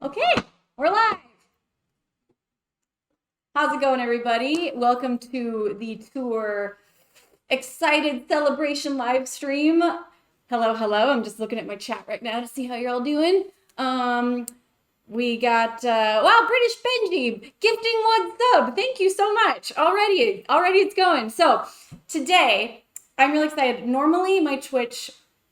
Okay, we're live. How's it going, everybody? Welcome to the tour excited celebration live stream. Hello, hello. I'm just looking at my chat right now to see how you're all doing. We got wow, British Benji gifting one sub. Thank you so much. Already it's going. So today I'm really excited. Normally my Twitch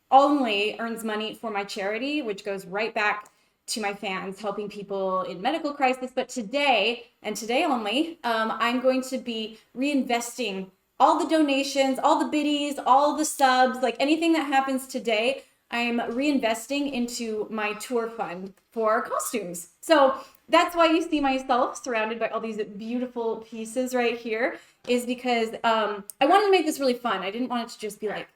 only earns money for my charity, which goes right back to my fans, helping people in medical crisis. But today, and today only, I'm going to be reinvesting all the donations, all the biddies, all the subs, like anything that happens today, I'm reinvesting into my tour fund for costumes. So that's why you see myself surrounded by all these beautiful pieces right here, is because I wanted to make this really fun. I didn't want it to just be like,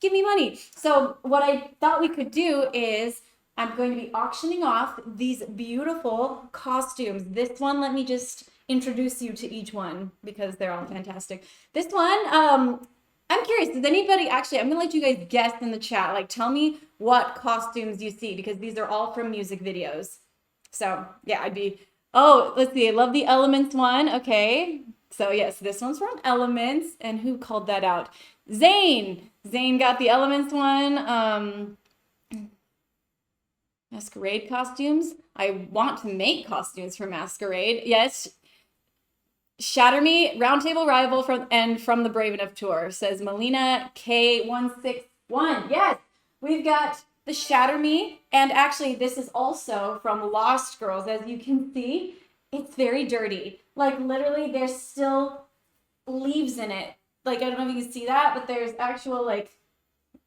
give me money. So what I thought we could do is I'm going to be auctioning off these beautiful costumes. This one, let me just introduce you to each one because they're all fantastic. This one, I'm curious, does anybody actually, I'm gonna let you guys guess in the chat, like tell me what costumes you see because these are all from music videos. So yeah, oh, let's see, I love the Elements one, okay. So yes, this one's from Elements, and who called that out? Zane got the Elements one. Masquerade costumes. I want to make costumes for Masquerade. Yes. Shatter Me, Roundtable Rival from the Brave Enough Tour, says Melina K161. Yes, we've got the Shatter Me, and actually this is also from Lost Girls. As you can see, it's very dirty. Like literally there's still leaves in it. Like I don't know if you can see that, but there's actual like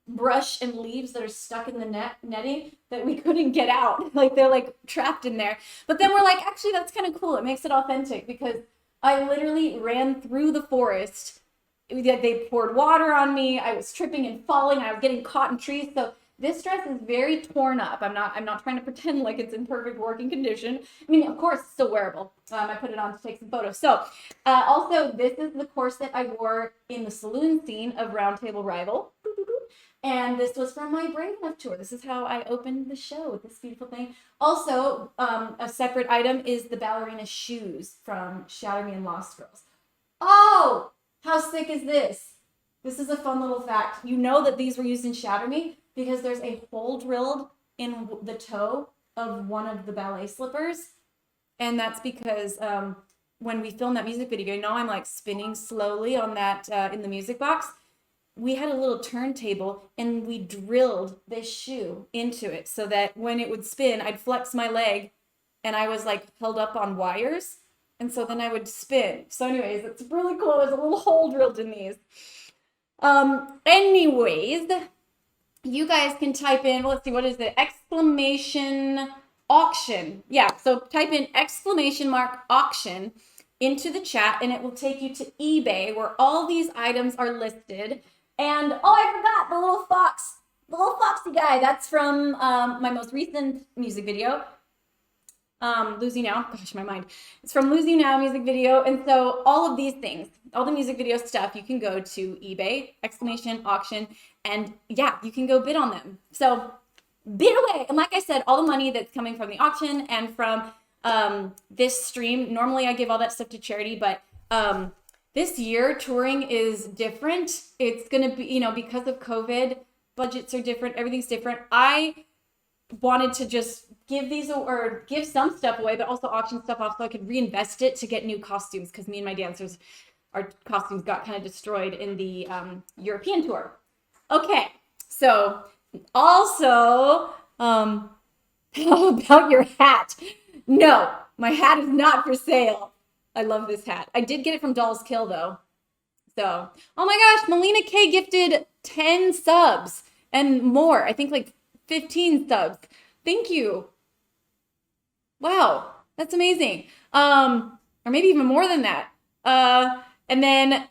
brush and leaves that are stuck in the netting that we couldn't get out. Like they're like trapped in there. But then we're like, actually that's kind of cool. It makes it authentic because I literally ran through the forest. They poured water on me. I was tripping and falling. I was getting caught in trees. So this dress is very torn up. I'm not trying to pretend like it's in perfect working condition. I mean, of course, it's still wearable. I put it on to take some photos. So also, this is the corset I wore in the saloon scene of Roundtable Rival. And this was from my Brave Enough tour. This is how I opened the show with this beautiful thing. Also, a separate item is the ballerina shoes from Shatter Me and Lost Girls. Oh, how sick is this? This is a fun little fact. You know that these were used in Shatter Me because there's a hole drilled in the toe of one of the ballet slippers. And that's because when we filmed that music video, you know I'm like spinning slowly on that in the music box. We had a little turntable and we drilled this shoe into it so that when it would spin, I'd flex my leg and I was like held up on wires. And so then I would spin. So anyways, it's really cool. There's a little hole drilled in these. Anyways, you guys can type in, let's see, what is it? Exclamation auction. Yeah, so type in exclamation mark auction into the chat and it will take you to eBay where all these items are listed. And oh, I forgot the little foxy guy. That's from my most recent music video. Lose You Now. Gosh, my mind. It's from Lose You Now music video. And so all of these things, all the music video stuff, you can go to eBay, exclamation auction, and yeah, you can go bid on them. So bid away. And like I said, all the money that's coming from the auction and from this stream, normally I give all that stuff to charity, but this year touring is different. It's going to be, because of COVID, budgets are different. Everything's different. I wanted to just give these or give some stuff away, but also auction stuff off so I could reinvest it to get new costumes because me and my dancers, our costumes got kind of destroyed in the European tour. Okay, so also, how about your hat? No, my hat is not for sale. I love this hat. I did get it from Doll's Kill though. So, oh my gosh, Melina K gifted 10 subs and more. I think like 15 subs. Thank you. Wow, that's amazing. Or maybe even more than that. And then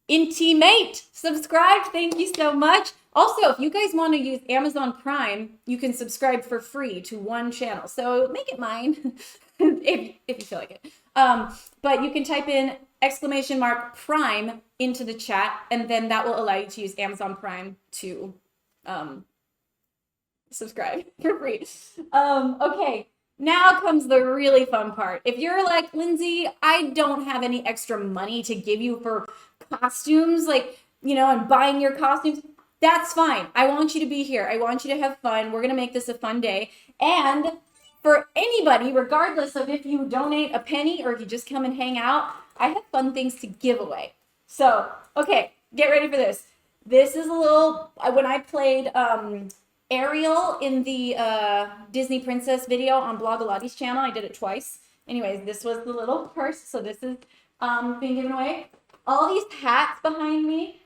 Intimate subscribed. Thank you so much. Also, if you guys want to use Amazon Prime, you can subscribe for free to one channel. So make it mine if you feel like it. But you can type in exclamation mark Prime into the chat, and then that will allow you to use Amazon Prime to subscribe for free. Okay, Now comes the really fun part. If you're like, Lindsey, I don't have any extra money to give you for costumes, like, and buying your costumes, that's fine. I want you to be here. I want you to have fun. We're going to make this a fun day. And for anybody, regardless of if you donate a penny or if you just come and hang out, I have fun things to give away. So, okay, get ready for this. This is a little, when I played Ariel in the Disney Princess video on Blogalotti's channel, I did it twice. Anyways, this was the little purse. So this is being given away. All these hats behind me.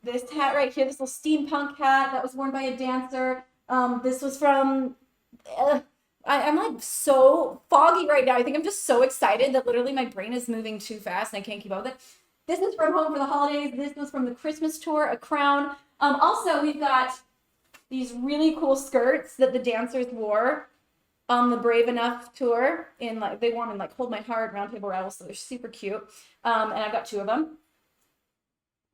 This hat right here, this little steampunk hat that was worn by a dancer. This was from, I'm like so foggy right now. I think I'm just so excited that literally my brain is moving too fast and I can't keep up with it. This is from Home for the Holidays. This was from the Christmas tour, a crown. Also, we've got these really cool skirts that the dancers wore on the Brave Enough tour. They won in Hold My Heart, Roundtable Rattle, so they're super cute. And I've got 2 of them.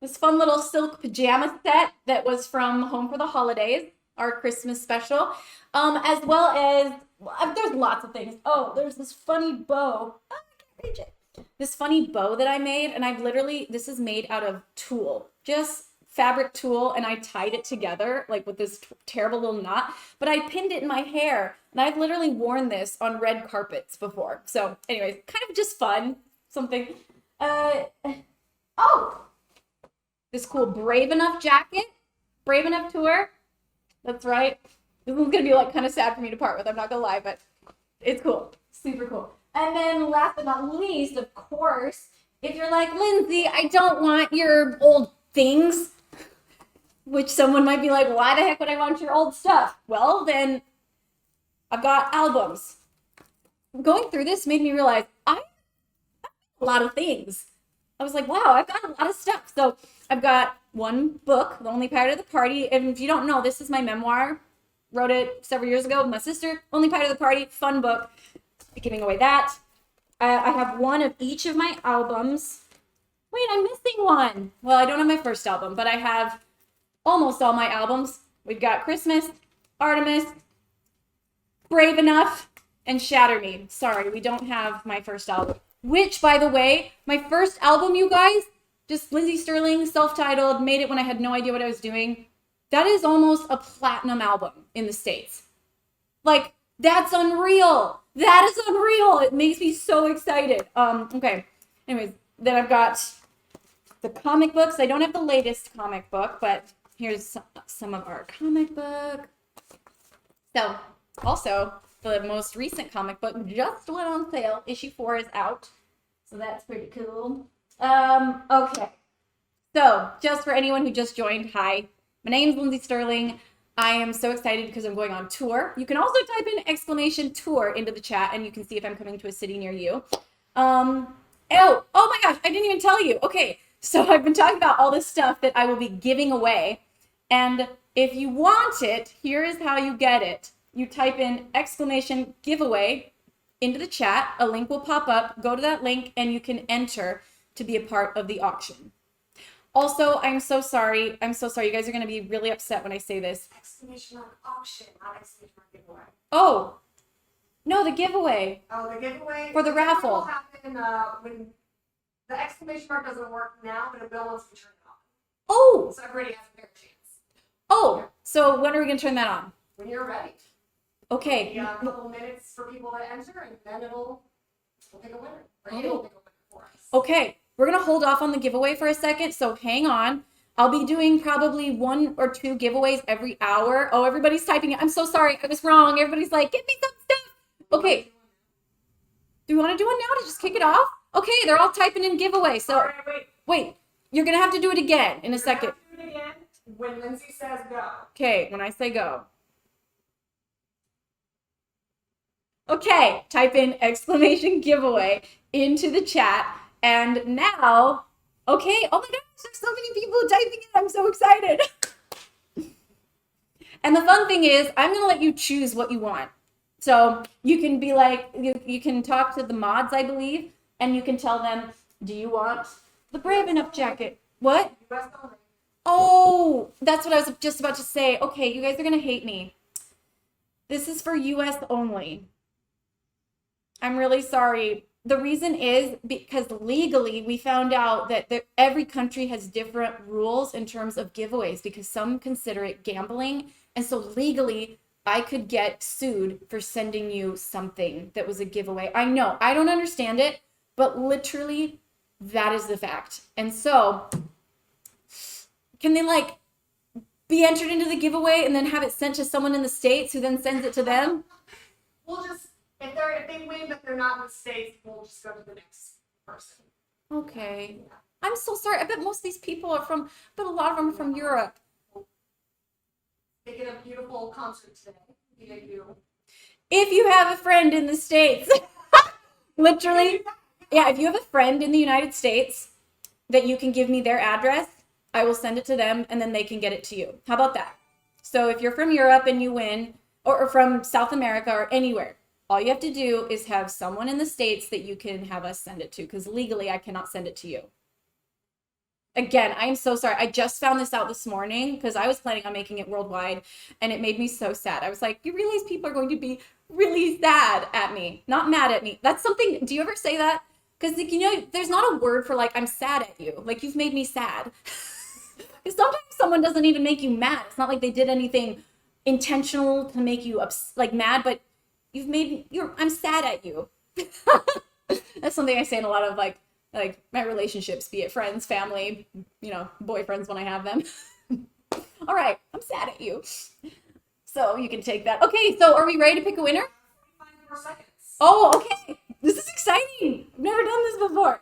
This fun little silk pajama set that was from Home for the Holidays, our Christmas special. As well as, there's lots of things. Oh, there's this funny bow. Oh, I can't reach it. This funny bow that I made, and this is made out of tulle, just fabric tulle, and I tied it together like with this terrible little knot, but I pinned it in my hair, and I've literally worn this on red carpets before. So anyways, kind of just fun, something. Oh, this cool Brave Enough jacket, Brave Enough tour. That's right. This one's gonna be kind of sad for me to part with, I'm not gonna lie, but it's cool, super cool. And then last but not least, of course, if you're like, Lindsey, I don't want your old things, which someone might be like, why the heck would I want your old stuff? Well, then I've got albums. Going through this made me realize I have a lot of things. I was like, wow, I've got a lot of stuff. So I've got one book, The Only Pirate of the Party. And if you don't know, this is my memoir. Wrote it several years ago with my sister. Only Pirate of the Party, fun book. Giving away that. I have one of each of my albums. Wait, I'm missing one. Well, I don't have my first album, but I have almost all my albums. We've got Christmas, Artemis, Brave Enough, and Shatter Me. Sorry, we don't have my first album. Which, by the way, my first album, you guys, just Lindsey Stirling, self-titled, made it when I had no idea what I was doing. That is almost a platinum album in the States. That's unreal. That is unreal. It makes me so excited. Okay. Anyways, then I've got the comic books. I don't have the latest comic book, but here's some of our comic book. So, also, the most recent comic book just went on sale. Issue 4 is out. So that's pretty cool. Okay. So, just for anyone who just joined, hi. My name is Lindsey Stirling. I am so excited because I'm going on tour. You can also type in ! tour into the chat and you can see if I'm coming to a city near you. Oh my gosh, I didn't even tell you. Okay, so I've been talking about all this stuff that I will be giving away. And if you want it, here is how you get it. You type in ! giveaway into the chat. A link will pop up. Go to that link and you can enter to be a part of the auction. Also, I'm so sorry. I'm so sorry. You guys are going to be really upset when I say this. !auction, not !giveaway. Oh, no, the giveaway. Oh, the giveaway? For the raffle. Will happen when the ! doesn't work now, but it will once we turn it on. Oh. So everybody has a fair chance. Oh, so when are we going to turn that on? When you're ready. Okay. A couple minutes for people to enter, and then we'll pick a winner. Or it'll pick a winner for us. Okay. We're going to hold off on the giveaway for a second, so hang on. I'll be doing probably 1 or 2 giveaways every hour. Oh, everybody's typing it. I'm so sorry. I was wrong. Everybody's like, give me some stuff. Okay. Do we want to do one now to just kick it off? Okay, they're all typing in giveaway. So all right, wait. You're going to have to do it again in a second. You're gonna have to do it again when Lindsey says go. Okay, when I say go. Okay, type in ! giveaway into the chat. And now, okay, oh my gosh, there's so many people typing in. I'm so excited. And the fun thing is, I'm going to let you choose what you want. So you can be like, you can talk to the mods, I believe, and you can tell them, do you want the Brave Enough jacket? What? Oh, that's what I was just about to say. Okay, you guys are going to hate me. This is for US only. I'm really sorry. The reason is because legally we found out that every country has different rules in terms of giveaways because some consider it gambling. And so legally, I could get sued for sending you something that was a giveaway. I know, I don't understand it, but literally that is the fact. And so can they like be entered into the giveaway and then have it sent to someone in the States who then sends it to them? We'll just, if they win but they're not in the States, we'll just go to the next person. Okay. I'm so sorry. I bet most of these people are from, but a lot of them are from Europe. They get a beautiful concert today. If you have a friend in the States, literally, yeah, if you have a friend in the United States that you can give me their address, I will send it to them and then they can get it to you. How about that? So if you're from Europe and you win, or from South America or anywhere, all you have to do is have someone in the States that you can have us send it to, because legally I cannot send it to you. Again, I'm so sorry. I just found this out this morning because I was planning on making it worldwide and it made me so sad. I was like, you realize people are going to be really sad at me, not mad at me. That's something, do you ever say that? Because, like, you know, there's not a word for like, I'm sad at you. Like, you've made me sad. Because sometimes someone doesn't even make you mad. It's not like they did anything intentional to make you like mad, but you've made, I'm sad at you. That's something I say in a lot of like my relationships, be it friends, family, you know, boyfriends when I have them. All right, I'm sad at you. So you can take that. Okay, so are we ready to pick a winner? 5 more seconds. Oh, okay. This is exciting. I've never done this before.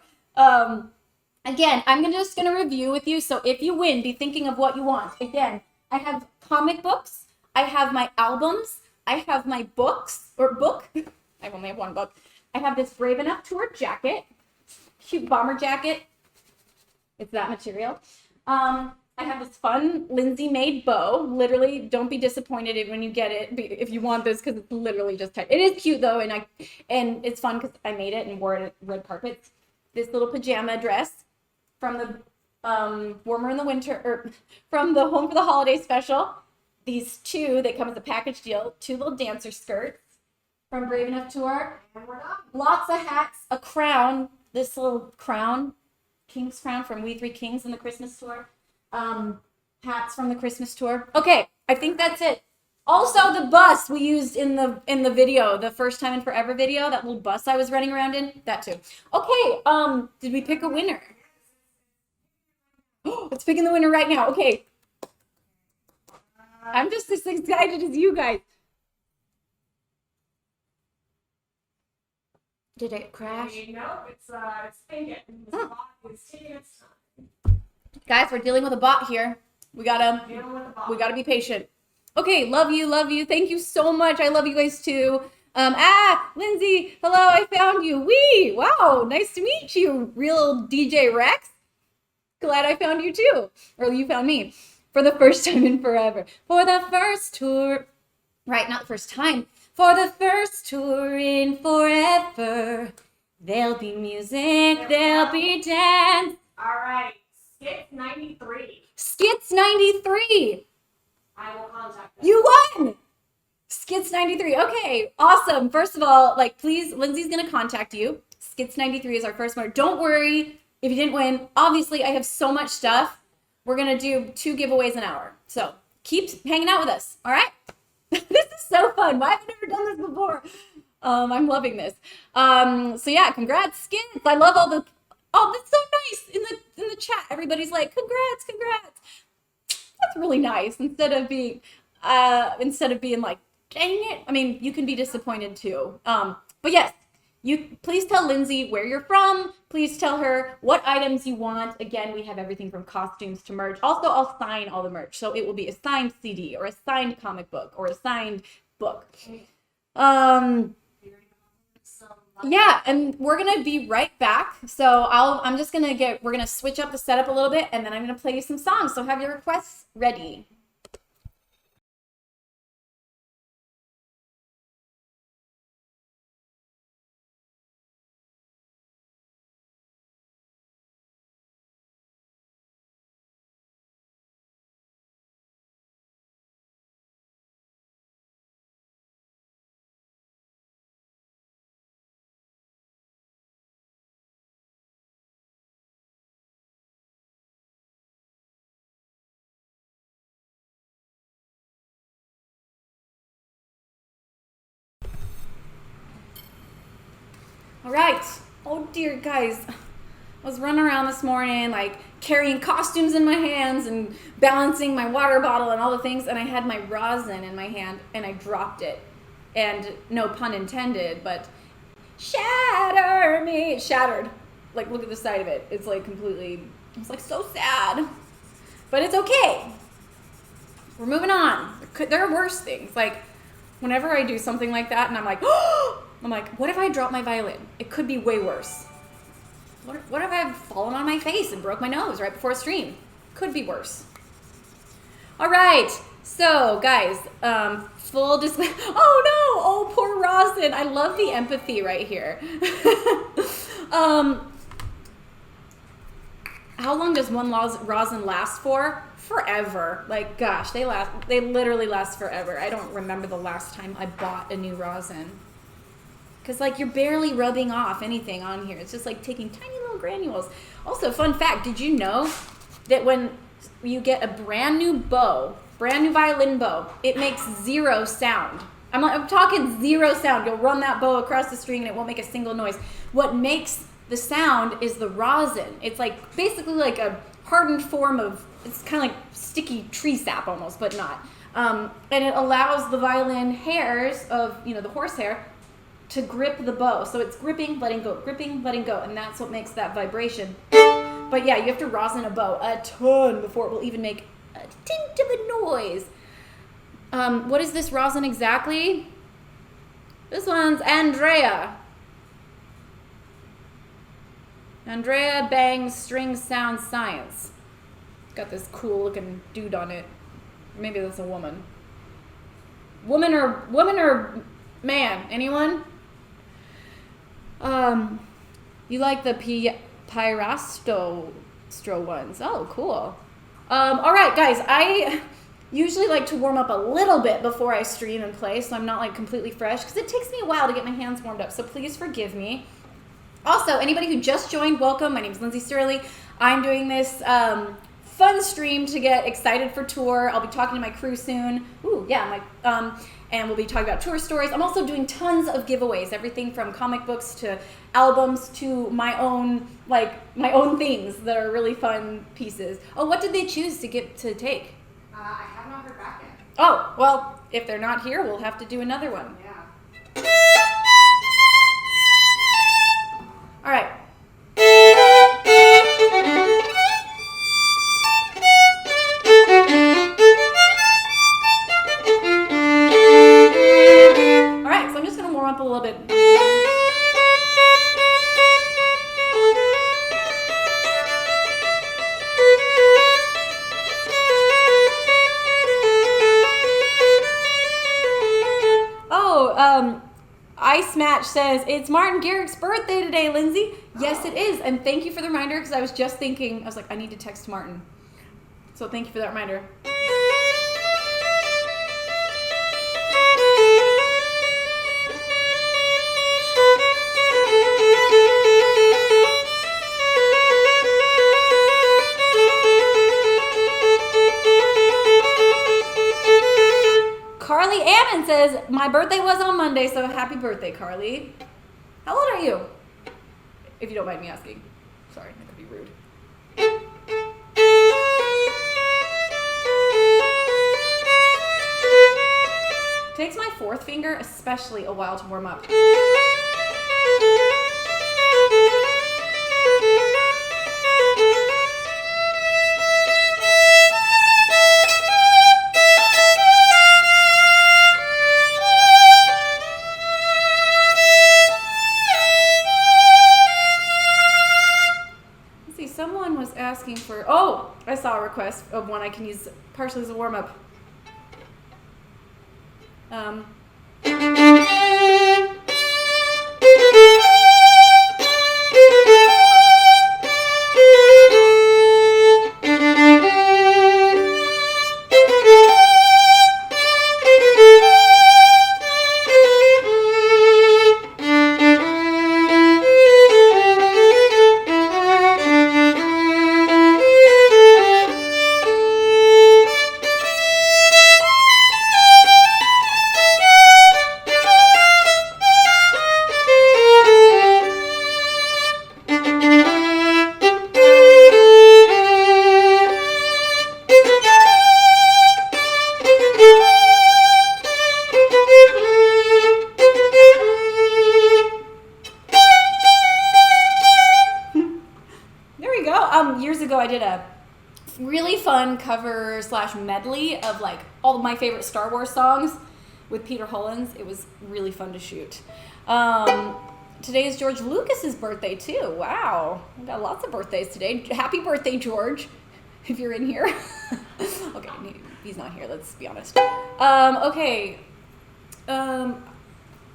Again, I'm just gonna review with you. So if you win, be thinking of what you want. Again, I have comic books. I have my albums. I have my books or book. I only have one book. I have this Brave Enough Tour jacket. Cute bomber jacket. It's that material. I have this fun Lindsey made bow. Literally, don't be disappointed when you get it if you want this, because it's literally just tight. It is cute though, and it's fun because I made it and wore it at red carpets. This little pajama dress from the Warmer in the Winter, or from the Home for the Holiday special. These two that come as a package deal. 2 little dancer skirts from Brave Enough Tour. And we're done. Lots of hats, a crown. This little crown, King's crown from We Three Kings in the Christmas tour. Hats from the Christmas tour. Okay, I think that's it. Also, the bus we used in the video, the first time in forever video, that little bus I was running around in, that too. Okay, did we pick a winner? Let's pick the winner right now. Okay. I'm just as excited as you guys. Did it crash? No, it's thinking. The bot is taking its time. Guys, we're dealing with a bot here. We gotta be patient. Okay, love you. Thank you so much. I love you guys too. Lindsay, hello, I found you. Wee, wow, nice to meet you, real DJ Rex. Glad I found you too, or you found me for the first time in forever. For the first tour, right? Not the first time. For the first tour in forever, there'll be music, there'll be dance. All right, Skits 93. Skits 93. I will contact them. You won! Skits 93. Okay, awesome. First of all, like, please, Lindsay's gonna contact you. Skits 93 is our first winner. Don't worry if you didn't win. Obviously, I have so much stuff. We're gonna do 2 giveaways an hour. So keep hanging out with us, all right? This is so fun. Why have I never done this before? I'm loving this. So yeah, congrats, Skits. I love all the, oh, that's so nice in the chat. Everybody's like, congrats. That's really nice. Instead of being like, dang it. I mean, you can be disappointed too. But yes, you please tell Lindsay where you're from. Please tell her what items you want. Again, we have everything from costumes to merch. Also, I'll sign all the merch. So it will be a signed CD or a signed comic book or a signed book. Yeah, and we're gonna be right back. So we're gonna switch up the setup a little bit, and then I'm gonna play you some songs. So have your requests ready. All right. Oh dear, guys. I was running around this morning, like carrying costumes in my hands and balancing my water bottle and all the things, and I had my rosin in my hand and I dropped it. And no pun intended, but shatter me. It shattered. Like, look at the side of it. It's like completely, it's like so sad. But it's okay. We're moving on. There are worse things. Like, whenever I do something like that and I'm like, oh, I'm like, what if I drop my violin? It could be way worse. What if I've fallen on my face and broke my nose right before a stream? Could be worse. All right. So, guys, full disclaimer. Oh, no. Oh, poor Rosin. I love the empathy right here. How long does one rosin last for? Forever. Like, gosh, they literally last forever. I don't remember the last time I bought a new rosin. Because, like, you're barely rubbing off anything on here. It's just, like, taking tiny little granules. Also, fun fact, did you know that when you get a brand new bow, brand new violin bow, it makes zero sound? I'm talking zero sound. You'll run that bow across the string and it won't make a single noise. What makes the sound is the rosin. It's, like, basically like a hardened form of, it's kind of like sticky tree sap almost, but not. And it allows the violin hairs of, the horsehair to grip the bow. So it's gripping, letting go, and that's what makes that vibration. But yeah, you have to rosin a bow a ton before it will even make a tint of a noise. What is this rosin exactly? This one's Andrea. Andrea Bang's String Sound Science. It's got this cool looking dude on it. Maybe that's a woman. Woman or man? Anyone? You like the Pyrastro ones. Oh, cool. All right, guys, I usually like to warm up a little bit before I stream and play, so I'm not like completely fresh, because it takes me a while to get my hands warmed up, so please forgive me. Also, anybody who just joined, welcome. My name is Lindsey Stirling. I'm doing this fun stream to get excited for tour. I'll be talking to my crew soon. Ooh, yeah, and we'll be talking about tour stories. I'm also doing tons of giveaways, everything from comic books to albums to my own things that are really fun pieces. Oh, what did they choose to take? I have not heard back yet. Oh, well, if they're not here, we'll have to do another one. Yeah. All right. Up a little bit. Ice Match says, it's Martin Garrick's birthday today, Lindsay. Yes, it is. And thank you for the reminder, because I was just thinking, I was like, I need to text Martin. So thank you for that reminder. Carly Ammon says, my birthday was on Monday, so happy birthday, Carly. How old are you? If you don't mind me asking. Sorry, that could be rude. Takes my fourth finger especially a while to warm up. Asking for, oh, I saw a request of one I can use partially as a warm-up. fun cover / medley of like all of my favorite Star Wars songs with Peter Hollins. It was really fun to shoot. Today is George Lucas's birthday too. Wow, we got lots of birthdays today. Happy birthday, George, if you're in here. Okay, he's not here. Let's be honest. Okay.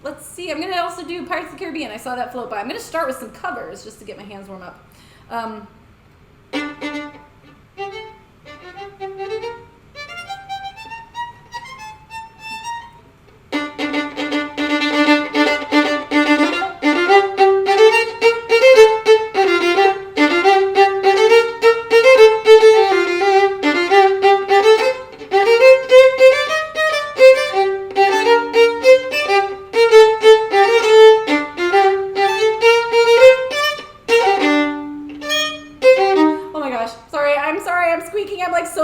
Let's see. I'm gonna also do Pirates of the Caribbean. I saw that float by. I'm gonna start with some covers just to get my hands warm up.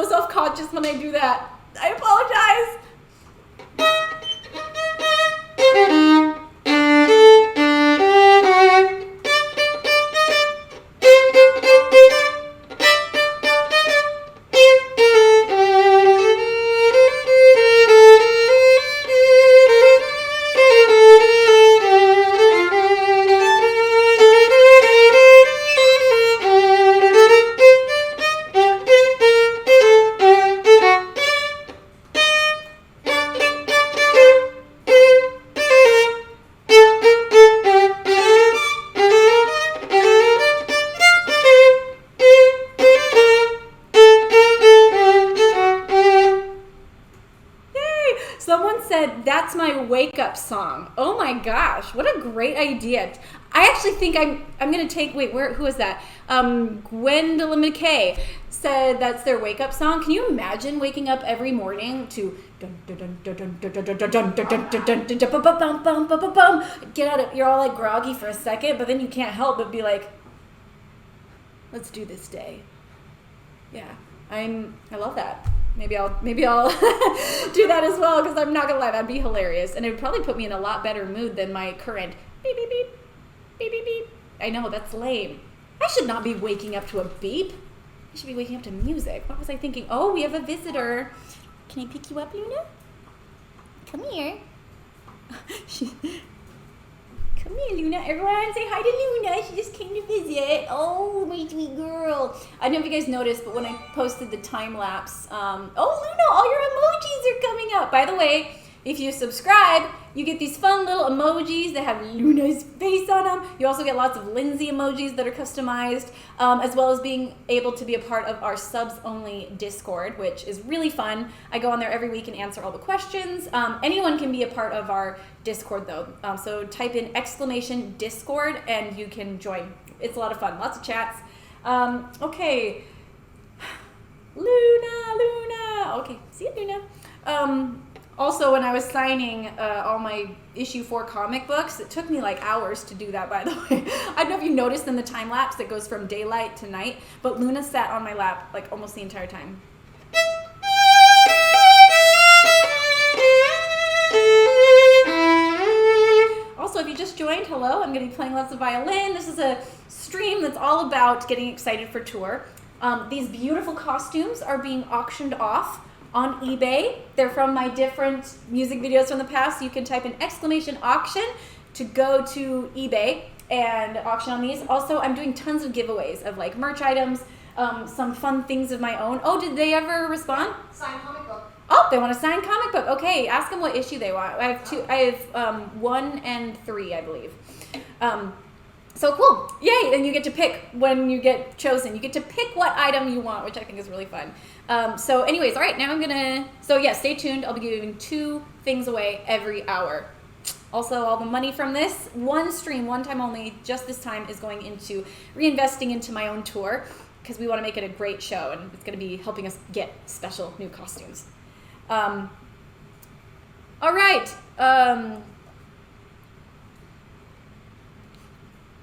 Self-conscious when I do that. I apologize. That's my wake-up song. Oh my gosh, what a great idea. I actually think I'm gonna take, who is that? Gwendolyn McKay said that's their wake-up song. Can you imagine waking up every morning to get out of, you're all like groggy for a second, but then you can't help but be like, let's do this day. Yeah, I love that. Maybe I'll do that as well, because I'm not gonna lie, that'd be hilarious, and it would probably put me in a lot better mood than my current beep beep beep beep beep beep. I know, that's lame. I should not be waking up to a beep. I should be waking up to music. What was I thinking? Oh, we have a visitor. Can I pick you up, Luna? Come here. Come here, Luna. Everyone say hi to Luna. She just came to visit. Oh, my sweet girl. I don't know if you guys noticed, but when I posted the time lapse, oh, Luna, all your emojis are coming up. By the way, if you subscribe, you get these fun little emojis that have Luna's face on them. You also get lots of Lindsey emojis that are customized, as well as being able to be a part of our subs-only Discord, which is really fun. I go on there every week and answer all the questions. Anyone can be a part of our Discord, though. So type in !Discord and you can join. It's a lot of fun. Lots of chats. Okay. Luna. Okay, see you, Luna. Also, when I was signing all my issue 4 comic books, it took me like hours to do that, by the way. I don't know if you noticed in the time lapse that goes from daylight to night, but Luna sat on my lap like almost the entire time. Also, if you just joined, hello, I'm going to be playing lots of violin. This is a stream that's all about getting excited for tour. These beautiful costumes are being auctioned off on eBay. They're from my different music videos from the past. You can type in !auction to go to eBay and auction on these. Also, I'm doing tons of giveaways of like merch items, some fun things of my own. Oh, did they ever respond? Signed comic book. Oh, they want a signed comic book. Okay, ask them what issue they want. I have two. I have 1 and 3, I believe. So cool. Yay, and you get to pick when you get chosen. You get to pick what item you want, which I think is really fun. So anyways, all right, now I'm gonna, so yeah, stay tuned. I'll be giving 2 things away every hour. Also, all the money from this one stream, one time only, just this time, is going into reinvesting into my own tour, because we want to make it a great show, and it's going to be helping us get special new costumes. All right.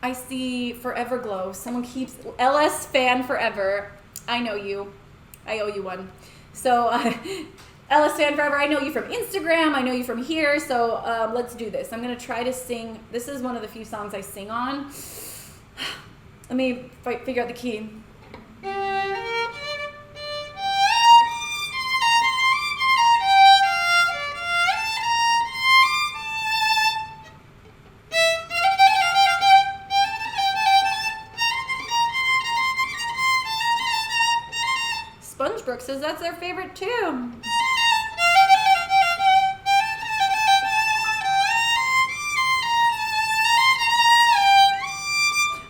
I see Forever Glow. Someone keeps LS fan forever. I know you. I owe you one. So LS fan forever. I know you from Instagram. I know you from here. So let's do this. I'm gonna try to sing. This is one of the few songs I sing on. Let me figure out the key. says that's their favorite too.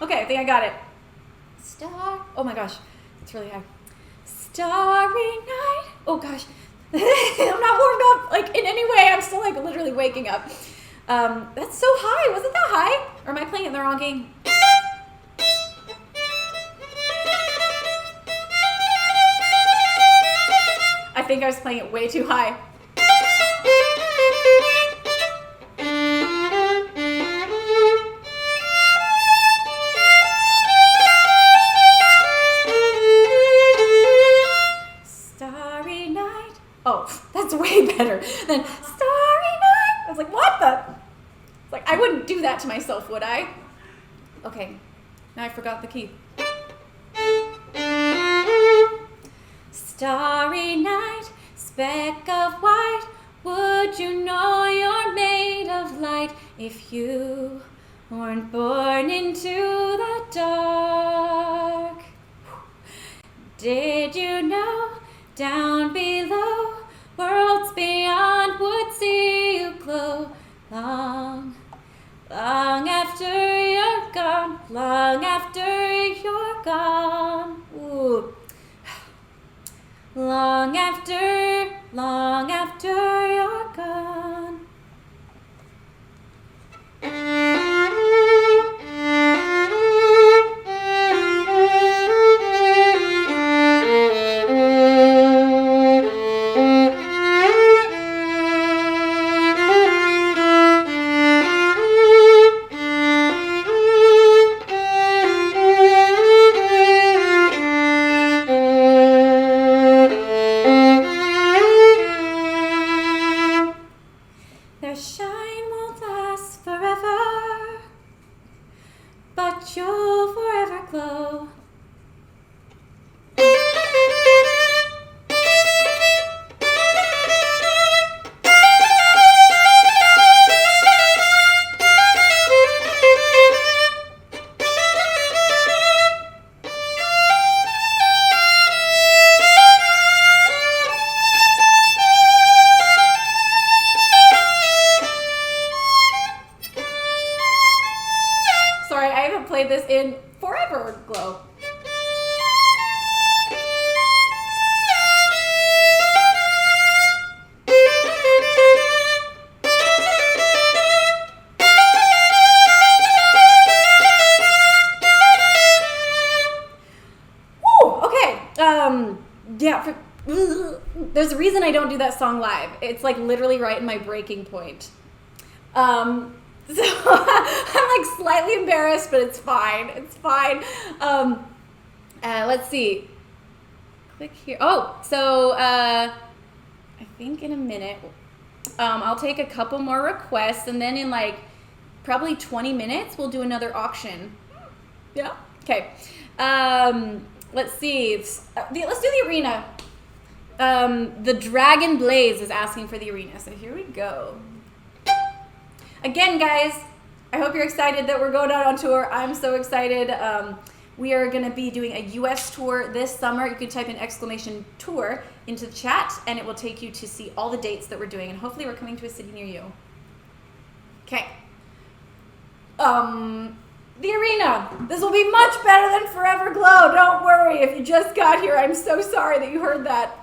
Okay, I think I got it. Star. Oh my gosh, it's really high. Starry night. Oh gosh, I'm not warmed up like in any way. I'm still like literally waking up. That's so high. Was it that high? Or am I playing it in the wrong key? I think I was playing it way too high. Starry night. Oh, that's way better than Starry night. I was like, what the? It's like, I wouldn't do that to myself, would I? Okay, now I forgot the key. Starry night, speck of white, would you know you're made of light if you weren't born into the dark? Did you know down below, worlds beyond would see you glow long, long after you're gone, long after you're gone. Ooh. Long after you're gone. Their shine won't last forever, but you'll forever glow. Sorry, I haven't played this in forever glow. Woo, okay. Yeah, there's a reason I don't do that song live. It's like literally right in my breaking point. So I'm like slightly embarrassed, but it's fine. It's fine. Let's see. Click here. Oh, so I think in a minute, I'll take a couple more requests, and then in like probably 20 minutes, we'll do another auction. Yeah. Okay. Let's see. Let's do the arena. The Dragon Blaze is asking for the arena, so here we go. Again, guys, I hope you're excited that we're going out on tour. I'm so excited. We are going to be doing a U.S. tour this summer. You can type in !tour into the chat, and it will take you to see all the dates that we're doing. And hopefully we're coming to a city near you. Okay. The arena. This will be much better than Forever Glow. Don't worry. If you just got here, I'm so sorry that you heard that.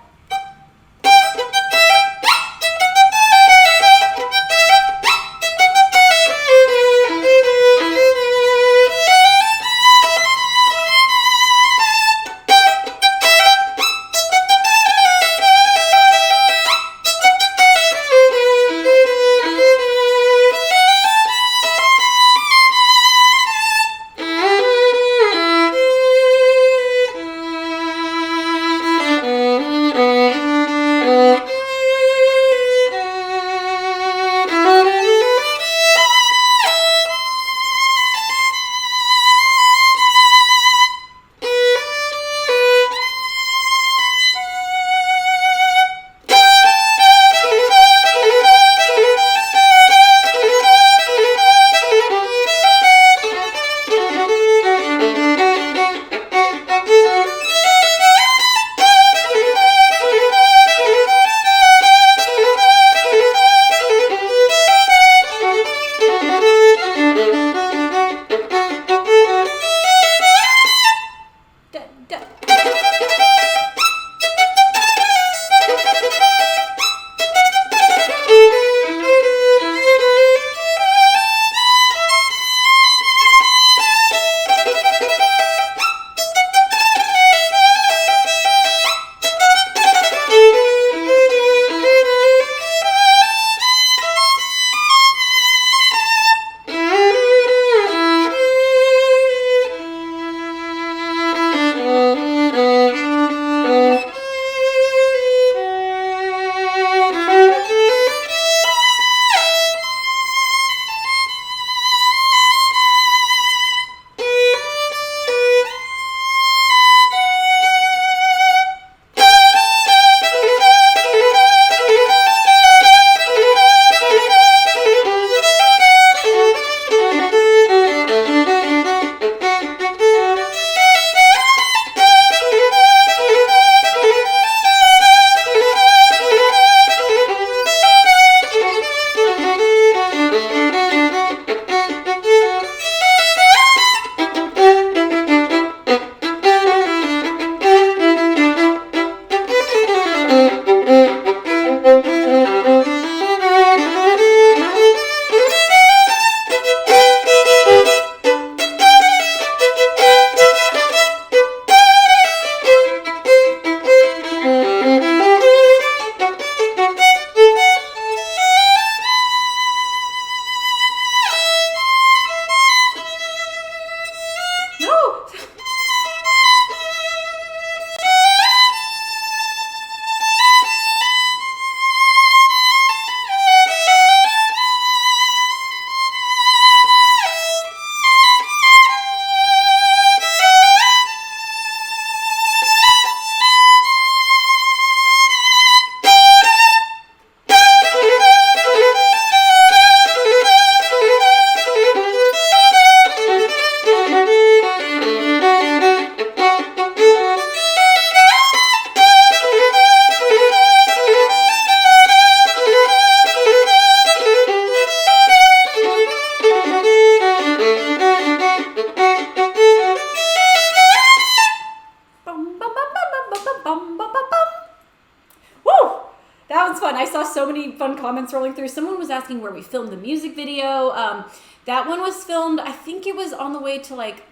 That was fun. I saw so many fun comments rolling through. Someone was asking where we filmed the music video. That one was filmed, I think it was on the way to like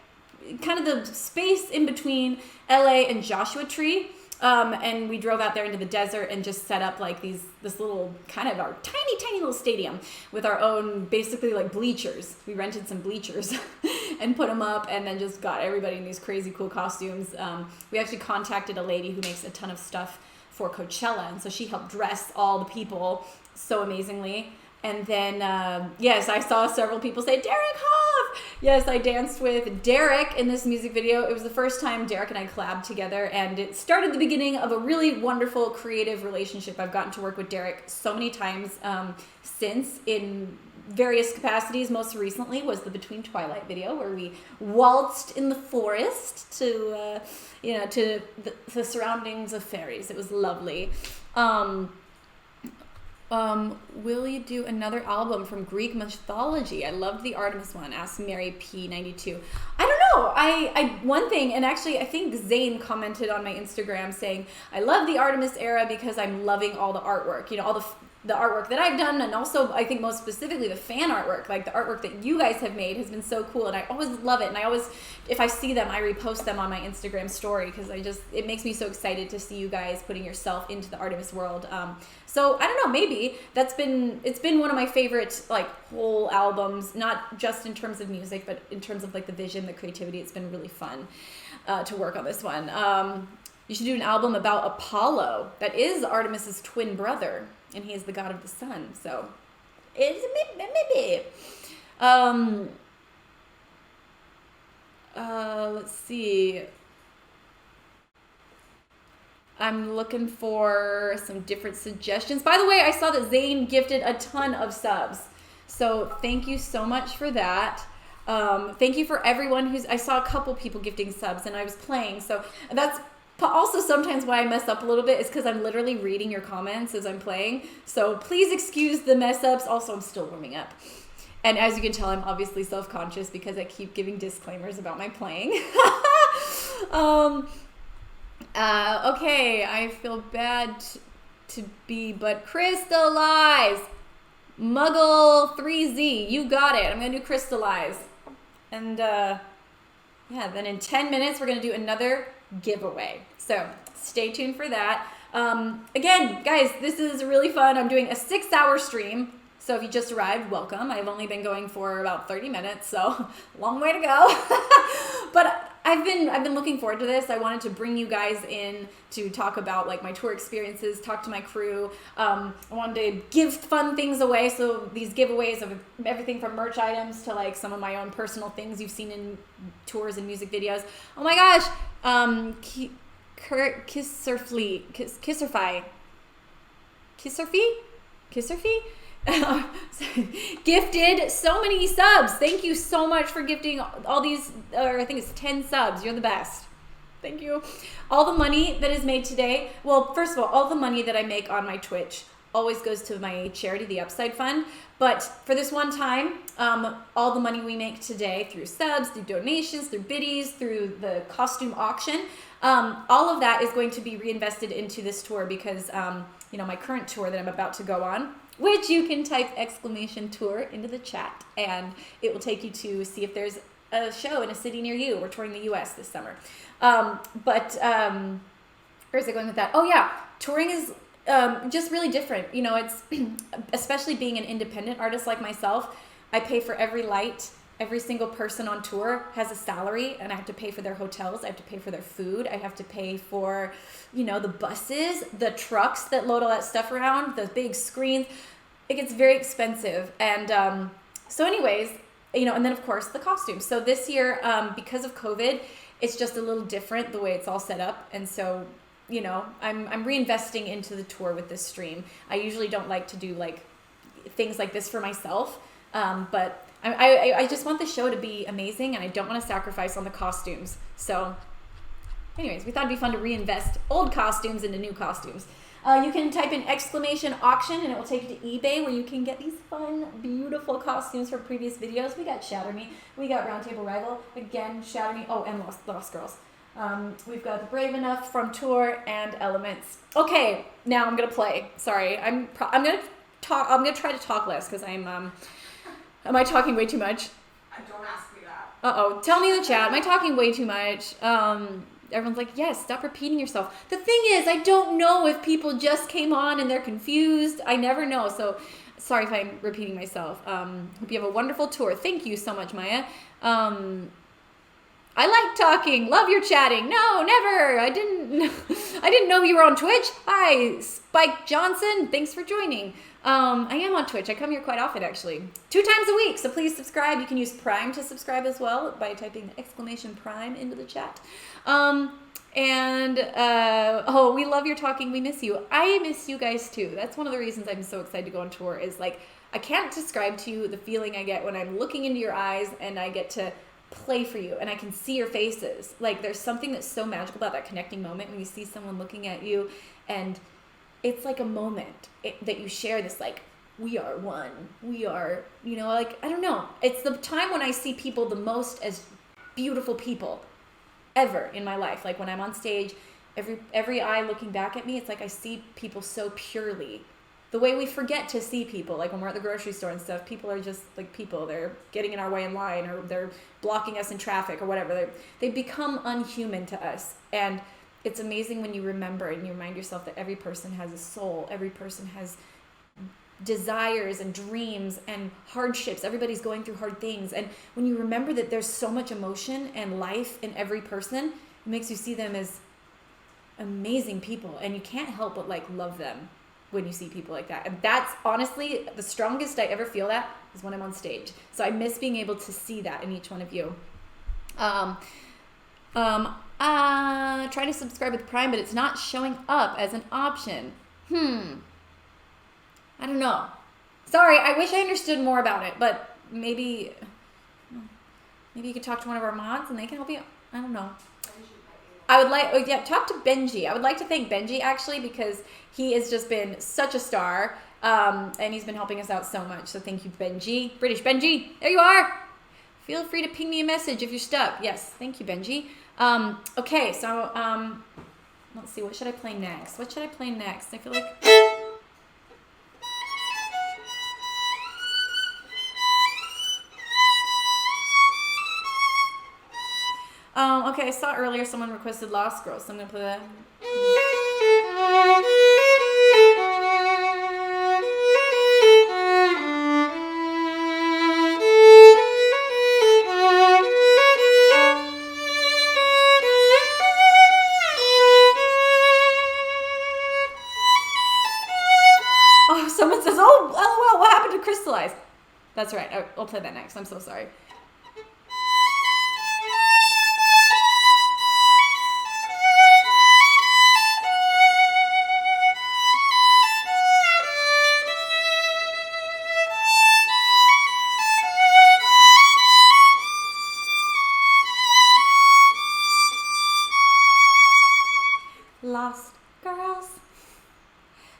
kind of the space in between LA and Joshua Tree. And we drove out there into the desert and just set up like this little kind of our tiny little stadium with our own basically like bleachers. We rented some bleachers and put them up and then just got everybody in these crazy cool costumes. We actually contacted a lady who makes a ton of stuff for Coachella, and so she helped dress all the people so amazingly. And then, yes, I saw several people say, Derek Hoff! Yes, I danced with Derek in this music video. It was the first time Derek and I collabed together, and it started the beginning of a really wonderful, creative relationship. I've gotten to work with Derek so many times since in various capacities. Most recently was the Between Twilight video, where we waltzed in the forest to, to the surroundings of fairies. It was lovely. Will you do another album from Greek mythology? I loved the Artemis one, asked Mary P92. I don't know. I one thing, and actually I think Zane commented on my Instagram saying, I love the Artemis era because I'm loving all the artwork, all the artwork that I've done, and also I think most specifically the fan artwork, like the artwork that you guys have made has been so cool, and I always love it, and I always, if I see them, I repost them on my Instagram story because it makes me so excited to see you guys putting yourself into the Artemis world. So I don't know, maybe it's been one of my favorite like whole albums, not just in terms of music, but in terms of like the vision, the creativity. It's been really fun to work on this one. You should do an album about Apollo. That is Artemis's twin brother, and he is the god of the sun. So it's maybe. Let's see. I'm looking for some different suggestions. By the way, I saw that Zane gifted a ton of subs. So thank you so much for that. Thank you for everyone I saw a couple people gifting subs and I was playing. So that's also sometimes why I mess up a little bit is because I'm literally reading your comments as I'm playing. So please excuse the mess ups. Also, I'm still warming up. And as you can tell, I'm obviously self-conscious because I keep giving disclaimers about my playing. Okay, I feel bad to be, but crystallize. Muggle 3Z, you got it. I'm going to do crystallize. And then in 10 minutes, we're going to do another giveaway. So stay tuned for that. Again, guys, this is really fun. I'm doing a 6-hour stream. So if you just arrived, welcome. I've only been going for about 30 minutes, so long way to go. But I've been looking forward to this. I wanted to bring you guys in to talk about like my tour experiences, talk to my crew. I wanted to give fun things away. So these giveaways of everything from merch items to like some of my own personal things you've seen in tours and music videos. Oh my gosh, Kisserfy? Gifted so many subs. Thank you so much for gifting all these, or I think it's 10 subs. You're the best. Thank you. All the money that is made today, well, first of all the money that I make on my Twitch always goes to my charity, the Upside Fund. But for this one time, all the money we make today through subs, through donations, through biddies, through the costume auction, all of that is going to be reinvested into this tour because, my current tour that I'm about to go on, which you can type *tour into the chat and it will take you to see if there's a show in a city near you. We're touring the US this summer. Where's it going with that? Oh yeah, touring is just really different. It's especially being an independent artist like myself, I pay for every light. Every single person on tour has a salary and I have to pay for their hotels. I have to pay for their food. I have to pay for, the buses, the trucks that load all that stuff around, the big screens. It gets very expensive. And so anyways, and then of course the costumes. So this year, because of COVID, it's just a little different the way it's all set up. And so, I'm reinvesting into the tour with this stream. I usually don't like to do like things like this for myself. But I just want the show to be amazing and I don't want to sacrifice on the costumes. So anyways, we thought it'd be fun to reinvest old costumes into new costumes. You can type in !auction and it will take you to eBay where you can get these fun, beautiful costumes from previous videos. We got Shatter Me, we got Roundtable Rival, again, Shatter Me, oh, and Lost Girls. We've got the Brave Enough from tour and Elements. Okay, now I'm gonna play. Sorry, I'm gonna talk. I'm gonna try to talk less because I'm. Am I talking way too much? Don't ask me that. Uh-oh. Tell me in the chat. Am I talking way too much? Everyone's like, yes, stop repeating yourself. The thing is, I don't know if people just came on and they're confused. I never know. So sorry if I'm repeating myself. Hope you have a wonderful tour. Thank you so much, Maya. I like talking. Love your chatting. No, never. I didn't know you were on Twitch. Hi, Spike Johnson. Thanks for joining. I am on Twitch. I come here quite often, actually. 2 times a week, so please subscribe. You can use Prime to subscribe as well by typing the ! Prime into the chat. Oh, we love your talking. We miss you. I miss you guys too. That's one of the reasons I'm so excited to go on tour is like, I can't describe to you the feeling I get when I'm looking into your eyes and I get to play for you and I can see your faces. Like there's something that's so magical about that connecting moment when you see someone looking at you and it's like a moment that you share this like, we are one. We are, like, I don't know. It's the time when I see people the most as beautiful people ever in my life. Like when I'm on stage, every eye looking back at me, it's like I see people so purely. The way we forget to see people, like when we're at the grocery store and stuff, people are just like people. They're getting in our way in line or they're blocking us in traffic or whatever. They become unhuman to us. And it's amazing when you remember and you remind yourself that every person has a soul. Every person has desires and dreams and hardships. Everybody's going through hard things. And when you remember that there's so much emotion and life in every person, it makes you see them as amazing people. And you can't help but like love them when you see people like that. And that's honestly the strongest I ever feel that is when I'm on stage. So I miss being able to see that in each one of you. Try to subscribe with Prime, but it's not showing up as an option. I don't know. Sorry, I wish I understood more about it, but maybe you could talk to one of our mods and they can help you. I don't know. I would like, talk to Benji. I would like to thank Benji actually because he has just been such a star and he's been helping us out so much. So thank you, Benji. British Benji, there you are. Feel free to ping me a message if you're stuck. Yes, thank you, Benji. Okay, so let's see, what should I play next? I feel like... Okay, I saw earlier someone requested Lost Girls, so I'm going to play that. Oh, someone says, oh, LOL, what happened to Crystallize? That's right, I'll play that next. I'm so sorry.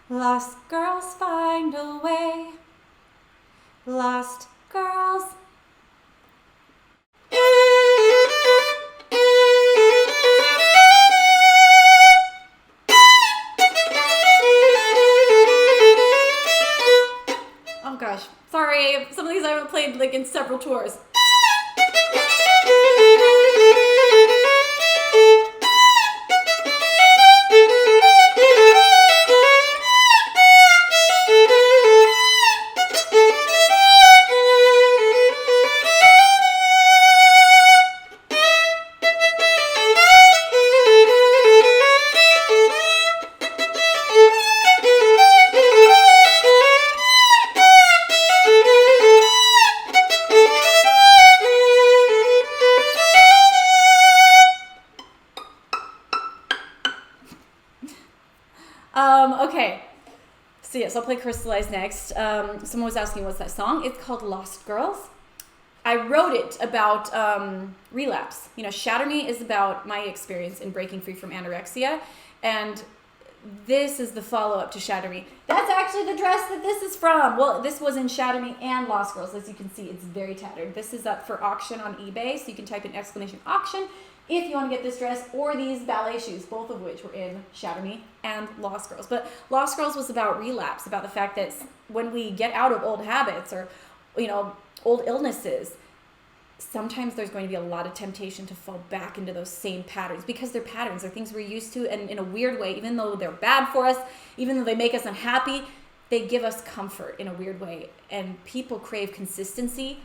Lost girls find a way. Lost girls. Oh gosh, sorry. Some of these I haven't played like in several tours. Okay, so yes, I'll play Crystallize next. Someone was asking what's that song? It's called Lost Girls. I wrote it about relapse. Shatter Me is about my experience in breaking free from anorexia, and this is the follow-up to Shatter Me. That's actually the dress that this is from. Well, this was in Shatter Me and Lost Girls. As you can see, it's very tattered. This is up for auction on eBay, so you can type in ! auction. if you want to get this dress or these ballet shoes, both of which were in Shatter Me and Lost Girls. But Lost Girls was about relapse, about the fact that when we get out of old habits or, old illnesses, sometimes there's going to be a lot of temptation to fall back into those same patterns because they're patterns. They're things we're used to, and in a weird way, even though they're bad for us, even though they make us unhappy, they give us comfort in a weird way. And people crave consistency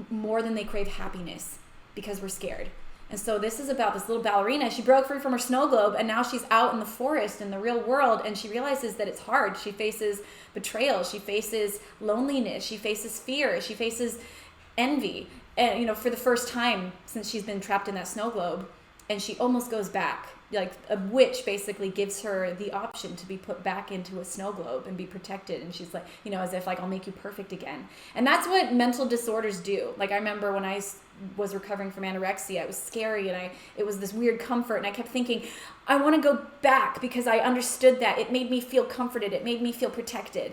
more than they crave happiness because we're scared. And so this is about this little ballerina. She broke free from her snow globe, and now she's out in the forest in the real world, and she realizes that it's hard. She faces betrayal. She faces loneliness. She faces fear. She faces envy. And, for the first time since she's been trapped in that snow globe, and she almost goes back. Like a witch basically gives her the option to be put back into a snow globe and be protected. And she's like, as if like, I'll make you perfect again. And that's what mental disorders do. Like I remember when I was recovering from anorexia, it was scary and it was this weird comfort. And I kept thinking, I want to go back because I understood that. It made me feel comforted. It made me feel protected.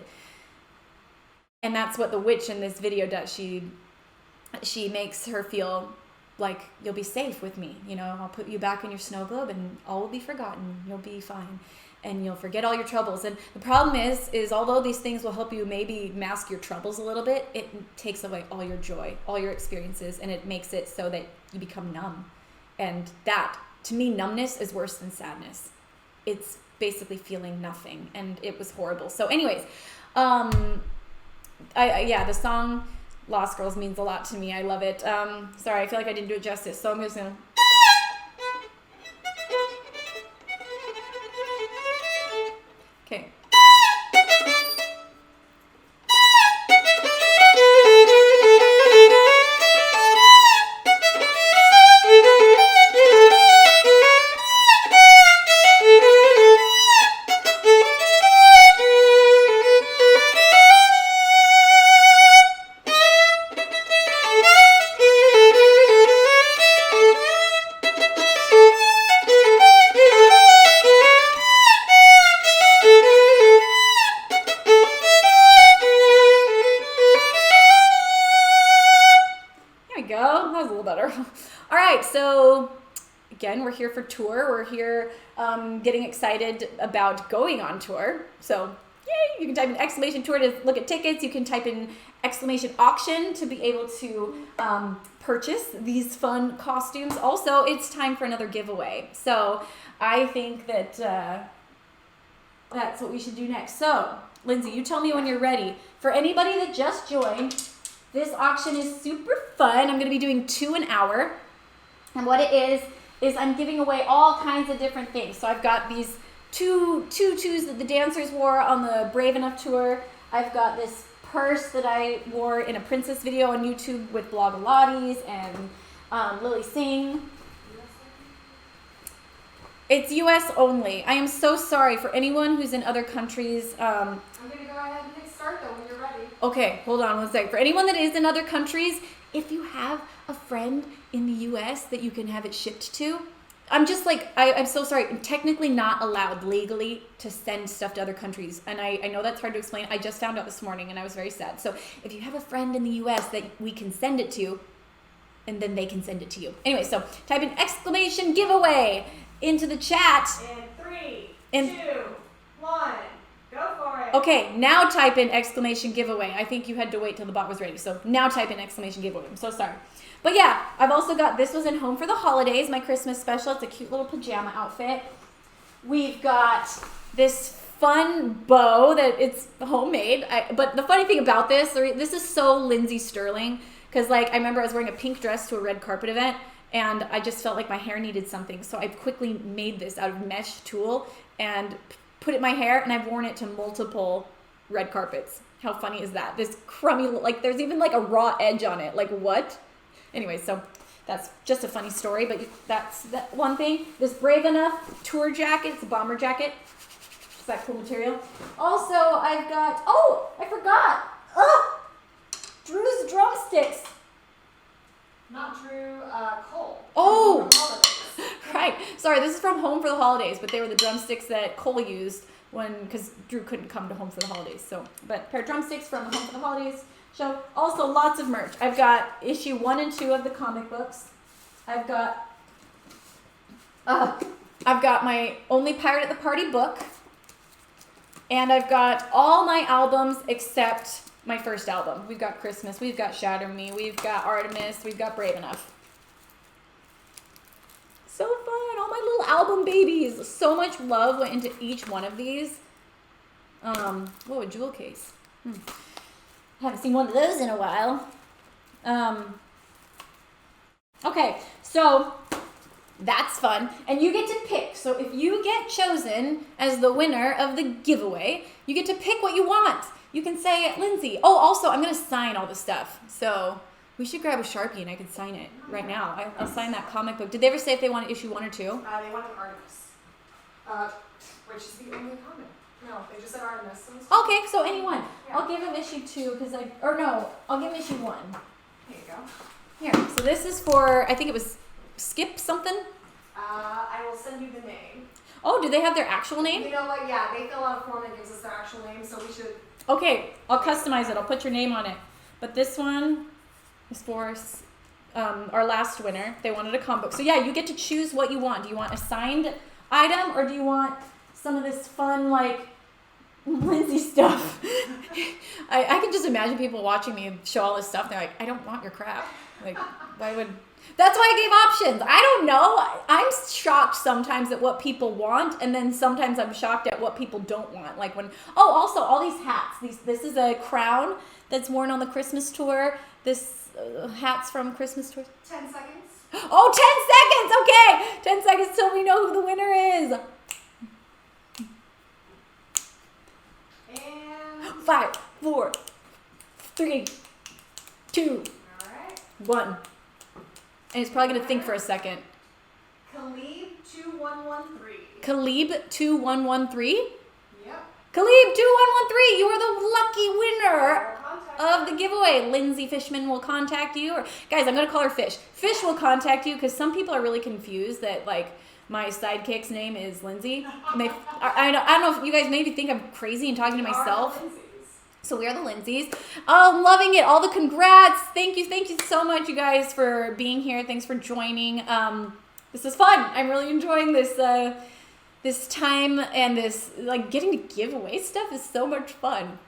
And that's what the witch in this video does. She makes her feel like, you'll be safe with me. I'll put you back in your snow globe and all will be forgotten. You'll be fine. And you'll forget all your troubles. And the problem is although these things will help you maybe mask your troubles a little bit, it takes away all your joy, all your experiences, and it makes it so that you become numb. And that, to me, numbness is worse than sadness. It's basically feeling nothing. And it was horrible. So anyways, the song Lost Girls means a lot to me. I love it. Sorry, I feel like I didn't do it justice, so I'm just gonna... Okay. We're here for tour. We're here getting excited about going on tour. So yay, you can type in exclamation tour to look at tickets. You can type in exclamation auction to be able to purchase these fun costumes. Also, it's time for another giveaway. So I think that that's what we should do next. So Lindsay, you tell me when you're ready. For anybody that just joined, this auction is super fun. I'm going to be doing 2 an hour. And what it is I'm giving away all kinds of different things. So I've got these two tutus that the dancers wore on the Brave Enough tour. I've got this purse that I wore in a princess video on YouTube with Blogilates and Lily Singh. It's US only. I am so sorry for anyone who's in other countries. I'm going to go ahead and hit start though when you're ready. Okay, hold on one sec. For anyone that is in other countries, if you have a friend in the US that you can have it shipped to, I'm just like, I'm so sorry. I'm technically not allowed legally to send stuff to other countries. And I know that's hard to explain. I just found out this morning and I was very sad. So if you have a friend in the US that we can send it to, and then they can send it to you. Anyway, so type in exclamation giveaway into the chat. In 3, 2, 1, go for it. Okay, now type in exclamation giveaway. I think you had to wait till the bot was ready. So now type in exclamation giveaway. I'm so sorry. But yeah, I've also got, this was in Home for the Holidays, my Christmas special. It's a cute little pajama outfit. We've got this fun bow that it's homemade. But the funny thing about this is so Lindsey Stirling. Because like, I remember I was wearing a pink dress to a red carpet event and I just felt like my hair needed something. So I quickly made this out of mesh tulle and put it in my hair, and I've worn it to multiple red carpets. How funny is that? This crummy, like there's even like a raw edge on it. Like what? Anyway, so that's just a funny story, but that's that one thing. This Brave Enough tour jacket, it's a bomber jacket. It's that cool material. Also, I've got, I forgot. Drew's drumsticks. Not Drew, Cole. Oh, right. Sorry, this is from Home for the Holidays, but they were the drumsticks that Cole used because Drew couldn't come to Home for the Holidays. So, but a pair of drumsticks from the Home for the Holidays show. Also, lots of merch. I've got issue 1 and 2 of the comic books. I've got I've got my Only Pirate at the Party book. And I've got all my albums except my first album. We've got Christmas, we've got Shatter Me, we've got Artemis, we've got Brave Enough. So fun, all my little album babies. So much love went into each one of these. Whoa, a jewel case. Haven't seen one of those in a while. Okay, so that's fun. And you get to pick. So if you get chosen as the winner of the giveaway, you get to pick what you want. You can say, Lindsay, oh, also, I'm going to sign all the stuff. So we should grab a Sharpie and I can sign it right now. I'll sign that comic book. Did they ever say if they want to issue 1 or 2? They wanted Artemis, which is the only comic. No, they just said Artemis. So Okay, so anyone. Yeah. I'll give him issue 2 because I'll give him issue 1. Here you go. Here, so this is for, I think it was Skip something. I will send you the name. Oh, do they have their actual name? You know what? Yeah, they fill out a form that gives us their actual name, so we should. Okay, I'll customize it. I'll put your name on it. But this one is for our last winner. They wanted a comic book. So yeah, you get to choose what you want. Do you want a signed item or do you want some of this fun, like, Lindsay stuff? I can just imagine people watching me show all this stuff. They're like, I don't want your crap. Like, why would... That's why I gave options. I don't know. I'm shocked sometimes at what people want, and then sometimes I'm shocked at what people don't want. Like when, oh, also all these hats. This is a crown that's worn on the Christmas tour. This hat's from Christmas tour. 10 seconds. Oh, 10 seconds. Okay, 10 seconds till we know who the winner is. And 5, 4, 3, 2, all right. 1. And he's probably gonna think for a second. Khalib 2113. Khalib 2113. Yep. Khalib 2113, you are the lucky winner Contact of the giveaway. Lindsay Fishman will contact you. Or guys, I'm gonna call her Fish. Fish will contact you because some people are really confused that like my sidekick's name is Lindsay. And I don't know if you guys maybe think I'm crazy and talking to myself. So we are the Lindsays. Oh, I'm loving it. All the congrats. Thank you so much, you guys, for being here. Thanks for joining. This is fun. I'm really enjoying this this time, and this like getting to give away stuff is so much fun.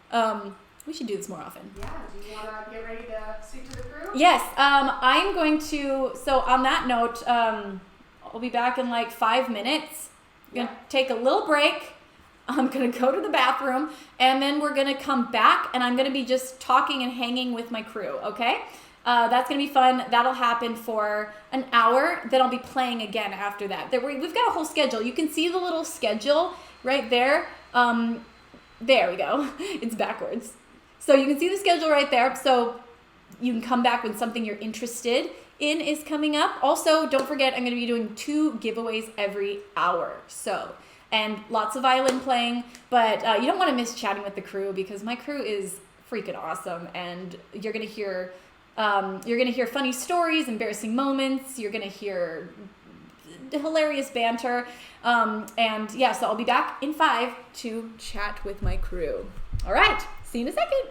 We should do this more often. Yeah. Do you want to get ready to speak to the crew? Yes. I'm going to. So on that note, I'll be back in like 5 minutes. I'm gonna take a little break. I'm going to go to the bathroom, and then we're going to come back, and I'm going to be just talking and hanging with my crew, okay? That's going to be fun. That'll happen for an hour. Then I'll be playing again after that. We've got a whole schedule. You can see the little schedule right there. There we go. It's backwards. So you can see the schedule right there. So you can come back when something you're interested in is coming up. Also, don't forget, I'm going to be doing 2 giveaways every hour. And lots of violin playing, but you don't want to miss chatting with the crew because my crew is freaking awesome, and you're gonna hear funny stories, embarrassing moments. You're gonna hear hilarious banter, and yeah. So I'll be back in 5 to chat with my crew. All right, see you in a second.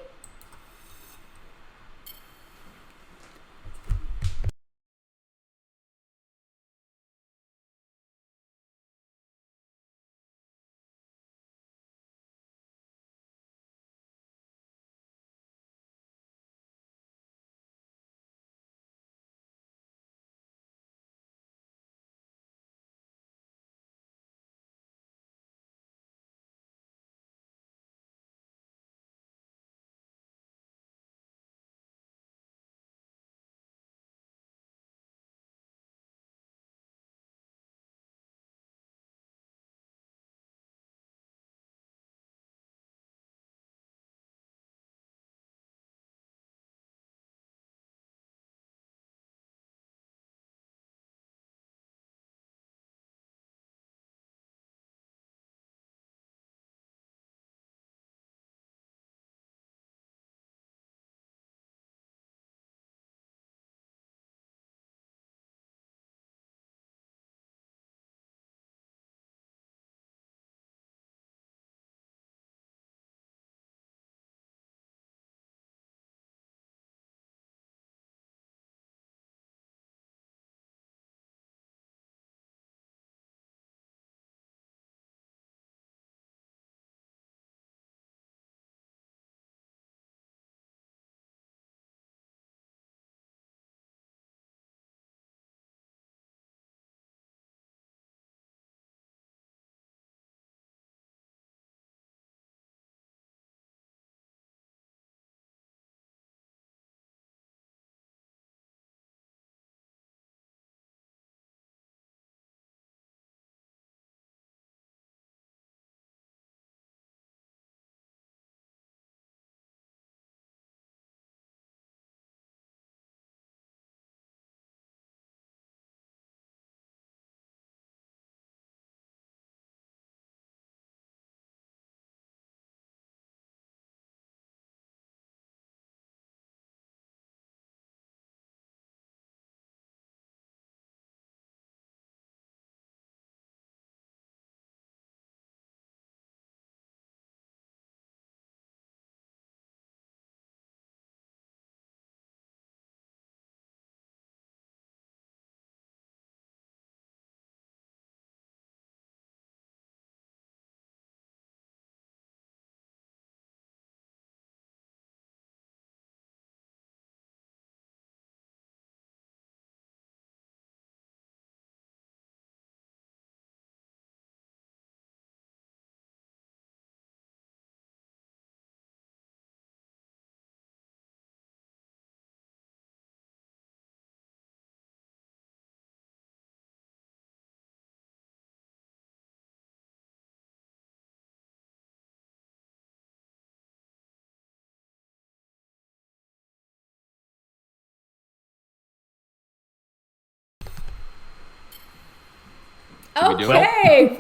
Okay.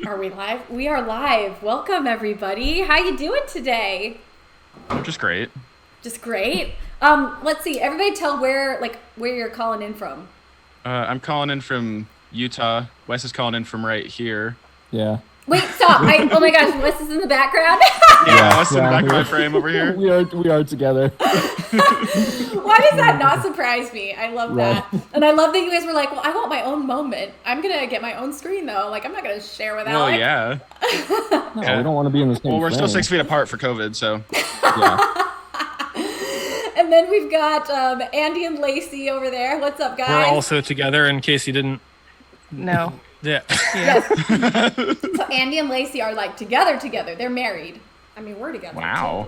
Are we live? We are live. Welcome everybody. How you doing today? Just great. Just great. Let's see. Everybody tell where you're calling in from. I'm calling in from Utah. Wes is calling in from right here. Yeah. Wait, stop. Oh my gosh, Wes is in the background. Yeah, Wes in the back of my frame over here. We are together. Why does that not surprise me? I love that. And I love that you guys were like, well, I want my own moment. I'm going to get my own screen though. Like, I'm not going to share with Alec. Well, yeah. No, we don't want to be in the same Well, we're still frame. 6 feet apart for COVID, so. Yeah. And then we've got Andy and Lacey over there. What's up, guys? We're also together, in case you didn't. No. Yeah. Yes. So Andy and Lacey are like together. They're married. I mean, we're together. Wow.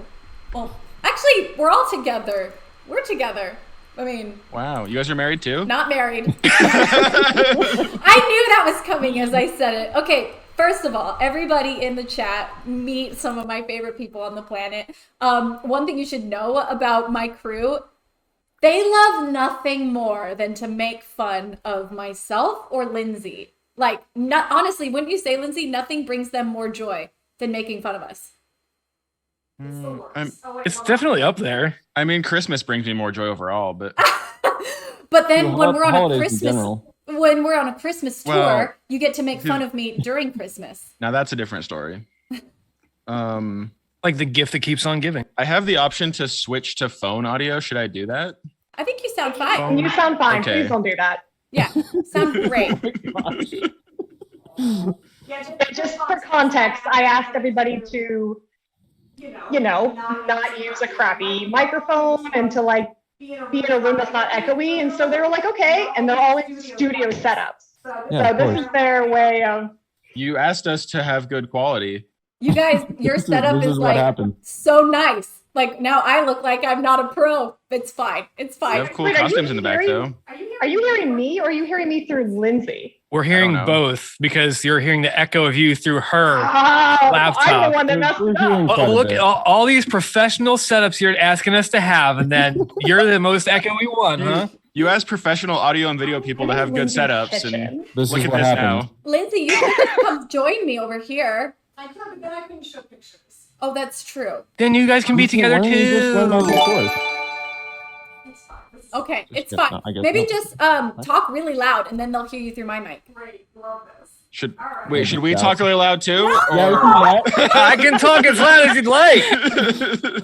Too. Well, actually, we're all together. We're together. I mean. Wow. You guys are married too? Not married. I knew that was coming as I said it. Okay. First of all, everybody in the chat, meet some of my favorite people on the planet. One thing you should know about my crew, they love nothing more than to make fun of myself or Lindsay. Like, honestly, wouldn't you say, Lindsay, nothing brings them more joy than making fun of us? It's definitely up there. I mean, Christmas brings me more joy overall, but. But then when we're on a Holidays in Christmas, general. when we're on a Christmas tour, Well, you get to make fun of me during Christmas. Now that's a different story. Like the gift that keeps on giving. I have the option to switch to phone audio. Should I do that? I think you sound fine. You sound fine. Okay. Please don't do that. Yeah, sound great. Just for context, I asked everybody to, not use a crappy microphone and to like be in a room that's not echoey. And so they were like, okay. And they're all in studio setups. Yeah, So of this course. is their way of. You asked us to have good quality. You guys, your setup This is is what like happened. so nice. Like now I look like I'm not a pro. It's fine. It's We fine. have cool Wait, are you costumes in the back, though. hearing- Are you hearing me or are you hearing me through Lindsay? We're hearing know. both because you're hearing the echo of you through her. Oh, I'm Laptop. the one that messed We're up. hearing quite a Look bit. at all these professional setups you're asking us to have, and then you're the most echoey one, huh? You asked professional audio and video people to have good Lindsay's setups, and kitchen. This look is at what this happened. now. Lindsay, you could just come join me over here. I could, but then I couldn't show pictures. Oh, that's true. Then you guys can be together Why don't you just run back and too. forth? It's fine. It's Okay, it's guess fine. not, I guess Maybe not. just talk really loud and then they'll hear you through my mic. great. Love this. Should right. wait? Should we talk really loud too? Yeah, we Or- can do that. I can talk as loud as you'd like.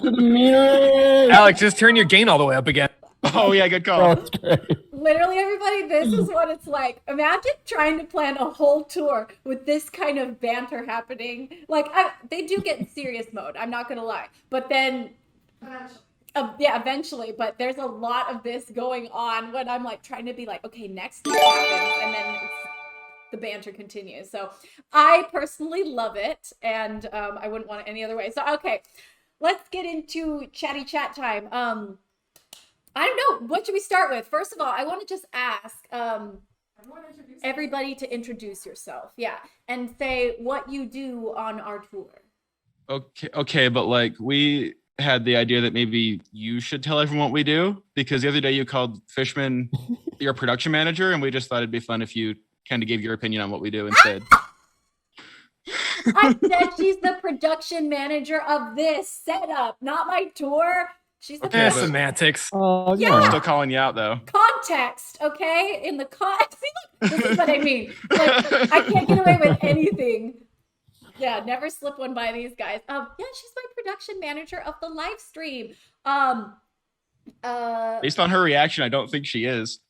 Meter. Alex, just turn your gain all the way up again. Oh yeah, good Oh, call. that's great. Literally, everybody, this is what it's like. Imagine trying to plan a whole tour with this kind of banter happening. Like, they do get in serious mode. I'm not gonna lie, but then, yeah, eventually. But there's a lot of this going on when I'm like trying to be like, okay, next this happens, and then the banter continues. So I personally love it, and I wouldn't want it any other way. So okay, let's get into chatty chat time. I don't know. What should we start with? First of all, I want to just ask everybody to introduce yourself. Yeah. And say what you do on our tour. Okay, but like we had the idea that maybe you should tell everyone what we do because the other day you called Fishman your production manager, and we just thought it'd be fun if you kind of gave your opinion on what we do instead. I said she's the production manager of this setup, not my tour. She's the Okay, but- Semantics. Oh, Yeah. yeah. Still calling you out though. context, okay? In the See, look, this is what I mean. Like, I can't get away with anything. Yeah, never slip one by these guys. Yeah, she's my production manager of the live stream. Based on her reaction, I don't think she is.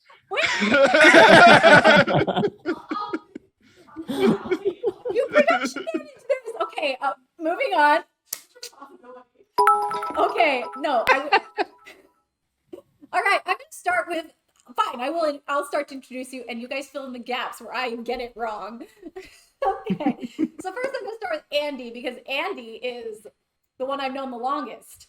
You production managers. Okay, moving on. Okay, no. All right, I'm gonna start with. Fine, I'll start to introduce you, and you guys fill in the gaps where I get it wrong. Okay, so first I'm gonna start with Andy because Andy is the one I've known the longest.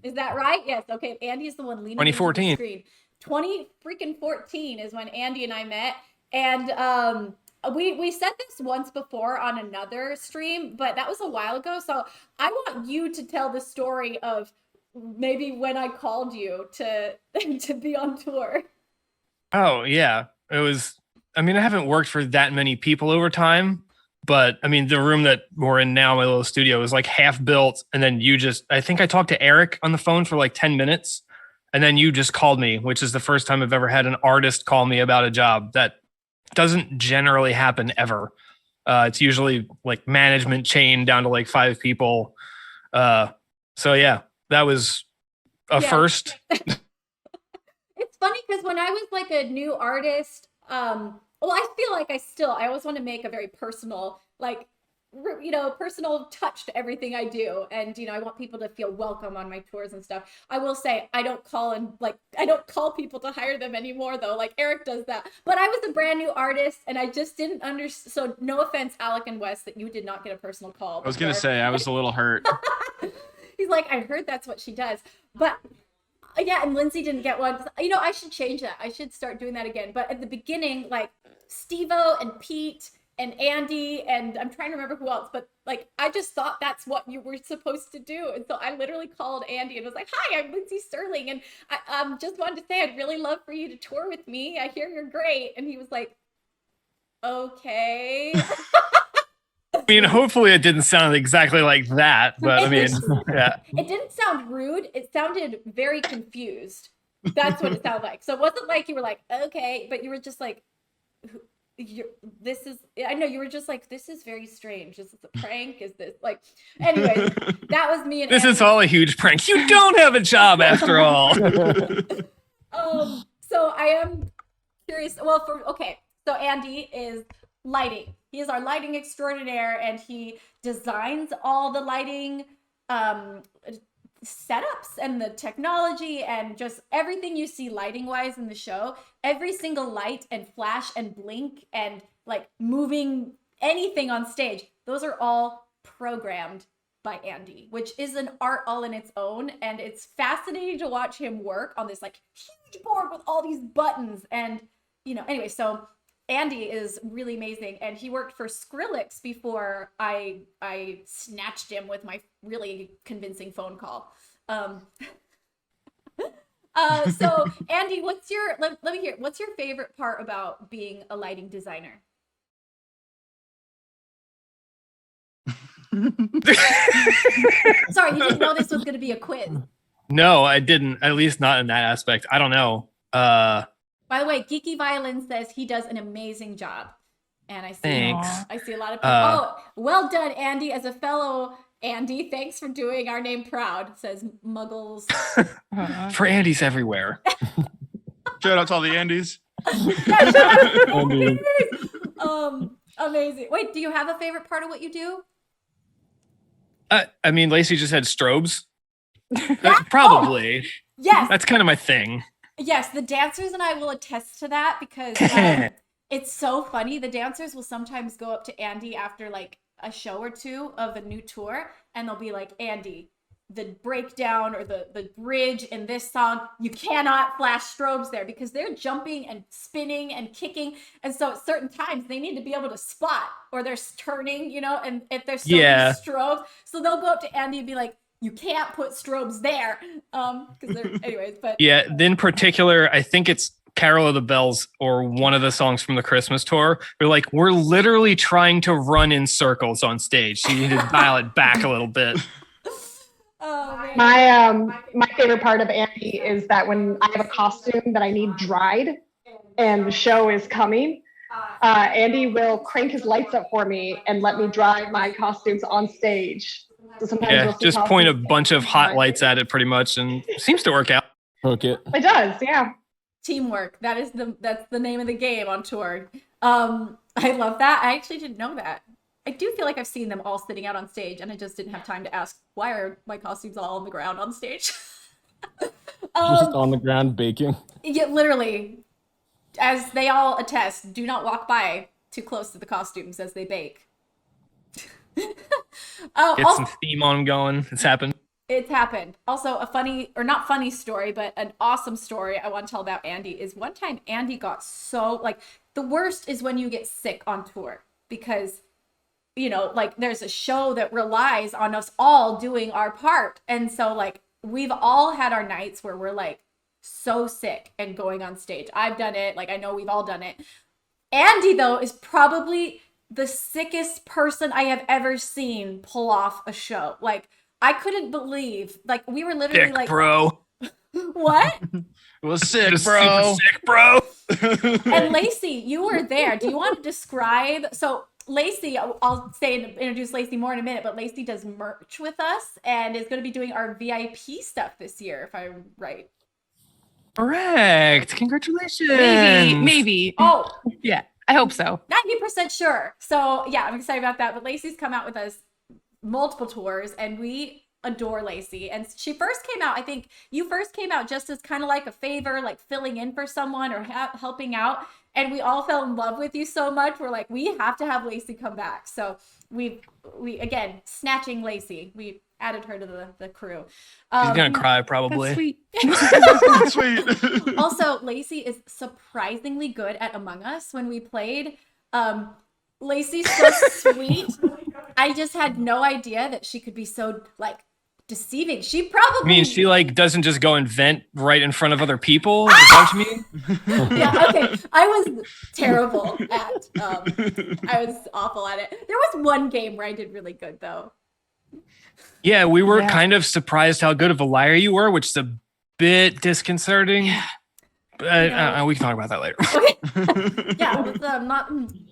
Is that right? Yes. Okay, Andy is the one leaning into the 2014. screen. 2014 is when Andy and I met, and we said this once before on another stream, but that was a while ago. So I want you to tell the story of maybe when I called you to to be on tour. Oh yeah, it was I mean, I haven't worked for that many people over time, but I mean, the room that we're in now, my little studio, is like half built. And then I think I talked to Eric on the phone for like 10 minutes. And then you just called me, which is the first time I've ever had an artist call me about a job. That doesn't generally happen ever. It's usually like management chain down to like 5 people. So yeah, that was a first. It's funny because when I was like a new artist, well, I feel like I always want to make a very personal, like, personal touch to everything I do. And, I want people to feel welcome on my tours and stuff. I will say, I don't call people to hire them anymore though. Like Eric does that. But I was a brand new artist and I just didn't understand. So no offense, Alec and Wes, that you did not get a personal call. I was going to say, I was a little hurt. He's like, I heard that's what she does. But yeah, and Lindsay didn't get one. I should change that. I should start doing that again. But at the beginning, like Steve-O and Pete and Andy, and I'm trying to remember who else, but like, I just thought that's what you were supposed to do. And so I literally called Andy and was like, hi, I'm Lindsey Stirling. And I just wanted to say, I'd really love for you to tour with me. I hear you're great. And he was like, okay. I mean, hopefully it didn't sound exactly like that, but I mean, yeah. It didn't sound rude. It sounded very confused. That's what it sounded like. So it wasn't like you were like, okay, but you were just like, I know you were just like, this is very strange. Is this a prank? Is this like, anyways, that was me. And this Andy. is all a huge prank. You don't have a job after all. So I am curious. Well, so Andy is lighting. He is our lighting extraordinaire, and he designs all the lighting setups and the technology and just everything you see lighting wise in the show. Every single light and flash and blink and like moving anything on stage, those are all programmed by Andy, which is an art all in its own. And it's fascinating to watch him work on this like huge board with all these buttons. And anyway, so Andy is really amazing, and he worked for Skrillex before I snatched him with my really convincing phone call. So Andy, let me hear, what's your favorite part about being a lighting designer? Sorry, you didn't know this was going to be a quiz. No, I didn't. At least not in that aspect. I don't know. By the way, Geeky Violin says he does an amazing job. And I see, thanks. I see a lot of people. Well done, Andy. As a fellow Andy, thanks for doing our name proud, says Muggles. For Andy's everywhere. Shout out to all the Andes. Amazing. Wait, do you have a favorite part of what you do? I mean, Lacey just had strobes. Probably. Yes. That's kind of my thing. Yes, the dancers and I will attest to that because it's so funny. The dancers will sometimes go up to Andy after like a show or two of a new tour, and they'll be like, Andy, the breakdown or the bridge in this song, you cannot flash strobes there because they're jumping and spinning and kicking. And so at certain times they need to be able to spot, or they're turning, and if there's so many strobes. So they'll go up to Andy and be like, you can't put strobes there. Because they're, anyways, but. Yeah, in particular, I think it's Carol of the Bells or one of the songs from the Christmas tour. They're like, we're literally trying to run in circles on stage. So you need to dial it back a little bit. Oh, man. My favorite part of Andy is that when I have a costume that I need dried and the show is coming, Andy will crank his lights up for me and let me dry my costumes on stage. So sometimes just point a bunch of hot lights at it pretty much, and it seems to work out. Hook it. It does, yeah. Teamwork. That's the name of the game on tour. I love that. I actually didn't know that. I do feel like I've seen them all sitting out on stage, and I just didn't have time to ask, why are my costumes all on the ground on stage? Just on the ground baking. Yeah, literally. As they all attest, do not walk by too close to the costumes as they bake. Get some steam on going. It's happened. It's happened. Also, a funny, or not funny story, but an awesome story I want to tell about Andy is one time Andy got so, like, the worst is when you get sick on tour because, like, there's a show that relies on us all doing our part. And so, like, we've all had our nights where we're, like, so sick and going on stage. I've done it. Like, I know we've all done it. Andy, though, is probably the sickest person I have ever seen pull off a show. Like, I couldn't believe, like, we were literally Dick, like, bro. what? It was sick, Just bro. super sick, bro. And Lacey, you were there. Do you want to describe? So Lacey, I'll introduce Lacey more in a minute, but Lacey does merch with us and is going to be doing our VIP stuff this year, if I'm right. Correct. Congratulations. Maybe. Oh, Yeah, I hope so. 90% sure. So yeah, I'm excited about that. But Lacey's come out with us multiple tours, and we adore Lacey. And she first came out, I think you first came out just as kind of like a favor, like filling in for someone or helping out. And we all fell in love with you so much. We're like, we have to have Lacey come back. So we again, snatching Lacey. We added her to the crew. She's gonna cry probably. That's sweet. Sweet. Also, Lacey is surprisingly good at Among Us. When we played, Lacey's so sweet. I just had no idea that she could be so like deceiving. She probably I mean, she like doesn't just go and vent right in front of other people. Is that what you mean? Yeah, okay. I was terrible at I was awful at it. There was one game where I did really good though. Yeah, we were Yeah. kind of surprised how good of a liar you were, which is a bit disconcerting. But we can talk about that later. Okay. Yeah,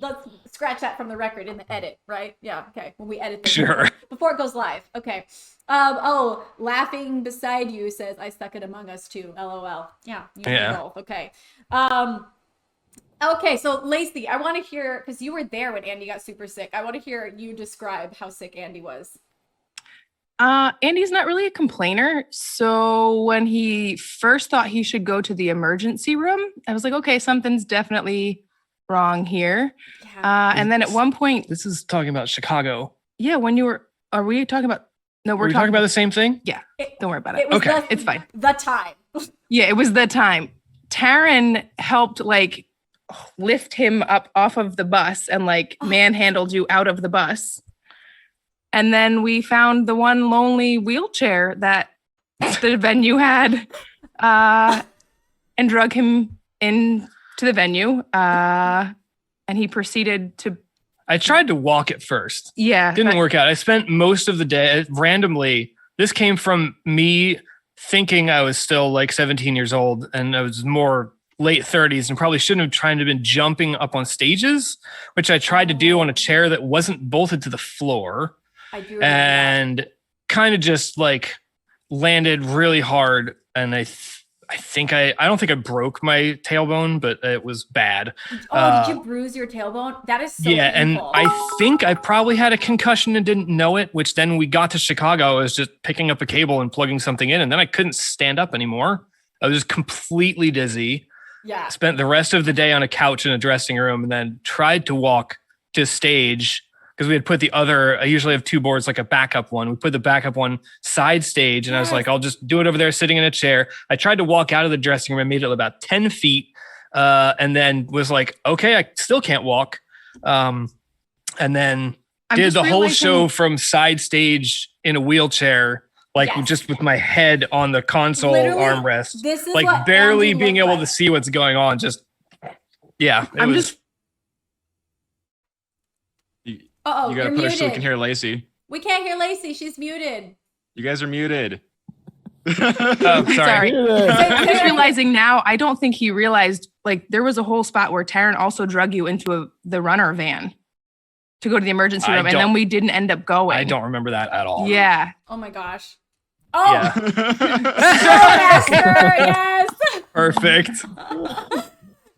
let's scratch that from the record in the edit, right? Yeah, okay. When we edit this Sure. before it goes live. Okay. Laughing beside you says I suck at Among Us too. LOL. Yeah, you Yeah. both. Okay. Okay, so Lacey, I want to hear, because you were there when Andy got super sick. I want to hear you describe how sick Andy was. Andy's not really a complainer. So when he first thought he should go to the emergency room, I was like, okay, something's definitely wrong here. Yeah. And then at one point, This is talking about Chicago. yeah, are we talking about, no, We're talking about the same thing? don't worry about it. It was Okay. It's fine. The time. Yeah, it was the time. Taryn helped like lift him up off of the bus and like manhandled you out of the bus. And then we found the one lonely wheelchair that the venue had and drug him into the venue. And he proceeded to, I tried to walk it first. yeah. Didn't work out. I spent most of the day randomly. This came from me thinking I was still like 17 years old and I was more late 30s and probably shouldn't have tried to been jumping up on stages, which I tried to do on a chair that wasn't bolted to the floor. I do remember that. And kind of just like landed really hard. And I don't think I broke my tailbone, but it was bad. Did you bruise your tailbone? That is so Yeah, and painful. I think I probably had a concussion and didn't know it, which then we got to Chicago. I was just picking up a cable and plugging something in, and then I couldn't stand up anymore. I was just completely dizzy. Yeah. Spent the rest of the day on a couch in a dressing room and then tried to walk to stage because we had put I usually have two boards, like a backup one. We put the backup one side stage and I was like, I'll just do it over there sitting in a chair. I tried to walk out of the dressing room. I made it about 10 feet and then was like, okay, I still can't walk. And then did the whole show from side stage in a wheelchair, like Yes. just with my head on the console Literally, armrest, this is like what barely Andy being looked able like. to see what's going on. Just, yeah, it I'm was. just, Uh-oh, You you're gotta push muted. so we can hear Lacey. We can't hear Lacey. She's muted. You guys are muted. Oh, sorry. I'm just realizing now, I don't think he realized, like, there was a whole spot where Taryn also drug you into the runner van to go to the emergency I room, and don't- then we didn't end up going. I don't remember that at all. Yeah. Oh my gosh. Oh, Yeah. Master, yes. Perfect.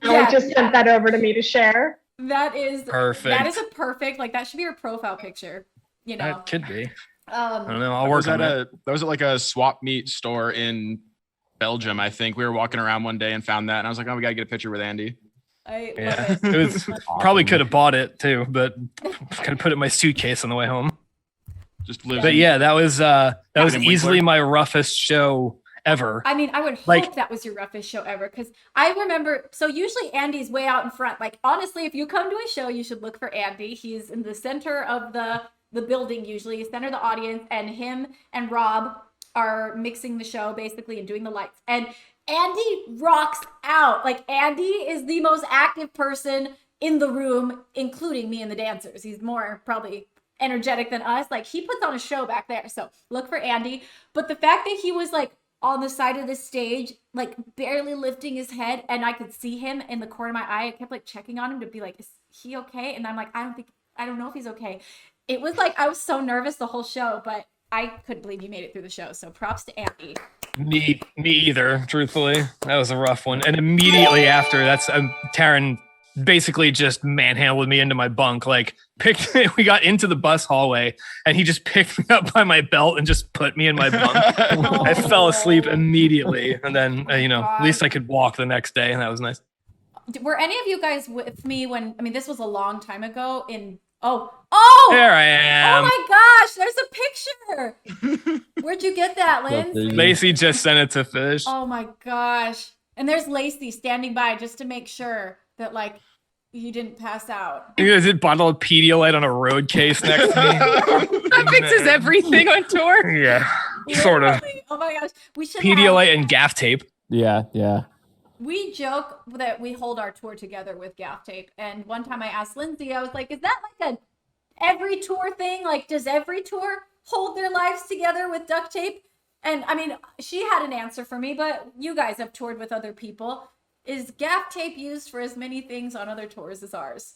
Really just sent that over to me to share. That is Perfect. That is a perfect, like, that should be your profile picture. You know. That could be. I don't know. I'll That work was on at it. that was at like a swap meet store in Belgium, I think. We were walking around one day and found that, and I was like, "Oh, we gotta get a picture with Andy." I Yeah. love It it. was probably could have bought it too, but could have put it in my suitcase on the way home. Just lives. But yeah, that was in easily Winkler. my roughest show ever. I mean, I would hope Like- that was your roughest show ever, because I remember, so usually Andy's way out in front. Like, honestly, if you come to a show, you should look for Andy. He's in the center of the building, usually, center of the audience, and him and Rob are mixing the show, basically, and doing the lights. And Andy rocks out. Like, Andy is the most active person in the room, including me and the dancers. He's more probably energetic than us. Like, he puts on a show back there. So look for Andy. But the fact that he was like on the side of the stage, like barely lifting his head, and I could see him in the corner of my eye. I kept like checking on him to be like, is he okay? And I'm like, I don't know if he's okay. It was like, I was so nervous the whole show, but I couldn't believe you made it through the show. So props to Andy. Me either, truthfully. That was a rough one. And immediately after, Taryn basically just manhandled me into my bunk. Like, we got into the bus hallway, and he just picked me up by my belt and just put me in my bunk. I fell asleep immediately, and then at least I could walk the next day, and that was nice. Were any of you guys with me when? I mean, this was a long time ago. Oh! There I am. Oh my gosh! There's a picture. Where'd you get that, Lindsay? Lacey just sent it to Fish. Oh my gosh! And there's Lacey standing by just to make sure that like you didn't pass out. There's a bottle of Pedialyte on a road case next to me. That fixes everything on tour. Yeah, sort of. Oh my gosh! We should Pedialyte and gaff tape. Yeah. We joke that we hold our tour together with gaff tape. And one time I asked Lindsay, I was like, is that like every tour thing? Like, does every tour hold their lives together with duct tape? And I mean, she had an answer for me, but you guys have toured with other people. Is gaff tape used for as many things on other tours as ours?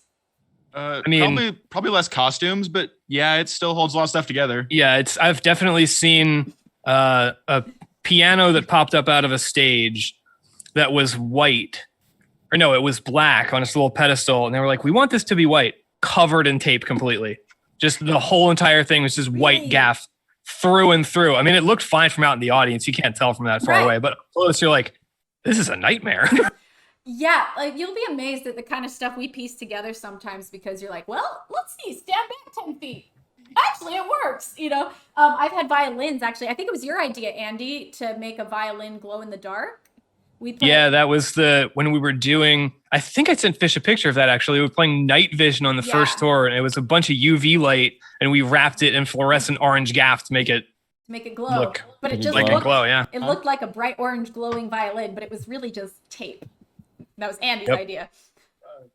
I mean, probably less costumes, but yeah, it still holds a lot of stuff together. Yeah, I've definitely seen a piano that popped up out of a stage that was white, or no, it was black on its little pedestal, and they were like, "We want this to be white, covered in tape completely." Just the whole entire thing was just white gaff through and through. I mean, it looked fine from out in the audience; you can't tell from that far away, but up close, you're like, "This is a nightmare." Yeah, like you'll be amazed at the kind of stuff we piece together sometimes because you're like, well, let's see, stand back 10 feet. Actually, it works, I've had violins, actually. I think it was your idea, Andy, to make a violin glow in the dark. That was when we were doing, I think I sent Fish a picture of that, actually. We were playing Night Vision on the first tour, and it was a bunch of UV light, and we wrapped it in fluorescent orange gaff to make it glow. But it just It looked like a bright orange glowing violin, but it was really just tape. That was Andy's idea.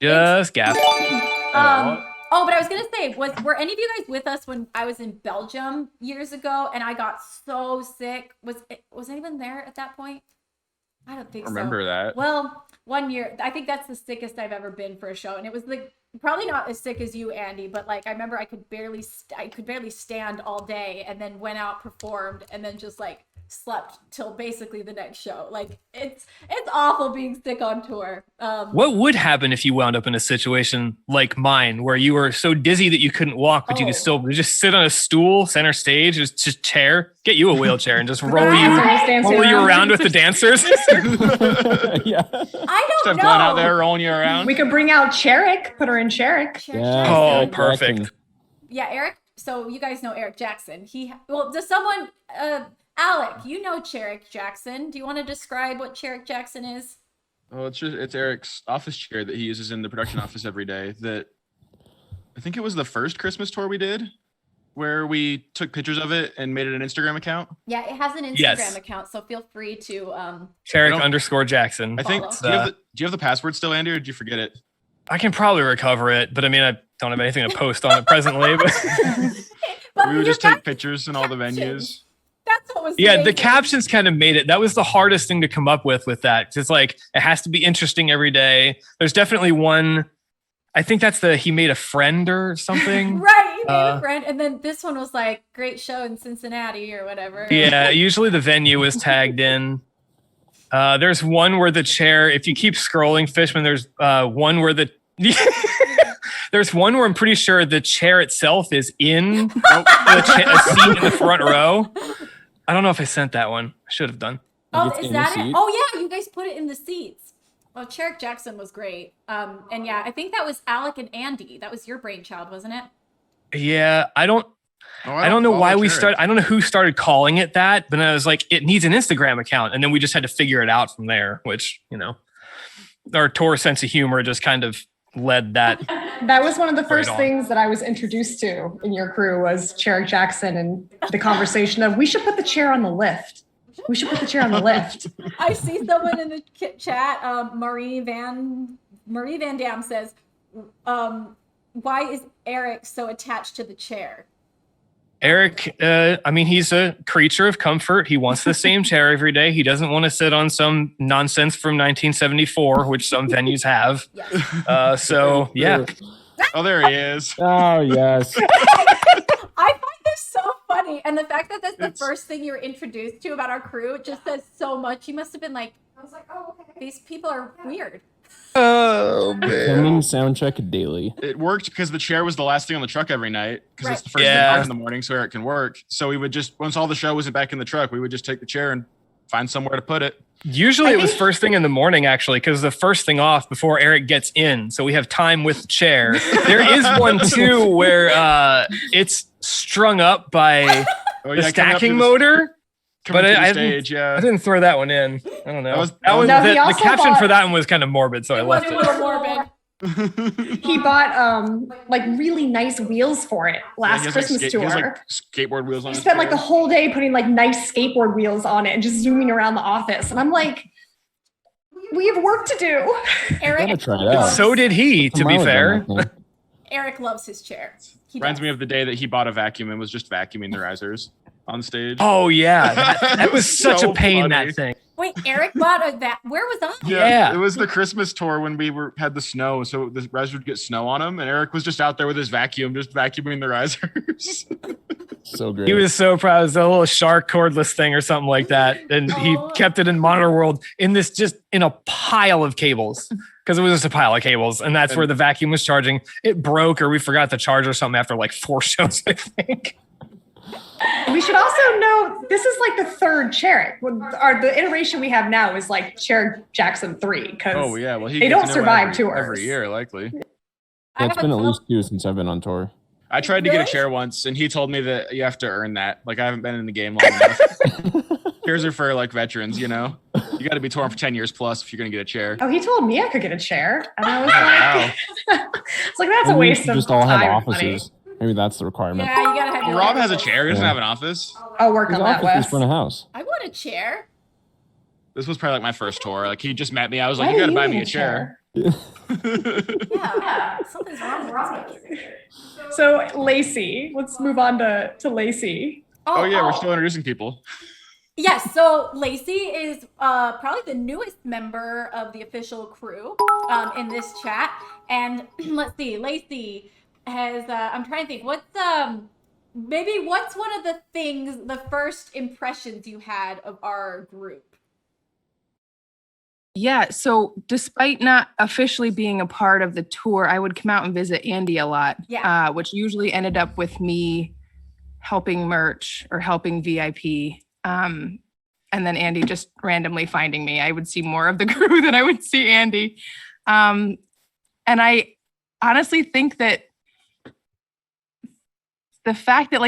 Just gaff. But I was gonna say, were any of you guys with us when I was in Belgium years ago and I got so sick? Was anyone there at that point? I don't think so. Remember that? Well, one year, I think that's the sickest I've ever been for a show, and it was like probably not as sick as you, Andy, but like I remember I could barely stand all day, and then went out, performed, and then just like slept till basically the next show. Like it's awful being sick on tour. What would happen if you wound up in a situation like mine where you were so dizzy that you couldn't walk, but you could still just sit on a stool center stage, just chair, get you a wheelchair and just roll you around with the dancers? Yeah. I don't know. Going out there rolling you around. We could bring out Cherik, put her in Cherik. Yeah. Perfect. Yeah, Eric. So you guys know Eric Jackson. Does someone Alec, you know Cherik Jackson. Do you want to describe what Cherik Jackson is? Oh, it's Eric's office chair that he uses in the production office every day. That I think it was the first Christmas tour we did, where we took pictures of it and made it an Instagram account. Yeah, it has an Instagram account, so feel free to Cherik_Jackson. I think. Do you have the password still, Andy, or did you forget it? I can probably recover it, but I mean, I don't have anything to post on it presently. But we would just take pictures in all the venues. That's what was amazing. The captions kind of made it. That was the hardest thing to come up with that. It's like, it has to be interesting every day. There's definitely one, I think that's he made a friend or something. Right, he made a friend. And then this one was like, great show in Cincinnati or whatever. Yeah, usually the venue was tagged in. There's one where the chair, if you keep scrolling, Fishman, there's one where there's one where I'm pretty sure the chair itself is in a seat in the front row. I don't know if I sent that one. I should have done. Oh, is that it? Oh, yeah, you guys put it in the seats. Well, Cherik Jackson was great. And yeah, I think that was Alec and Andy. That was your brainchild, wasn't it? Yeah, I don't know why we started. I don't know who started calling it that, but I was like, it needs an Instagram account. And then we just had to figure it out from there, which, our tour sense of humor just kind of led that. That was one of the first things that I was introduced to in your crew was Cherik Jackson and the conversation of, we should put the chair on the lift. We should put the chair on the lift. I see someone in the chat, Marie Van Dam says, why is Eric so attached to the chair? Eric, I mean, he's a creature of comfort. He wants the same chair every day. He doesn't want to sit on some nonsense from 1974, which some venues have. Yes. So, yeah. Oh, there he is. Oh, yes. I find this so funny. And the fact that that's the first thing you were introduced to about our crew just says so much. You must have been like, I was like, oh, okay. These people are weird. Oh, Coming sound check daily. It worked because the chair was the last thing on the truck every night because it's the first Yeah. thing off in the morning, so Eric can work. So we would just, once all the show wasn't back in the truck, we would just take the chair and find somewhere to put it. Usually it was first thing in the morning, actually, because the first thing off before Eric gets in. So we have time with the chair. There is one, too, where it's strung up by the stacking motor. But I didn't throw that one in. I don't know. The caption for that one was kind of morbid, so I left it. A little morbid. He bought like really nice wheels for it last Christmas tour. He has like skateboard wheels on. He spent like the whole day putting like nice skateboard wheels on it and just zooming around the office. And I'm like, we have work to do. Eric, Try it out. So did he, to be fair. Eric loves his chair. Reminds me of the day that he bought a vacuum and was just vacuuming the risers on stage. Oh yeah, that was such so a pain. funny. That thing. Wait, Eric bought a where was that? Yeah. It was the Christmas tour when we had the snow, so the risers would get snow on them, and Eric was just out there with his vacuum, just vacuuming the risers. So great. He was so proud. It was a little Shark cordless thing or something like that, and he kept it in Monitor World in a pile of cables. Because it was just a pile of cables, and that's where the vacuum was charging. It broke, or we forgot to charge or something after like 4 shows, I think. We should also know this is like the third chair. The iteration we have now is like Chair Jackson 3 because they don't survive tours every year, likely. It's been at least 2 since I've been on tour. I tried to get a chair once, and he told me that you have to earn that. Like I haven't been in the game long enough. Chairs are for like veterans, you know. You got to be touring for 10 years plus if you're gonna get a chair. Oh, he told me I could get a chair, and I was Wow. it's like that's a waste of just all have time and offices. Maybe that's the requirement. Yeah, you gotta have. Rob has a chair. He doesn't have an office. I'll work His on that, office is Wes. front of house. I want a chair. This was probably like my first tour. Like he just met me. I was Why like, do you gotta you buy need me a chair. Yeah, something's wrong with me. So Lacey, let's move on to Lacey. Oh yeah, we're still introducing people. Yes, so Lacey is probably the newest member of the official crew in this chat. And let's see, Lacey has, I'm trying to think, what's one of the first impressions you had of our group? Yeah, so despite not officially being a part of the tour, I would come out and visit Andy a lot, which usually ended up with me helping merch or helping VIP. And then Andy just randomly finding me. I would see more of the crew than I would see Andy. And I honestly think that the fact that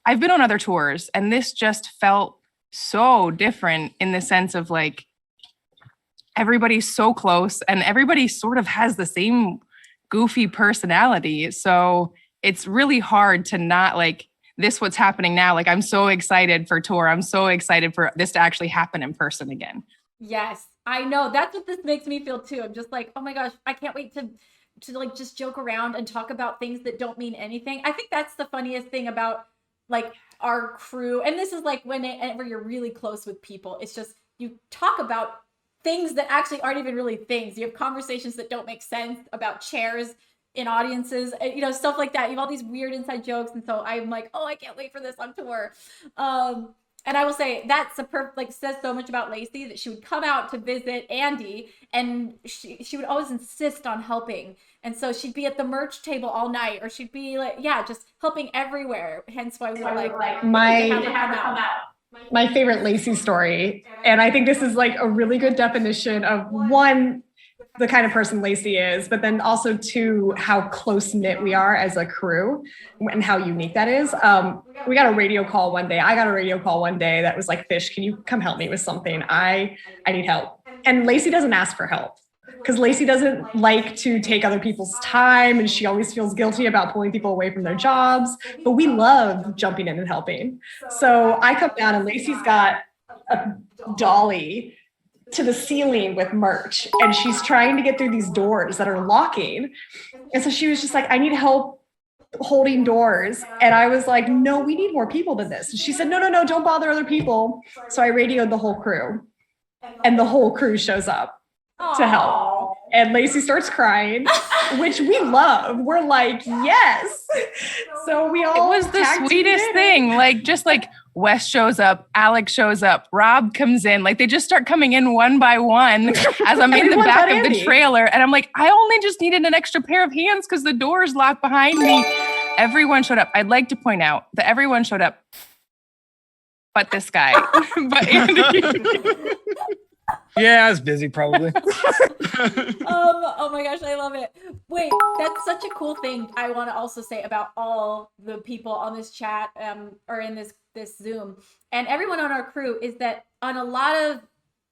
I've been on other tours and this just felt so different in the sense of like, everybody's so close and everybody sort of has the same goofy personality. So it's really hard to not like this, what's happening now. Like, I'm so excited for tour. I'm so excited for this to actually happen in person again. Yes, I know. That's what this makes me feel too. I'm just like, oh my gosh, I can't wait to like just joke around and talk about things that don't mean anything. I think that's the funniest thing about like our crew. And this is like whenever you're really close with people, it's just, you talk about things that actually aren't even really things. You have conversations that don't make sense about chairs in audiences, you know, stuff like that. You have all these weird inside jokes. And so I'm like, oh, I can't wait for this on tour. And I will say that's says so much about Lacey that she would come out to visit Andy and she would always insist on helping. And so she'd be at the merch table all night, or she'd be like, just helping everywhere. Hence why we were like my favorite Lacey story. And I think this is like a really good definition of one, the kind of person Lacey is, but then also two, how close knit we are as a crew and how unique that is. We got a radio call one day. I got a radio call one day that was like, Fish, can you come help me with something? I need help. And Lacey doesn't ask for help because Lacey doesn't like to take other people's time. And she always feels guilty about pulling people away from their jobs, but we love jumping in and helping. So I come down and Lacey's got a dolly to the ceiling with merch, and she's trying to get through these doors that are locking. And so she was just like, I need help holding doors. And I was like, no, we need more people than this. And she said, no, don't bother other people. So I radioed the whole crew, and the whole crew shows up to help. And Lacey starts crying, which we love. We're like, yes. So we all It was the sweetest thing. Like, just like Wes shows up, Alex shows up, Rob comes in. Like, they just start coming in one by one as I'm in the Everyone back but of the Andy. trailer. And I'm like, I only just needed an extra pair of hands because the door's locked behind me. Everyone showed up. I'd like to point out that everyone showed up, but this guy. But Andy. Yeah, I was busy probably. Oh my gosh, I love it. Wait, that's such a cool thing I want to also say about all the people on this chat or in this Zoom and everyone on our crew is that on a lot of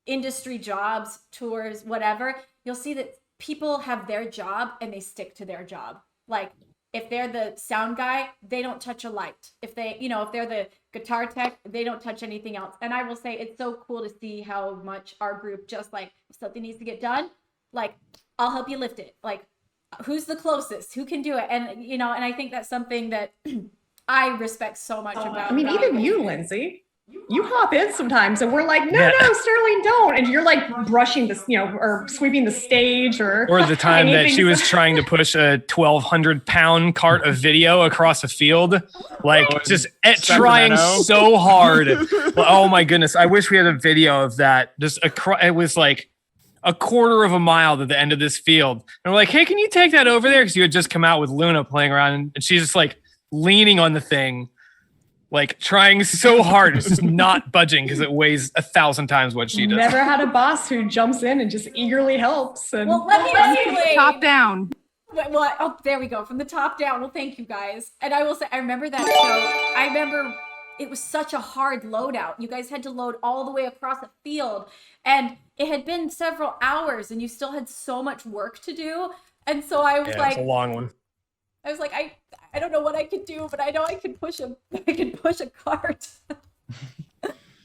industry jobs, tours, whatever, you'll see that people have their job and they stick to their job. Like if they're the sound guy, they don't touch a light. If they, if they're the guitar tech, they don't touch anything else. And I will say it's so cool to see how much our group just like, if something needs to get done, like I'll help you lift it. Like who's the closest? Who can do it? And, and I think that's something that I respect so much about. I mean, even you, Lindsay, you hop in sometimes and we're like, no, Sterling, don't. And you're like brushing this, or sweeping the stage or the time that she was anything. trying to push a 1,200-pound cart of video across a field, like just trying Sacramento. so hard. Oh my goodness. I wish we had a video of that. It was like a quarter of a mile to the end of this field. And we're like, hey, can you take that over there? Because you had just come out with Luna playing around and she's just like leaning on the thing, like trying so hard. It's just not budging because it weighs 1,000 times what she does. Never had a boss who jumps in and just eagerly helps. And Well, let me explain. Top down. Well, oh, there we go. From the top down. Well, thank you guys. And I will say, I remember that show. I remember it was such a hard loadout. You guys had to load all the way across a field. And it had been several hours and you still had so much work to do. And so I was Yeah, like, it's a long one. I was like, I don't know what I could do, but I know I could push a cart.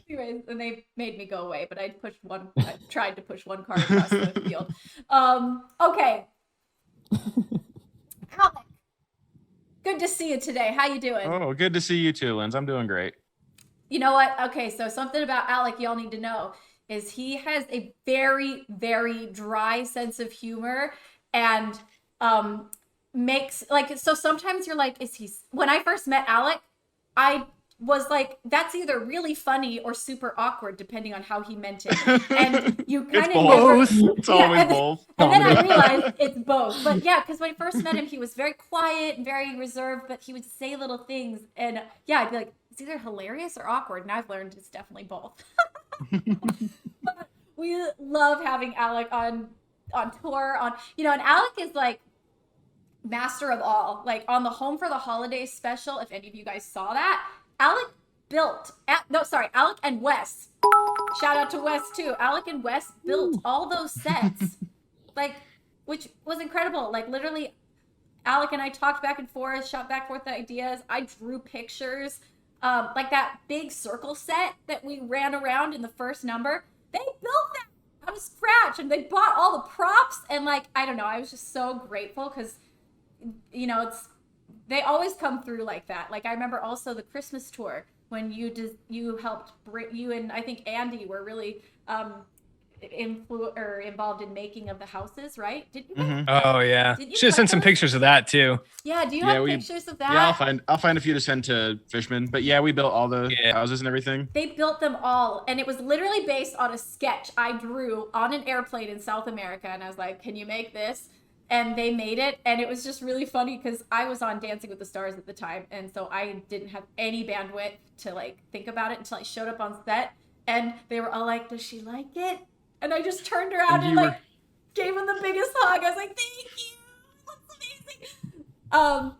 Anyways, and they made me go away, but I tried to push one cart across the field. Okay. Alec, good to see you today. How you doing? Oh, good to see you too, Linz. I'm doing great. You know what? Okay, so something about Alec y'all need to know is he has a very, very dry sense of humor and makes like, so sometimes you're like, when I first met Alec, I was like, that's either really funny or super awkward depending on how he meant it. And you kind of both. It's always both. And then I realized it's both. But yeah, because when I first met him, he was very quiet and very reserved, but he would say little things. And yeah, I'd be like, it's either hilarious or awkward. And I've learned it's definitely both. But we love having Alec on tour. And Alec is like master of all. Like on the Home for the Holidays special, if any of you guys saw that, Alec and Wes. Shout out to Wes too. Alec and Wes built all those sets, like, which was incredible. Like literally, Alec and I talked back and forth, shot back and forth ideas. I drew pictures, like that big circle set that we ran around in the first number. They built that out of scratch, and they bought all the props. And like, I don't know, I was just so grateful because, they always come through like that. Like I remember also the Christmas tour when you helped you and I think Andy were really involved in making of the houses, right? Did you? Mhm. Oh yeah. Did you Should have sent some cut those? pictures of that too. Yeah. Do you have pictures of that? Yeah, I'll find a few to send to Fishman. But yeah, we built all the houses and everything. They built them all, and it was literally based on a sketch I drew on an airplane in South America. And I was like, "Can you make this?" And they made it, and it was just really funny because I was on Dancing with the Stars at the time, and so I didn't have any bandwidth to like think about it until I showed up on set, and they were all like, "Does she like it?" And I just turned around and like gave them the biggest hug. I was like, "Thank you, that's amazing."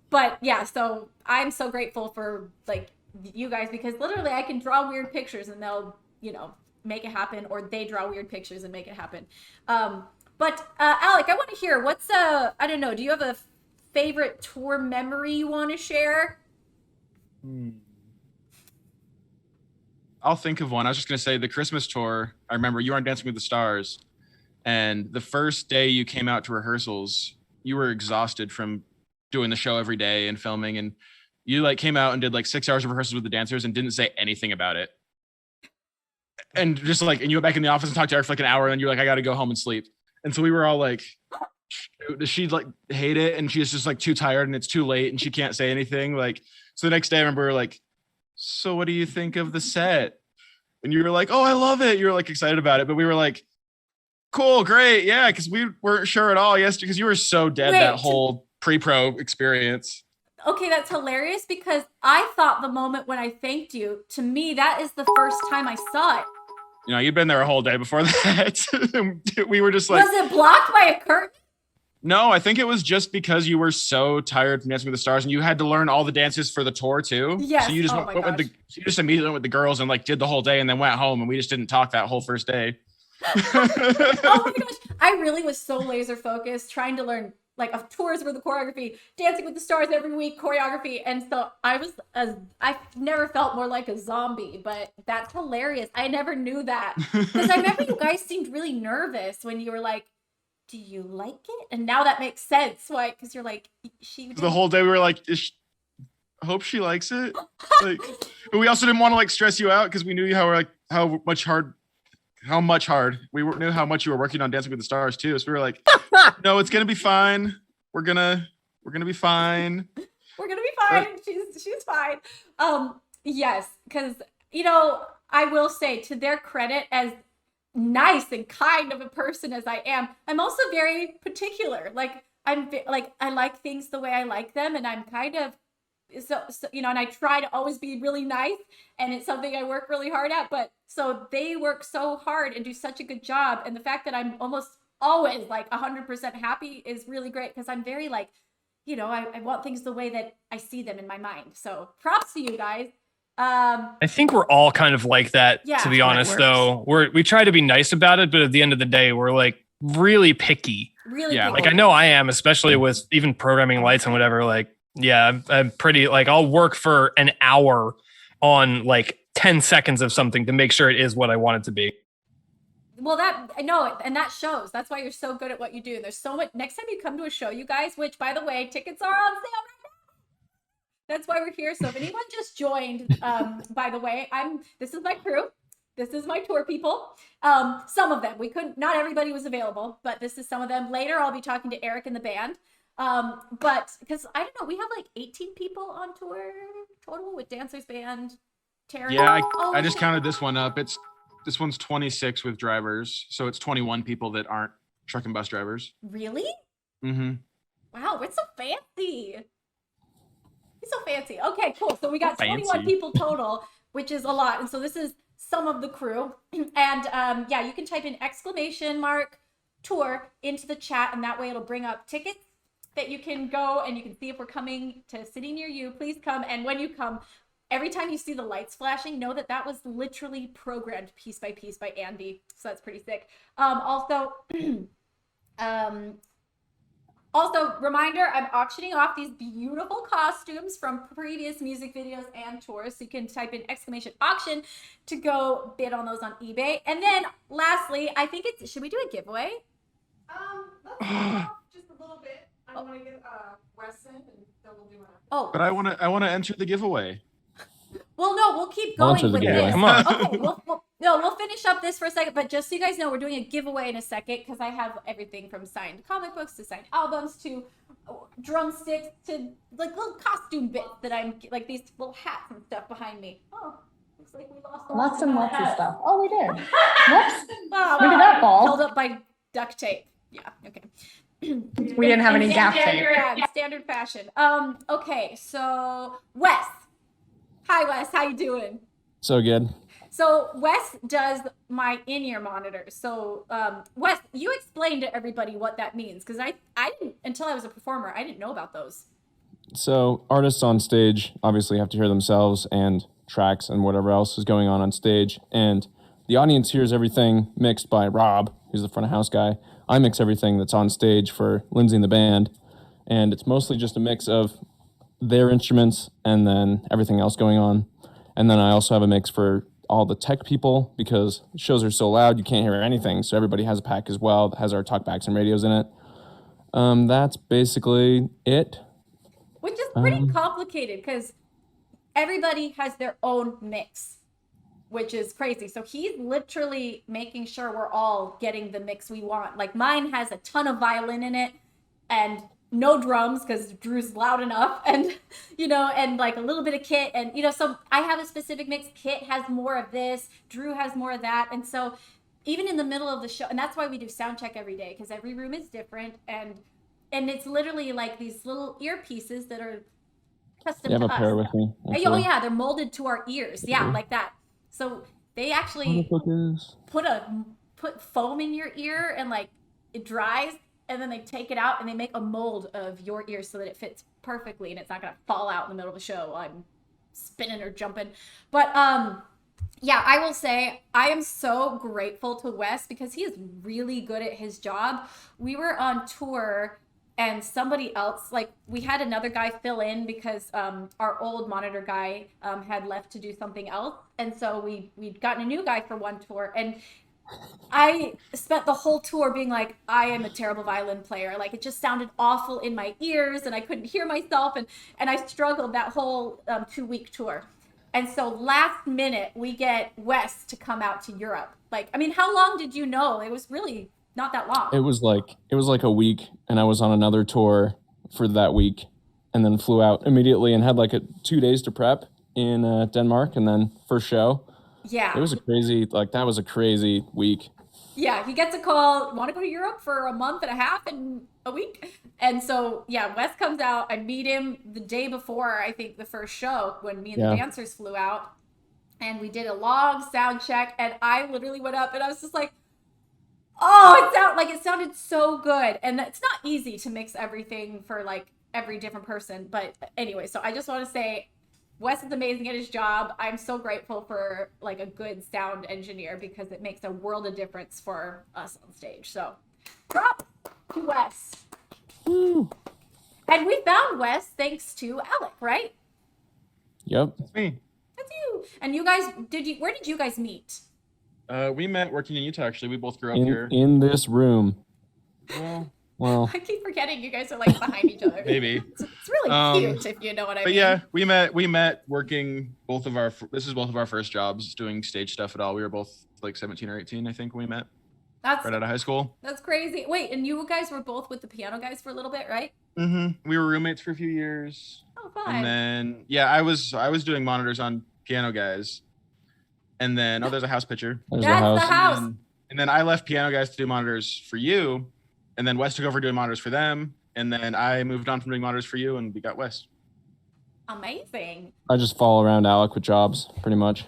But yeah, so I'm so grateful for like you guys because literally I can draw weird pictures and they'll make it happen, or they draw weird pictures and make it happen. But Alec, I want to hear what's I don't know, do you have a favorite tour memory you want to share? I'll think of one. I was just gonna say the Christmas tour. I remember you were on Dancing with the Stars, and the first day you came out to rehearsals, you were exhausted from doing the show every day and filming, and you like came out and did like 6 hours of rehearsals with the dancers and didn't say anything about it. And just like, and you went back in the office and talked to Eric for like an hour, and you're like, I got to go home and sleep. And so we were all like, does she like hate it? And she's just like too tired and it's too late and she can't say anything. Like, so the next day I remember like, so what do you think of the set? And you were like, oh, I love it. You were like excited about it. But we were like, cool, great. Yeah. Cause we weren't sure at all yesterday because you were so dead that whole pre-pro experience. Okay, that's hilarious because I thought the moment when I thanked you, to me, that is the first time I saw it. You know, you'd been there a whole day before that. We were just like, was it blocked by a curtain? No, I think it was just because you were so tired from Dancing with the Stars and you had to learn all the dances for the tour too. Yes. So you just you just immediately went with the girls and like did the whole day and then went home and we just didn't talk that whole first day. Oh my gosh. I really was so laser focused trying to learn like of tours with the choreography, Dancing with the Stars every week, choreography. And so I never felt more like a zombie, but that's hilarious. I never knew that. Because I remember you guys seemed really nervous when you were like, do you like it? And now that makes sense. Why? Because you're like, the whole day we were like, I hope she likes it. Like, but we also didn't want to like stress you out because we knew how much we knew how much you were working on Dancing with the Stars too. So we were like, no, it's gonna be fine. We're gonna be fine. We're gonna be fine. She's fine. Yes, because I will say to their credit, as nice and kind of a person as I am, I'm also very particular. Like I like things the way I like them, and I'm kind of so and I try to always be really nice, and it's something I work really hard at. But so they work so hard and do such a good job, and the fact that I'm almost always like 100% happy is really great because I'm very like, I want things the way that I see them in my mind. So props to you guys. I think we're all kind of like that, to be honest, though. We try to be nice about it, but at the end of the day, we're like really picky. Really yeah. picky. Like I know I am, especially with even programming lights and whatever. Like, yeah, I'm pretty like I'll work for an hour on like 10 seconds of something to make sure it is what I want it to be. Well, that I know it, and that shows. That's why you're so good at what you do. And there's so much. Next time you come to a show, you guys, which by the way, tickets are on sale right now. That's why we're here. So if anyone just joined, by the way, this is my crew. This is my tour people. Some of them, not everybody was available, but this is some of them. Later, I'll be talking to Eric and the band. But because I don't know, we have like 18 people on tour total with dancers, band, Taryn. Yeah, I just counted this one up. This one's 26 with drivers, so it's 21 people that aren't truck and bus drivers. Really? Mm-hmm. Wow, we're so fancy. He's so fancy. Okay, cool. So we got 21 people total, which is a lot. And so this is some of the crew. And yeah, you can type in !tour into the chat, and that way it'll bring up tickets that you can go and you can see if we're coming to a city near you. Please come. And when you come, every time you see the lights flashing, know that that was literally programmed piece by piece by Andy. So that's pretty sick. Also, reminder, I'm auctioning off these beautiful costumes from previous music videos and tours. So you can type in !auction to go bid on those on eBay. And then lastly, I think should we do a giveaway? Let's talk just a little bit. I want to get Weston and then we'll do one. Oh. But I want to enter the giveaway. Well, no, we'll keep going with this. Come on. Okay, we'll finish up this for a second, but just so you guys know, we're doing a giveaway in a second because I have everything from signed comic books to signed albums to drumsticks to like little costume bits that I'm like these little hats and stuff behind me. Oh, looks like we lost lots and lots of stuff. Oh, we did. Whoops. Oh, Where did that fall? Held up by duct tape. Yeah. Okay. We didn't have any gaff tape. Yeah, standard fashion. Okay, so Wes. Hi, Wes. How you doing? So good. So Wes does my in-ear monitors. So Wes, you explain to everybody what that means because I didn't until I was a performer. I didn't know about those. So artists on stage obviously have to hear themselves and tracks and whatever else is going on stage. And the audience hears everything mixed by Rob, who's the front of house guy. I mix everything that's on stage for Lindsey and the band. And it's mostly just a mix of their instruments and then everything else going on. And then I also have a mix for all the tech people, because shows are so loud you can't hear anything. So everybody has a pack as well that has our talkbacks and radios in it. That's basically it. Which is pretty complicated because everybody has their own mix, which is crazy. So he's literally making sure we're all getting the mix we want. Like mine has a ton of violin in it and no drums because Drew's loud enough, and and like a little bit of Kit, and so I have a specific mix. Kit has more of this, Drew has more of that, and so even in the middle of the show, and that's why we do sound check every day, because every room is different, and it's literally like these little earpieces that are custom You have to a pair us. with me. Oh actually. yeah, they're molded to our ears. Yeah, like that. So they actually put foam in your ear, and like it dries, and then they take it out and they make a mold of your ear so that it fits perfectly and it's not gonna fall out in the middle of the show while I'm spinning or jumping. But yeah, I will say I am so grateful to Wes because he is really good at his job. We were on tour and somebody else, like we had another guy fill in because our old monitor guy had left to do something else, and so we'd gotten a new guy for one tour, and I spent the whole tour being like, I am a terrible violin player. Like it just sounded awful in my ears and I couldn't hear myself, and I struggled that whole 2-week tour. And so last minute we get Wes to come out to Europe. Like, I mean, how long did you know? It was really not that long. It was like a week, and I was on another tour for that week, and then flew out immediately and had like 2 days to prep in Denmark, and then first show. Yeah. It was that was a crazy week. Yeah, he gets a call, want to go to Europe for a month and a half and a week? And so, yeah, Wes comes out. I meet him the day before, I think, the first show when me and the dancers flew out. And we did a long sound check. And I literally went up and I was just like, oh, it sounded so good. And it's not easy to mix everything for like every different person. But anyway, so I just want to say, Wes is amazing at his job. I'm so grateful for like a good sound engineer because it makes a world of difference for us on stage. So props to Wes. Woo. And we found Wes thanks to Alec, right? Yep. That's me. That's you. And you guys, where did you guys meet? We met working in Utah, actually. We both grew up here. In this room. Well, I keep forgetting you guys are like behind each other. Maybe. It's really cute if you know what I But mean. yeah, we met working this is both of our first jobs doing stage stuff at all. We were both like 17 or 18, I think, when we met. That's right out of high school. That's crazy. Wait, and you guys were both with the piano guys for a little bit, right? Mm-hmm. We were roommates for a few years. Oh, fun. And then I was doing monitors on piano guys. And then there's a house picture. there's That's the house. the house. And then I left piano guys to do monitors for you. And then Wes took over doing monitors for them. And then I moved on from doing monitors for you, and we got Wes. Amazing. I just follow around Alec with jobs, pretty much.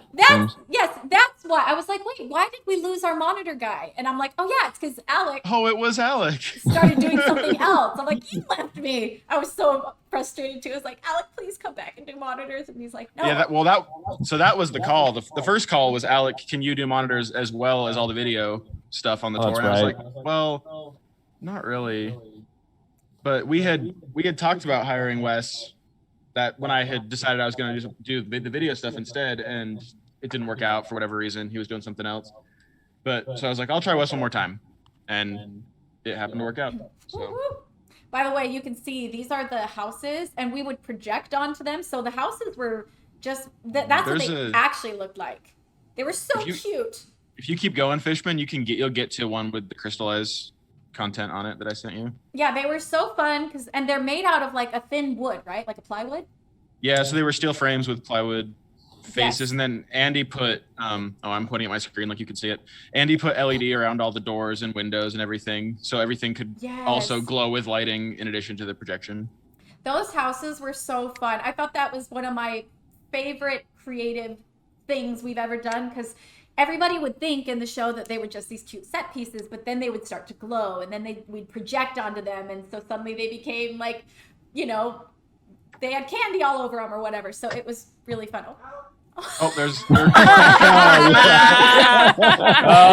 That's why I was like, wait, why did we lose our monitor guy? And I'm like, oh yeah, it's because Alec Oh, it was Alec. started doing something else. I'm like, you left me. I was so frustrated too. I was like, Alec, please come back and do monitors. And he's like, no. Yeah, that was the call. The first call was, Alec, can you do monitors as well as all the video stuff on the tour? That's And I was right. like, well, not really. But we had talked about hiring Wes, that when I had decided I was going to do the video stuff instead, and it didn't work out for whatever reason. He was doing something else. But so I was like, I'll try Wes one more time. And it happened to work out. So Woo-hoo. By the way, you can see these are the houses, and we would project onto them. So the houses were just that's what they actually looked like. They were so cute. If you keep going, Fishman, you'll get to one with the crystallized content on it that I sent you. Yeah, they were so fun and they're made out of like a thin wood, right? Like a plywood. Yeah, so they were steel frames with plywood faces, and then Andy put I'm pointing at my screen like you can see it. Andy put LED around all the doors and windows and everything, so everything could also glow with lighting in addition to the projection. Those houses were so fun. I thought that was one of my favorite creative things we've ever done, because everybody would think in the show that they were just these cute set pieces, but then they would start to glow, and then we'd project onto them, and so suddenly they became like, they had candy all over them or whatever. So it was really fun. Oh, there's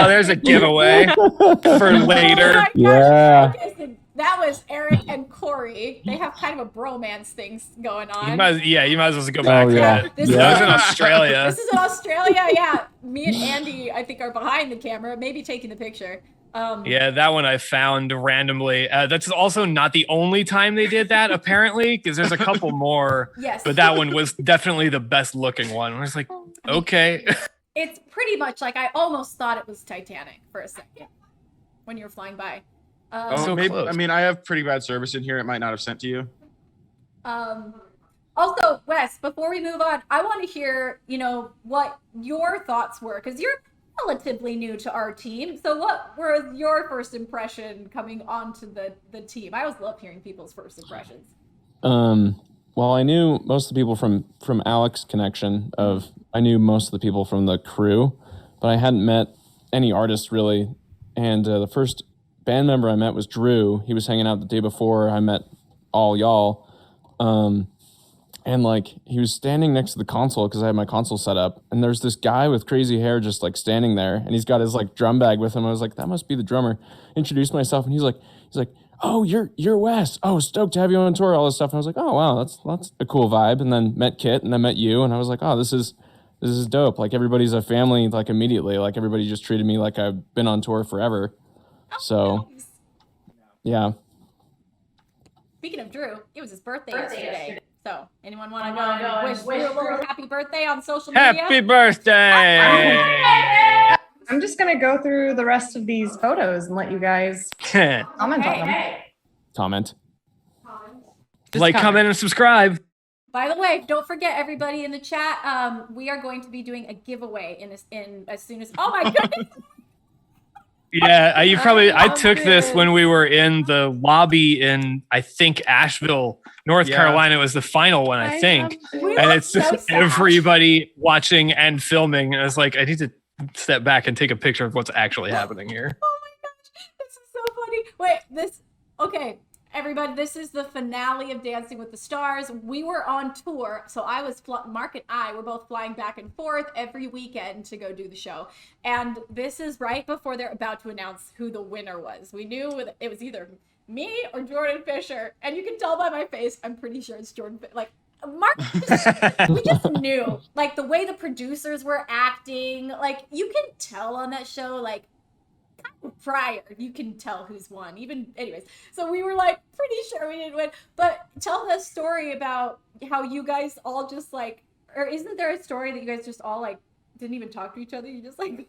there's a giveaway for later. Oh my gosh, Yeah. focus. That was Eric and Corey. They have kind of a bromance things going on. You might as well go back to yeah. it. This That was is- in Australia. This is in Australia. Yeah, me and Andy, I think, are behind the camera, maybe taking the picture. Yeah, that one I found randomly. That's also not the only time they did that, apparently, because there's a couple more. Yes. But that one was definitely the best looking one. I was like, okay. It's pretty much like I almost thought it was Titanic for a second when you were flying by. So maybe, close. I mean, I have pretty bad service in here. It might not have sent to you. Also, Wes, before we move on, I want to hear, what your thoughts were, because you're relatively new to our team. So what was your first impression coming onto the team? I always love hearing people's first impressions. Well, I knew most of the people from Alex's connection I knew most of the people from the crew, but I hadn't met any artists really. And the first band member I met was Drew. He was hanging out the day before I met all y'all. And like he was standing next to the console because I had my console set up, and there's this guy with crazy hair just like standing there, and he's got his like drum bag with him. I was like, that must be the drummer. Introduced myself, and he's like, oh, you're Wes. Oh, stoked to have you on tour, all this stuff. And I was like, oh wow, that's a cool vibe. And then met Kit, and then met you, and I was like, oh, this is dope. Like everybody's a family, like immediately. Like everybody just treated me like I've been on tour forever. So yeah. Speaking of Drew, it was his birthday yesterday. So anyone want to go and wish Drew a little happy birthday on social media? Happy birthday! I'm just gonna go through the rest of these photos and let you guys comment on them. Comment. Like, comment, and subscribe. By the way, don't forget everybody in the chat. We are going to be doing a giveaway in as soon as. Oh my goodness! Yeah, I took this this. when we were in the lobby in, I think, Asheville, North Yeah. Carolina. It was the final one, I think. We And look it's so just sad. everybody watching and filming. And I was like, I need to step back and take a picture of what's actually happening here. Oh my gosh, this is so funny. Wait, okay, everybody, this is the finale of Dancing with the Stars. We were on tour, so I was, Mark and I were both flying back and forth every weekend to go do the show. And this is right before they're about to announce who the winner was. We knew it was either me or Jordan Fisher. And you can tell by my face, I'm pretty sure it's Jordan Fisher. Like, Mark, we just knew, like the way the producers were acting, like you can tell on that show, like prior, you can tell who's won. Even, anyways, so we were like pretty sure we didn't win. But tell the story about how you guys all just like, or isn't there a story that you guys just all like didn't even talk to each other? You just like,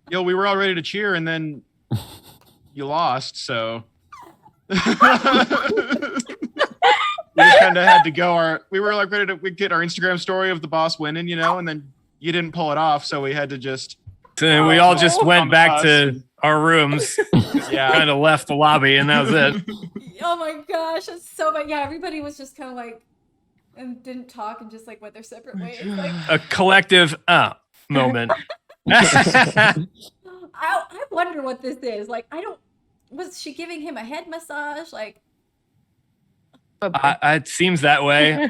Yo, we were all ready to cheer, and then you lost, so we just kind of had to go. We were like ready to get our Instagram story of the boss winning, and then you didn't pull it off, so we had to just. So then we all just went back to our rooms, Yeah. kind of left the lobby, and that was it. oh my gosh, that's so bad. Yeah, everybody was just kind of like, and didn't talk and just like went their separate ways. Like, A collective moment. I wonder what this is. Like, was she giving him a head massage? Like, It seems that way.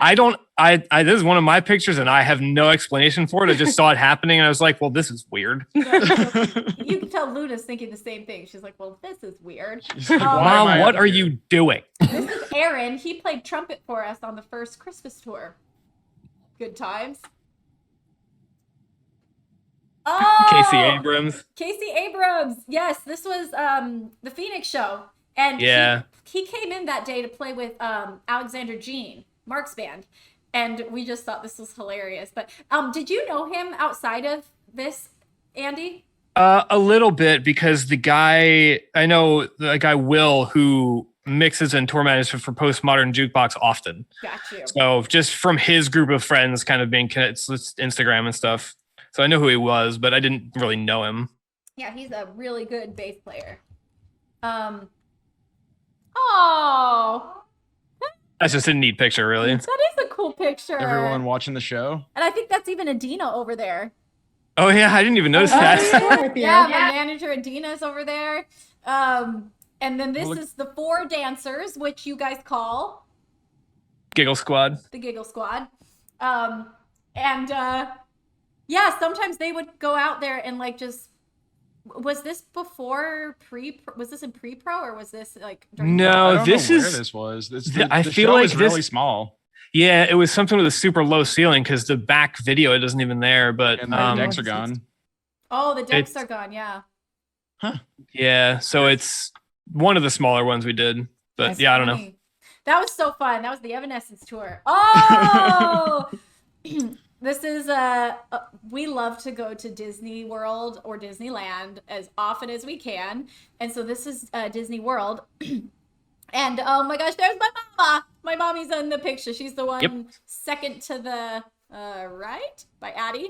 This is one of my pictures, and I have no explanation for it. I just saw it happening, and I was like, well, this is weird. you can tell Luna's thinking the same thing. She's like, well, this is weird. Why am Mom, I what up are here? you doing? This is Aaron. He played trumpet for us on the first Christmas tour. Good times. Oh, Casey Abrams. Casey Abrams. Yes, this was the Phoenix show. And Yeah. he came in that day to play with Alexander Jean, Mark's band. And we just thought this was hilarious. But did you know him outside of this, Andy? A little bit, because the guy Will, who mixes and tour manages for Postmodern Jukebox often. Got you. So just from his group of friends kind of being connected, Instagram and stuff. So I know who he was, but I didn't really know him. Yeah, he's a really good bass player. Oh, That's just a neat picture, really. that is a cool picture. Everyone watching the show. And I think that's even Adina over there. Oh yeah, I didn't even notice that. Yeah, my manager Adina's over there. And then this is the 4 dancers, which you guys call Giggle Squad. the Giggle Squad. Yeah, sometimes they would go out there and like just Was this before was this in pre-pro or was this like I No, don't this know where is. this was. I The feel show like is really this- small, Yeah, it was something with a super low ceiling because the back video it isn't even there. But and the decks are gone. Oh, the decks It's- are gone. Yeah. yeah, so it's one of the smaller ones we did. But That's yeah, I don't know. funny. That was so fun. That was the Evanescence tour. Oh, this is we love to go to Disney World or Disneyland as often as we can, and so this is Disney World. And oh my gosh, there's my mama. My mommy's in the picture. She's the one Yep. second to the right by Addie.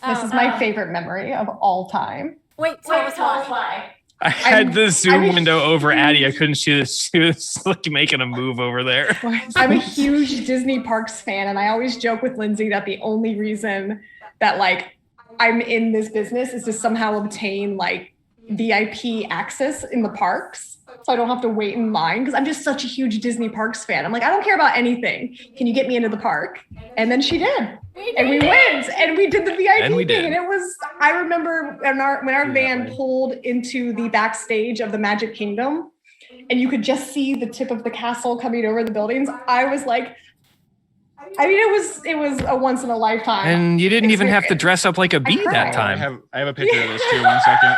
This is my favorite memory of all time. Wait, tell us why. I had the Zoom I'm a window over huge- Addie. I couldn't see this. She was like making a move over there. I'm a huge Disney Parks fan, and I always joke with Lindsay that the only reason that like I'm in this business is to somehow obtain like VIP access in the parks, so I don't have to wait in line because I'm just such a huge Disney Parks fan. I'm like, I don't care about anything. Can you get me into the park? And then she did. And we went and we did the VIP And we thing. did. And it was, I remember when our van pulled into the backstage of the Magic Kingdom and you could just see the tip of the castle coming over the buildings. I was like, I mean, it was a once in a lifetime. And you didn't even have to experience. dress up like a bee cried. that I time. have a picture of this too. 1 second.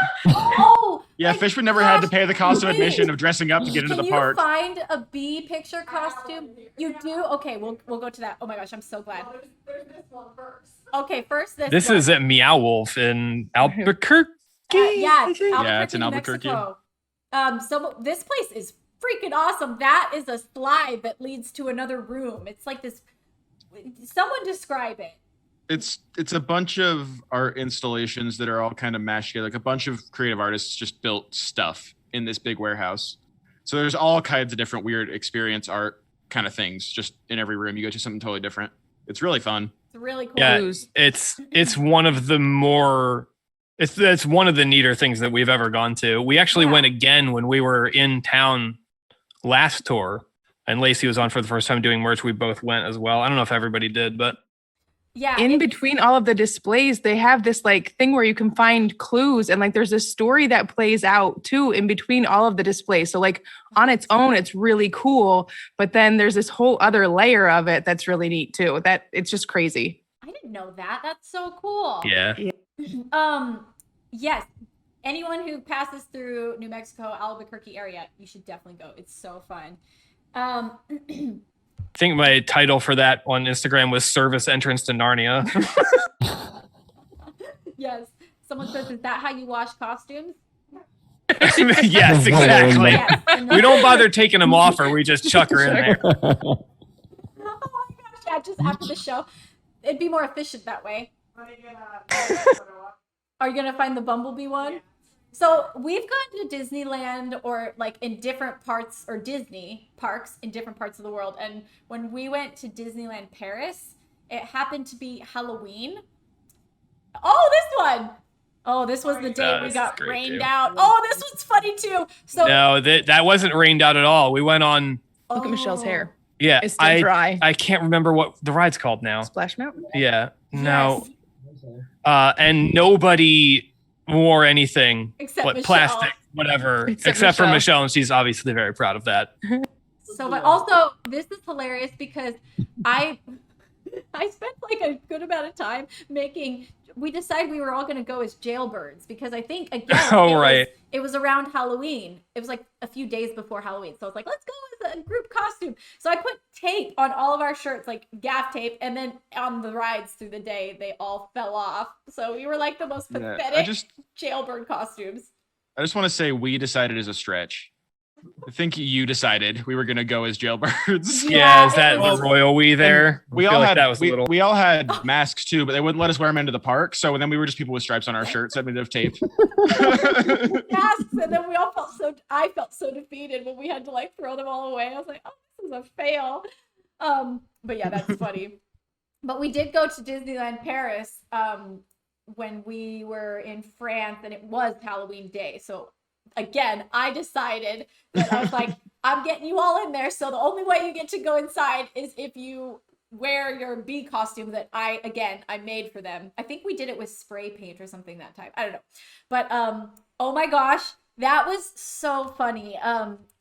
Oh, Yeah, my Fishman never had to gosh, pay the cost of wait. admission of dressing up to get into Can the you park. find a bee picture costume? You do? Okay, we'll go to that. Oh my gosh, I'm so glad. Okay, first This one. is at Meow Wolf in Albuquerque. Yeah, I think. Yeah, it's in New Albuquerque. Mexico. So this place is freaking awesome. That is a slide that leads to another room. It's like this. Someone describe it. It's a bunch of art installations that are all kind of mashed together. Like a bunch of creative artists just built stuff in this big warehouse. So there's all kinds of different weird experience art kind of things just in every room. You go to something totally different. It's really fun. It's really cool. Yeah, Clues. it's one of the more. It's one of the neater things that we've ever gone to. We actually Yeah. went again when we were in town last tour, and Lacey was on for the first time doing merch. We both went as well. I don't know if everybody did, but Yeah. In it- between all of the displays, they have this like thing where you can find clues and like there's a story that plays out too in between all of the displays. So like on its own, it's really cool, but then there's this whole other layer of it that's really neat too. That it's just crazy. I didn't know that. That's so cool. yeah. Yes. Anyone who passes through New Mexico, Albuquerque area, you should definitely go. It's so fun. I think my title for that on Instagram was "Service Entrance to Narnia." Yes. Someone says, "Is that how you wash costumes?" Yes, exactly. Yes. And We don't bother taking them off, or we just chuck her in there. Oh my gosh! Yeah, just after the show, it'd be more efficient that way. Are you gonna find the Bumblebee one? So we've gone to Disneyland or like in different parts or Disney parks in different parts of the world. And when we went to Disneyland Paris, it happened to be Halloween. Oh, this one. Oh, this was the day we this got is great, rained too. out. Oh, this one's funny too. So No, that wasn't rained out at all. We went on. Look at Michelle's hair. Yeah, It's still dry. I can't remember what the ride's called now. Splash Mountain. Yeah, no, Yes. and nobody wore anything Except but Michelle. plastic, whatever, Except except for Michelle. Michelle, and she's obviously very proud of that. So, but also this is hilarious because I spent like a good amount of time making. We decided we were all going to go as jailbirds because I think again, Oh, it was- right. it was around Halloween. It was like a few days before Halloween, so I was like, let's go as a group costume. So I put tape on all of our shirts, like gaff tape, and then on the rides through the day, they all fell off. So we were like the most Yeah, pathetic jailbird costumes. I just want to say we decided as a stretch. I think you decided we were gonna go as jailbirds. Yeah, Yeah, is it that was- the royal we there? We I feel all like had that was a we, little. we all had masks too, but they wouldn't let us wear them into the park. So then we were just people with stripes on our shirts. I mean, of tape. Masks, and then we all I felt so defeated when we had to like throw them all away. I was like, oh, this is a fail. But yeah, that's funny. But we did go to Disneyland Paris when we were in France, and it was Halloween day. So again, I decided that I was like, I'm getting you all in there. So the only way you get to go inside is if you wear your bee costume that I made for them. I think we did it with spray paint or something that time. I don't know. But oh my gosh, that was so funny.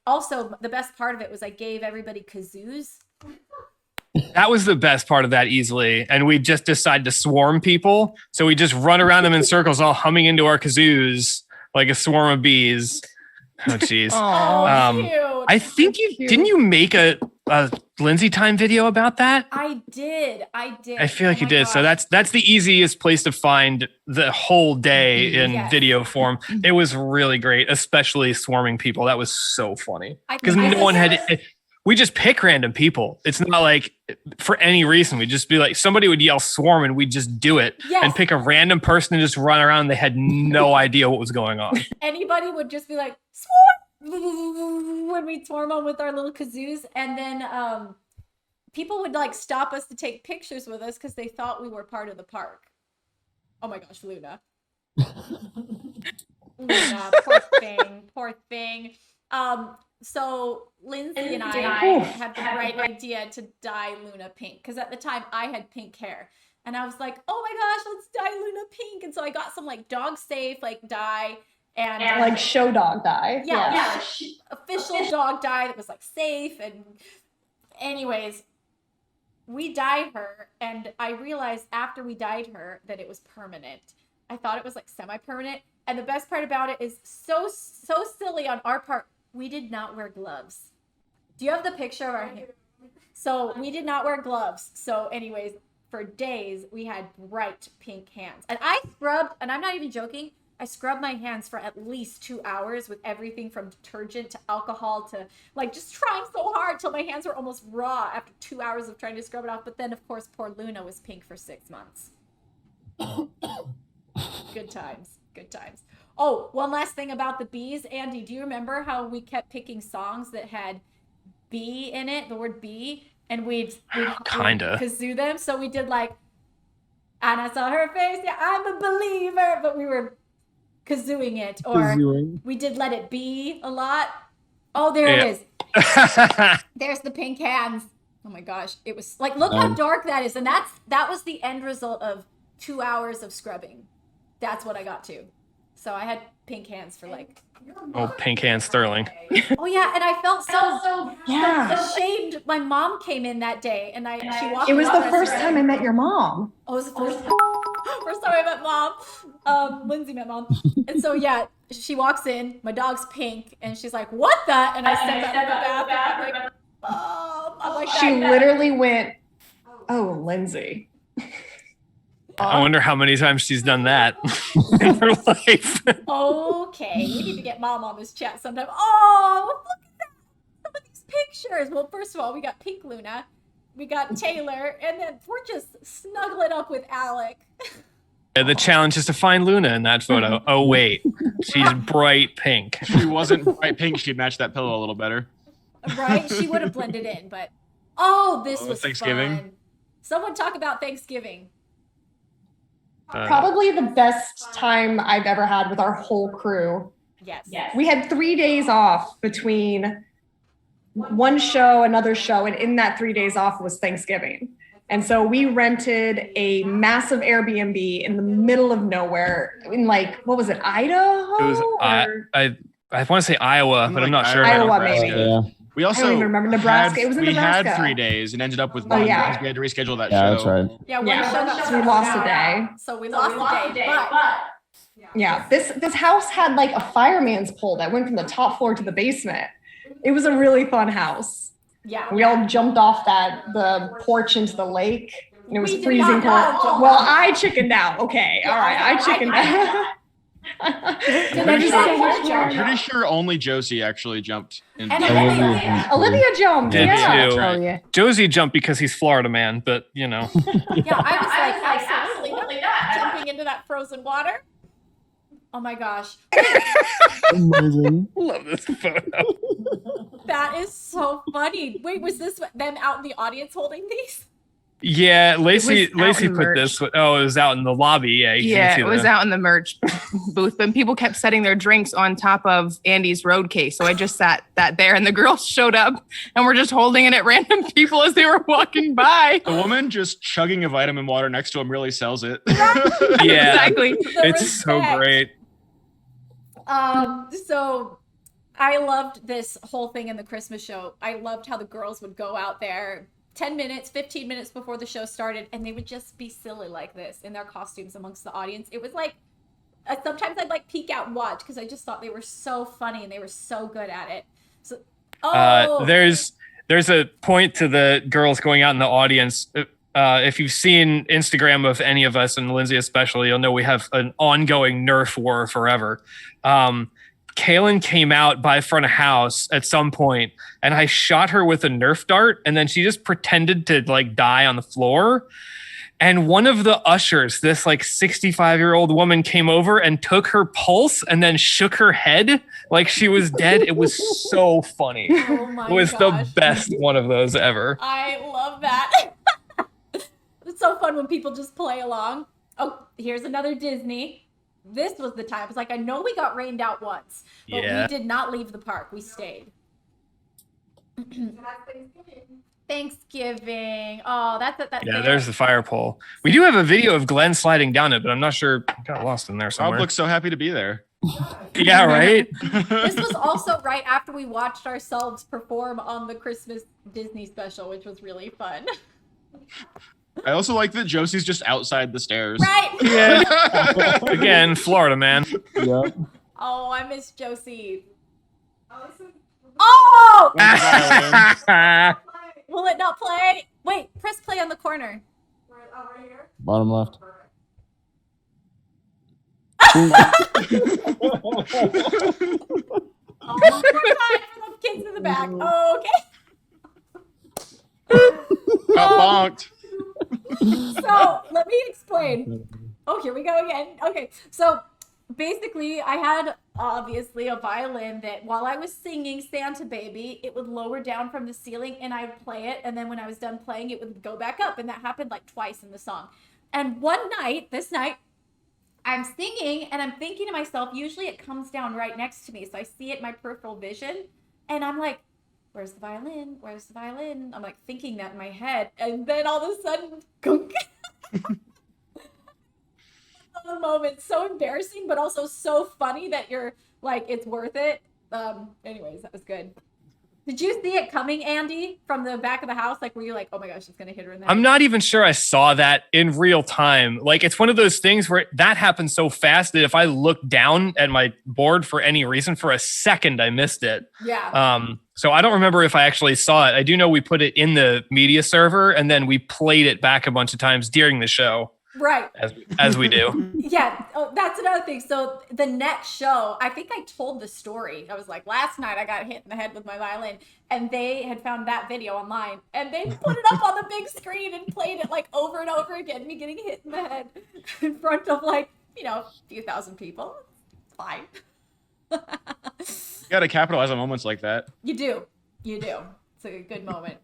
Also the best part of it was I gave everybody kazoos. That was the best part of that easily. And we just decided to swarm people. So we just run around them in circles, all humming into our kazoos like a swarm of bees. Oh, jeez. Cute. I think didn't you make a Lindsay time video about that? I did. I feel like Oh you my did. So gosh. that's the easiest place to find the whole day in Yes. video form. It was really great, especially swarming people. That was so funny because I no one think- had. We just pick random people. It's not like for any reason. We just be like, somebody would yell swarm and we'd just do it Yes. and pick a random person and just run around. They had no idea what was going on. Anybody would just be like, swarm! When we swarm them with our little kazoos. And then people would like stop us to take pictures with us because they thought we were part of the park. Oh my gosh, Luna. Luna, poor thing. So Lindsay and I had the bright idea to dye Luna pink because at the time I had pink hair. And I was like, oh my gosh, let's dye Luna pink. And so I got some like dog safe like dye and Like show dog dye. yeah, official dog dye that was like safe. And anyways, we dyed her and I realized after we dyed her that it was permanent. I thought it was like semi-permanent. And the best part about it is so silly on our part. We did not wear gloves. Do you have the picture of our hand? So we did not wear gloves. So anyways, for days we had bright pink hands. And I scrubbed, and I'm not even joking, I scrubbed my hands for at least 2 hours with everything from detergent to alcohol to like just trying so hard till my hands were almost raw after 2 hours of trying to scrub it off. But then of course, poor Luna was pink for 6 months. Good times. Oh, one last thing about the bees. Andy, do you remember how we kept picking songs that had bee in it, the word bee, and we'd Kinda. kazoo them? So we did like, and I saw her face, yeah, I'm a believer, but we were kazooing it. Or Kazooing. we did Let It Be a lot. Oh, there it is. There's the pink hands. Oh my gosh. It was like, look how dark that is. And that was the end result of 2 hours of scrubbing. That's what I got to. So I had pink hands for like. Oh, pink hand Stirling. Oh yeah, and I felt so Yeah. ashamed. My mom came in that day, and she walked. It was me the off first as- time I met your mom. Oh, it was the first time. First time I met mom. Lindsay met mom, and so yeah, she walks in. My dog's pink, and she's like, "What the?" And I stepped out of the bathroom. I'm like, "Oh," I'm like, She literally went, "Oh, Lindsay." I wonder how many times she's done that in her life. Okay, we need to get mom on this chat sometime. Oh, look at that! Some of these pictures. Well, first of all, we got Pink Luna, we got Taylor, and then we're just snuggling up with Alec. The challenge is to find Luna in that photo. Oh, wait. She's bright pink. If she wasn't bright pink, she'd match that pillow a little better. Right? She would have blended in, but this was Thanksgiving? fun. Someone talk about Thanksgiving. Probably the best time I've ever had with our whole crew. Yes. We had 3 days off between one show, another show, and in that 3 days off was Thanksgiving. And so we rented a massive Airbnb in the middle of nowhere in like, what was it, Idaho? It was Or- I want to say Iowa, but I'm not sure. Iowa, Nebraska. maybe. Yeah. We also I don't even remember Nebraska. It was in we Nebraska. had 3 days and ended up with Oh, one yeah. because we had to reschedule that Yeah, show. that's right. Yeah, one Yeah. show got So we lost a out. day. So we lost a day, but Yeah, this house had like a fireman's pole that went from the top floor to the basement. It was a really fun house. yeah. We all jumped off the porch into the lake, and it was We did freezing not cold. jump Well, off. I chickened out. Okay, all right, I chickened out. Did Just I so much jump? fun. I'm pretty sure only Josie actually jumped in. And Olivia. Olivia jumped. Did Yeah. too. Right. Oh yeah. Josie jumped because he's Florida man, but you know. Yeah, I was like, absolutely not jumping into that frozen water. Oh my gosh. Amazing. Love this photo. That is so funny. Wait, was this them out in the audience holding these? Yeah, Lacey out in put merch. this. Oh, it was out in the lobby. Yeah, you can Yeah, see it was out in the merch booth, but people kept setting their drinks on top of Andy's road case. So I just sat that there, and the girls showed up and were just holding it at random people as they were walking by. The woman just chugging a vitamin water next to him really sells it. Yeah, Exactly. The it's so respect. great. So I loved this whole thing in the Christmas show. I loved how the girls would go out there 10 minutes, 15 minutes before the show started, and they would just be silly like this in their costumes amongst the audience. It was like, sometimes I'd like peek out and watch because I just thought they were so funny and they were so good at it. So, There's a point to the girls going out in the audience. If you've seen Instagram of any of us, and Lindsay especially, you'll know we have an ongoing Nerf war forever. Kaylin came out by front of house at some point, and I shot her with a Nerf dart, and then she just pretended to like die on the floor. And one of the ushers, this like 65-year-old woman, came over and took her pulse and then shook her head like she was dead. It was so funny. oh my It was gosh. the best one of those ever. I love that. It's so fun when people just play along. Oh, here's another Disney. This was the time. It's like, I know we got rained out once, but Yeah. we did not leave the park. We stayed. Thanksgiving. Oh, that's it. Yeah, there's the fire pole. We do have a video of Glenn sliding down it, but I'm not sure. It got lost in there Rob somewhere. looks so happy to be there. Yeah, right? This was also right after we watched ourselves perform on the Christmas Disney special, which was really fun. I also like that Josie's just outside the stairs. Right. Yeah. Again, Florida, man. Yep. Oh, I miss Josie. Oh! Will it not play? Wait, press play on the corner. Bottom left. Oh, one more time for those kids in the back. Oh, okay. Got bonked. So let me explain. Oh, here we go again. Okay, so basically, I had obviously a violin that while I was singing Santa Baby, it would lower down from the ceiling and I would play it. And then when I was done playing, it would go back up. And that happened like twice in the song. And this night, I'm singing and I'm thinking to myself, usually it comes down right next to me. So I see it in my peripheral vision. And I'm like, where's the violin? Where's the violin? I'm like thinking that in my head. And then all of a sudden, gunk. The moment, so embarrassing, but also so funny that you're like, it's worth it. Anyways, that was good. Did you see it coming, Andy, from the back of the house? Like, were you like, oh my gosh, it's gonna hit her in the head? I'm not even sure I saw that in real time. Like, it's one of those things where that happened so fast that if I looked down at my board for any reason for a second, I missed it. Yeah. So I don't remember if I actually saw it. I do know we put it in the media server and then we played it back a bunch of times during the show. Right. As we do. Yeah. Oh, that's another thing. So the next show, I think I told the story. I was like, last night I got hit in the head with my violin, and they had found that video online, and they put it up on the big screen and played it like over and over again, me getting hit in the head in front of like, a few thousand people. It's fine. You gotta capitalize on moments like that. You do. It's a good moment,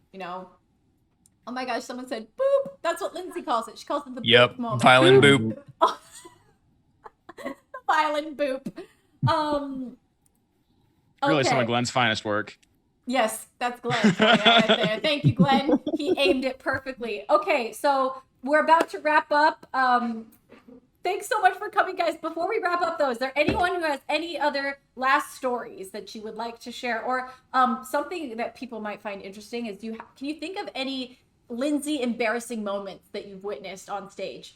Oh my gosh, someone said boop. That's what Lindsay calls it. She calls it the Yep. boop moment. Violin boop. The violin boop. Really Okay. some of Glenn's finest work. Yes, that's Glenn. Right there. Thank you, Glenn. He aimed it perfectly. Okay, so we're about to wrap up. Thanks so much for coming, guys. Before we wrap up, though, is there anyone who has any other last stories that you would like to share, or something that people might find interesting? Can you think of any Lindsay embarrassing moments that you've witnessed on stage?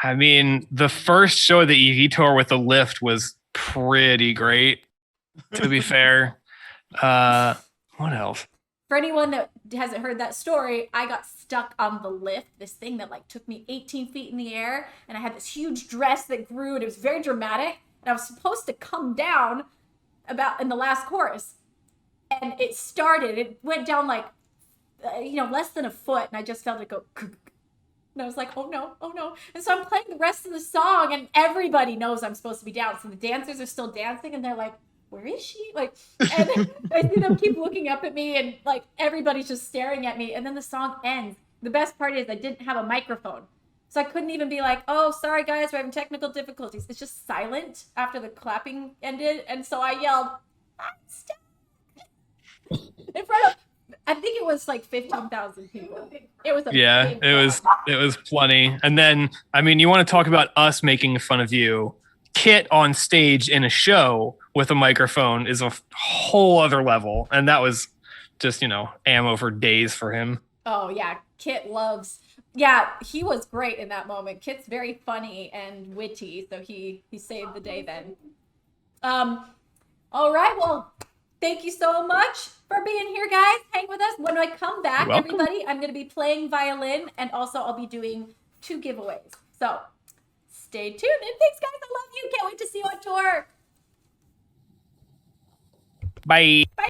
I mean, the first show of the EV tour with the lift was pretty great, to be fair. What else? For anyone that hasn't heard that story, I got stuck on the lift, this thing that like took me 18 feet in the air, and I had this huge dress that grew, and it was very dramatic, and I was supposed to come down about in the last chorus, and it went down like, less than a foot, and I just felt it go, and I was like, oh no. And so I'm playing the rest of the song, and everybody knows I'm supposed to be down, so the dancers are still dancing, and they're like, where is she? Like, and I see them keep looking up at me, and like everybody's just staring at me. And then the song ends, the best part is I didn't have a microphone. So I couldn't even be like, oh, sorry guys, we're having technical difficulties. It's just silent after the clapping ended. And so I yelled, I'm stuck in front of, I think it was like 15,000 people. It was a Yeah, big it was plenty. And then, I mean, you want to talk about us making fun of you. Kit on stage in a show with a microphone is a whole other level. And that was just, ammo for days for him. Oh yeah, Kit loves. Yeah, he was great in that moment. Kit's very funny and witty, so he saved the day then. All right, well, thank you so much for being here, guys. Hang with us. When I come back, everybody, I'm going to be playing violin, and also I'll be doing 2 giveaways. So stay tuned, and thanks, guys. I love you. Can't wait to see you on tour. Bye. Bye.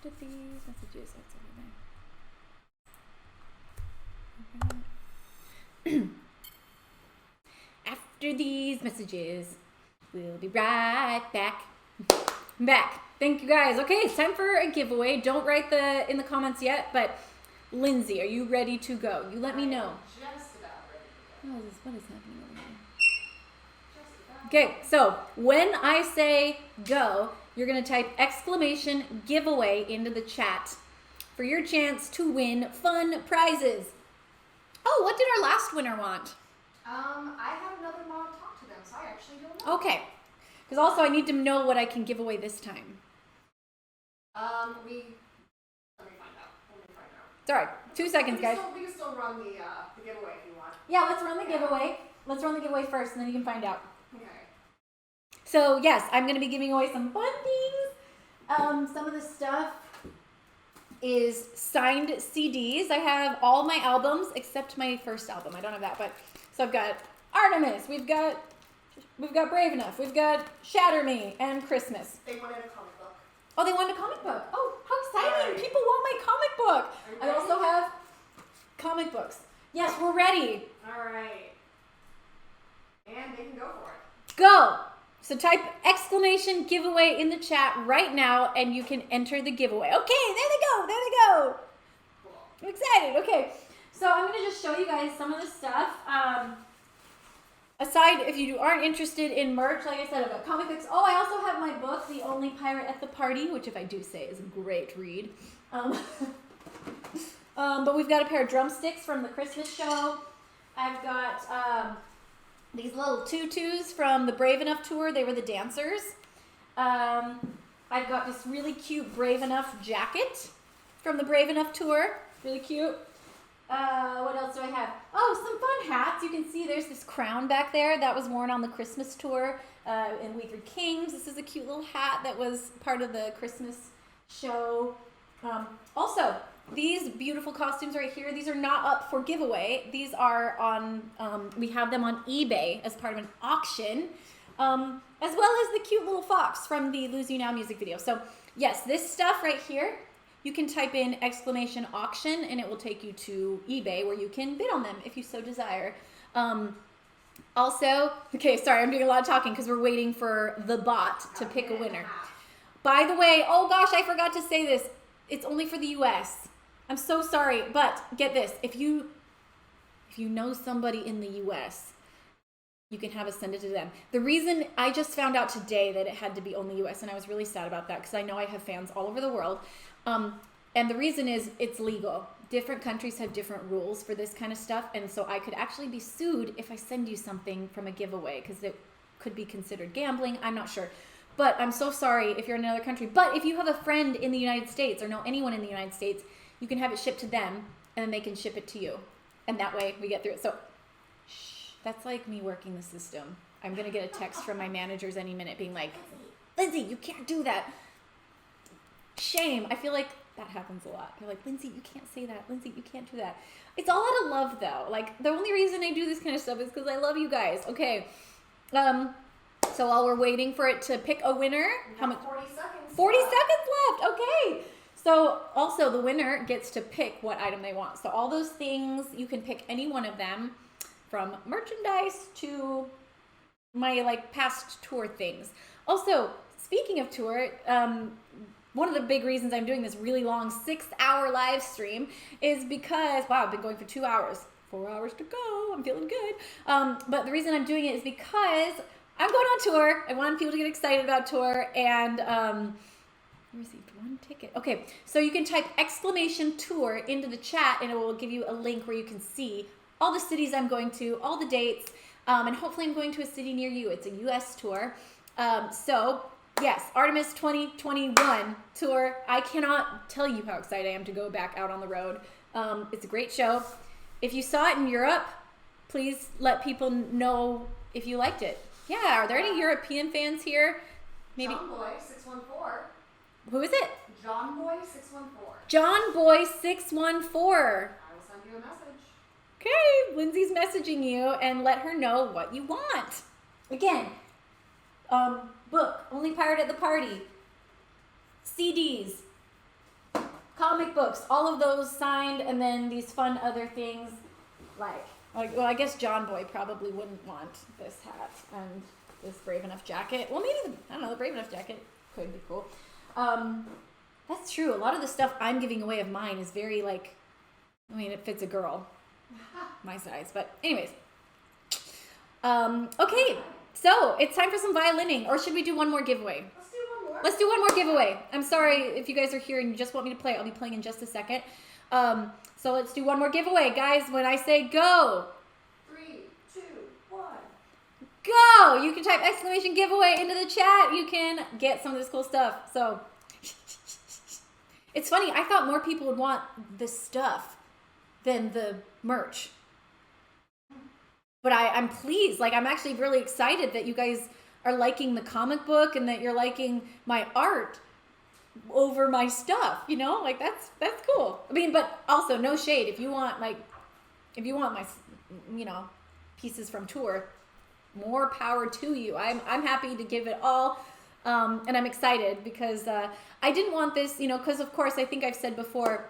After these messages, that's everything. After these messages, we'll be right back. Thank you guys. Okay, it's time for a giveaway. Don't write in the comments yet, but Lindsay, are you ready to go? You let me know. Just about ready. What is happening over here? Okay, so when I say go, you're going to type exclamation giveaway into the chat for your chance to win fun prizes. Oh, what did our last winner want? I had another mom talk to them, so I actually don't know. Okay, because also I need to know what I can give away this time. Let me find out. It's all right. 2 seconds, guys. We can still run the giveaway if you want. Yeah, let's run the giveaway. Let's run the giveaway first, and then you can find out. Okay. So yes, I'm going to be giving away some fun things. Some of the stuff is signed CDs. I have all my albums except my first album. I don't have that, but so I've got Artemis. We've got Brave Enough. We've got Shatter Me and Christmas. They wanted a comic book. Oh, they wanted a comic book. Oh, how exciting! Right. People want my comic book. I also have comic books. Yes, we're ready. All right. And they can go for it. Go! So type exclamation giveaway in the chat right now and you can enter the giveaway. Okay, there they go. Cool. I'm excited. Okay, so I'm going to just show you guys some of the stuff. Aside, if you aren't interested in merch, like I said, I've got comic books. Oh, I also have my book, The Only Pirate at the Party, which if I do say is a great read. But we've got a pair of drumsticks from the Christmas show. I've got these little tutus from the Brave Enough tour. They were the dancers. I've got this really cute Brave Enough jacket from the Brave Enough tour. Really cute. What else do I have? Oh, some fun hats. You can see there's this crown back there that was worn on the Christmas tour in We Three Kings. This is a cute little hat that was part of the Christmas show. Also, these beautiful costumes right here, these are not up for giveaway. These are on, we have them on eBay as part of an auction, as well as the cute little fox from the Lose You Now music video. So yes, this stuff right here, you can type in !auction and it will take you to eBay where you can bid on them if you so desire. Also, okay, sorry, I'm doing a lot of talking because we're waiting for the bot to pick a winner. By the way, oh gosh, I forgot to say this. It's only for the US. I'm so sorry, but get this. If you know somebody in the US, you can have us send it to them. The reason I just found out today that it had to be only US, and I was really sad about that because I know I have fans all over the world. And the reason is it's legal. Different countries have different rules for this kind of stuff. And so I could actually be sued if I send you something from a giveaway because it could be considered gambling. I'm not sure. But I'm so sorry if you're in another country. But if you have a friend in the United States or know anyone in the United States, you can have it shipped to them and then they can ship it to you. And that way we get through it. So shh, that's like me working the system. I'm going to get a text from my managers any minute being like, Lindsay, you can't do that. Shame. I feel like that happens a lot. They're like, Lindsay, you can't say that. Lindsay, you can't do that. It's all out of love though. Like the only reason I do this kind of stuff is because I love you guys. Okay. So while we're waiting for it to pick a winner, how much? 40 seconds. 40 seconds left. Okay. So also the winner gets to pick what item they want. So all those things, you can pick any one of them from merchandise to my like past tour things. Also, speaking of tour, one of the big reasons I'm doing this really long 6-hour live stream is because, wow, I've been going for 2 hours. 4 hours to go. I'm feeling good. But the reason I'm doing it is because I'm going on tour. I want people to get excited about tour. And I received one ticket. Okay, so you can type !tour into the chat and it will give you a link where you can see all the cities I'm going to, all the dates, and hopefully I'm going to a city near you. It's a US tour. So yes, Artemis 2021 tour. I cannot tell you how excited I am to go back out on the road. It's a great show. If you saw it in Europe, please let people know if you liked it. Yeah, are there any European fans here? Maybe. John Boy 614. Who is it? John Boy 614. John Boy 614. I will send you a message. Okay, Lindsay's messaging you and let her know what you want. Again, book, Only Pirate at the Party, CDs, comic books, all of those signed, and then these fun other things like well, I guess John Boy probably wouldn't want this hat and this Brave Enough jacket. Well, maybe, I don't know, the Brave Enough jacket could be cool. That's true. A lot of the stuff I'm giving away of mine is very like, I mean, it fits a girl my size, but anyways. Okay, so it's time for some violining, or should we do one more giveaway? Let's do one more. Let's do one more giveaway. I'm sorry if you guys are here and you just want me to play. I'll be playing in just a second. So let's do one more giveaway. Guys, when I say go, 3, 2, 1. go! You can type !giveaway into the chat. You can get some of this cool stuff. So it's funny. I thought more people would want the stuff than the merch. But I'm pleased. Like, I'm actually really excited that you guys are liking the comic book and that you're liking my art over my stuff, you know? Like, that's cool. I mean, but also no shade. If you want my, you know, pieces from tour, more power to you. I'm happy to give it all. And I'm excited because I didn't want this, you know, because of course, I think I've said before,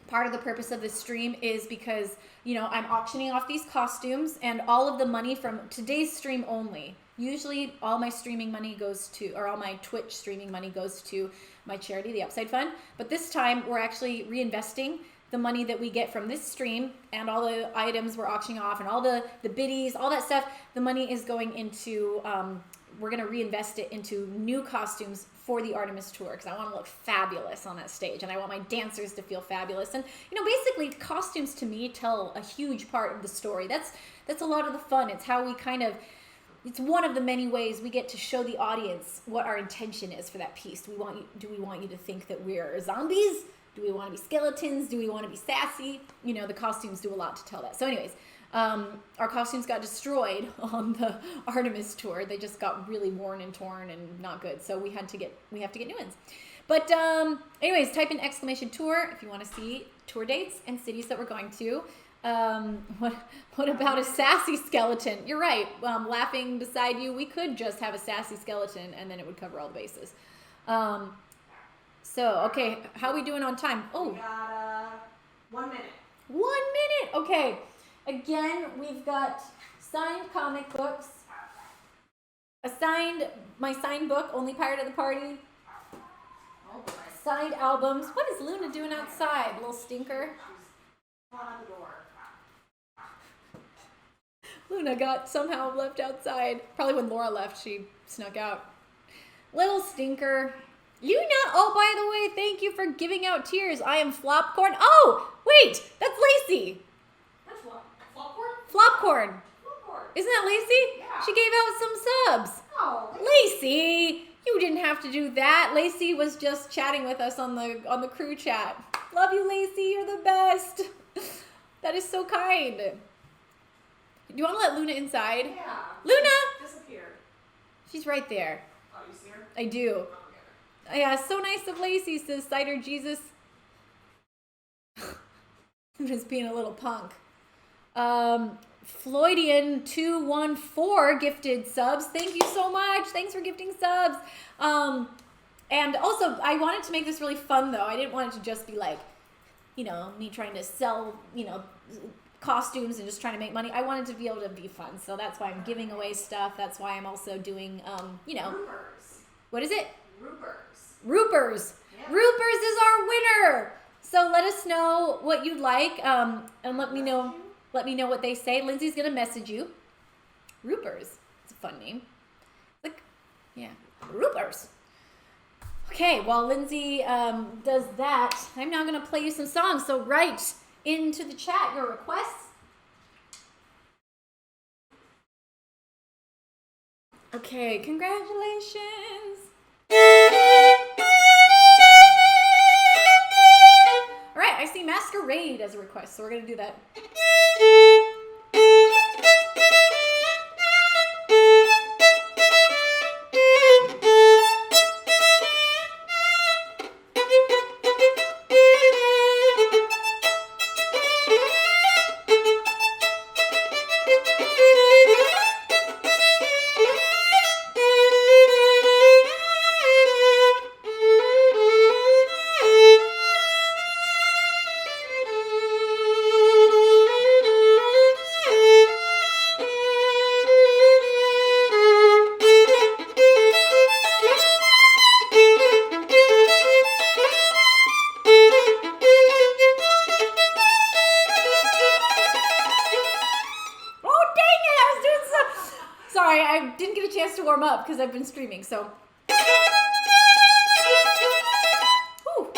part of the purpose of this stream is because, you know, I'm auctioning off these costumes and all of the money from today's stream only. Usually all my streaming money goes to, or all my Twitch streaming money goes to my charity, the Upside Fund. But this time we're actually reinvesting the money that we get from this stream and all the items we're auctioning off and all the biddies, all that stuff. The money is going into we're gonna reinvest it into new costumes for the Artemis tour because I want to look fabulous on that stage, and I want my dancers to feel fabulous. And basically, costumes to me tell a huge part of the story. That's a lot of the fun. It's how we it's one of the many ways we get to show the audience what our intention is for that piece. Do we want you to think that we're zombies? Do we want to be skeletons? Do we want to be sassy? The costumes do a lot to tell that. So anyways, our costumes got destroyed on the Artemis tour. They just got really worn and torn and not good. So we have to get new ones. But anyways, type in !tour if you want to see tour dates and cities that we're going to. What about a sassy skeleton? You're right. Laughing beside you, we could just have a sassy skeleton and then it would cover all the bases. So, okay, how are we doing on time? Oh, We got 1 minute. 1 minute. Okay. Again, we've got signed comic books, my signed book, Only Pirate at the Party, Oh boy. signed albums. What is Luna doing outside? Little stinker. Come on out the door. Luna got somehow left outside. Probably when Laura left, she snuck out. Little stinker. Luna, oh, by the way, thank you for giving out tears. I am Flopcorn. Oh, wait, that's Lacey. That's what? Flopboard? Flopcorn. Flopboard. Isn't that Lacey? Yeah. She gave out some subs. Oh, Lacey, you didn't have to do that. Lacey was just chatting with us on the crew chat. Love you, Lacey. You're the best. That is so kind. Do you want to let Luna inside? yeah. Luna! Disappeared. She's right there. Oh, you see her? I do. Oh, okay. Yeah, so nice of Lacey, says Cider Jesus. Luna's being a little punk. Floydian214 gifted subs. Thank you so much. Thanks for gifting subs. And also, I wanted to make this really fun, though. I didn't want it to just be like, me trying to sell, costumes and just trying to make money. I wanted to be able to be fun. So that's why I'm giving away stuff. That's why I'm also doing, Roopers. what is it? Roopers. Roopers. Yeah. Roopers is our winner. So let us know what you'd like, and let me know what they say. Lindsay's gonna message you. Roopers. It's a fun name. Yeah, Roopers. Okay, while Lindsay does that, I'm now gonna play you some songs. So write into the chat your requests. Okay, congratulations. All right, I see Masquerade as a request, so we're gonna do that. Because I've been streaming, so. Whew.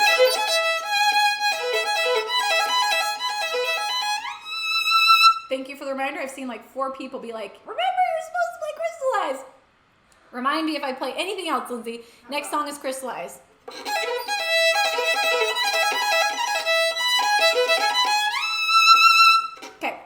Thank you for the reminder. I've seen like 4 people be like, remember you're supposed to play Crystallize. Remind me if I play anything else, Lindsay. Next song is Crystallize. Okay.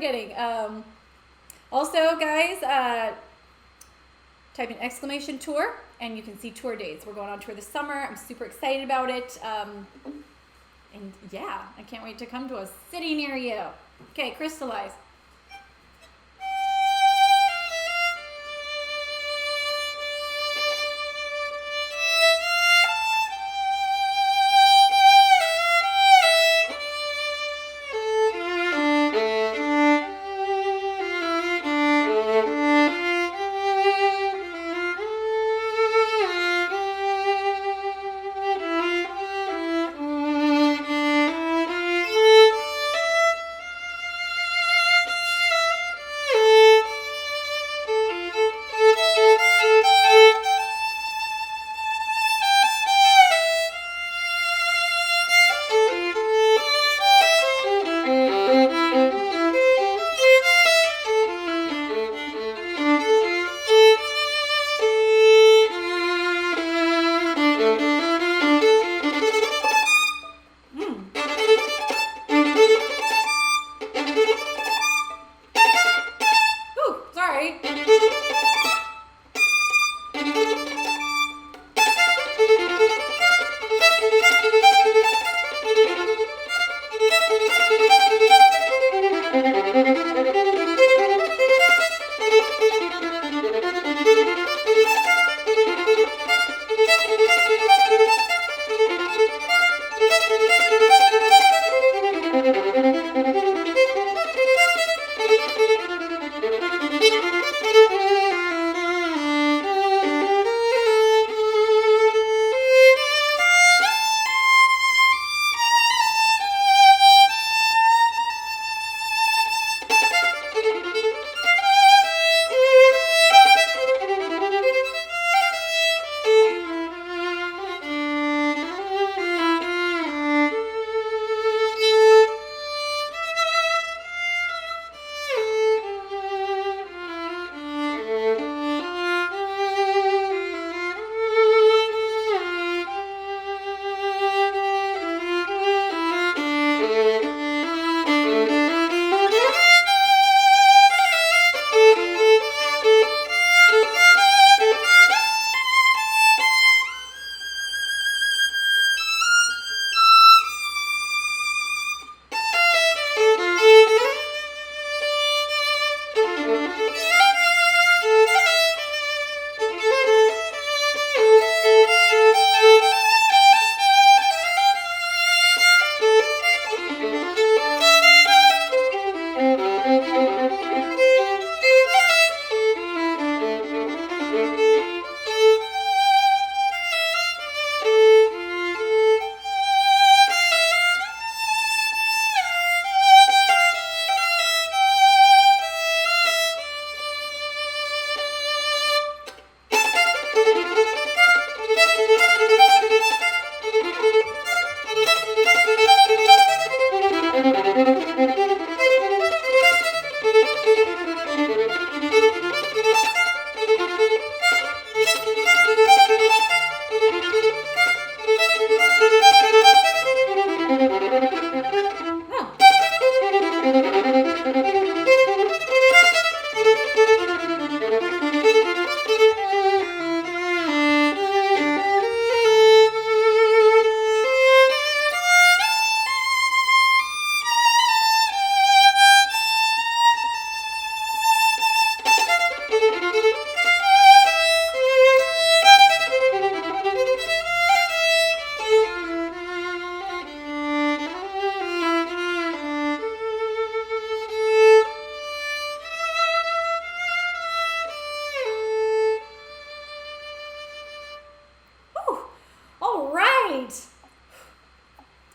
forgetting. Also, guys, type in exclamation tour and you can see tour dates. We're going on tour this summer. I'm super excited about it. And yeah, I can't wait to come to a city near you. Okay, crystallize. Ooh, sorry.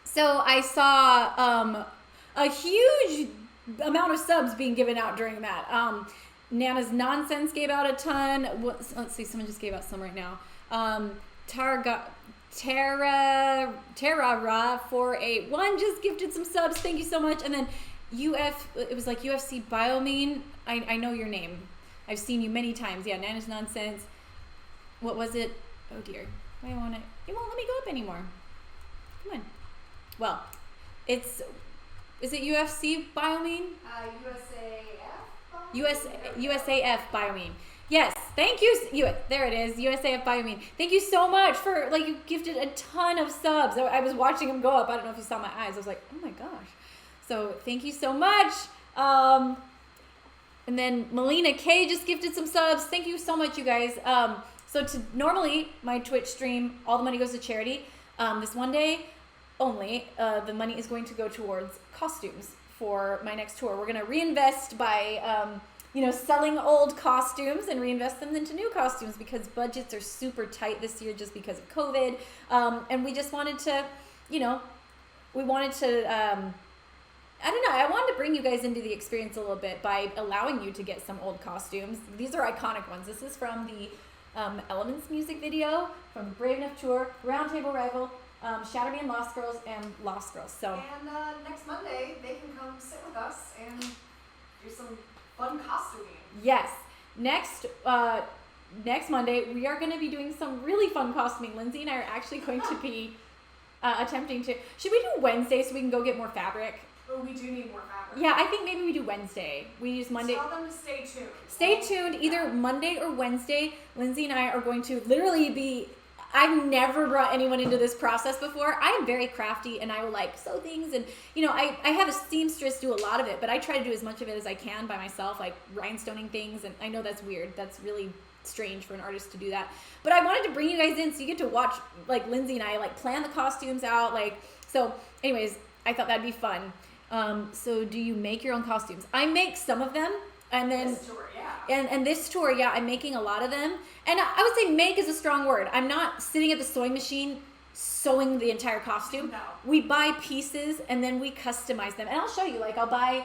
So I saw a huge amount of subs being given out during that. Nana's Nonsense gave out a ton. Let's see, someone just gave out some right now. Terra Ra 481 just gifted some subs. Thank you so much. And then it was like UFC Biomene. I know your name. I've seen you many times. Yeah, Nana's Nonsense. What was it? Oh dear. Why won't it? It won't let me go up anymore. Come on. Well, it's Is it UFC Biomine? USAF Biomine. Yes, thank you. There it is, USAF Biomine. Thank you so much for, like, you gifted a ton of subs. I was watching them go up. I don't know if you saw my eyes. I was like, oh my gosh. So thank you so much. And then Melina K just gifted some subs. Thank you so much, you guys. Normally my Twitch stream, all the money goes to charity. This one day only, the money is going to go towards costumes for my next tour. We're gonna reinvest by, selling old costumes and reinvest them into new costumes because budgets are super tight this year just because of COVID. And we just wanted to, I don't know. I wanted to bring you guys into the experience a little bit by allowing you to get some old costumes. These are iconic ones. This is from the Elements music video, from Brave Enough Tour, Roundtable Rival, Shatter Me and Lost Girls, and Lost Girls. So. And next Monday, they can come sit with us and do some fun costuming. Yes. Next Monday, we are going to be doing some really fun costuming. Lindsay and I are actually going to be attempting to. Should we do Wednesday so we can go get more fabric? Oh, we do need more fabric. Yeah, I think maybe we do Wednesday. We use Monday. Tell them to stay tuned. Stay tuned. Either Monday or Wednesday. Lindsay and I are going to literally be. I've never brought anyone into this process before. I am very crafty and I will like sew things and I have a seamstress do a lot of it, but I try to do as much of it as I can by myself, like rhinestoning things. And I know that's weird. That's really strange for an artist to do that. But I wanted to bring you guys in so you get to watch like Lindsay and I like plan the costumes out. So anyways, I thought that'd be fun. So do you make your own costumes? I make some of them, and then This tour, yeah. and this tour, yeah, I'm making a lot of them. And I would say make is a strong word. I'm not sitting at the sewing machine sewing the entire costume. No. We buy pieces and then we customize them. And I'll show you, like I'll buy,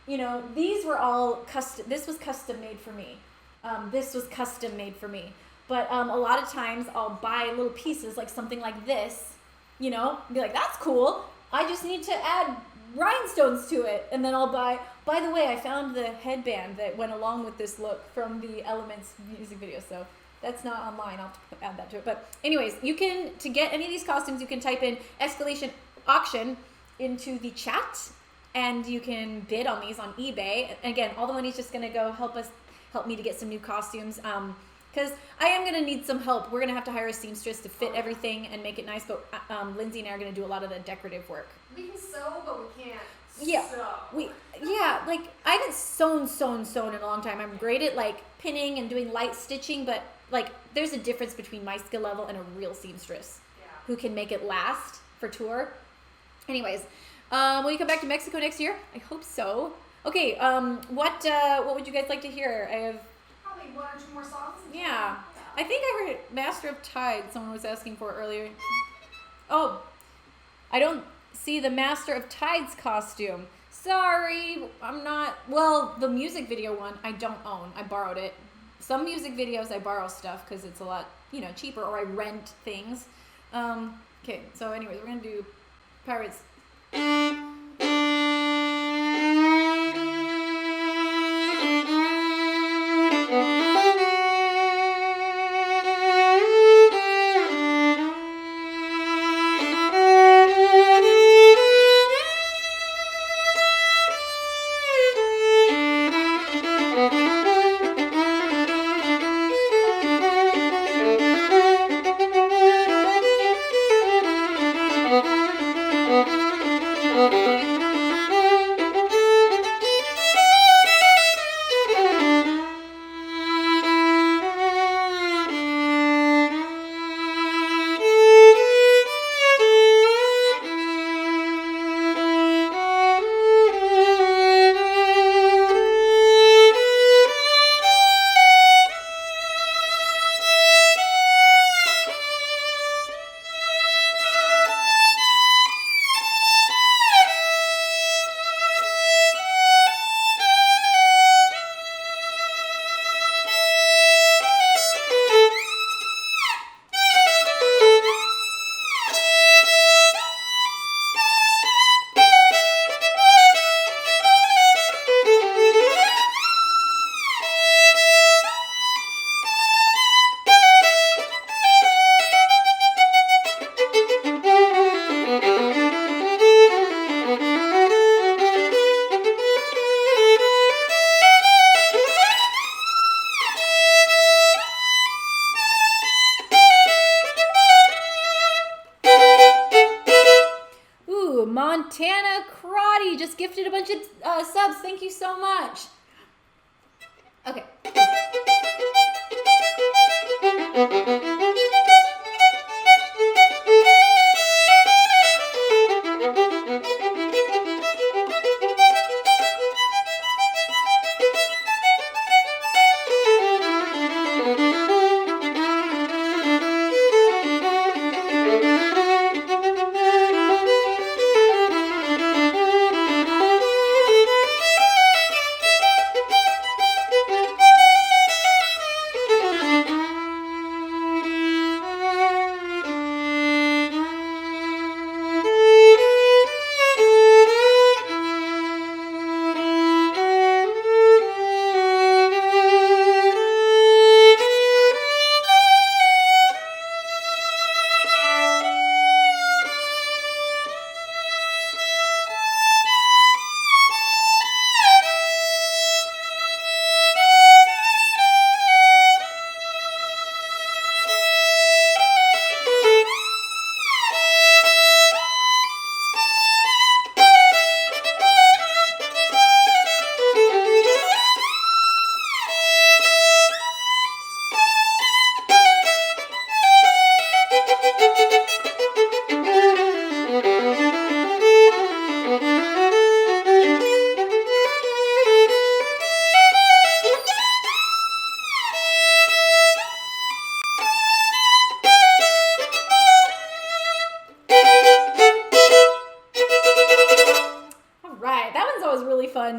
these were all custom. This was custom made for me. This was custom made for me. But a lot of times I'll buy little pieces, like something like this, be like, that's cool. I just need to add rhinestones to it. And then I'll buy, by the way, I found the headband that went along with this look from the Elements music video. So that's not online. I'll have to add that to it. But anyways, to get any of these costumes, you can type in ! auction into the chat and you can bid on these on eBay. And again, all the money's just going to go help me to get some new costumes. Because I am going to need some help. We're going to have to hire a seamstress to fit everything and make it nice. But Lindsay and I are going to do a lot of the decorative work. We can sew, but we can't Yeah. sew. Like I haven't sewn in a long time. I'm great at like pinning and doing light stitching, but like there's a difference between my skill level and a real seamstress who can make it last for tour. Anyways, will you come back to Mexico next year? I hope so. Okay, what would you guys like to hear? I have Probably 1 or 2 more songs. yeah. I think I heard Master of Tide someone was asking for earlier. Oh, I don't see the Master of Tides costume. Sorry, I'm not. Well, the music video one I don't own. I borrowed it. Some music videos I borrow stuff because it's a lot, cheaper, or I rent things. Okay, so anyways, we're gonna do Pirates. gifted a bunch of subs. Thank you so much. Okay.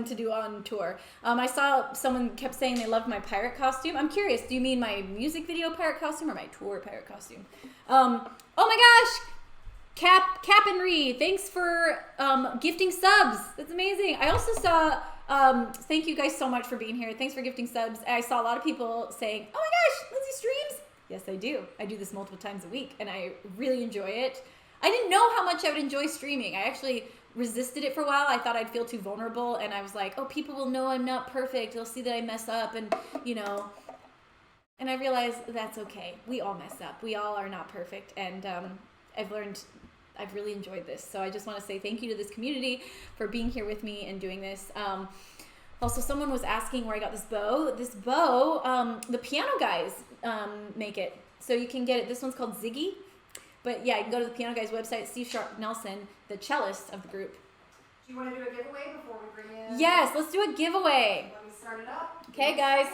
To do on tour. I saw someone kept saying they loved my pirate costume. I'm curious, do you mean my music video pirate costume or my tour pirate costume? Oh my gosh, Cap'n'Ree, thanks for gifting subs. That's amazing. I also saw, thank you guys so much for being here. Thanks for gifting subs. I saw a lot of people saying, oh my gosh, Lindsey streams. Yes, I do. I do this multiple times a week and I really enjoy it. I didn't know how much I would enjoy streaming. I actually resisted it for a while. I thought I'd feel too vulnerable and I was like, oh, people will know I'm not perfect. They'll see that I mess up and, you know, and I realized that's okay. We all mess up. We all are not perfect. And I've really enjoyed this. So I just want to say thank you to this community for being here with me and doing this. Also, someone was asking where I got this bow. This bow, the piano guys make it. So you can get it. This one's called Ziggy. But yeah, you can go to the Piano Guys website, Steve Sharp Nelson, the cellist of the group. Do you want to do a giveaway before we bring in? Yes, let's do a giveaway. Let me start it up. Okay, guys.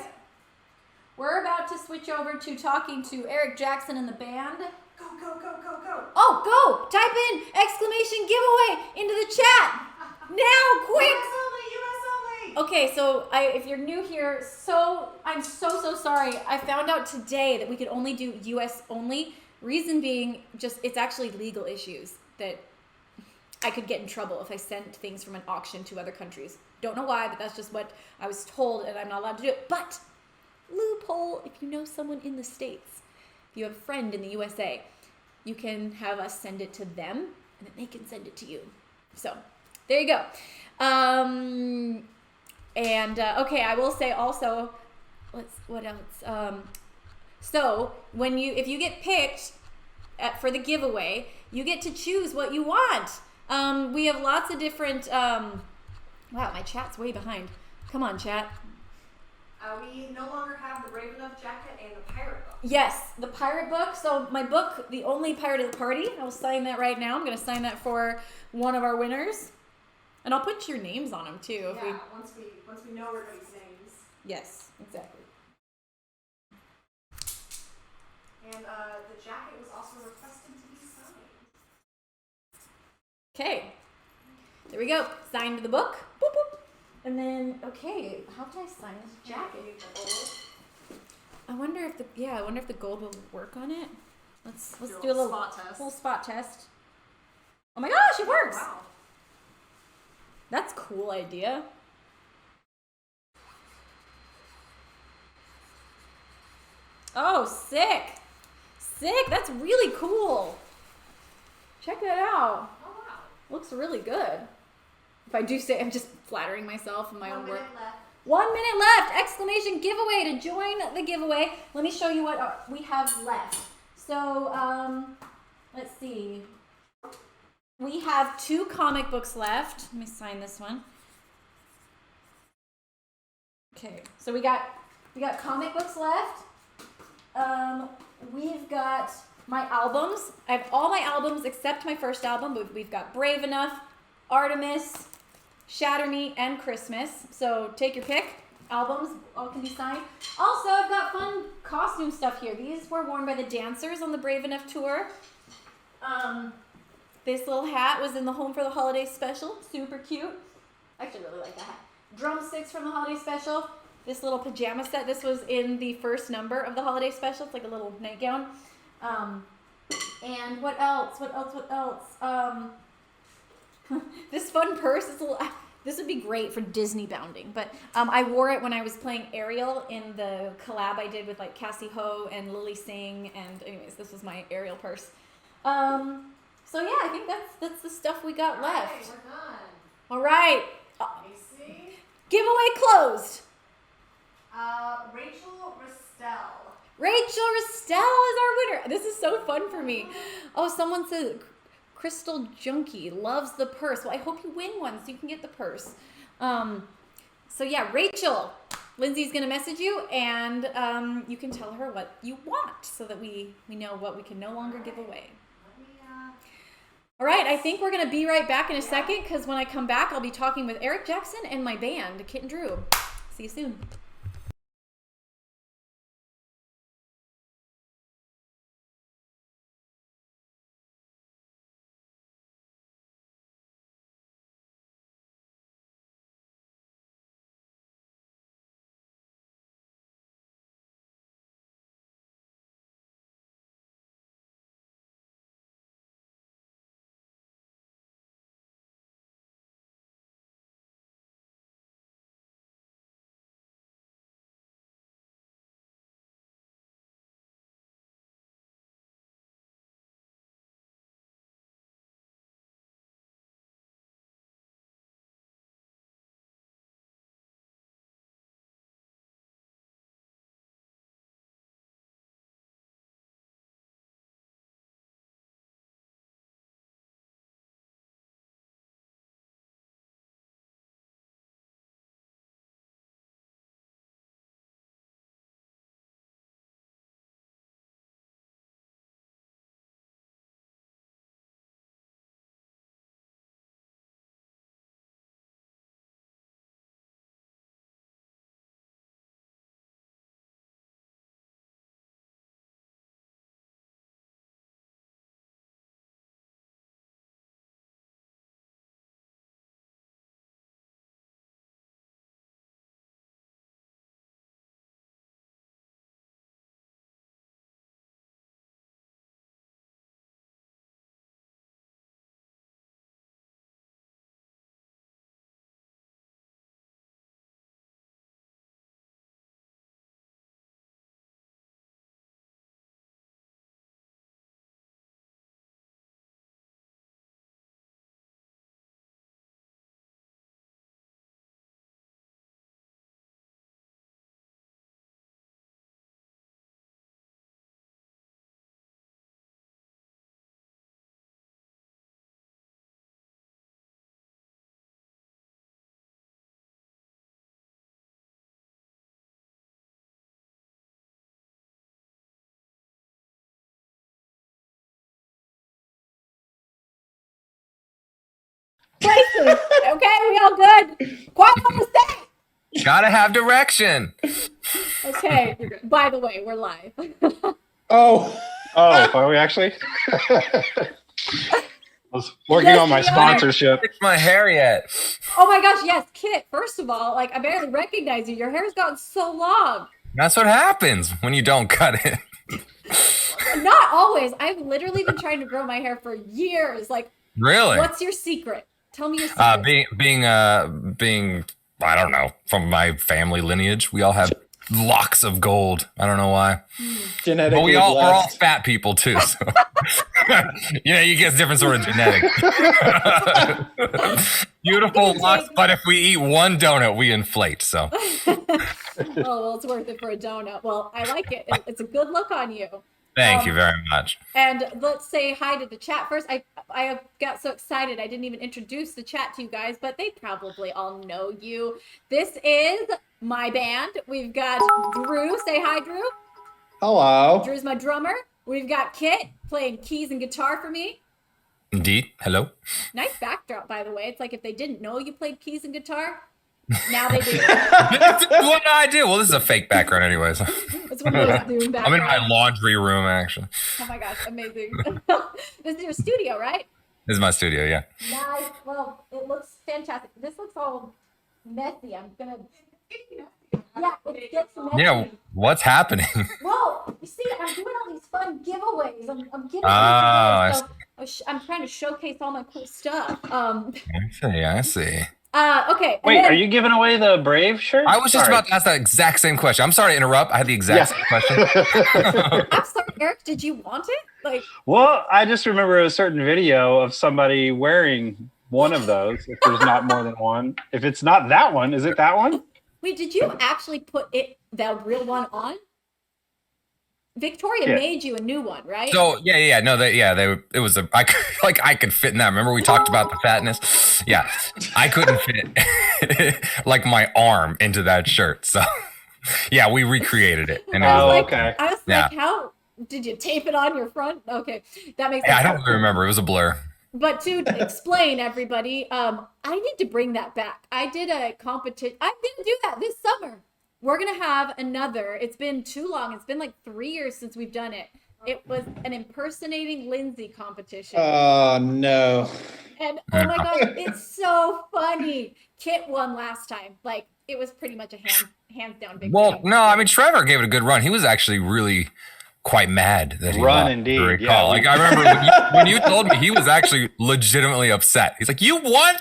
We're about to switch over to talking to Eric Jackson and the band. Go, go, go, go, go. Oh, go! Type in exclamation giveaway into the chat. Now, quick! US only, US only. Okay, so if you're new here, I'm so sorry. I found out today that we could only do US only. Reason being, just it's actually legal issues that I could get in trouble if I sent things from an auction to other countries. Don't know why, but that's just what I was told, and I'm not allowed to do it. But loophole, if you know someone in the States, if you have a friend in the USA, you can have us send it to them, and then they can send it to you. So there you go. Okay, I will say also, what else? So if you get picked for the giveaway, you get to choose what you want. We have lots of different. Wow, my chat's way behind. Come on, chat. We no longer have the Brave Enough jacket and the pirate book. Yes, the pirate book. So my book, The Only Pirate of the Party. I will sign that right now. I'm going to sign that for one of our winners, and I'll put your names on them too. Yeah, once we know everybody's names. Yes, exactly. And the jacket was also requested to be signed. Okay, there we go. Signed the book. Boop, boop. And then, okay, how can I sign this jacket? I wonder if the gold will work on it. Let's do a little spot test. Oh my gosh, it works! Wow. That's a cool idea. Oh, sick! Sick! That's really cool. Check that out. Oh wow. Looks really good. If I do say, I'm just flattering myself in my own work. 1 minute left. 1 minute left! Exclamation giveaway to join the giveaway. Let me show you what we have left. So, let's see. we have 2 comic books left. Let me sign this one. Okay, so we got comic books left. We've got my albums. I have all my albums except my first album. We've got Brave Enough, Artemis, Shatter Me, and Christmas. So take your pick. Albums all can be signed. Also, I've got fun costume stuff here. These were worn by the dancers on the Brave Enough tour. This little hat was in the Home for the Holiday special. Super cute. I actually really like that hat. Drumsticks from the holiday special. This little pajama set. This was in the first number of the holiday special. It's like a little nightgown. And what else? This fun purse. This would be great for Disney bounding, but I wore it when I was playing Ariel in the collab I did with like Cassie Ho and Lily Singh, and anyways, this was my Ariel purse. So yeah, I think that's the stuff we got left. We're done. All right, Macy. giveaway closed. Rachel Ristel. Rachel Ristel is our winner. This is so fun for me. Oh, someone said Crystal Junkie loves the purse. Well, I hope you win one so you can get the purse. So yeah, Rachel, Lindsay's gonna message you, and you can tell her what you want so that we know what we can no longer give away. All right, I think we're gonna be right back in a second, because when I come back, I'll be talking with Eric Jackson and my band, Kit and Drew. See you soon. Places. Okay, we all good? Quiet on the stage. Gotta have direction. Okay. By the way, we're live. Oh, are we actually? I was working Yes, on my we are. sponsorship. Fix my hair yet. Oh my gosh, yes, Kit. First of all, like I barely recognize you. Your hair's gotten so long. That's what happens when you don't cut it. Not always. I've literally been trying to grow my hair for years. Like, Really? what's your secret? Tell me your secret. Being I don't know, from my family lineage, we all have locks of gold. I don't know why. Genetically But we're all blessed. fat people too. So. Yeah, you get different sort of genetics. Beautiful locks, but if we eat one donut, we inflate. So. Oh, well, it's worth it for a donut. Well, I like it. It's a good look on you. Thank you very much. And let's say hi to the chat first. I got so excited I didn't even introduce the chat to you guys, but they probably all know you. This is my band. We've got Drew. Say hi, Drew. Hello. Drew's my drummer. We've got Kit playing keys and guitar for me. Indeed. Hello. Nice backdrop, by the way. It's like if they didn't know you played keys and guitar, now they do. What did I do? Well, this is a fake background anyways. It's one of those Zoom backgrounds. I'm in my laundry room, actually. Oh my gosh, amazing. This is your studio, right? This is my studio, yeah. Nice. Well, it looks fantastic. This looks all messy. I'm gonna. Yeah, it gets messy. Yeah, what's happening? Well, you see, I'm doing all these fun giveaways. I'm giving I away. So I'm trying to showcase all my cool stuff. I see. Okay. Wait, are you giving away the Brave shirt? I was just about to ask that exact same question. I'm sorry to interrupt. I had the exact same question. I'm sorry, Eric. Did you want it? Like. Well, I just remember a certain video of somebody wearing one of those. If there's not more than one. If it's not that one, is it that one? Wait, did you actually put the real one on? Victoria made you a new one, right? So it was I could fit in that. Remember we talked about the fatness? Yeah, I couldn't fit like my arm into that shirt. So yeah, we recreated it. And I was okay. like, how did you tape it on your front? Okay, that makes sense. Yeah, I don't really remember. It was a blur. But to explain, everybody, I need to bring that back. I did a competition. I didn't do that this summer. We're going to have another. It's been too long. It's been like 3 years since we've done it. It was an impersonating Lindsey competition. Oh, no. And oh my God, it's so funny. Kit won last time. Like, it was pretty much a hands down victory. Well, no, I mean, Trevor gave it a good run. He was actually really quite mad that he lost. Indeed. Yeah, like I remember when you told me, he was actually legitimately upset. He's like, "You won?"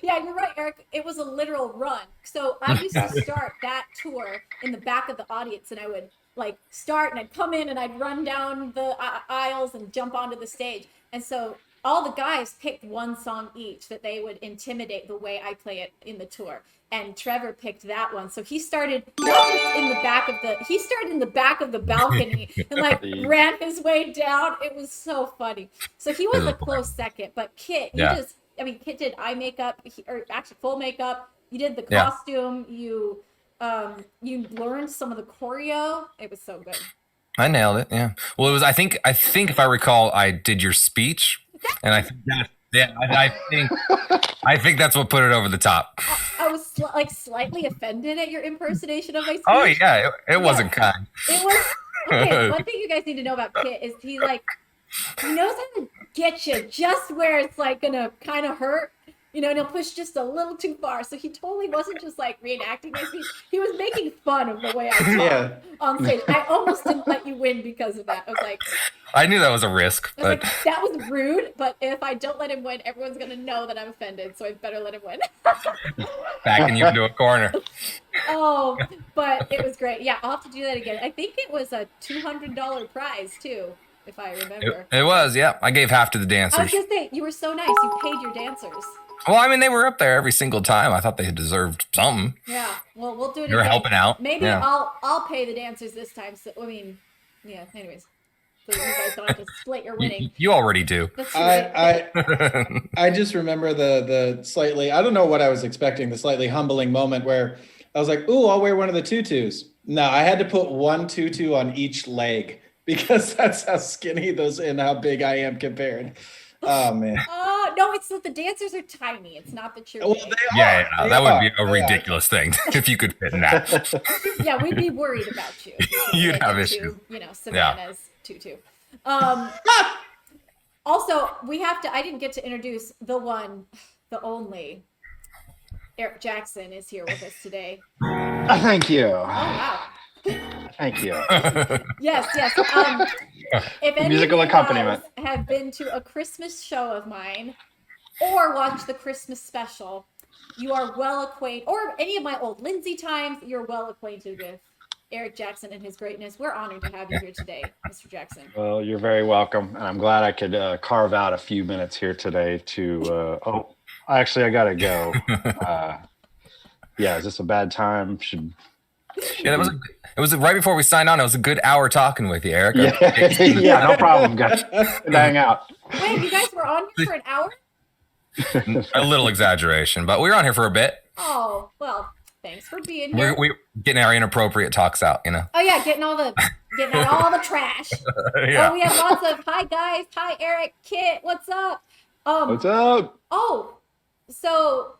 Yeah, you're right, Eric. It was a literal run. So I used to start that tour in the back of the audience, and I would like start and I'd come in and I'd run down the aisles and jump onto the stage. And so all the guys picked one song each that they would intimidate the way I play it in the tour. And Trevor picked that one. So he started not just in the back of the balcony and like ran his way down. It was so funny. So he was a close second, but Kit, Kit did eye makeup, or actually full makeup. You did the costume. You learned some of the choreo. It was so good. I nailed it. Yeah. Well, it was. I think if I recall, I did your speech, and I think that. Yeah, I think that's what put it over the top. I was slightly offended at your impersonation of my speech. Oh yeah, it wasn't kind. It was okay. One thing you guys need to know about Kit is he knows how to get you just where it's like gonna kind of hurt, and he'll push just a little too far. So he totally wasn't just like reenacting my speech. He was making fun of the way I talk on stage. I almost didn't let you win because of that. I was like, I knew that was a risk, but that was rude. But if I don't let him win, everyone's gonna know that I'm offended. So I better let him win. Backing you into a corner. Oh, but it was great. Yeah, I'll have to do that again. I think it was a $200 prize too, if I remember. It was, yeah. I gave half to the dancers. I was gonna say, you were so nice. You paid your dancers. Well, I mean, they were up there every single time. I thought they deserved something. Yeah. Well, we'll do it. They were helping out. Maybe I'll pay the dancers this time. So anyways. So you guys don't have to split your winning. You already do. I just remember the slightly, I don't know what I was expecting, the slightly humbling moment where I was like, ooh, I'll wear one of the tutus. No, I had to put one tutu on each leg because that's how skinny those and how big I am compared. Oh man. Oh no, it's that the dancers are tiny. It's not that you're. Well, that would be a ridiculous thing if you could fit in that. Yeah, we'd be worried about you. You'd have issues. Savannah's tutu. Also, I didn't get to introduce the one, the only. Eric Jackson is here with us today. Thank you. Oh wow. Thank you. Yes. If any musical of you accompaniment guys have been to a Christmas show of mine or watched the Christmas special, you are well acquainted, or any of my old Lindsey times, you're well acquainted with Eric Jackson and his greatness. We're honored to have you here today, Mr. Jackson. Well, you're very welcome. And I'm glad I could carve out a few minutes here today to, I gotta go. Is this a bad time? Yeah, it was right before we signed on. It was a good hour talking with you, Eric. Yeah, no problem, guys. Good to hang out. Wait, you guys were on here for an hour? A little exaggeration, but we were on here for a bit. Oh, well, thanks for being here. We're getting our inappropriate talks out, you know. Oh yeah, getting out all the trash. Yeah. Oh, we have lots of hi guys, hi Eric, Kit, what's up? What's up? Oh, so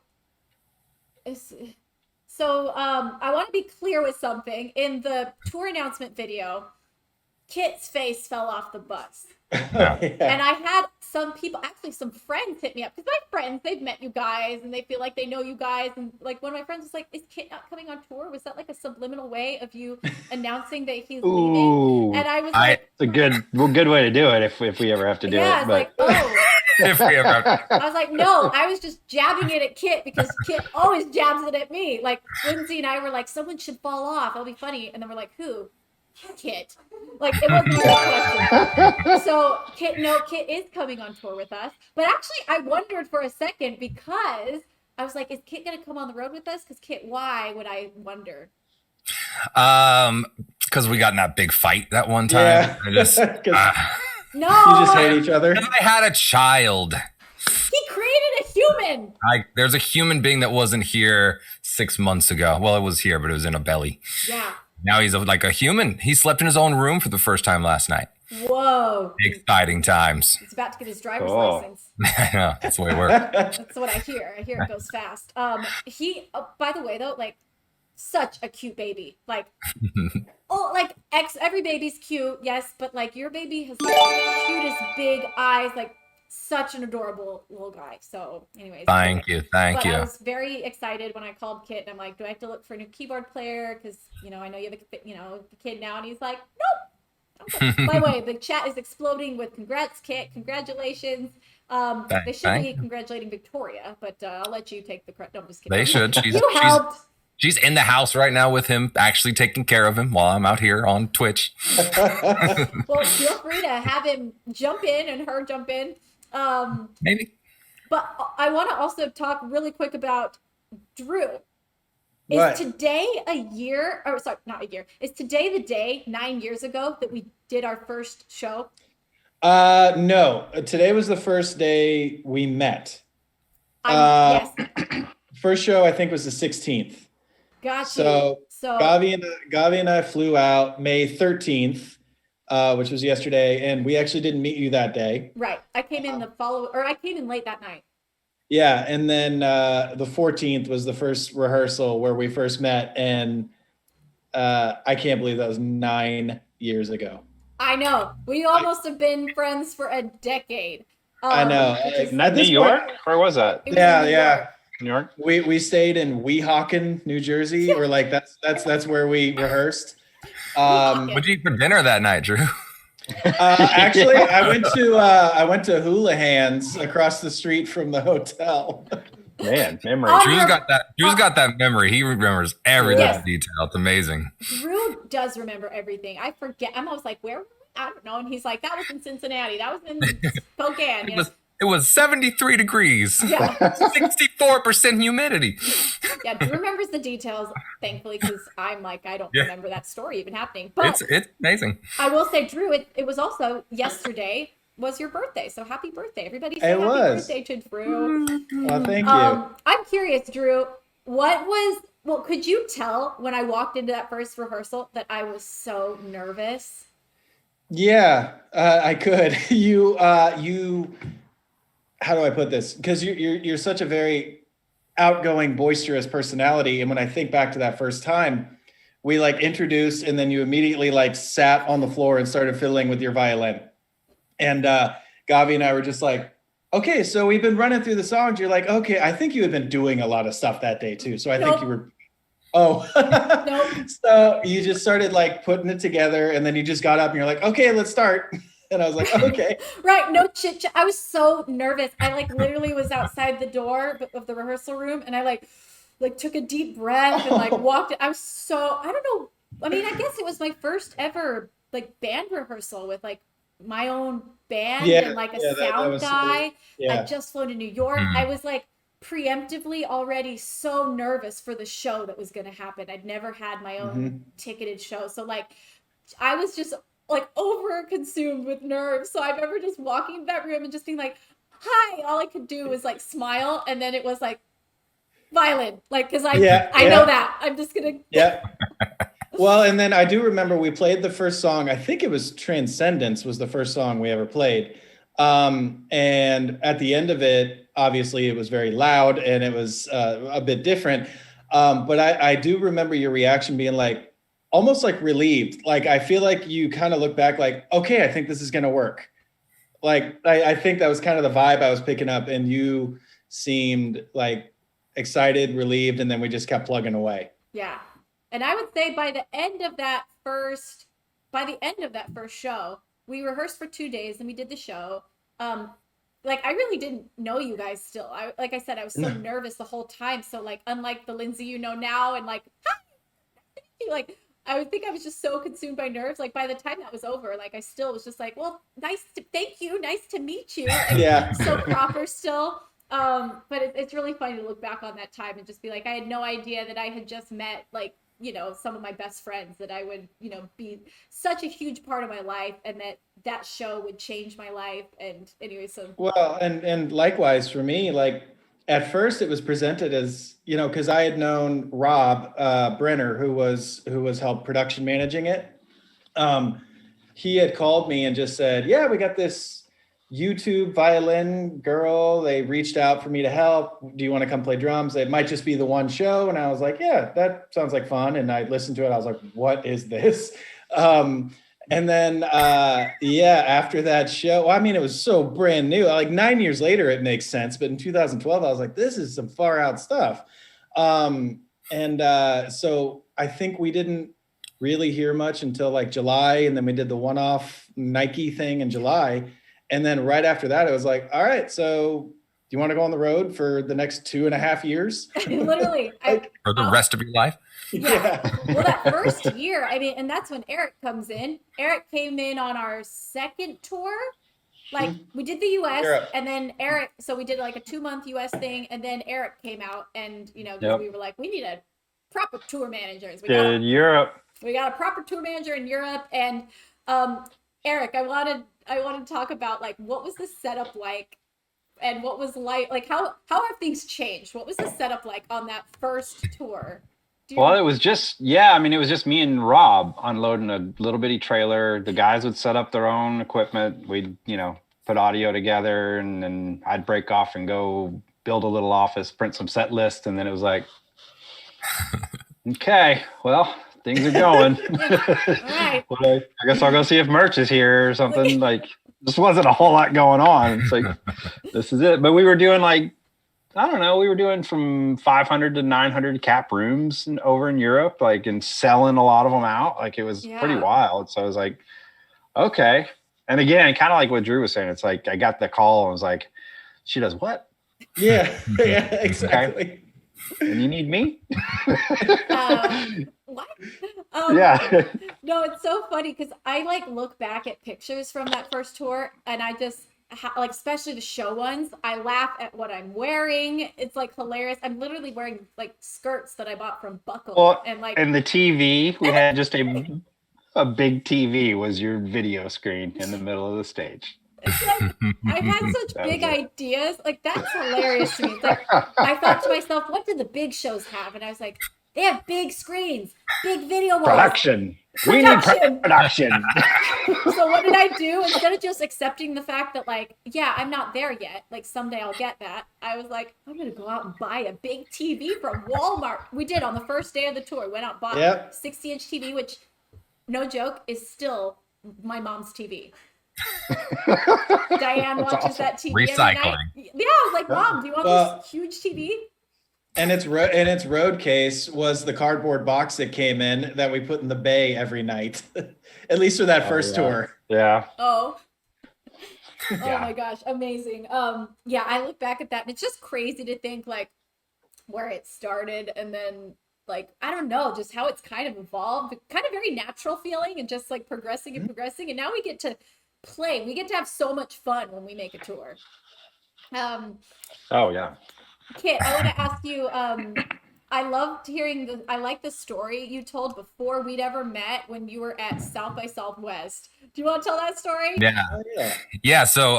I want to be clear with something. In the tour announcement video, Kit's face fell off the bus. Yeah. And I had some people, actually some friends, hit me up because my friends, they've met you guys and they feel like they know you guys. And like one of my friends was like, "Is Kit not coming on tour? Was that like a subliminal way of you announcing that he's leaving?" And I was like, "It's a good way to do it if we ever have to do it." Yeah, But if we ever have to. I was like, "No, I was just jabbing it at Kit because Kit always jabs it at me." Like Lindsey and I were like, "Someone should fall off. It'll be funny." And then we're like, "Who?" Kit. Like it wasn't a question. So Kit is coming on tour with us. But actually I wondered for a second because I was like, is Kit gonna come on the road with us? Because Kit, why would I wonder? Because we got in that big fight that one time. Yeah. I just No, You just hate each other. I had a child. he created a human. There's a human being that wasn't here 6 months ago. Well, it was here, but it was in a belly. Yeah. Now he's like a human. He slept in his own room for the first time last night. Whoa. Exciting times. He's about to get his driver's Cool. license. I know. That's the way it works. That's what I hear. I hear it goes fast. He by the way though, like such a cute baby. Like every baby's cute, yes, but like your baby has like the cutest big eyes, like such an adorable little guy. So anyways. Thank you. I was very excited when I called Kit and I'm like, do I have to look for a new keyboard player? Because I know you have a kid now, and he's like, nope. Okay. By the way, the chat is exploding with congrats, Kit. Congratulations. They should be congratulating Victoria, but I'll let you take the credit. No, I'm just kidding. They should. You helped. She's in the house right now with him, actually taking care of him while I'm out here on Twitch. Well, feel free to have him jump in and her jump in. Maybe. But I want to also talk really quick about Drew. What? Is today a year, or sorry, not a year. Is today the day 9 years ago that we did our first show? No. Today was the first day we met. Yes. First show I think was the 16th. Gotcha. So Gavi and I flew out May 13th, which was yesterday, and we actually didn't meet you that day. Right. I came in I came in late that night. Yeah, and then the 14th was the first rehearsal where we first met, and I can't believe that was 9 years ago. I know. We almost have been friends for a decade. I know. Not New York? Where was that? Yeah. New York. We stayed in Weehawken, New Jersey, or like that's where we rehearsed. What'd you eat for dinner that night, Drew? Actually, I went to Houlihan's across the street from the hotel. Man, memory. Drew's got that memory. He remembers every little detail. It's amazing. Drew does remember everything. I forget. I'm always like, where were we? I don't know. And he's like, that was in Cincinnati. That was in Spokane. It was 73 degrees. Yeah. 64% humidity. Yeah, Drew remembers the details, thankfully, because I'm like, I don't remember that story even happening. But it's amazing. I will say, Drew, it was also yesterday was your birthday. So happy birthday. Everybody say happy birthday to Drew. Well, thank you. I'm curious, Drew, could you tell when I walked into that first rehearsal that I was so nervous? Yeah, I could. You how do I put this? Because you're such a very outgoing, boisterous personality, and when I think back to that first time, we like introduced, and then you immediately like sat on the floor and started fiddling with your violin, and Gavi and I were just like, okay, so we've been running through the songs. You're like, okay, I think you had been doing a lot of stuff that day too, so I think you were. Oh, Nope. So you just started like putting it together, and then you just got up and you're like, okay, let's start. And I was like, okay. Right. No chit chat. I was so nervous. I like literally was outside the door of the rehearsal room, and I like took a deep breath and like walked. I was so, I don't know. I mean, I guess it was my first ever like band rehearsal with like my own band and like a sound guy. I just flew to New York. I was like preemptively already so nervous for the show that was going to happen. I'd never had my own ticketed show. So like I was just like over consumed with nerves. So I remember just walking in that room and just being like, hi. All I could do was like smile. And then it was like violin. Like, cause I know that. I'm just going to. Yeah. Well, and then I do remember we played the first song. I think it was Transcendence was the first song we ever played. And at the end of it, obviously it was very loud and it was a bit different. But I do remember your reaction being like, almost like relieved. Like, I feel like you kind of look back like, okay, I think this is going to work. Like, I think that was kind of the vibe I was picking up, and you seemed like excited, relieved, and then we just kept plugging away. Yeah. And I would say by the end of that first show, we rehearsed for 2 days and we did the show. Like I really didn't know you guys still. Like I said, I was so nervous the whole time. So like, unlike the Lindsey you know now, and like, hi! Like I would think I was just so consumed by nerves. Like by the time that was over, like I still was just like, well, thank you, nice to meet you. And yeah. So proper still. But it's really funny to look back on that time and just be like, I had no idea that I had just met like, you know, some of my best friends, that I would, you know, be such a huge part of my life, and that show would change my life. And anyway, so. Well, and likewise for me, like at first it was presented as, you know, cause I had known Rob Brenner, who was helped production managing it. He had called me and just said, yeah, we got this YouTube violin girl. They reached out for me to help. Do you want to come play drums? It might just be the one show. And I was like, yeah, that sounds like fun. And I listened to it. I was like, what is this? And then, after that show, well, I mean, it was so brand new, like 9 years later, it makes sense. But in 2012, I was like, this is some far out stuff. So I think we didn't really hear much until like July. And then we did the one-off Nike thing in July. And then right after that, it was like, all right, so do you want to go on the road for the next 2.5 years? Literally. For the rest of your life? Yeah. Well, that first year, I mean, and that's when Eric comes in. Eric came in on our second tour. Like we did the US Europe. And then Eric, so we did like a 2-month US thing. And then Eric came out, and, you know, we were like, we need a proper tour manager. We got a proper tour manager in Europe. And Eric, I want to talk about like, what was the setup like, and what was like how have things changed? What was the setup like on that first tour? Well, it was just me and Rob unloading a little bitty trailer. The guys would set up their own equipment. We'd, you know, put audio together, and then I'd break off and go build a little office, print some set lists, and then it was like, okay, well, things are going. Right. Well, I guess I'll go see if merch is here or something. Like, just wasn't a whole lot going on. It's like, this is it. But we were doing like, I don't know, we were doing from 500 to 900 cap rooms over in Europe, like, and selling a lot of them out. Like, it was pretty wild. So I was like, okay. And again, kind of like what Drew was saying, it's like, I got the call and was like, she does what? Yeah, exactly. Okay. And you need me? What? Yeah. No, it's so funny because I like look back at pictures from that first tour, and I just like, especially the show ones, I laugh at what I'm wearing. It's like hilarious. I'm literally wearing like skirts that I bought from Buckle. Well, and like, and the TV, we had just a big TV was your video screen in the middle of the stage. It's like, I had such big ideas. Like, that's hilarious to me. It's like, I thought to myself, what do the big shows have? And I was like, they have big screens, big video walls. Production. We need production. So what did I do? Instead of just accepting the fact that, like, yeah, I'm not there yet, like someday I'll get that, I was like, I'm gonna go out and buy a big TV from Walmart. We did on the first day of the tour. Went out and bought a 60-inch TV, which, no joke, is still my mom's TV. Diane watches that TV Recycling. every night. Yeah, I was like, Mom, do you want this huge TV? And its road case was the cardboard box that came in that we put in the bay every night, at least for that first tour. Yeah. Oh my gosh, amazing. Yeah, I look back at that and it's just crazy to think like where it started, and then like, I don't know, just how it's kind of evolved, kind of very natural feeling, and just like progressing and progressing. And now we get to play. We get to have so much fun when we make a tour. Oh yeah. Kit, I want to ask you. I loved I like the story you told before we'd ever met when you were at South by Southwest. Do you want to tell that story? Yeah. Oh, yeah. Yeah. So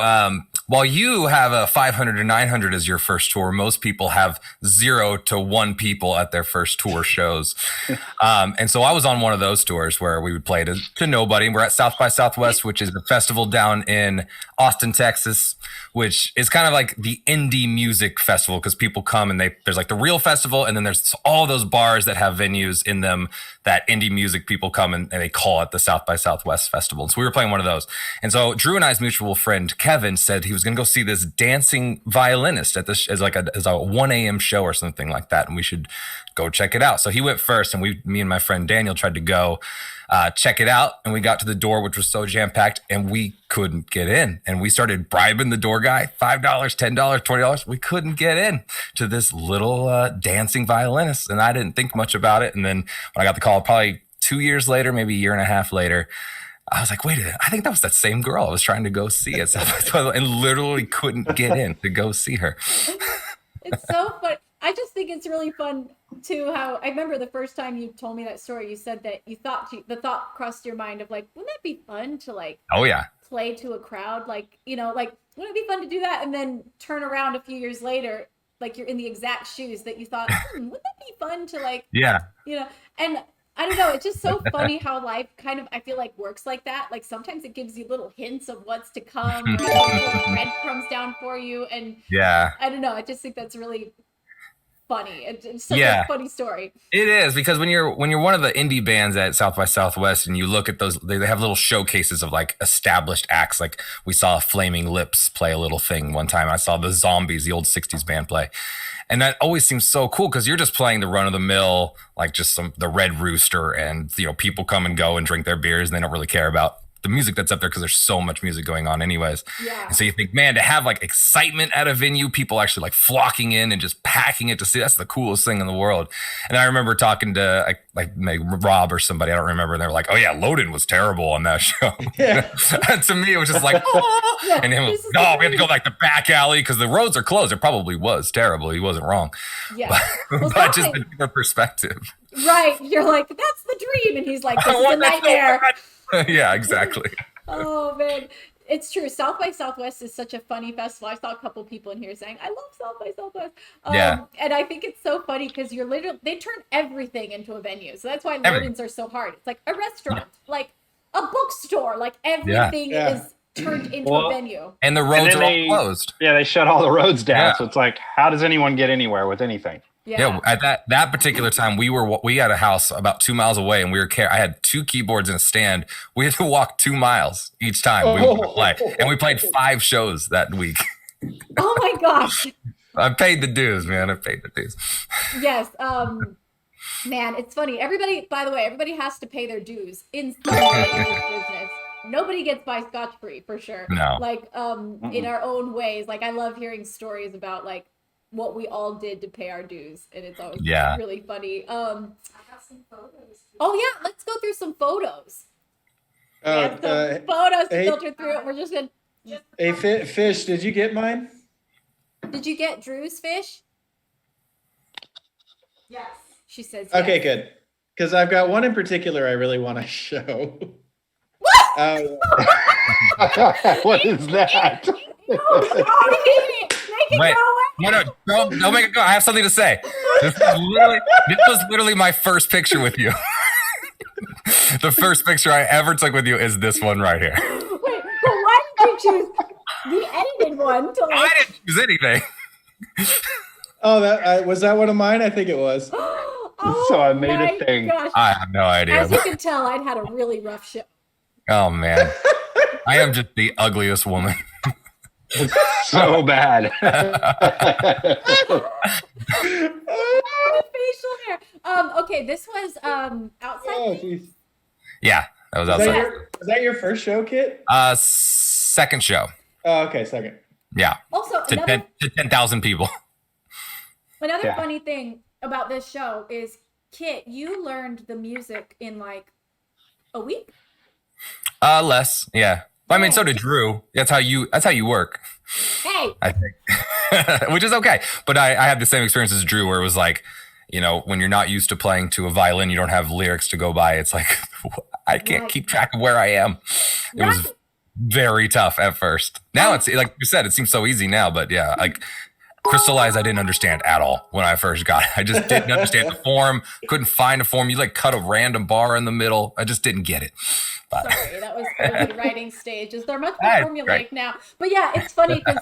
while you have a 500 or 900 as your first tour, most people have 0 to 1 people at their first tour shows. And so I was on one of those tours where we would play to nobody. We're at South by Southwest, which is a festival down in Austin, Texas, which is kind of like the indie music festival because people come and there's like the real festival. And then there's all those bars that have venues in them that indie music people come and they call it the South by Southwest Festival. And so we were playing one of those. And so Drew and I's mutual friend, Kevin, said he was going to go see this dancing violinist at this as a 1 a.m. show or something like that. And we should go check it out. So he went first and me and my friend Daniel tried to go check it out. And we got to the door, which was so jam packed and we couldn't get in. And we started bribing the door guy, $5, $10, $20. We couldn't get in to this little dancing violinist. And I didn't think much about it. And then when I got the call, probably 2 years later, maybe a year and a half later, I was like, wait a minute, I think that was that same girl I was trying to go see at South by Southwest and literally couldn't get in to go see her. It's so fun. I just think it's really fun too. How I remember the first time you told me that story, you said that the thought crossed your mind of like, wouldn't that be fun to like, Oh yeah, play to a crowd? Like, like, wouldn't it be fun to do that? And then turn around a few years later, like you're in the exact shoes that you thought, wouldn't that be fun to like, yeah, and I don't know. It's just so funny how life kind of, I feel like, works like that. Like sometimes it gives you little hints of what's to come, or little breadcrumbs down for you. And yeah. I don't know. I just think that's really funny. It's such Yeah. a funny story. It is because when you're one of the indie bands at South by Southwest and you look at those, they have little showcases of like established acts. Like we saw Flaming Lips play a little thing one time. I saw the Zombies, the old 60s band, play. And that always seems so cool because you're just playing the run of the mill, like just the Red Rooster, and people come and go and drink their beers and they don't really care about the music that's up there because there's so much music going on anyways. Yeah. And so you think, man, to have like excitement at a venue, people actually like flocking in and just packing it to see, that's the coolest thing in the world. And I remember talking to like maybe Rob or somebody, I don't remember, and they were like, oh yeah, Loaded was terrible on that show. Yeah. And to me, it was just like, oh. Yeah, And him, this is no, the we have to go dream. like the back alley because the roads are closed. It probably was terrible. He wasn't wrong. Yeah. But, Well, but just something- the different perspective. Right. You're like, that's the dream. And he's like, this is a What the hell? nightmare. Yeah, exactly. Oh man, it's true. South by Southwest is such a funny festival. I saw a couple people in here saying, "I love South by Southwest." Yeah. And I think it's so funny because they turn everything into a venue. So that's why Everything. load-ins are so hard. It's like a restaurant, like a bookstore, like everything Yeah. is turned into Well, a venue. And the roads then are all they- closed. Yeah, they shut all the roads down. Yeah. So it's like, how does anyone get anywhere with anything? Yeah, at that particular time, we had a house about 2 miles away, and I had 2 keyboards and a stand. We had to walk 2 miles each time we would play, and we played 5 shows that week. Oh my gosh. I paid the dues, man. I paid the dues. Yes. Man, it's funny. By the way, everybody has to pay their dues in some way in this business. Nobody gets by scotch-free for sure. No. Like, in our own ways. Like, I love hearing stories about like what we all did to pay our dues, and it's always really funny. I have some photos. Oh yeah, let's go through some photos. We Uh, have some photos to hey- filter through. We're just gonna. Hey, Fish, did you get mine? Did you get Drew's fish? Yes. She says. Okay, yes. good. Because I've got one in particular I really want to show. What is that? Oh, make it Wait. go away. No, don't make it go. I have something to say. This was literally my first picture with you. The first picture I ever took with you is this one right here. Wait, but why did you choose the edited one to I like? didn't choose anything. Oh, was that one of mine? I think it was. Oh, So I made a my thing. Gosh. I have no idea. As you can tell, I'd had a really rough show. Oh man, I am just the ugliest woman. So bad. Facial hair. Okay, this was outside. Oh, thing? geez. Yeah, that was Is that, outside. is that your first show, Kit? Second show. Oh, okay, second. Yeah, Also, to 10,000 people. another Yeah. funny thing about this show is, Kit, you learned the music in like a week. Less. Yeah. I mean, so did Drew. That's how you work. Hey, I think. which is okay. But I had the same experience as Drew, where it was like, you know, when you're not used to playing to a violin, you don't have lyrics to go by. It's like, I can't keep track of where I am. It was very tough at first. Now it's like you said, it seems so easy now, but yeah, like Crystallize, I didn't understand at all when I first got it. I just didn't understand the form, couldn't find a form. You like cut a random bar in the middle. I just didn't get it. But. Sorry, that was early writing stages. They're much more formulaic now. But yeah, it's funny because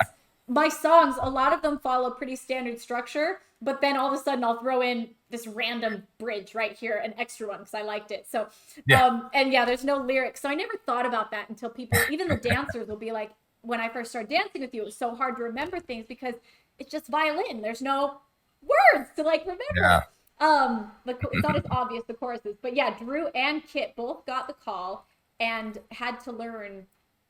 my songs, a lot of them follow pretty standard structure, but then all of a sudden I'll throw in this random bridge right here, an extra one because I liked it. So, and yeah, there's no lyrics. So I never thought about that until people, even the dancers will be like, when I first started dancing with you, it was so hard to remember things because it's just violin. There's no words to like remember. Yeah. It's not as obvious, the choruses. But yeah, Drew and Kit both got the call and had to learn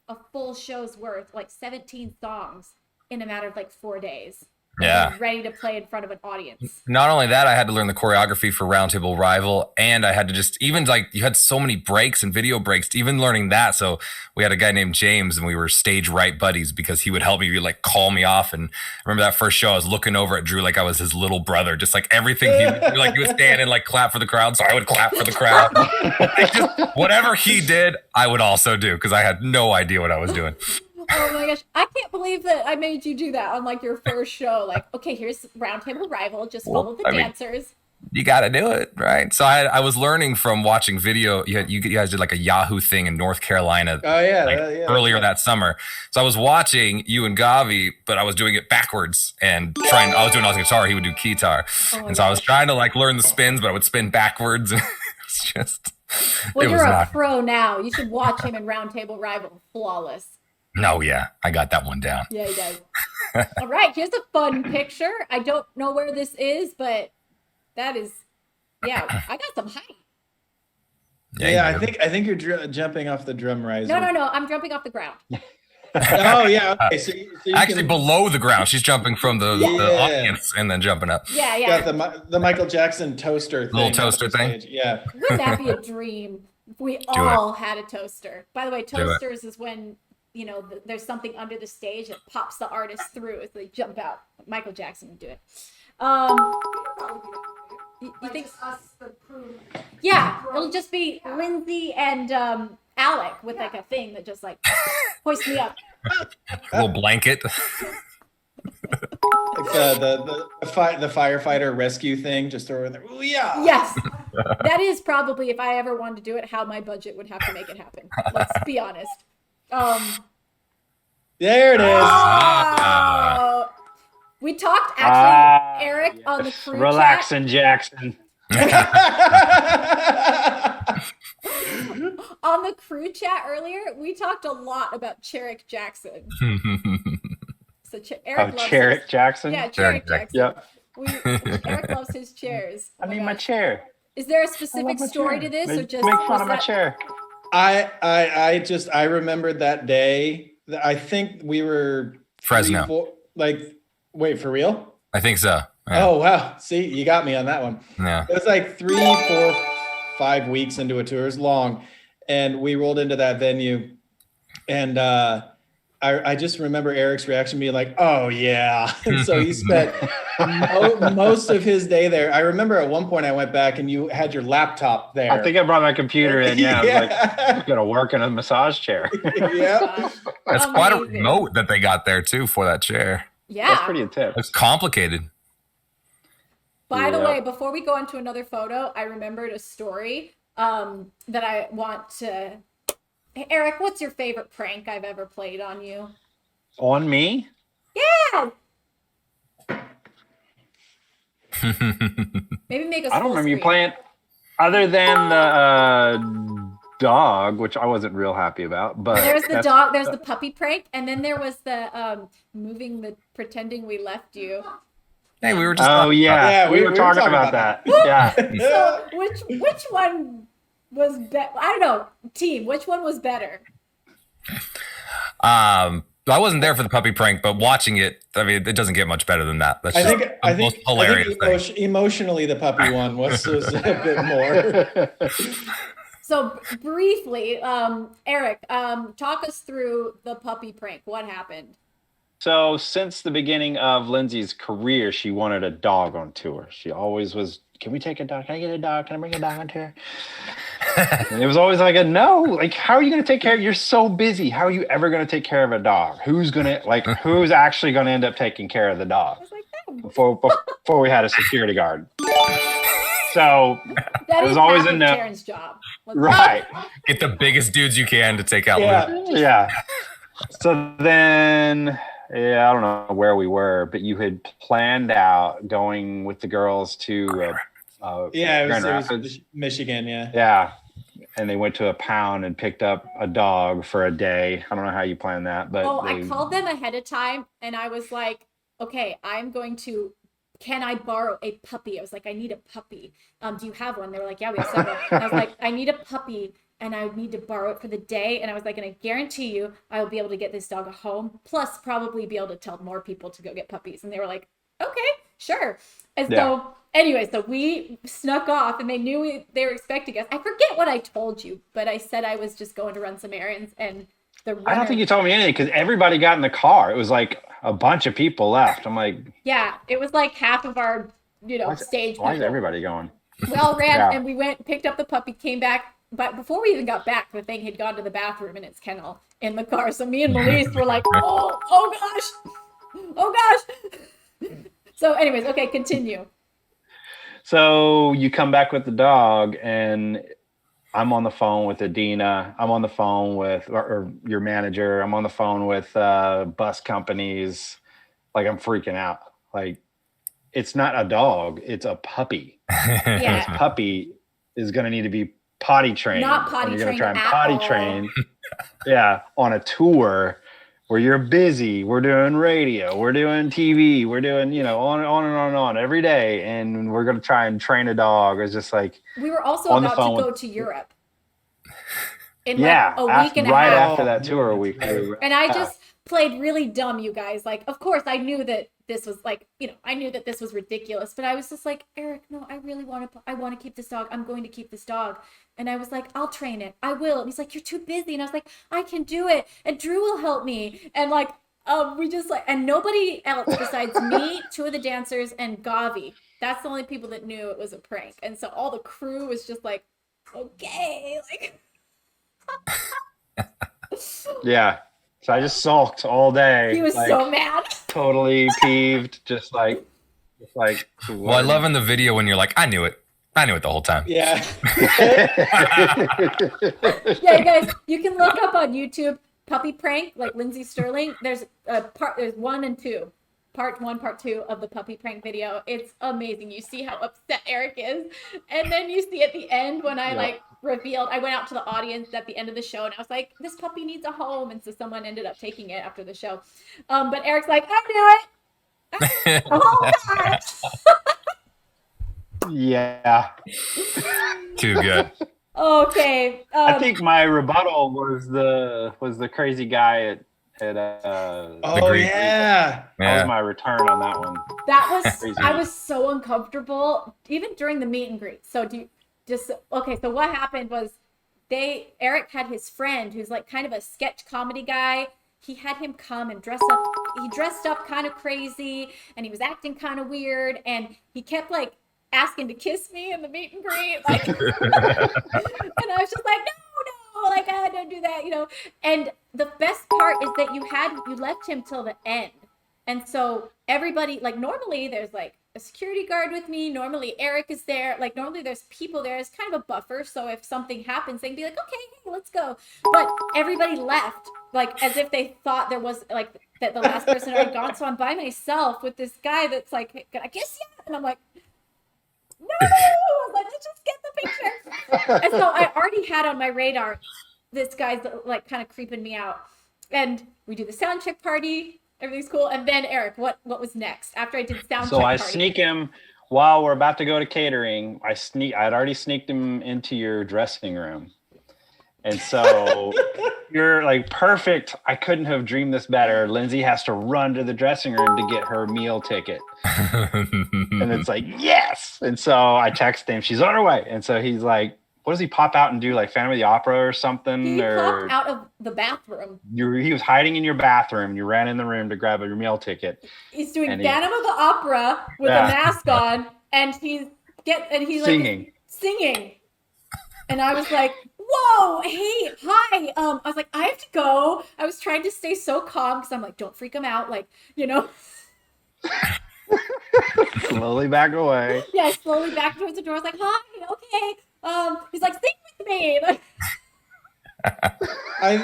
a full show's worth, like 17 songs in a matter of like 4 days. Yeah. Ready to play in front of an audience. Not only that, I had to learn the choreography for Roundtable Rival, and I had to just, even like, you had so many breaks and video breaks, even learning that. So we had a guy named James, and we were stage right buddies because he would help me, like call me off. And I remember that first show, I was looking over at Drew like I was his little brother, just like everything he would do, like he would stand and like clap for the crowd. So I would clap for the crowd. Like, just whatever he did, I would also do because I had no idea what I was doing. Oh my gosh. I can't believe that I made you do that on like your first show. Like, okay, here's Roundtable Rival. Just follow the dancers. You got to do it, right? So I was learning from watching video. You guys did like a Yahoo thing in North Carolina earlier that summer. So I was watching you and Gavi, but I was doing it backwards and I was doing all the guitar. He would do keytar. And so I was trying to like learn the spins, but I would spin backwards. And it's just, well, you're a pro now. You should watch him in Roundtable Rival. Flawless. No, yeah, I got that one down. Yeah, he does. All right, here's a fun picture. I don't know where this is, but that is, yeah, I got some height. Yeah, I think you're jumping off the drum riser. No, I'm jumping off the ground. Oh yeah, okay. So you actually below the ground. She's jumping from the audience and then jumping up. Yeah. Got the Michael Jackson toaster thing. Little toaster thing. Yeah. Wouldn't that be a dream if we all had a toaster? By the way, toasters is when, you know, there's something under the stage that pops the artist through as they jump out. Michael Jackson would do it. You think us, the crew? Yeah, it'll just be Lindsey and Alec with like a thing that just like hoists me up. A little blanket. Like the firefighter rescue thing, just throw in there. Ooh, yeah. Yes, that is probably, if I ever wanted to do it, how my budget would have to make it happen. Let's be honest. There it is. We talked actually, Eric, on the crew relaxing Jackson. On the crew chat earlier, we talked a lot about Cherrick Jackson. So Eric loves Cherrick Jackson? Yeah, Cherrick Jackson. Yep. Eric loves his chairs. I need my chair. Is there a specific story to this, or just make fun of my chair? I remembered that day. I think we were Fresno. Wait, for real? I think so. Yeah. Oh wow! See, you got me on that one. Yeah. It was like 3, 4, 5 weeks into a tour. It was long, and we rolled into that venue, and I just remember Eric's reaction being like, "Oh yeah!" And so he spent most of his day there. I remember at one point I went back and you had your laptop there. I think I brought my computer in. Yeah, I was like, I'm gonna work in a massage chair. Yeah, that's quite a remote that they got there too for that chair. Yeah, that's pretty intense. It's complicated. By the way, before we go into another photo, I remembered a story that I want to. Hey, Eric, what's your favorite prank I've ever played on you? On me? Yeah. Maybe make us. I don't remember you playing other than the dog, which I wasn't real happy about. But there's the dog. There's the puppy prank, and then there was the pretending we left you. Hey, we were just. Oh yeah, we were talking about that. Yeah. So which one was better? I don't know. Team, which one was better? I wasn't there for the puppy prank, but watching it, I mean, it doesn't get much better than that. That's the most hilarious thing. Emotionally, the puppy one was a bit more. So briefly, Eric, talk us through the puppy prank. What happened? So since the beginning of Lindsay's career, she wanted a dog on tour. She always was, can we take a dog? Can I get a dog? Can I bring a dog on tour? And it was always like a no. Like, how are you going to take care? You're so busy. How are you ever going to take care of a dog? Who's actually going to end up taking care of the dog? I was like, no. Before we had a security guard. So That it was is always half a of no. Karen's job. Right. Get the biggest dudes you can to take out Lou. Yeah. So then, I don't know where we were, but you had planned out going with the girls to it Grand was Rapids. Michigan. Yeah. Yeah. And they went to a pound and picked up a dog for a day. I don't know how you planned that, but I called them ahead of time and I was like, okay, can I borrow a puppy? I was like, I need a puppy. Do you have one? They were like, yeah, we have several. And I was like, I need a puppy and I need to borrow it for the day. And I was like, and I guarantee you, I will be able to get this dog a home, plus probably be able to tell more people to go get puppies. And they were like, okay, sure. And so anyway, so we snuck off and they knew they were expecting us. I forget what I told you, but I said I was just going to run some errands and I don't think you told me anything because everybody got in the car. It was like a bunch of people left. I'm like, yeah, it was like half of our, stage. Why is everybody going? We all ran and we went, picked up the puppy, came back. But before we even got back, the thing had gone to the bathroom in its kennel in the car. So me and Melise were like, oh gosh. So anyways, okay, continue. So you come back with the dog and I'm on the phone with Adina. I'm on the phone with or your manager. I'm on the phone with bus companies. Like I'm freaking out. Like it's not a dog, it's a puppy. Yeah. This puppy is going to need to be potty trained. Not potty and you're trained gonna try and at potty all. train. Yeah, on a tour where you're busy. We're doing radio, we're doing TV, we're doing, on and on and on and on every day. And we're going to try and train a dog. It's just like we were also on the about to phone go with- to Europe. In Yeah, like a week and a right half. after that tour, And I just played really dumb, you guys. Like, of course, I knew that this was like, I knew that this was ridiculous, but I was just like, Eric, no, I really want to keep this dog. I'm going to keep this dog. And I was like, I'll train it. I will. And he's like, you're too busy. And I was like, I can do it. And Drew will help me. And like, we just like, and nobody else besides me, two of the dancers, and Gavi. That's the only people that knew it was a prank. And so all the crew was just like, okay, like. Yeah. So I just sulked all day. He was so mad. Totally peeved. Just like. Well, I love in the video when you're like, I knew it the whole time. Yeah. Yeah, you guys, you can look up on YouTube puppy prank, like Lindsey Stirling. There's there's 1 and 2. Part 1, part 2 of the puppy prank video. It's amazing. You see how upset Eric is. And then you see at the end when I revealed, I went out to the audience at the end of the show and I was like, this puppy needs a home. And so someone ended up taking it after the show. But Eric's like, I knew it. Oh, God. Yeah. Too good. Okay. I think my rebuttal was the crazy guy at Oh yeah. That was my return on that one. That was Crazy. I was so uncomfortable even during the meet and greet. So so what happened was Eric had his friend who's like kind of a sketch comedy guy. He had him come and dress up. He dressed up kind of crazy and he was acting kind of weird and he kept like asking to kiss me in the meet and greet. Like, and I was just like, no, like I don't do that, And the best part is that you left him till the end. And so everybody, like normally there's like a security guard with me. Normally Eric is there. Like normally there's people there. It's kind of a buffer. So if something happens, they can be like, okay, hey, let's go. But everybody left like as if they thought there was like that the last person had gone. So I'm by myself with this guy that's like, hey, can I kiss you? And I'm like, no, let's just get the picture. And so I already had on my radar, this guy's like kind of creeping me out. And we do the sound check party. Everything's cool. And then Eric, what was next after I did sound check So I party? sneak him while we're about to go to catering. I'd already sneaked him into your dressing room. And so you're like perfect. I couldn't have dreamed this better. Lindsay has to run to the dressing room to get her meal ticket. And it's like, yes. And so I text him, she's on her way. And so he's like, what does he pop out and do? Like Phantom of the Opera or something? He or popped out of the bathroom. he was hiding in your bathroom. You ran in the room to grab a meal ticket. He's doing And Phantom of the Opera with a mask on, and he's singing. Singing. And I was like, whoa, hey, hi. I was like, I have to go. I was trying to stay so calm because I'm like, don't freak him out. Like, you know. Slowly back away. Yeah, slowly back towards the door. I was like, hi, okay. He's like, sing with me.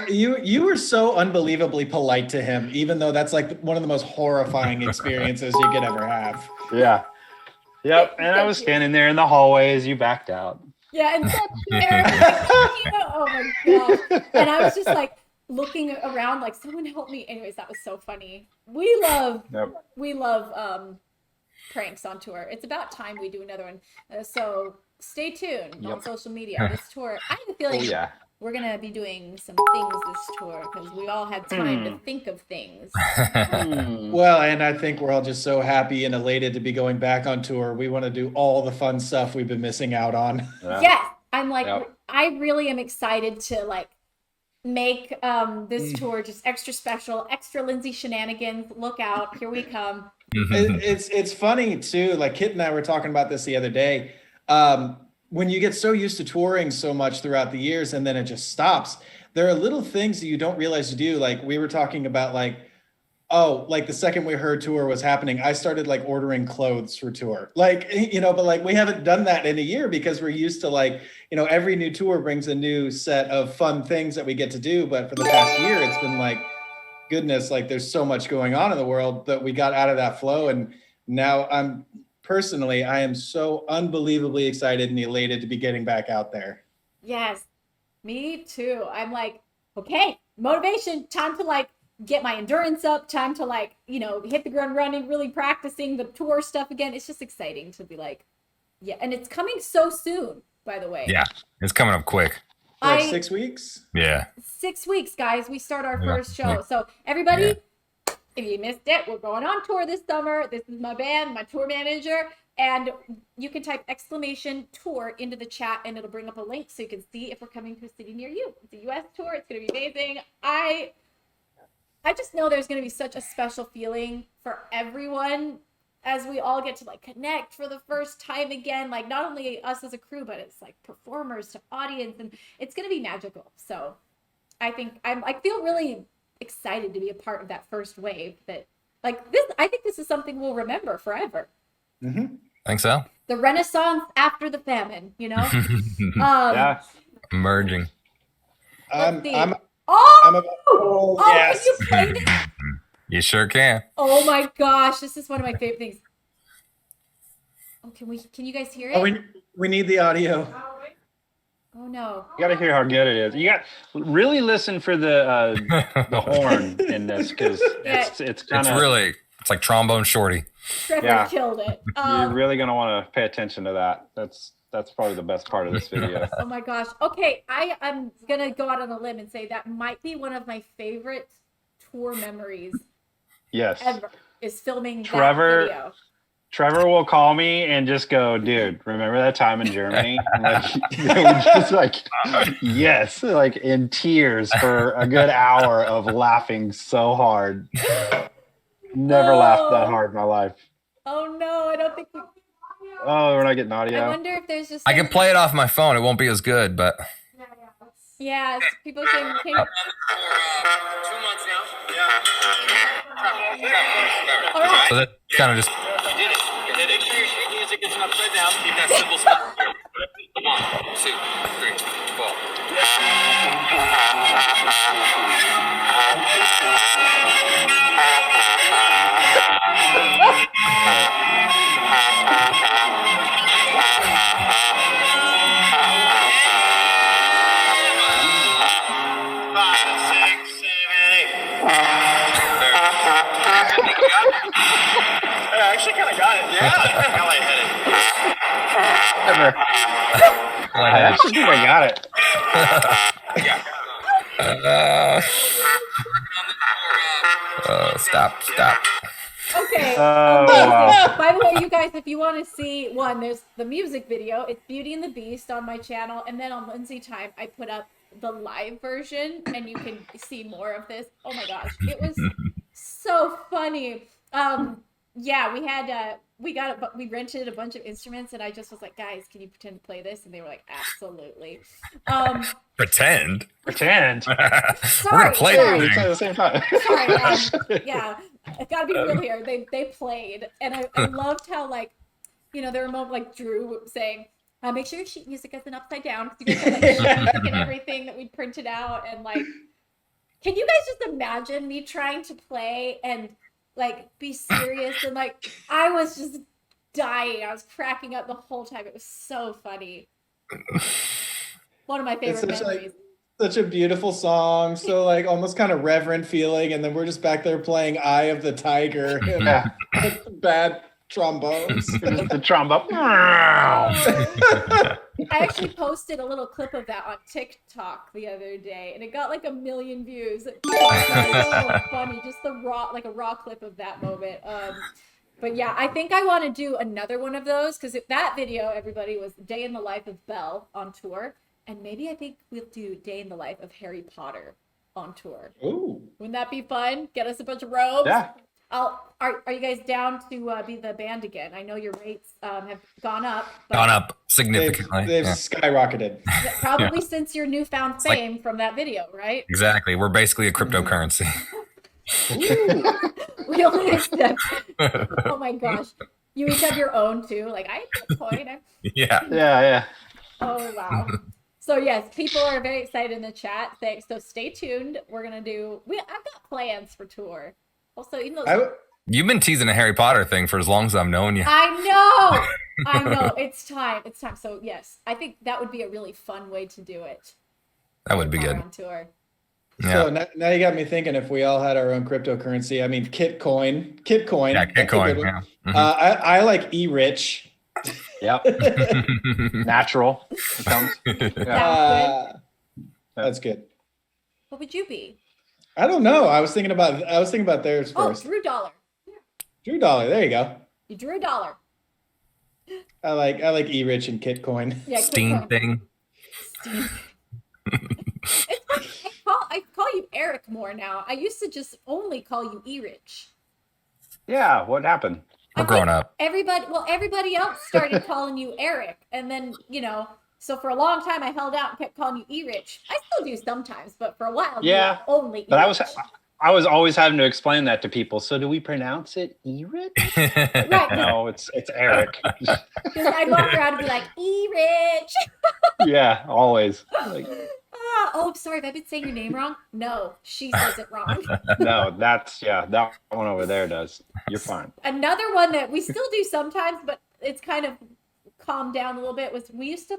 You were so unbelievably polite to him, even though that's like one of the most horrifying experiences you could ever have. Yeah. Yep. And I was standing there in the hallway as you backed out. Yeah, and oh my god. And I was just like looking around like, someone help me. Anyways, that was so funny. We love pranks on tour. It's about time we do another one. So stay tuned on social media. This tour, I have a feeling we're gonna be doing some things this tour because we all had time to think of things. Well, and I think we're all just so happy and elated to be going back on tour. We want to do all the fun stuff we've been missing out on. Yes, I'm like, I really am excited to like make this tour just extra special, extra Lindsey shenanigans. Look out, here we come. It's funny too. Like Kit and I were talking about this the other day. When you get so used to touring so much throughout the years and then it just stops, there are little things that you don't realize you do. Like we were talking about like the second we heard tour was happening, I started like ordering clothes for tour. Like, you know, but like we haven't done that in a year because we're used to like, you know, every new tour brings a new set of fun things that we get to do. But for the past year, it's been like, goodness, like there's so much going on in the world that we got out of that flow. And now I am so unbelievably excited and elated to be getting back out there. Yes, me too. I'm like, okay, motivation, time to like get my endurance up, time to like, you know, hit the ground running, really practicing the tour stuff again. It's just exciting to be like, yeah. And it's coming so soon, by the way. Yeah, it's coming up quick. Like 6 weeks? Yeah. 6 weeks, guys. We start our first show. So everybody, if you missed it, we're going on tour this summer. This is my band, my tour manager. And you can type !tour into the chat and it'll bring up a link so you can see if we're coming to a city near you. It's a US tour. It's going to be amazing. I just know there's going to be such a special feeling for everyone as we all get to like connect for the first time again, like not only us as a crew, but it's like performers to audience, and it's going to be magical. So I think I feel really excited to be a part of that first wave that like this. I think this is something we'll remember forever. Mm-hmm. Think so? The Renaissance after the famine, you know? Emerging. Let's see. Can yes. Can you play this? You sure can. Oh my gosh, this is one of my favorite things. Oh, can you guys hear it? Oh, we need the audio. Oh no. You gotta hear how good it is. You got really listen for the horn in this because it's kind of it's like trombone shorty. Trevor killed it. You're really gonna want to pay attention to that. That's probably the best part of this video. Oh my gosh. Okay, I'm gonna go out on a limb and say that might be one of my favorite tour memories. Yes. Ever is filming that video. Trevor will call me and just go, dude, remember that time in Germany? Like, just like, yes, like in tears for a good hour of laughing so hard. Never laughed that hard in my life. Oh no, I don't think Oh, we're not getting audio. I wonder if there's just I can play it off my phone. It won't be as good, but yeah, people saying 2 months now. Yeah. So that kind of just You did it. And make sure your sheet music is upside down. Keep that simple stuff. 1, 2, 3, 4. I actually kind of got it. Yeah. How I actually think I got it. Stop. Okay. Oh, Amazing. wow. By the way, you guys, if you want to see one, there's the music video. It's Beauty and the Beast on my channel, and then on Lindsay Time, I put up the live version, and you can see more of this. Oh my gosh, it was so funny. Yeah, we had we rented a bunch of instruments, and I just was like, guys, can you pretend to play this? And they were like, absolutely. Pretend. Pretend. We're gonna Sorry, play sorry. the It's thing. at the same time. Sorry, yeah, I gotta be real here. They played, and I loved how, like, there were moments like Drew saying, make sure your sheet music isn't upside down, because you guys had like sheet music and everything that we'd printed out, and like, can you guys just imagine me trying to play and like be serious, and like I was just dying. I was cracking up the whole time. It was so funny. One of my favorite It's such memories. such a beautiful song, so like almost kind of reverent feeling, and then we're just back there playing Eye of the Tiger and Yeah. with bad trombones. The trombone. I actually posted a little clip of that on TikTok the other day, and it got like 1 million views. It was so funny, just a raw clip of that moment. But yeah, I think I want to do another one of those, because that video, everybody, was Day in the Life of Belle on tour, and maybe I think we'll do Day in the Life of Harry Potter on tour. Ooh. Wouldn't that be fun? Get us a bunch of robes. Yeah. Are you guys down to be the band again? I know your rates have gone up. But Gone up significantly. They've Yeah. skyrocketed. probably since your newfound fame from that video, right? Exactly. We're basically a cryptocurrency. We only accept. Oh my gosh. You each have your own too. Like, I have a coin. Yeah. Yeah. Oh wow. So yes, people are very excited in the chat. Thanks. So stay tuned. We're gonna do. I've got plans for tour. Also, even though You've been teasing a Harry Potter thing for as long as I've known you. I know. It's time. So yes, I think that would be a really fun way to do it. That would be good. On tour. So now you got me thinking, if we all had our own cryptocurrency, I mean, Kitcoin. Yeah, that's a Kitcoin. good one. Yeah. Mhm. I like E-Rich. Yep. Natural. It comes. Yeah. That's good. What would you be? I don't know. I was thinking about theirs Oh, first. Drew Dollar. Drew Dollar. There you go. You drew a dollar. I like E-Rich and Kitcoin. Yeah, Steam Kitcoin. thing. Steam. It's funny. I call you Eric more now. I used to just only call you E-Rich. Yeah. What happened? We're growing up. Everybody else started calling you Eric, and then so for a long time I held out and kept calling you E-Rich. I still do sometimes, but for a while, Yeah. you were only E-Rich. But I was always having to explain that to people. So do we pronounce it E-Rich? Right. No, it's Eric. Because I'd walk around and be like, E-Rich. Yeah, always. Like, Oh, sorry, have I been saying your name wrong? No, she says it wrong. no, that one over there does. You're fine. Another one that we still do sometimes, but it's kind of calmed down a little bit, was we used to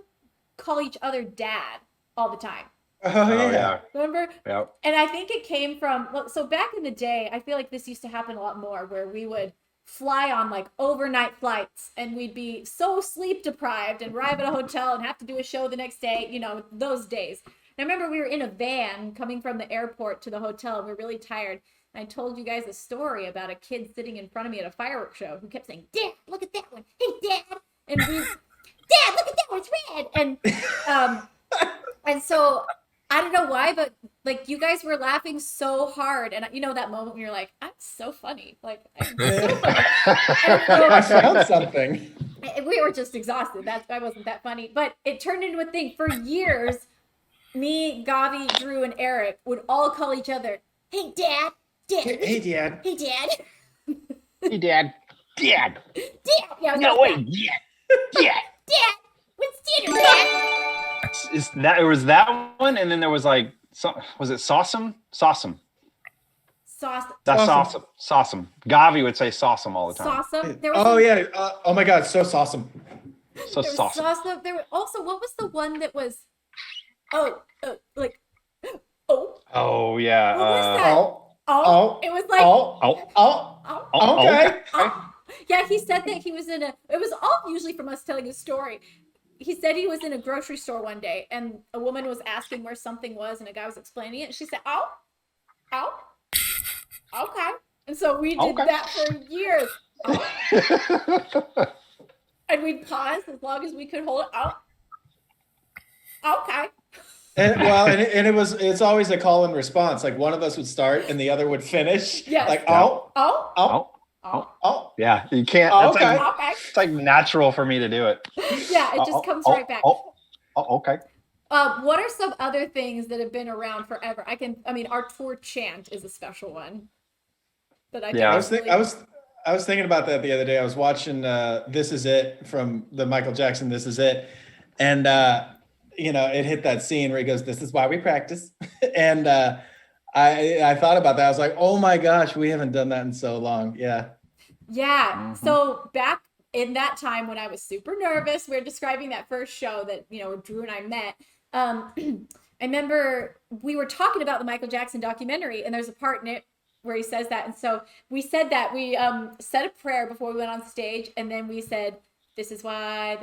call each other dad all the time. Oh, yeah. Remember? Yep. And I think it came from, so back in the day, I feel like this used to happen a lot more, where we would fly on like overnight flights, and we'd be so sleep deprived and arrive at a hotel and have to do a show the next day, those days. And I remember we were in a van coming from the airport to the hotel, and we were really tired. And I told you guys a story about a kid sitting in front of me at a fireworks show who kept saying, "Dad, look at that one. Hey, Dad." And Dad, look at that one. It's red. And so I don't know why, but like you guys were laughing so hard. And that moment when you're like, I'm so funny. Like, I'm so funny. I found something. We were just exhausted. That's why I wasn't that funny. But it turned into a thing. For years, me, Gavi, Drew, and Eric would all call each other, "Hey, Dad. Dad. Hey, Dad. Hey, Dad. Hey, Dad. Dad. Dad." Yeah, No, wait. Dad. Dad. What's dinner, Dad? There was that one, and then there was like, was it Sawsome? Sawsome. Sauce. That's Sawsome. Sawsome. Gavi would say Sawsome all the time. Sauce. There was Oh, yeah. Oh, my God. So awesome. So there was Sawsome. sauce. There was also, what was the one that was, oh, Oh, yeah. What was that? Oh, it was like, okay. Yeah, he said that he was it was all usually from us telling a story. He said he was in a grocery store one day, and a woman was asking where something was, and a guy was explaining it, and she said, okay. And so we did that for years. And we'd pause as long as we could hold it. Oh, okay. And it's always a call and response. Like one of us would start and the other would finish. Yes. Like Yeah, you can't. It's like natural for me to do it. Yeah, it just comes right back. Okay. What are some other things that have been around forever? Our tour chant is a special one. That I was thinking about that the other day. I was watching This Is It from the Michael Jackson This Is It. And it hit that scene where he goes, "This is why we practice." And I thought about that. I was like, oh my gosh, we haven't done that in so long. Yeah. Yeah. Mm-hmm. So back in that time when I was super nervous, we were describing that first show that, Drew and I met. I remember we were talking about the Michael Jackson documentary, and there's a part in it where he says that. And so we said that we said a prayer before we went on stage, and then we said, this is why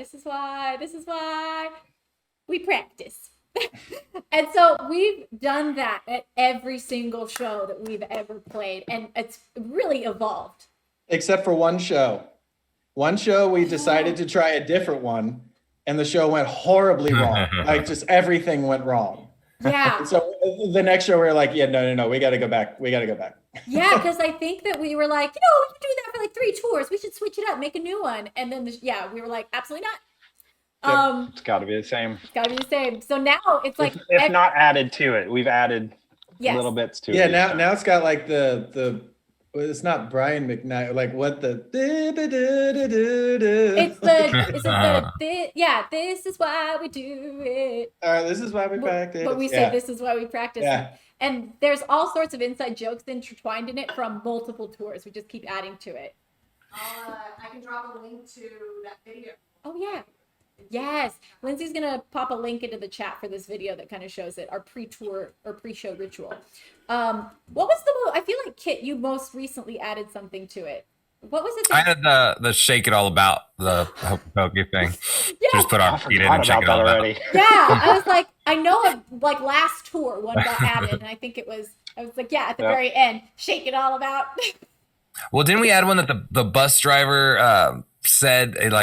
we practice. And so we've done that at every single show that we've ever played, and it's really evolved. Except for one show. One show we decided to try a different one, and the show went horribly wrong. Like just everything went wrong. Yeah. And so the next show we were like, yeah, no, we got to go back. Yeah, because I think that we were like, we can do that for like 3 tours. We should switch it up, make a new one. And then, we were like, absolutely not. It's got to be the same. It's got to be the same. So now it's like, if not added to it, we've added little bits to it. Yeah, now it's got like the it's not Brian McKnight. Like what the? This is why we do it. This is why we practice. But we say this is why we practice. Yeah. And there's all sorts of inside jokes intertwined in it from multiple tours. We just keep adding to it. I can drop a link to that video. Oh yeah. Yes. Lindsay's going to pop a link into the chat for this video that kind of shows it, our pre-tour or pre-show ritual. What was I feel like, Kit, you most recently added something to it. What was it? I had the shake it all about, the hokey thing. Yeah. Just put our feet in and shake it all already. about. Yeah, I was like, I know like last tour one got added, and I think I was like, at the very end, shake it all about. Well, didn't we add one that the bus driver said It's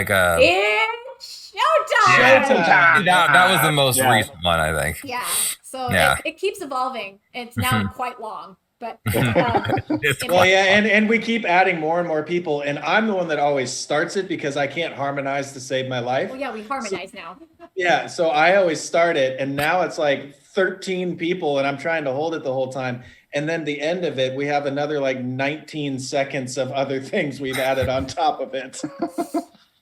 showtime! That was the most recent one, I think. Yeah, so Yeah. It keeps evolving. It's now quite long, but and we keep adding more and more people, and I'm the one that always starts it because I can't harmonize to save my life. Well, yeah, we harmonize now. Yeah, so I always start it, and now it's like 13 people, and I'm trying to hold it the whole time. And then the end of it, we have another like 19 seconds of other things we've added on top of it.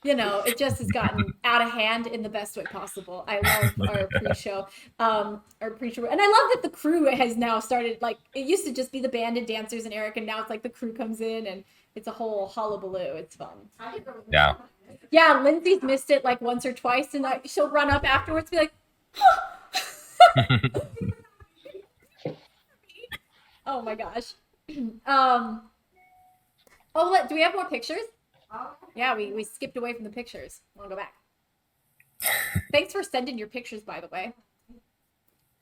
It just has gotten out of hand in the best way possible. I love our pre-show, and I love that the crew has now started, like, it used to just be the band and dancers and Eric, and now it's like the crew comes in and it's a whole hullabaloo. It's fun. Yeah. Yeah, Lindsay's missed it like once or twice, and she'll run up afterwards and be like, oh my gosh. Do we have more pictures? Yeah, we skipped away from the pictures. I want to go back. Thanks for sending your pictures, by the way.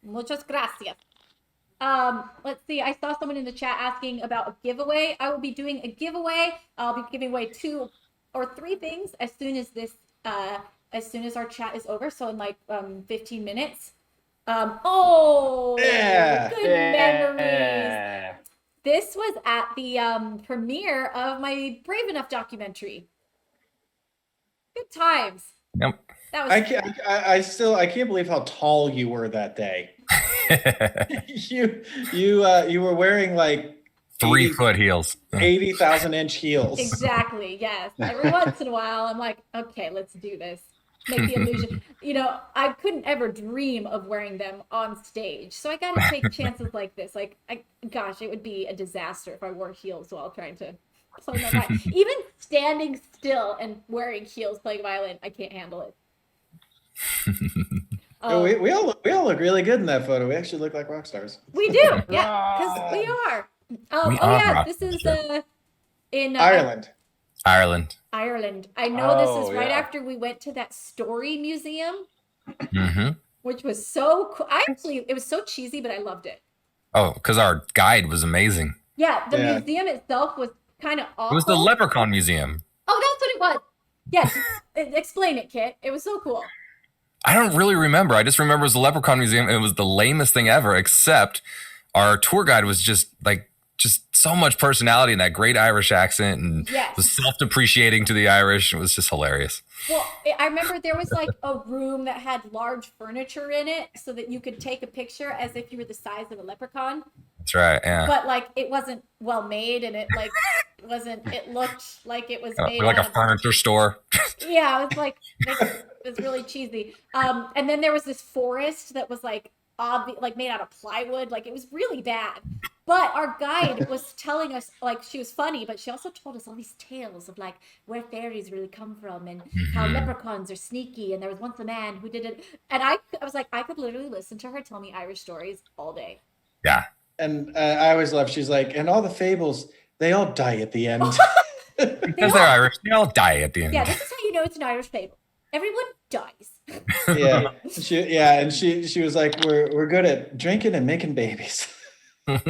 Muchas gracias. Let's see. I saw someone in the chat asking about a giveaway. I will be doing a giveaway. I'll be giving away 2 or 3 things as soon as our chat is over. So in like 15 minutes. Good memories. This was at the premiere of my Brave Enough documentary. Good times. Yep. That was I can't believe how tall you were that day. you were wearing like 3-foot heels, 80,000-inch heels. Exactly. Yes. Every once in a while, I'm like, okay, let's do this. Make the illusion. I couldn't ever dream of wearing them on stage. So I got to take chances like this. Like, it would be a disaster if I wore heels while trying to play my violin. Even standing still and wearing heels playing violin, I can't handle it. We all look really good in that photo. We actually look like rock stars. We do. Yeah, because we are. This is in Ireland. Ireland. I know this is right after we went to that story museum, which was so cool. It was so cheesy, but I loved it. Oh, because our guide was amazing. Yeah, the Yeah. museum itself was kind of awful. It was the Leprechaun Museum. Oh, that's what it was. Yes. Explain it, Kit. It was so cool. I don't really remember. I just remember it was the Leprechaun Museum. And it was the lamest thing ever, except our tour guide was just so much personality and that great Irish accent and Yes. was self-depreciating to the Irish. It was just hilarious. Well, I remember there was like a room that had large furniture in it so that you could take a picture as if you were the size of a leprechaun. That's right. Yeah. But like it wasn't well made and it like wasn't, it looked like it was made Like out a of, furniture store. yeah, it was like, it was really cheesy. And then there was this forest that was like like made out of plywood. Like it was really bad. But our guide was telling us, like, she was funny, but she also told us all these tales of like where fairies really come from and how leprechauns are sneaky. And there was once a man who did it. And I was like, I could literally listen to her tell me Irish stories all day. Yeah. And I always love, she's like, and all the fables, they all die at the end. Because they're Irish, they all die at the end. Yeah, this is how you know it's an Irish fable. Everyone dies. Yeah. And she was like, we're good at drinking and making babies. Also,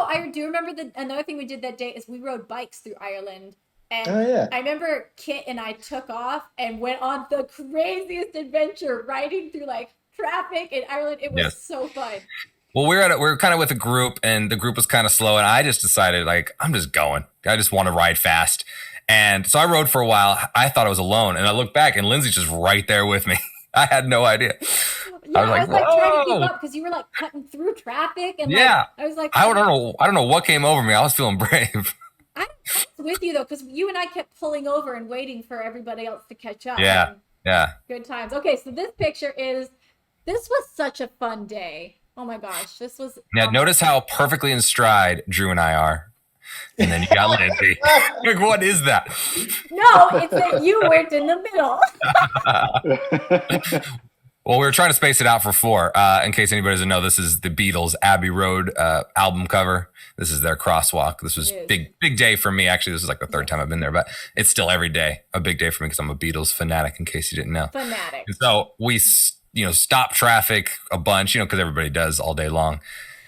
I do remember another thing we did that day is we rode bikes through Ireland. And Oh, yeah. I remember Kit and I took off and went on the craziest adventure riding through like traffic in Ireland. It was so fun. Well, we're kind of with a group, and the group was kind of slow, and I just decided, like, I'm just going. I just want to ride fast. And so I rode for a while. I thought I was alone, and I looked back, and Lindsay's just right there with me. I had no idea. Yeah, I was like trying to keep "Whoa." up because you were like cutting through traffic and Yeah. like I was like, I don't know what came over me. I was feeling brave. I was with you though because you and I kept pulling over and waiting for everybody else to catch up. Yeah. And Yeah. good times. Okay, so this was such a fun day. Oh my gosh, this was. Now, notice how perfectly in stride Drew and I are. And then you got Lindsay. Like, what is that? No, it's that you weren't in the middle. Well, we were trying to space it out for 4. In case anybody doesn't know, this is the Beatles' Abbey Road album cover. This is their crosswalk. This was big day for me. Actually, this is like the 3rd time I've been there, but it's still every day a big day for me because I'm a Beatles fanatic, in case you didn't know. Fanatic. And so we, stop traffic a bunch, because everybody does all day long.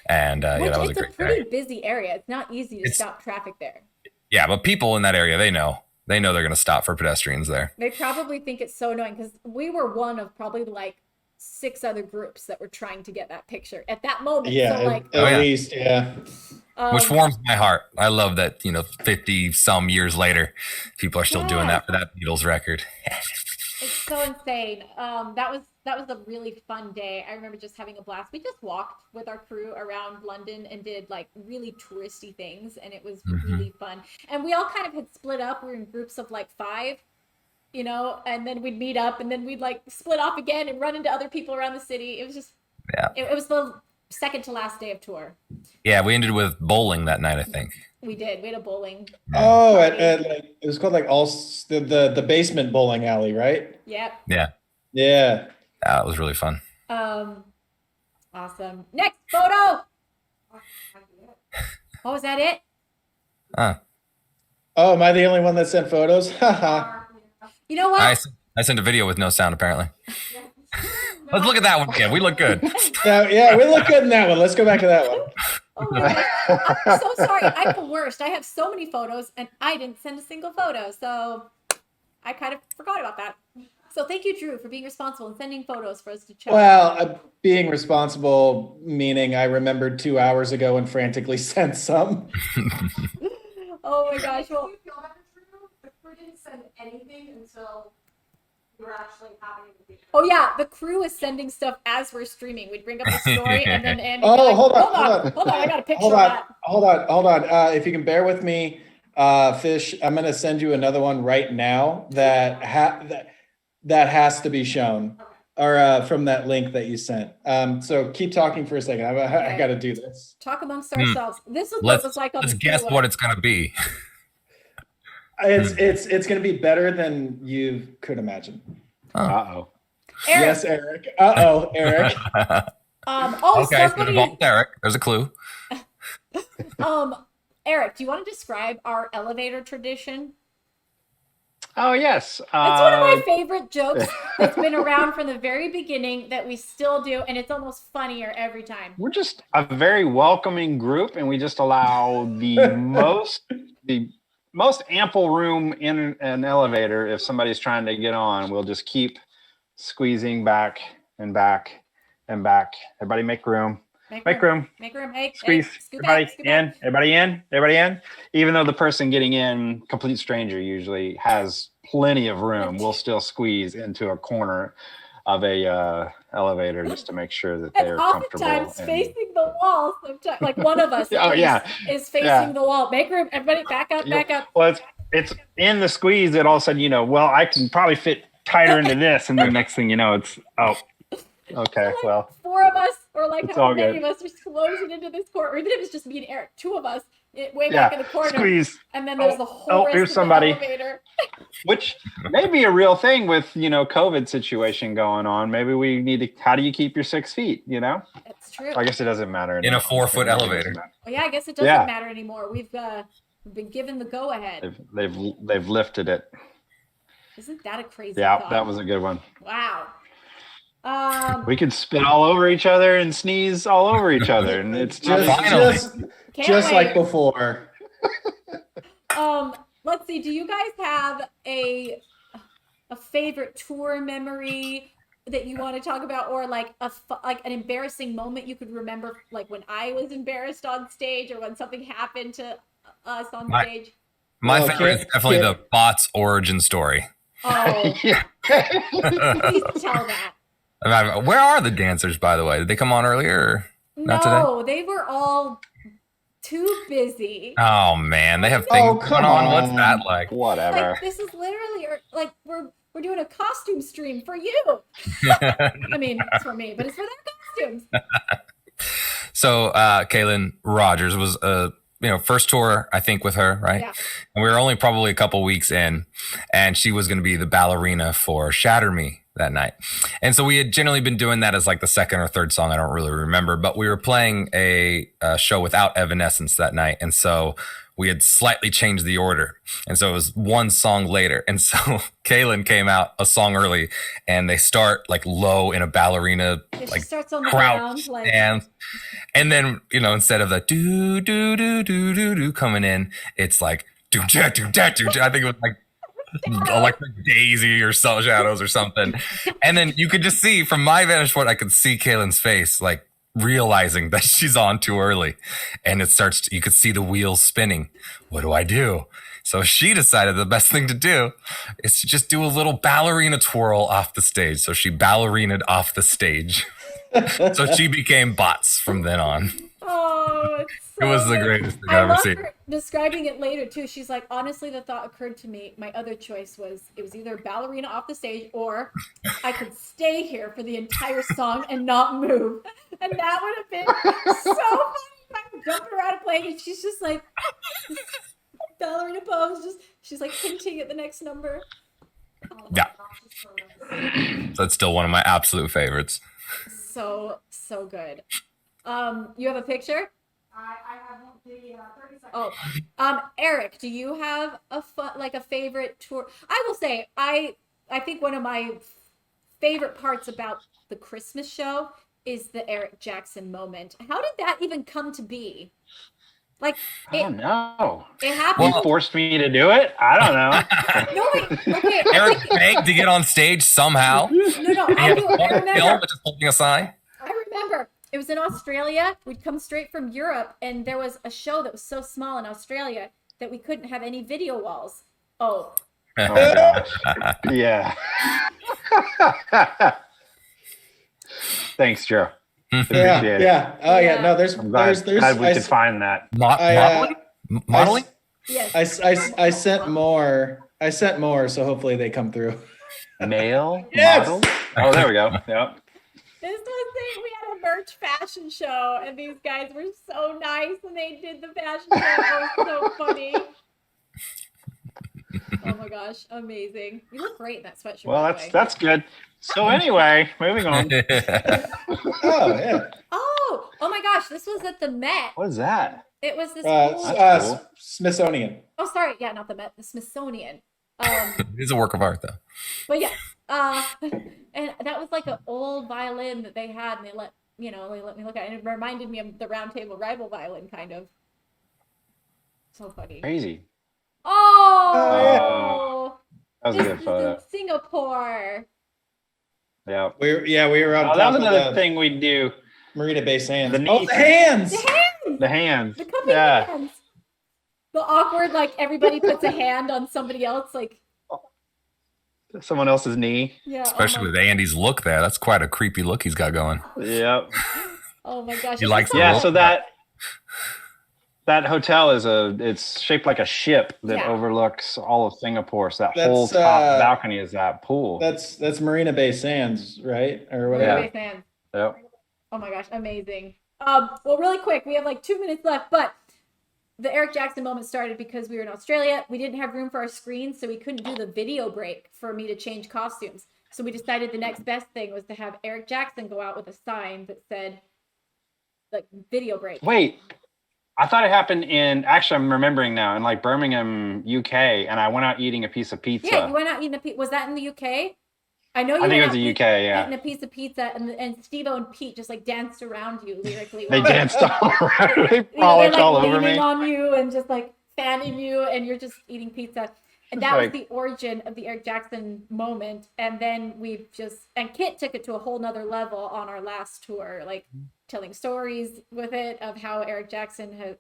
And that was a great It's a pretty day. busy area. It's not easy to stop traffic there. Yeah, but people in that area, they know they're going to stop for pedestrians there. They probably think it's so annoying because we were one of probably like 6 other groups that were trying to get that picture at that moment. Yeah, so like at least, yeah. Which warms my heart. I love that, 50 some years later, people are still doing that for that Beatles record. It's so insane. That was a really fun day. I remember just having a blast. We just walked with our crew around London and did like really touristy things, and it was really fun. And we all kind of had split up. We were in groups of like 5, and then we'd meet up, and then we'd like split off again and run into other people around the city. It was just, it was the second to last day of tour. Yeah, we ended with bowling that night, I think. We did. We had a bowling. Oh, it was called like the basement bowling alley, right? Yep. Yeah. Yeah. That was really fun. Awesome. Next photo. Oh, was that it? Oh, am I the only one that sent photos? Haha. You know what? I sent a video with no sound, apparently. Let's look at that one again. We look good. Yeah, we look good in that one. Let's go back to that one. Oh my gosh. I'm so sorry. I'm the worst. I have so many photos and I didn't send a single photo. So I kind of forgot about that. So thank you, Drew, for being responsible and sending photos for us to check. Well, being responsible, meaning I remembered 2 hours ago and frantically sent some. Oh my gosh. Well, You feel better, Drew? The crew didn't send anything until we were actually having the video. oh yeah, the crew is sending stuff as we're streaming. We'd bring up the story and then Andy Oh, would be like, hold on. hold on, I got a picture Hold of on. that. Hold on. If you can bear with me, Fish, I'm going to send you another one right now that has to be shown, or from that link that you sent. So keep talking for a second. I got to do this. Talk amongst ourselves. This is what it was like on Let's the guess freeway. what it's going to be. It's going to be better than you could imagine. Uh-oh. Eric. Yes, Eric. Uh-oh, Eric. Okay, so somebody, involved Derek. There's a clue. Eric, do you want to describe our elevator tradition? Oh yes. It's one of my favorite jokes that's been around from the very beginning that we still do, and it's almost funnier every time. We're just a very welcoming group, and we just allow the most ample room in an elevator. If somebody's trying to get on, we'll just keep squeezing back and back and back. Everybody make room. Make room. Make room. Hey, Squeeze. hey, scoot Everybody back, scoot in. back. Everybody in. Everybody in. Even though the person getting in, complete stranger, usually has plenty of room, we'll still squeeze into a corner of a elevator just to make sure that And they're comfortable. oftentimes facing the wall. Sometimes, like one of us Oh, yeah. is facing Yeah. the wall. Make room. Everybody back up, back up. Well, it's in the squeeze that all of a sudden, well, I can probably fit tighter into this. And the next thing you know, it's, okay, Like well. 4 of us, or like It's how all many good. of us are closing into this corner, or even if it's just me and Eric, 2 of us way back in the corner. Squeeze. And then there's the whole rest here's of somebody. the elevator. Which may be a real thing with, COVID situation going on. Maybe we need to, how do you keep your 6 feet, That's true. I guess it doesn't matter. In a 4-foot elevator. Well, yeah, I guess it doesn't matter anymore. We've been given the go ahead. They've lifted it. Isn't that a crazy Yeah, thought? that was a good one. Wow. We could spit all over each other and sneeze all over each other, and it's just Can't like wait. before. Let's see. Do you guys have a favorite tour memory that you want to talk about, or like like an embarrassing moment you could remember, like when I was embarrassed on stage, or when something happened to us on stage? My favorite is definitely the bot's origin story. Oh, yeah. Please tell that. Where are the dancers, by the way? Did they come on earlier? Or not today? No, they were all too busy. Oh man, they have things going on. What's that like? Whatever. Like, this is literally like we're doing a costume stream for you. I mean, it's for me, but it's for their costumes. So Kaylin Rogers was first tour, I think, with her, right? Yeah. And we were only probably a couple weeks in, and she was going to be the ballerina for Shatter Me that night. And so we had generally been doing that as like the second or third song. I don't really remember, but we were playing a show without Evanescence that night. And so we had slightly changed the order. And so it was one song later. And so Kaylin came out a song early, and they start like low in a ballerina, She like starts on the crouch ground, like stance. And then, instead of the do, do, do, do, do, do coming in, it's like do, ja, do, da, do, ja. I think it was like Electric Daisy or Cell Shadows or something. And then you could just see from my vantage point, I could see Kaylin's face, like realizing that she's on too early. And it starts, you could see the wheels spinning. What do I do? So she decided the best thing to do is to just do a little ballerina twirl off the stage. So she ballerinaed off the stage. So she became Bots from then on. oh, it's so It was the good. greatest thing I I've ever love seen. her describing it later too. She's like, honestly, the thought occurred to me. My other choice was it was either ballerina off the stage, or I could stay here for the entire song and not move. And that would have been so funny. I'm jumping around and playing, and she's just like ballerina pose. She's like hinting at the next number. Oh, Yeah. So that's still one of my absolute favorites. So good. You have a picture? I have the 30 seconds. Oh, Eric, do you have a favorite tour? I will say, I think one of my favorite parts about the Christmas show is the Eric Jackson moment. How did that even come to be? Like, I don't know. It happened. You forced me to do it? I don't know. No, wait. Okay. Eric begged to get on stage somehow. No. He I had do. one I film, remember. but just holding a sign. I remember. It was in Australia. We'd come straight from Europe, and there was a show that was so small in Australia that we couldn't have any video walls. Oh. Oh gosh. Yeah. Thanks, Joe. Appreciate it. Yeah. Oh yeah. No, there's I'm glad, glad we could find that. Modeling? Modeling? Yes. I sent more. So hopefully they come through. Male Yes! model? Oh, there we go. Yep. This was we had a merch fashion show, and these guys were so nice when they did the fashion show. It was so funny. Oh my gosh, amazing! You look great in that sweatshirt. Well, by the way. that's good. So anyway, moving on. Oh yeah. Oh my gosh, this was at the Met. What is that? It was this. That's cool. Smithsonian. Oh, sorry. Yeah, not the Met. The Smithsonian. It's a work of art, though. But yes, and that was like an old violin that they had, and they let me look at it. And it reminded me of the Round Table Rival violin, kind of. So funny. Crazy. Oh, That was a this good is photo. in Singapore. Yeah. We were on Oh, that top was of another the thing we do. Marina Bay Sands. The Oh, knee- the hands! The hands. The hands. The cupping Yeah. hands. The awkward, like everybody puts a hand on somebody else, like Someone else's knee. yeah. Especially with Andy's look there. That's quite a creepy look he's got going. Yep. Oh my gosh. He likes the Yeah. look. So that hotel it's shaped like a ship that overlooks all of Singapore. So that whole That's, top balcony is that pool. That's Marina Bay Sands, right? Or Marina whatever. Bay Sands. Yep. Oh my gosh, amazing. Well, really quick, we have like 2 minutes left, but the Eric Jackson moment started because we were in Australia. We didn't have room for our screens, so we couldn't do the video break for me to change costumes. So we decided the next best thing was to have Eric Jackson go out with a sign that said, like, video break. Wait, I thought it happened actually, I'm remembering now, in like Birmingham, UK, and I went out eating a piece of pizza. Yeah, you went out eating a pizza. Was that in the UK? I know you I think went it was out the UK, yeah. eating a piece of pizza, and Steve-O and Pete just like danced around you lyrically. They danced all around. They They're frolicked like all over leaning me. on you and just like fanning you, and you're just eating pizza. And that was the origin of the Eric Jackson moment. And then and Kit took it to a whole nother level on our last tour, like telling stories with it of how Eric Jackson has.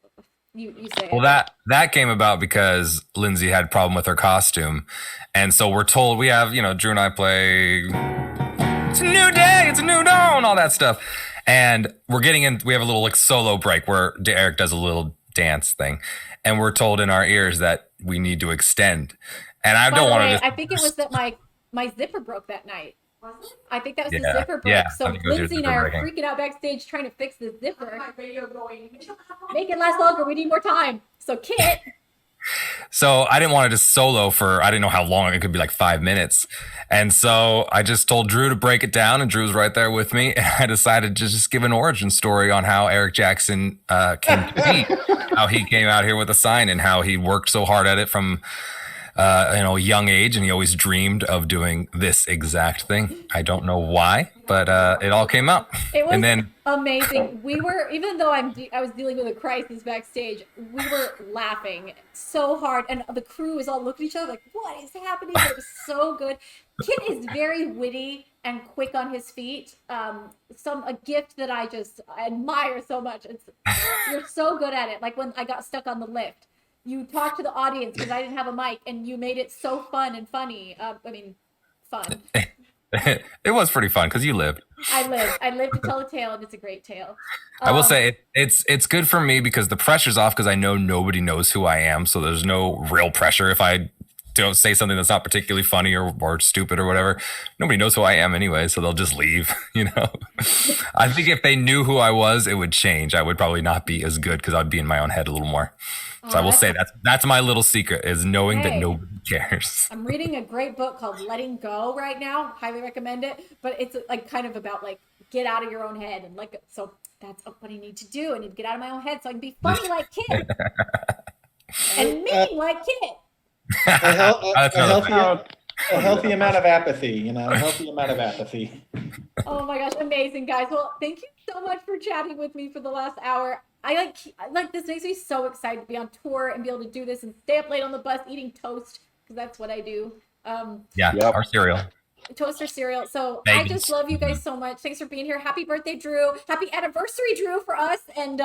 You say Well, that came about because Lindsay had a problem with her costume. And so we're told we have, Drew and I play It's a New Day, It's a New Dawn, all that stuff. And we're getting in, we have a little like solo break where Eric does a little dance thing. And we're told in our ears that we need to extend. And I don't want to I think it was that my zipper broke that night. I think that was the Yeah, zipper break. yeah, I So think it was your Lindsay and zipper I are breaking. freaking out backstage trying to fix the zipper. Make it last longer. We need more time. So Kit. So I didn't want to just solo I didn't know how long, it could be like 5 minutes. And so I just told Drew to break it down, and Drew's right there with me. And I decided to just give an origin story on how Eric Jackson came to be, how he came out here with a sign and how he worked so hard at it from a young age, and he always dreamed of doing this exact thing. I don't know why, but it all came out. It was And then amazing. We were, even though I was dealing with a crisis backstage, we were laughing so hard, and the crew was all looking at each other like, "What is happening?" It was so good. Kit is very witty and quick on his feet. A gift that I admire so much. You're so good at it. Like when I got stuck on the lift, you talked to the audience because I didn't have a mic, and you made it so fun and funny. Fun. it was pretty fun because you lived. I lived to tell a tale, and it's a great tale. I will say it's good for me because the pressure's off because I know nobody knows who I am. So there's no real pressure if I don't say something that's not particularly funny or stupid or whatever. Nobody knows who I am anyway, so they'll just leave, I think if they knew who I was, it would change. I would probably not be as good because I'd be in my own head a little more. So I will say that's my little secret, is knowing that nobody cares. I'm reading a great book called Letting Go right now. Highly recommend it. But it's like kind of about like get out of your own head, and like, so that's what I need to do. I need to get out of my own head so I can be funny like Kit and mean like Kit. A healthy amount of apathy, a healthy amount of apathy. Oh my gosh, amazing, guys. Well, thank you so much for chatting with me for the last hour. I like this makes me so excited to be on tour and be able to do this and stay up late on the bus eating toast, because that's what I do. Our cereal. Toast or cereal. So I just love you guys so much. Thanks for being here. Happy birthday, Drew. Happy anniversary, Drew, for us. And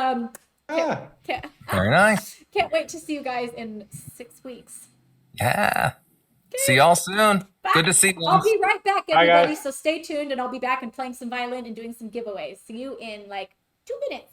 very nice. Can't wait to see you guys in 6 weeks. Yeah. See y'all soon. Bye. Good to see you. I'll be right back, Bye, everybody. guys. So stay tuned, and I'll be back and playing some violin and doing some giveaways. See you in like 2 minutes.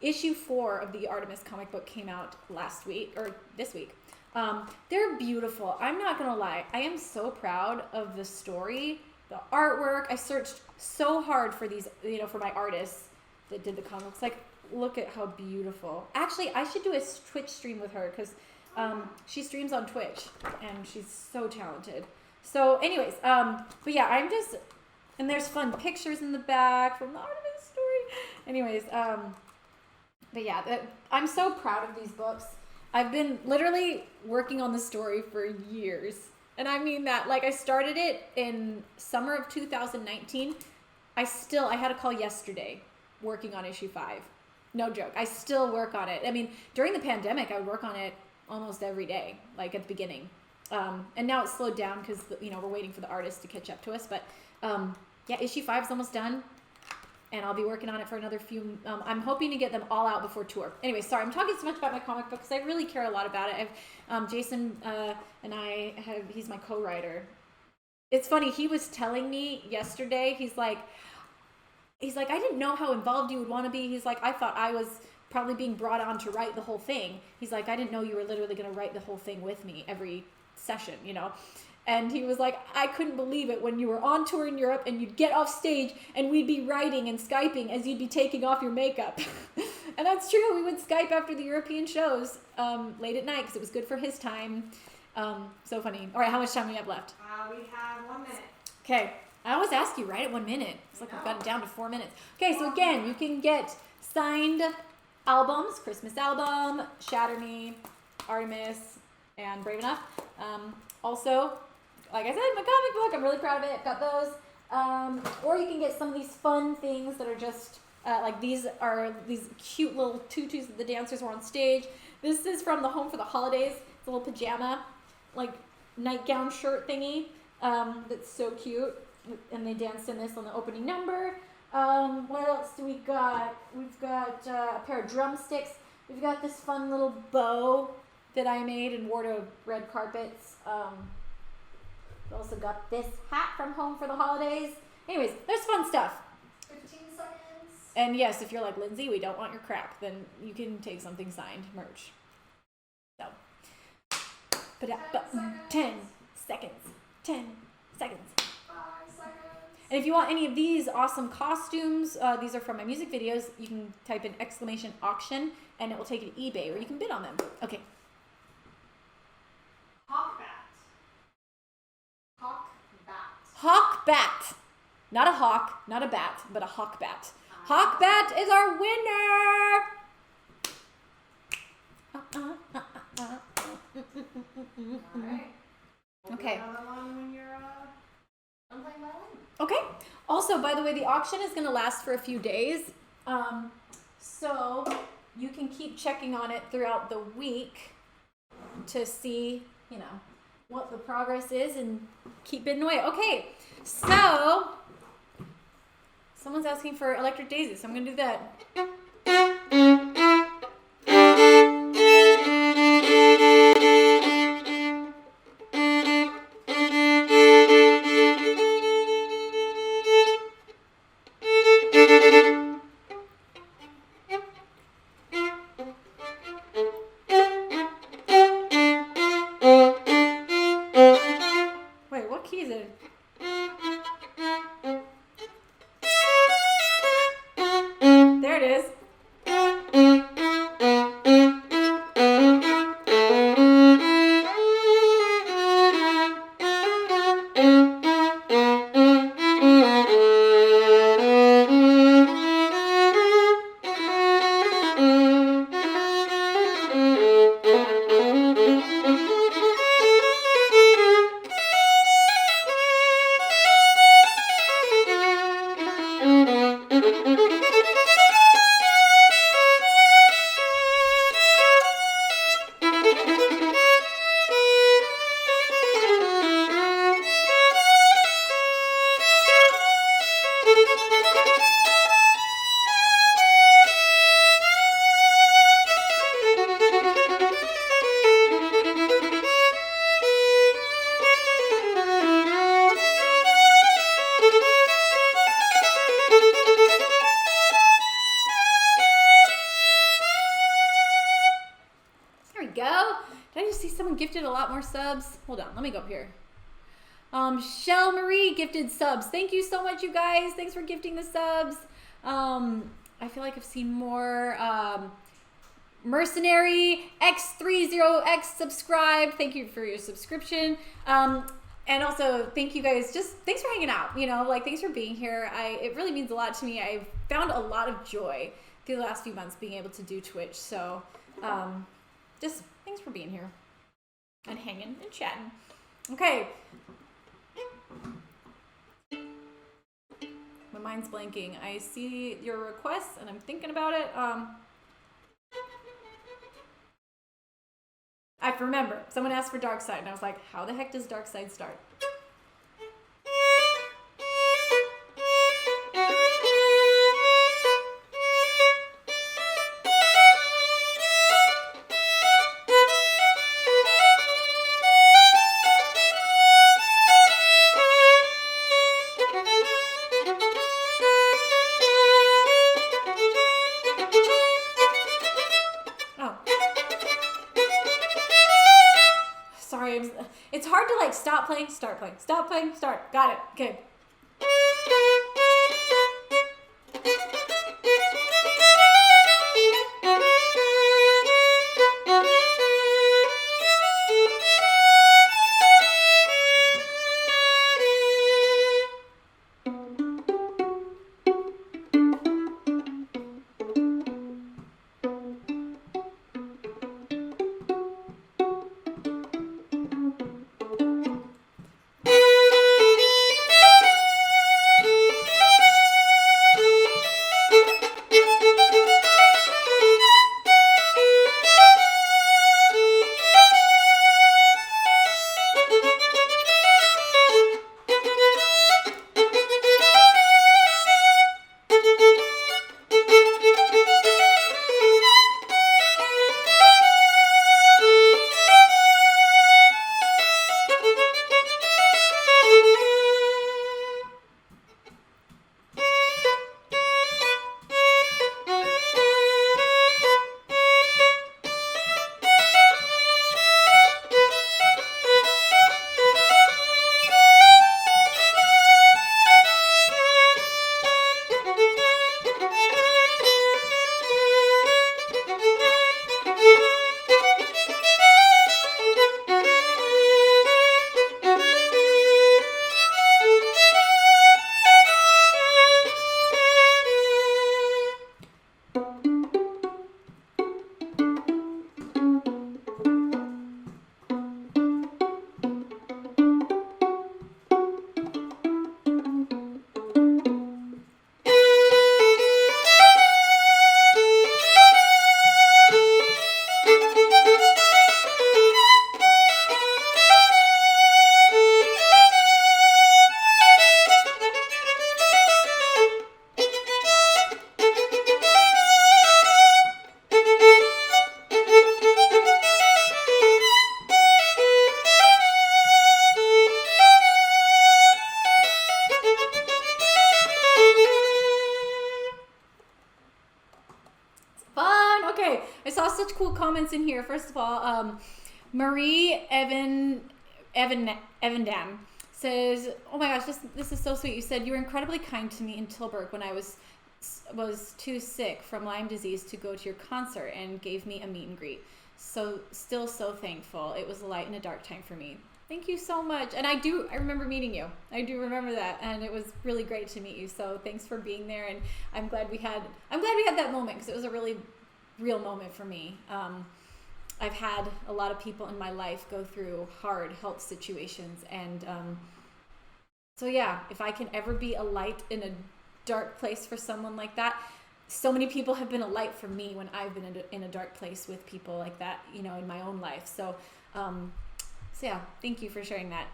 issue 4 of the Artemis comic book came out last week or this week. They're beautiful. I'm not gonna lie. I am so proud of the story, the artwork. I searched so hard for these, for my artists that did the comics. Like, look at how beautiful. Actually, I should do a Twitch stream with her because she streams on Twitch and she's so talented. So anyways, but yeah, and there's fun pictures in the back from the Artemis story. Anyways, but yeah, I'm so proud of these books. I've been literally working on the story for years. And I mean that, like, I started it in summer of 2019. I had a call yesterday working on issue 5. No joke. I still work on it. I mean, during the pandemic, I would work on it almost every day, like at the beginning. And now it's slowed down because, we're waiting for the artists to catch up to us. But yeah, issue 5 is almost done. And I'll be working on it for another few. I'm hoping to get them all out before tour. Anyway, sorry, I'm talking so much about my comic book because I really care a lot about it. Jason and he's my co-writer. It's funny, he was telling me yesterday, he's like, I didn't know how involved you would want to be. He's like, I thought I was probably being brought on to write the whole thing. He's like, I didn't know you were literally going to write the whole thing with me every session, And he was like, I couldn't believe it when you were on tour in Europe and you'd get off stage and we'd be writing and Skyping as you'd be taking off your makeup. And that's true. We would Skype after the European shows late at night because it was good for his time. So funny. All right, how much time do we have left? We have 1 minute. Okay. I always ask you right at 1 minute. It's like we've got it down to 4 minutes. Okay, so again, you can get signed albums, Christmas album, Shatter Me, Artemis, and Brave Enough. Also, like I said, my comic book, I'm really proud of it. I've got those. Or you can get some of these fun things that are just, like these are these cute little tutus that the dancers wore on stage. This is from the Home for the Holidays. It's a little pajama, like nightgown shirt thingy. That's so cute. And they danced in this on the opening number. What else do we got? We've got a pair of drumsticks. We've got this fun little bow that I made and wore to red carpets. We also got this hat from Home for the Holidays. Anyways, there's fun stuff. 15 seconds. And yes, if you're like, Lindsay, we don't want your crap, then you can take something signed merch. So, but 10 seconds. 10 seconds. 5 seconds. And if you want any of these awesome costumes, these are from my music videos, you can type in !auction and it will take you to eBay where you can bid on them. Okay. Hawkbat. Hawkbat. Hawkbat. Not a hawk, not a bat, but a hawkbat. Hawkbat is our winner. Alright. We'll Okay. do another one when you're done playing violin. Okay. Also, by the way, the auction is going to last for a few days. So you can keep checking on it throughout the week to see, what the progress is and keep bidding away. Okay. So someone's asking for Electric Daisy, so I'm going to do that. Wait, what key is it? There it is. gifted a lot more subs. Hold on, let me go up here. Shell Marie gifted subs. Thank you so much, you guys. Thanks for gifting the subs. I feel like I've seen more. Mercenary X30X subscribe. Thank you for your subscription. And also thank you guys. Just thanks for hanging out. You know, like thanks for being here. It really means a lot to me. I've found a lot of joy through the last few months being able to do Twitch. So just thanks for being here and hanging and chatting. Okay. My mind's blanking. I see your requests and I'm thinking about it. I remember someone asked for Dark Side and I was like, how the heck does Dark Side start? It's hard to like stop playing, start playing, stop playing, start. Got it. Okay. Comments in here. First of all, Marie Evandam says, "Oh my gosh, this is so sweet. You said you were incredibly kind to me in Tilburg when I was too sick from Lyme disease to go to your concert and gave me a meet and greet. So still so thankful. It was a light in a dark time for me. Thank you so much." And I remember meeting you. I do remember that, and it was really great to meet you. So thanks for being there, and I'm glad we had that moment because it was a really real moment for me. I've had a lot of people in my life go through hard health situations, and so yeah, if I can ever be a light in a dark place for someone like that, so many people have been a light for me when I've been in a dark place with people like that, you know, in my own life. So yeah, thank you for sharing that.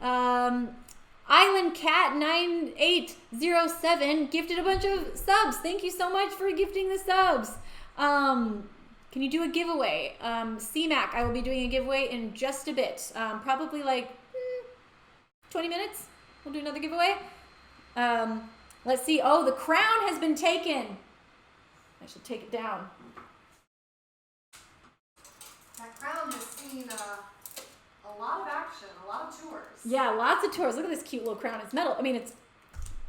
Island Cat 9807 gifted a bunch of subs. Thank you so much for gifting the subs. Can you do a giveaway? CMAC, I will be doing a giveaway in just a bit. Probably like 20 minutes. We'll do another giveaway. Let's see. Oh, the crown has been taken. I should take it down. That crown has seen a lot of action, a lot of tours. Yeah, lots of tours. Look at this cute little crown. It's metal. I mean, it's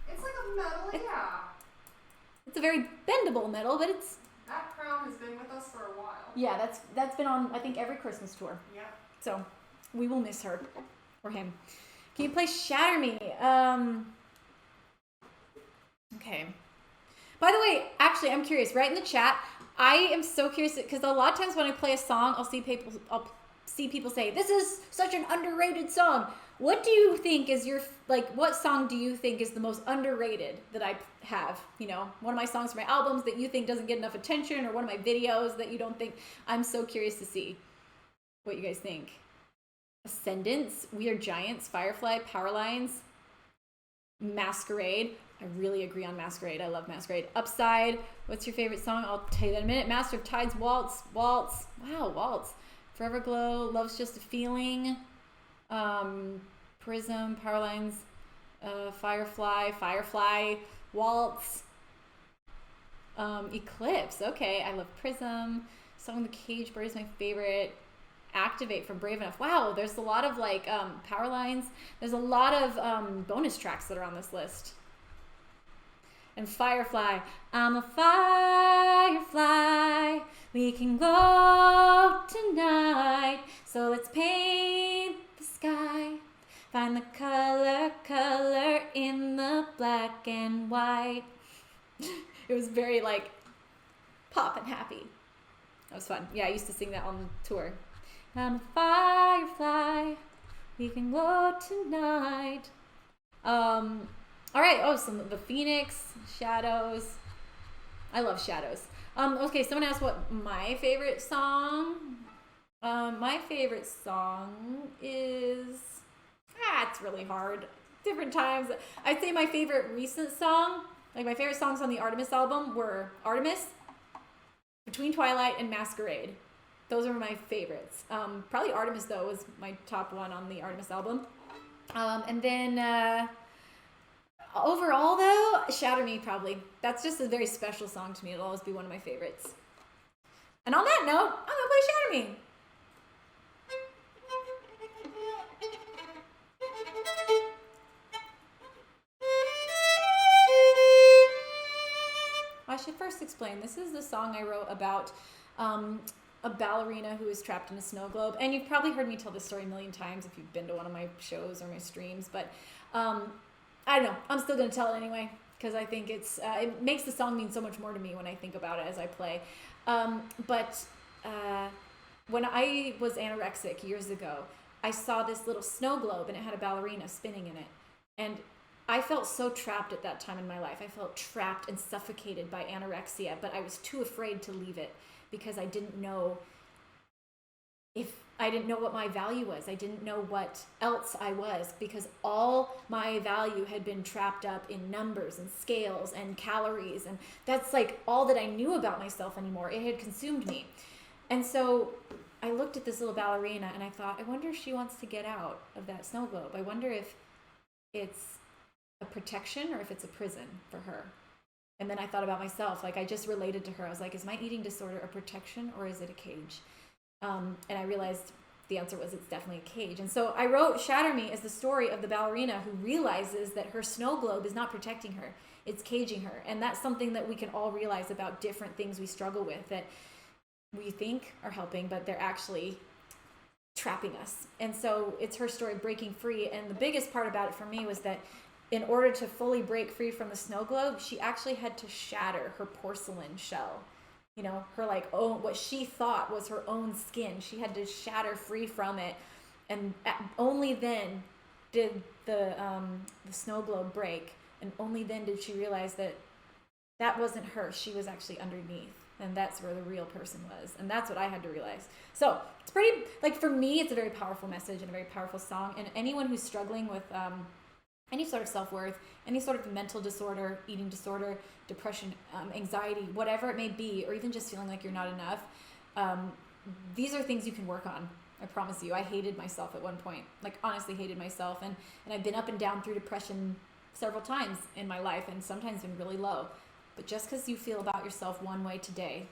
like a metal, yeah. It's a very bendable metal, but it's... That crown has been with us for a while. Yeah, that's been on, I think, every Christmas tour. Yeah. So, we will miss her. Or him. Can you play Shatter Me? Okay. By the way, actually, I'm curious. Right in the chat, I am so curious because a lot of times when I play a song, I'll see people say, "This is such an underrated song." What do you think is your what song do you think is the most underrated that I have? You know, one of my songs from my albums that you think doesn't get enough attention, or one of my videos that you don't think. I'm so curious to see what you guys think. Ascendance, We Are Giants, Firefly, Power Lines, Masquerade. I really agree on Masquerade. I love Masquerade. Upside. What's your favorite song? I'll tell you that in a minute. Master of Tides, Waltz. Wow, Waltz. Forever Glow, Love's Just a Feeling. Prism, Power Lines, Firefly, Waltz. Eclipse. Okay, I love Prism. Song The Cage Bird is my favorite. Activate from Brave Enough. Wow, there's a lot of Power Lines. There's a lot of bonus tracks that are on this list. And Firefly. I'm a firefly. We can go tonight. So let's paint the sky. Find the color in the black and white. It was very pop and happy. That was fun. Yeah, I used to sing that on tour. I'm a firefly. We can go tonight. All right. Oh, the Phoenix, Shadows. I love Shadows. Okay, someone asked what my favorite song. My favorite song is... it's really hard. Different times. I'd say my favorite recent song, my favorite songs on the Artemis album were Artemis, Between Twilight, and Masquerade. Those are my favorites. Probably Artemis, though, was my top one on the Artemis album. And then... overall, though, Shatter Me, probably. That's just a very special song to me. It'll always be one of my favorites. And on that note, I'm going to play Shatter Me. I should first explain. This is the song I wrote about a ballerina who is trapped in a snow globe. And you've probably heard me tell this story a million times if you've been to one of my shows or my streams. But... I don't know. I'm still going to tell it anyway because I think it makes the song mean so much more to me when I think about it as I play. But when I was anorexic years ago, I saw this little snow globe and it had a ballerina spinning in it. And I felt so trapped at that time in my life. I felt trapped and suffocated by anorexia, but I was too afraid to leave it because I didn't know what my value was. I didn't know what else I was because all my value had been trapped up in numbers and scales and calories. And that's all that I knew about myself anymore. It had consumed me. And so I looked at this little ballerina and I thought, I wonder if she wants to get out of that snow globe. I wonder if it's a protection or if it's a prison for her. And then I thought about myself. I just related to her. I was like, is my eating disorder a protection or is it a cage? And I realized the answer was it's definitely a cage. And so I wrote Shatter Me as the story of the ballerina who realizes that her snow globe is not protecting her, it's caging her. And that's something that we can all realize about different things we struggle with that we think are helping, but they're actually trapping us. And so it's her story breaking free. And the biggest part about it for me was that in order to fully break free from the snow globe, she actually had to shatter her porcelain shell. You know, her what she thought was her own skin. She had to shatter free from it. And only then did the snow globe break. And only then did she realize that that wasn't her. She was actually underneath. And that's where the real person was. And that's what I had to realize. So it's pretty, for me, it's a very powerful message and a very powerful song. And anyone who's struggling with any sort of self-worth, any sort of mental disorder, eating disorder, depression, anxiety, whatever it may be, or even just feeling like you're not enough, these are things you can work on. I promise you. I hated myself at one point, honestly hated myself. And I've been up and down through depression several times in my life and sometimes been really low. But just because you feel about yourself one way today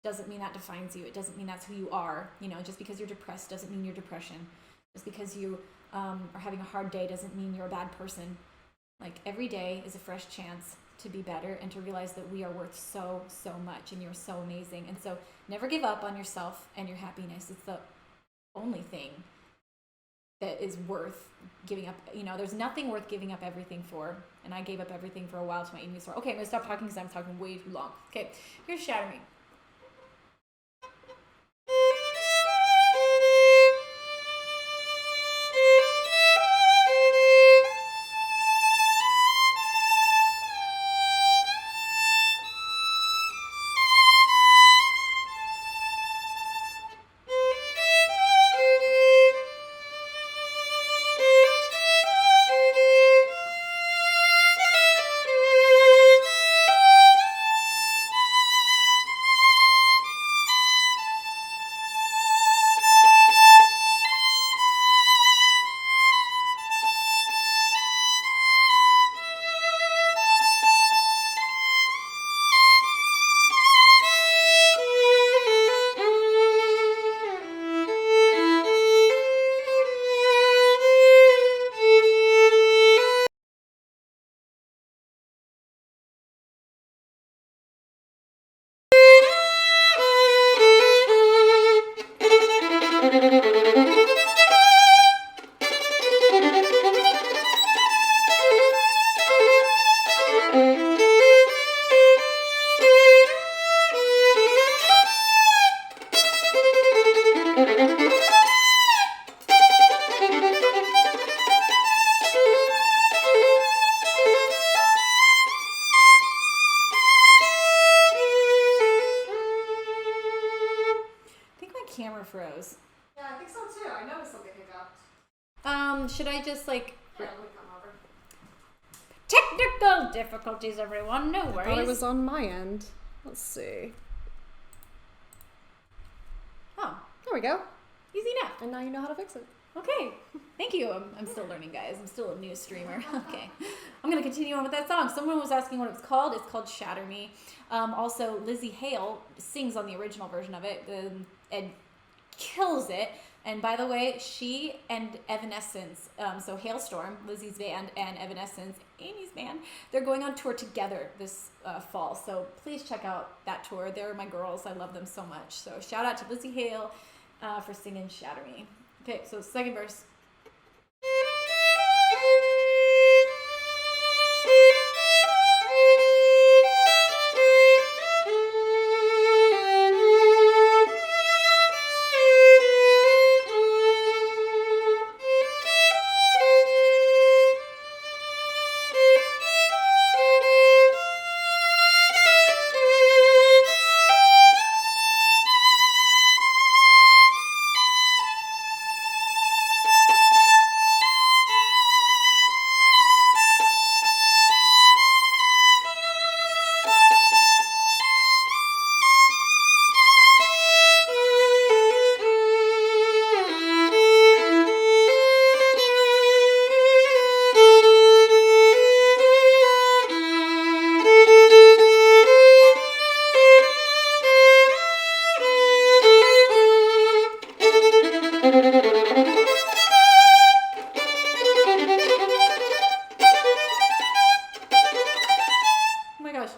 doesn't mean that defines you. It doesn't mean that's who you are. You know, just because you're depressed doesn't mean you're depression. Just because you are having a hard day doesn't mean you're a bad person. Like, every day is a fresh chance to be better and to realize that we are worth so, so much and you're so amazing. And so never give up on yourself and your happiness. It's the only thing that is worth giving up. You know, there's nothing worth giving up everything for. And I gave up everything for a while to my eating disorder. Okay, I'm going to stop talking because I'm talking way too long. Okay, here's Shatter Me. Camera froze. Yeah, I think so too. I noticed something hiccup. Should I just like Yeah, let me come over. technical difficulties, everyone? No I thought worries. it was on my end. Let's see. Oh, There we go. easy enough. And now you know how to fix it. Okay, thank you. I'm still learning, guys. I'm still a new streamer. Okay, I'm gonna continue on with that song. Someone was asking what it's called. It's called Shatter Me. Also, Lizzie Hale sings on the original version of it and kills it. And by the way, she and Evanescence, so Hailstorm, Lizzie's band, and Evanescence, Amy's band, they're going on tour together this fall. So please check out that tour. They're my girls. I love them so much. So shout out to Lizzie Hale for singing Shatter Me. Okay, so second verse. Oh my gosh.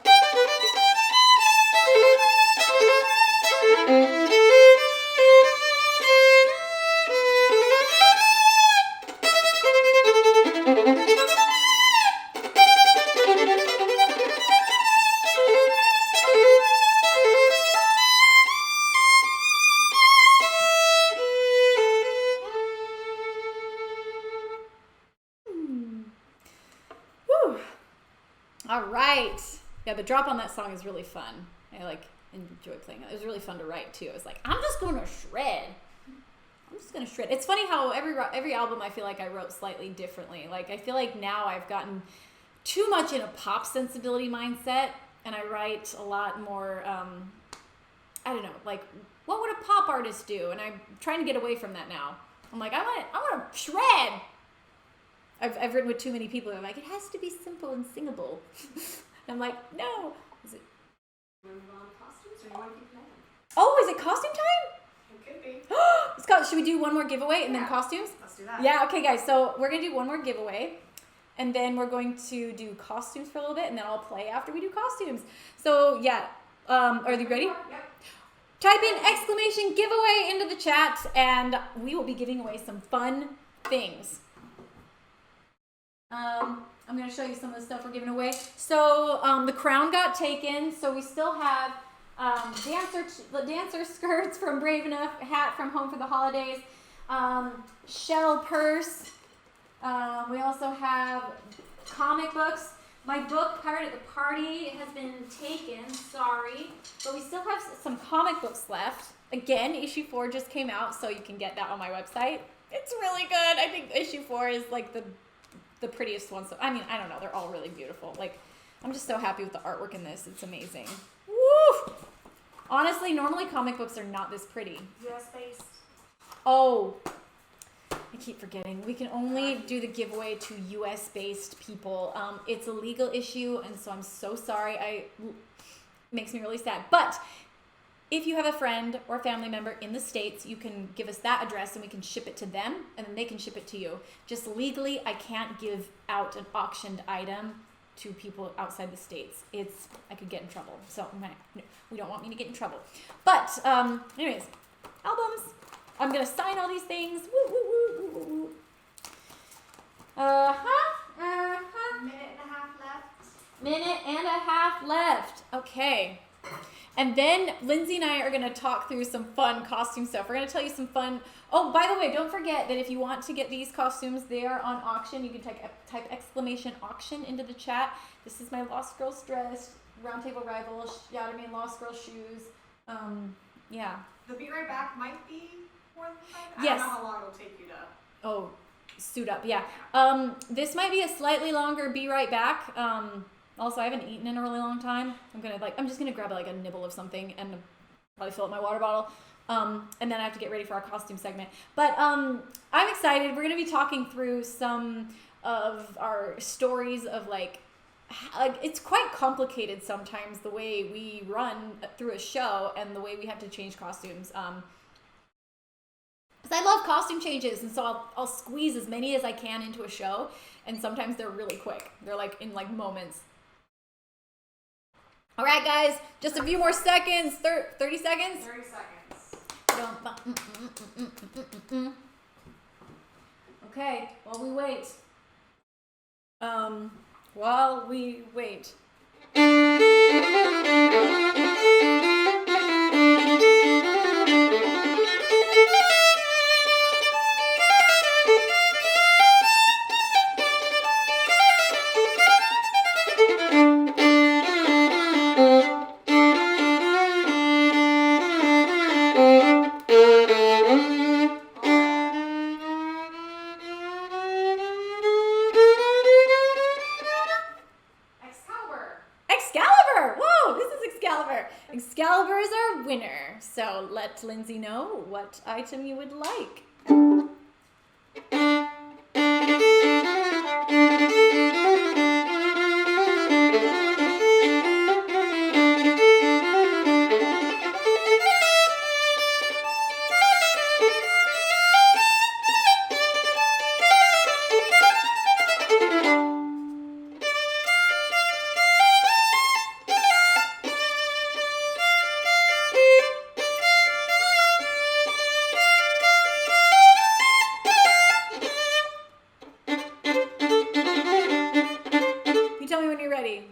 Whew. All right. Yeah, the drop on that song is really fun. I like enjoy playing it. It was really fun to write too. I was like, I'm just going to shred. I'm just going to shred. It's funny how every album I feel like I wrote slightly differently. Like, I feel like now I've gotten too much in a pop sensibility mindset, and I write a lot more, I don't know, like, what would a pop artist do? And I'm trying to get away from that now. I'm like, I want to shred. I've written with too many people. I'm like, it has to be simple and singable. I'm like, no. Is it? Move on to costumes, or you want to keep playing? Oh, is it costume time? It could be. Should we do one more giveaway and then costumes? Let's do that. Yeah, okay, guys. So we're going to do one more giveaway. And then we're going to do costumes for a little bit. And then I'll play after we do costumes. So, yeah. Are you ready? Yep. Type in exclamation giveaway into the chat. And we will be giving away some fun things. I'm going to show you some of the stuff we're giving away. So, the crown got taken. So, we still have dancer skirts from Brave Enough, hat from Home for the Holidays, shell purse. We also have comic books. My book, Pirate at the Party, has been taken, sorry. But we still have some comic books left. Again, issue 4 just came out, so you can get that on my website. It's really good. I think issue 4 is like the prettiest one. So, I mean, I don't know. They're all really beautiful. Like, I'm just so happy with the artwork in this. It's amazing. Woo! Honestly, normally comic books are not this pretty. US based. Oh, I keep forgetting. We can only do the giveaway to US based people. It's a legal issue, and so I'm so sorry. It makes me really sad. But if you have a friend or family member in the States, you can give us that address and we can ship it to them, and then they can ship it to you. Just legally, I can't give out an auctioned item to people outside the States. I could get in trouble. So we don't want me to get in trouble. But anyways, albums. I'm gonna sign all these things. Woo, woo, woo, woo, woo. Minute and a half left. Okay. And then Lindsay and I are going to talk through some fun costume stuff. We're going to tell you some fun. Oh, by the way, don't forget that if you want to get these costumes, they are on auction. You can type exclamation auction into the chat. This is my Lost Girls dress, Roundtable Rival, Shout at Me, Lost Girls shoes. Yeah. The Be Right Back might be more than that. Yes. I don't know how long it'll take you to. Oh, suit up. Yeah. This might be a slightly longer Be Right Back. Also, I haven't eaten in a really long time. I'm just gonna grab like a nibble of something and probably fill up my water bottle. And then I have to get ready for our costume segment. But I'm excited. We're gonna be talking through some of our stories of like it's quite complicated sometimes the way we run through a show and the way we have to change costumes. Because I love costume changes, and so I'll squeeze as many as I can into a show, and sometimes they're really quick. They're like in like moments. All right, guys, just a few more seconds. 30 seconds? 30 seconds. Okay, while we wait. While we wait. Excalibur! Whoa, this is Excalibur. Excalibur is our winner. So let Lindsay know what item you would like. You tell me when you're ready.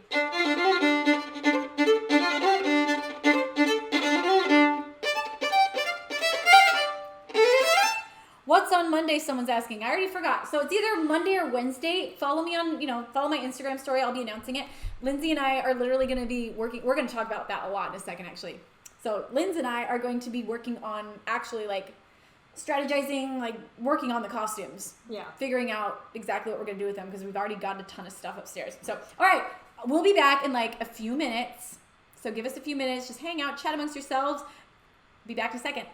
What's on Monday? Someone's asking. I already forgot. So it's either Monday or Wednesday. Follow me on, follow my Instagram story. I'll be announcing it. Lindsay and I are literally going to be working. We're going to talk about that a lot in a second, actually. So Lindsay and I are going to be working on actually like strategizing, like working on the costumes. Yeah. Figuring out exactly what we're going to do with them because we've already got a ton of stuff upstairs. So, all right, we'll be back in like a few minutes. So give us a few minutes. Just hang out, chat amongst yourselves. Be back in a second.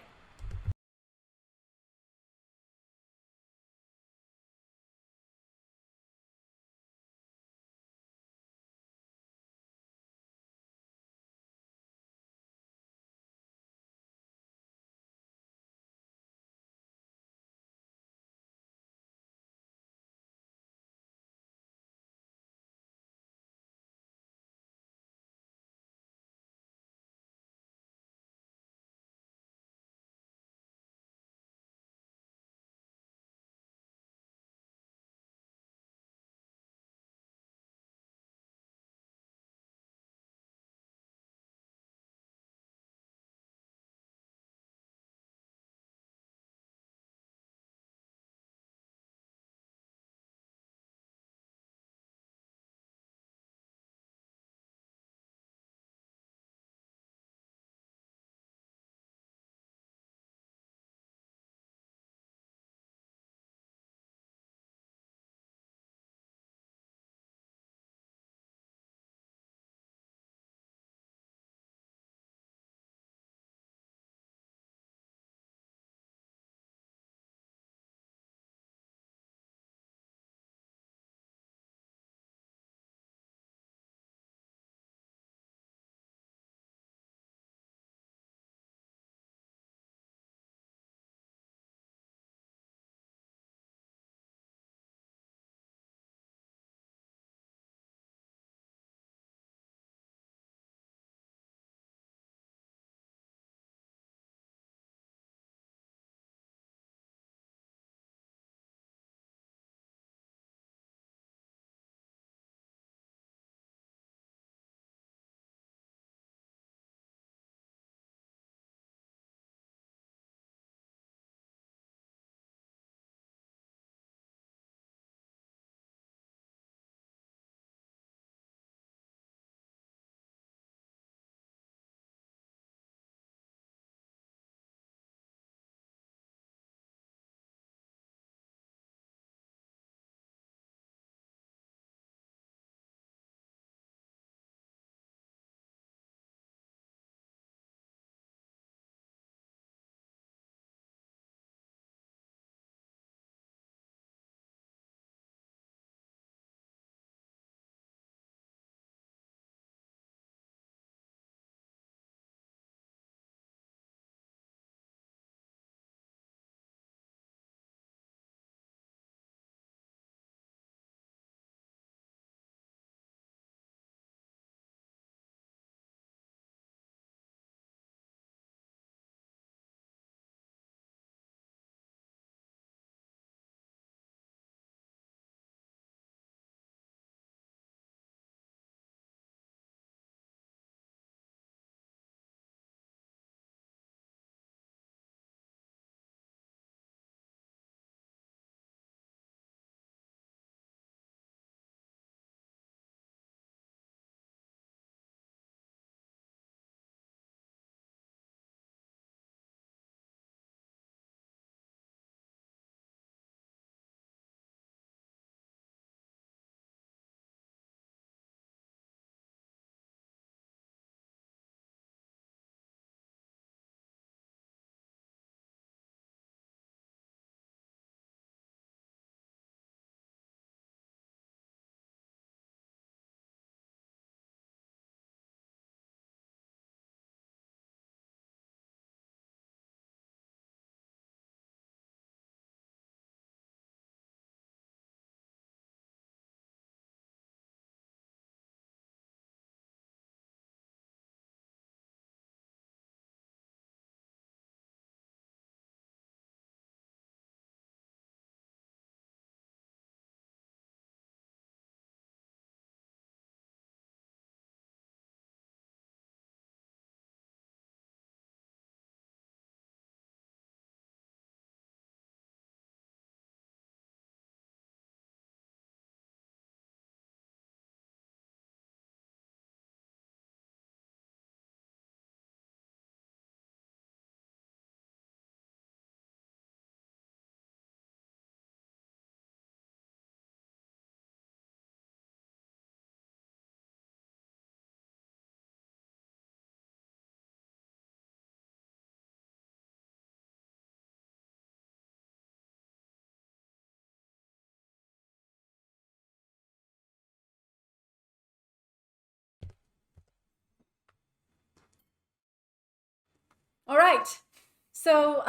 So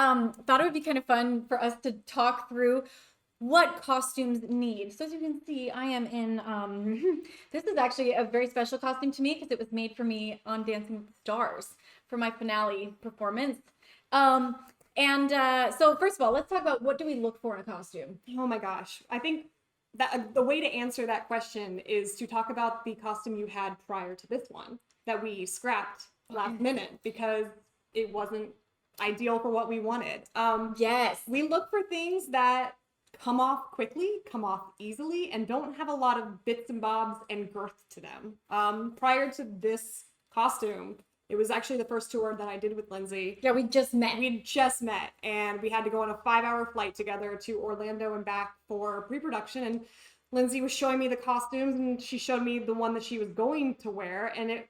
thought it would be kind of fun for us to talk through what costumes need. So as you can see, I am in, this is actually a very special costume to me because it was made for me on Dancing with the Stars for my finale performance. So first of all, let's talk about what do we look for in a costume? Oh my gosh. I think that the way to answer that question is to talk about the costume you had prior to this one that we scrapped last minute because it wasn't ideal for what we wanted. Yes. We look for things that come off quickly, come off easily, and don't have a lot of bits and bobs and girth to them. Prior to this costume, it was actually the first tour that I did with Lindsey. Yeah, we just met. We just met, and we had to go on a 5-hour flight together to Orlando and back for pre-production. And Lindsey was showing me the costumes, and she showed me the one that she was going to wear, and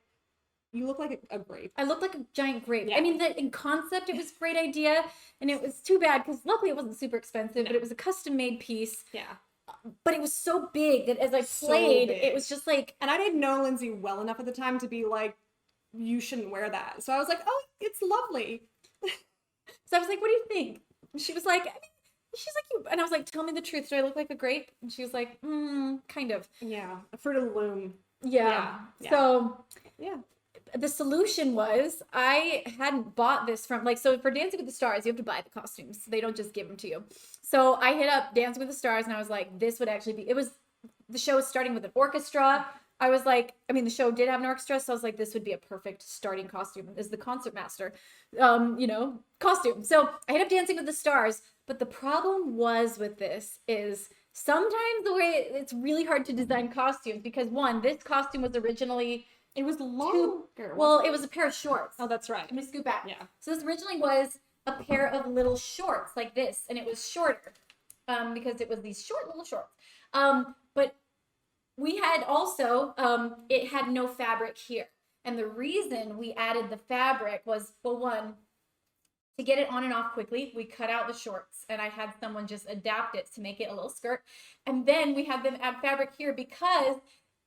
you look like a grape. I looked like a giant grape. Yeah. I mean, in concept, it was a great idea, and it was too bad because luckily it wasn't super expensive, but it was a custom-made piece. Yeah. But it was so big that as I played, it was just like... And I didn't know Lindsey well enough at the time to be like, you shouldn't wear that. So I was like, oh, it's lovely. So I was like, what do you think? And she was like, she's like, you, and I was like, tell me the truth. Do I look like a grape? And she was like, kind of. Yeah, a Fruit of the Loom. Yeah. So, yeah. The solution was I hadn't bought this from, like, so for Dancing with the Stars, you have to buy the costumes. They don't just give them to you. So I hit up Dancing with the Stars and I was like, this would actually be, the show was starting with an orchestra. I was like, the show did have an orchestra, so I was like, this would be a perfect starting costume as the concertmaster, costume. So I hit up Dancing with the Stars, but the problem was with this is sometimes the way it's really hard to design costumes because one, this costume was originally, it was longer. It was a pair of shorts. Oh, that's right. Let me scoot back. Yeah. So this originally was a pair of little shorts like this, and it was shorter because it was these short little shorts. But we had also, it had no fabric here. And the reason we added the fabric was, well, one, to get it on and off quickly, we cut out the shorts and I had someone just adapt it to make it a little skirt. And then we had them add fabric here because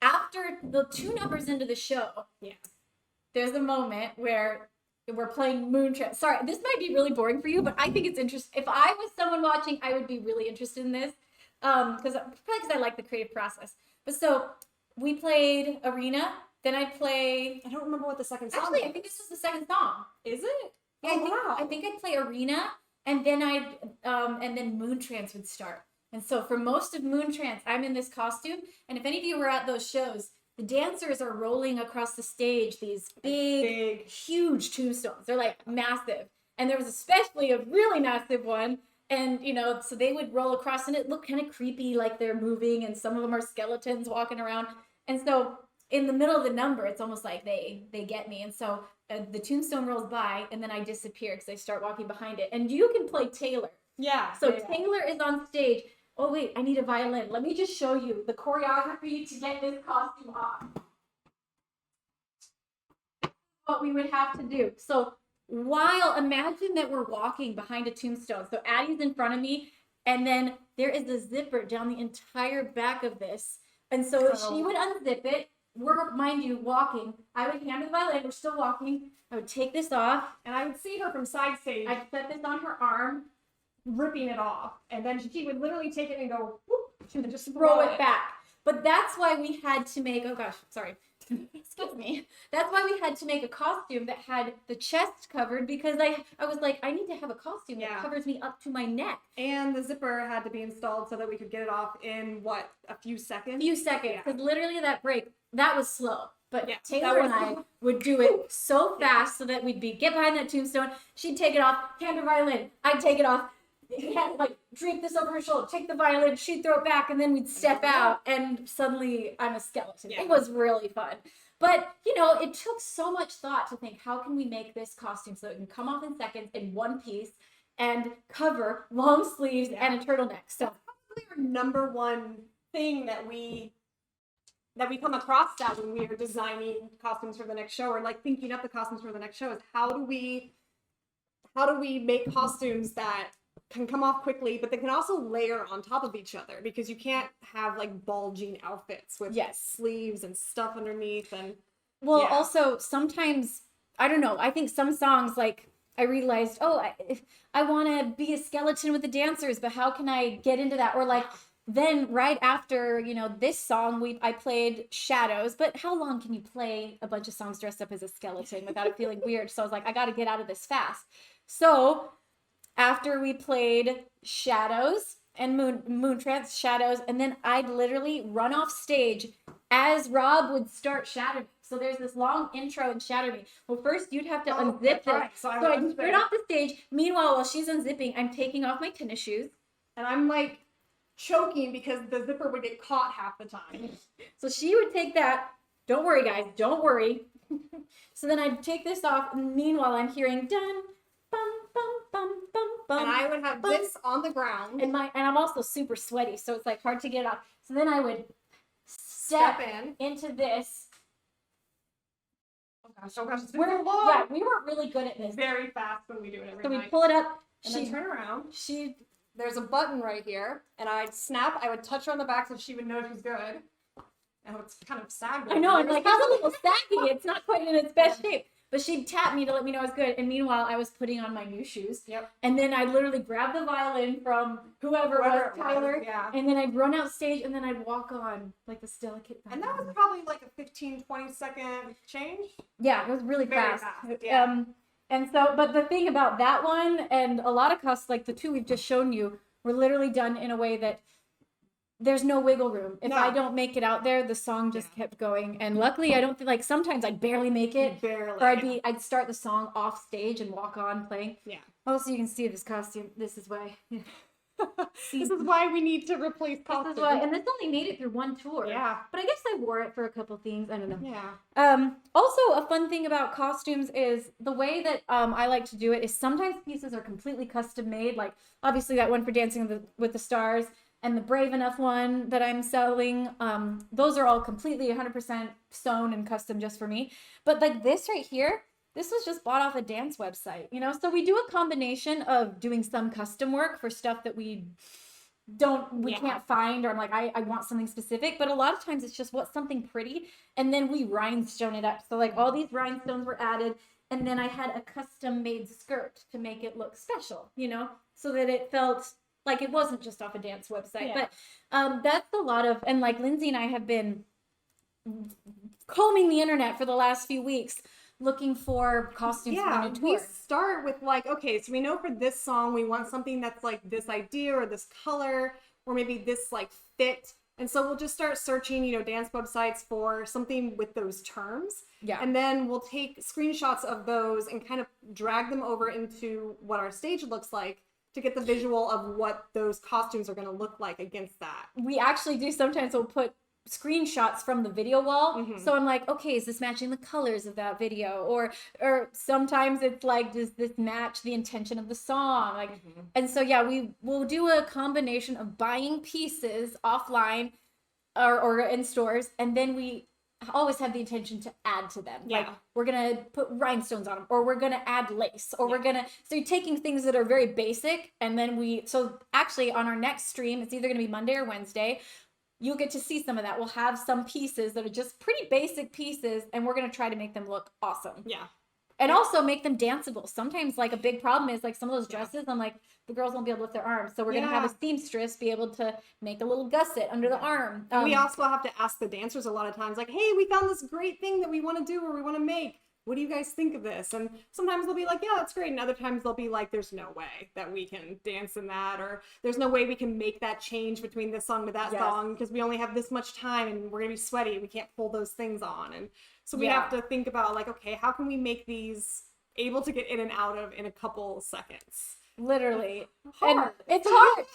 after the 2 numbers into the show, there's a moment where we're playing Moon Trance. Sorry, this might be really boring for you, but I think it's interesting. If I was someone watching, I would be really interested in this because I like the creative process. But so we played Arena, then I don't remember what the second song was. I think this was the second song. Is it? Yeah, I think I'd play Arena, and then and then Moon Trance would start. And so for most of Moon Trance, I'm in this costume. And if any of you were at those shows, the dancers are rolling across the stage these big, huge tombstones. They're like massive. And there was especially a really massive one. And, so they would roll across and it looked kind of creepy, like they're moving and some of them are skeletons walking around. And so in the middle of the number, it's almost like they get me. And so the tombstone rolls by and then I disappear because I start walking behind it. And you can play Taylor. Yeah. So Taylor is on stage. Oh, wait, I need a violin. Let me just show you the choreography to get this costume off. What we would have to do. So imagine that we're walking behind a tombstone. So Addie's in front of me, and then there is a zipper down the entire back of this. And so she would unzip it. We're, mind you, walking. I would hand her the violin. We're still walking. I would take this off, and I would see her from side stage. I'd set this on her arm, ripping it off. And then she would literally take it and go, whoop, she would just throw it back. But that's why we had to make, oh gosh, sorry. Excuse me. That's why we had to make a costume that had the chest covered because I was like, I need to have a costume that covers me up to my neck. And the zipper had to be installed so that we could get it off in a few seconds? Because literally that break, that was slow. But Taylor and I would do it so fast so that we'd get behind that tombstone. She'd take it off, hand her violin. I'd take it off. Drape this over her shoulder, take the violin, she'd throw it back, and then we'd step out, and suddenly I'm a skeleton. It was really fun. But, it took so much thought to think, how can we make this costume so it can come off in seconds in one piece and cover long sleeves and a turtleneck? So that's probably our number one thing that we come across that when we are designing costumes for the next show or thinking up the costumes for the next show is how do we make costumes that can come off quickly, but they can also layer on top of each other because you can't have bulging outfits with sleeves and stuff underneath. And also sometimes, I don't know, I think some songs I I realized, oh, I want to be a skeleton with the dancers, but how can I get into that? Or like, then right after, you know, this song, I played Shadows, but how long can you play a bunch of songs dressed up as a skeleton without it feeling weird? So I was like, I got to get out of this fast. So after we played Shadows and Moon Trance, Shadows, and then I'd literally run off stage as Rob would start Shatter Me. So there's this long intro in Shatter Me. Well, first you'd have to unzip this. Right. So I'd sprint off the stage. Meanwhile, while she's unzipping, I'm taking off my tennis shoes. and I'm like choking because the zipper would get caught half the time. So she would take that. Don't worry, guys. Don't worry. So then I'd take this off. And meanwhile, I'm hearing dun, bum, bum, bum, bum, bum. And I would have bum. this on the ground. And I'm also super sweaty, so it's like hard to get it off. So then I would step into this. Oh gosh, it's been We're, so long. yeah, we were really good at this. Very fast when we do it every So we night. pull it up. And then turn around. There's a button right here, and I'd snap. I would touch her on the back so she would know she's good. And it's kind of sagging. I know, I'm like, it's a little saggy. It's not quite in its best shape. But she'd tap me to let me know I was good. And meanwhile, I was putting on my new shoes. Yep. And then I'd literally grab the violin from whoever it was, Tyler. Yeah. And then I'd run out stage and then I'd walk on like this delicate And that was probably like a 15, 20-second change. Yeah, it was really Very fast. yeah. And so, but the thing about that one and a lot of cuts, like the two we've just shown you, were literally done in a way that there's no wiggle room. If I don't make it out there, the song just kept going. And luckily, I don't think, like, sometimes I'd barely make it. Barely. Or I'd start the song off stage and walk on playing. Yeah. Also, you can see this costume. This is why. This is why we need to replace costumes. This is why, and this only made it through one tour. Yeah. But I guess I wore it for a couple things. I don't know. Yeah. Also, a fun thing about costumes is the way that I like to do it is sometimes pieces are completely custom made. Like, obviously, that one for Dancing with the Stars and the Brave Enough one that I'm selling. Those are all completely 100% sewn and custom just for me. But like this right here, this was just bought off a dance website, you know? So we do a combination of doing some custom work for stuff that we can't find, or I'm like, I want something specific, but a lot of times it's just what's something pretty, and then we rhinestone it up. So like all these rhinestones were added, and then I had a custom made skirt to make it look special, you know, so that it felt like it wasn't just off a dance website. Yeah. But that's a lot of, and like Lindsey and I have been combing the internet for the last few weeks looking for costumes for the new tour. We start with like, okay, so we know for this song we want something that's like this idea or this color or maybe this like fit. And so we'll just start searching, you know, dance websites for something with those terms. Yeah. And then we'll take screenshots of those and kind of drag them over into what our stage looks like to get the visual of what those costumes are going to look like against that. We actually do sometimes we'll put screenshots from the video wall. Mm-hmm. So I'm like, okay, is this matching the colors of that video? Or sometimes it's like, does this match the intention of the song? Like, and so yeah, we will do a combination of buying pieces offline or in stores, and then we always have the intention to add to them. Like, we're gonna put rhinestones on them, or we're gonna add lace, or we're gonna, so you're taking things that are very basic, and then so actually on our next stream, it's either gonna be Monday or Wednesday, you'll get to see some of that. We'll have some pieces that are just pretty basic pieces, and we're going to try to make them look awesome. Yeah. And also make them danceable. Sometimes, like, a big problem is, like, some of those dresses, I'm like, the girls won't be able to lift their arms. So we're going to have a seamstress be able to make a little gusset under the arm. And we also have to ask the dancers a lot of times, like, hey, we found this great thing that we want to do or we want to make. What do you guys think of this? And sometimes they'll be like, yeah, that's great. And other times they'll be like, there's no way that we can dance in that, or there's no way we can make that change between this song to that song because we only have this much time and we're going to be sweaty. We can't pull those things on. And so we have to think about like, okay, how can we make these able to get in and out of in a couple seconds? Literally. Hard. And it's hard.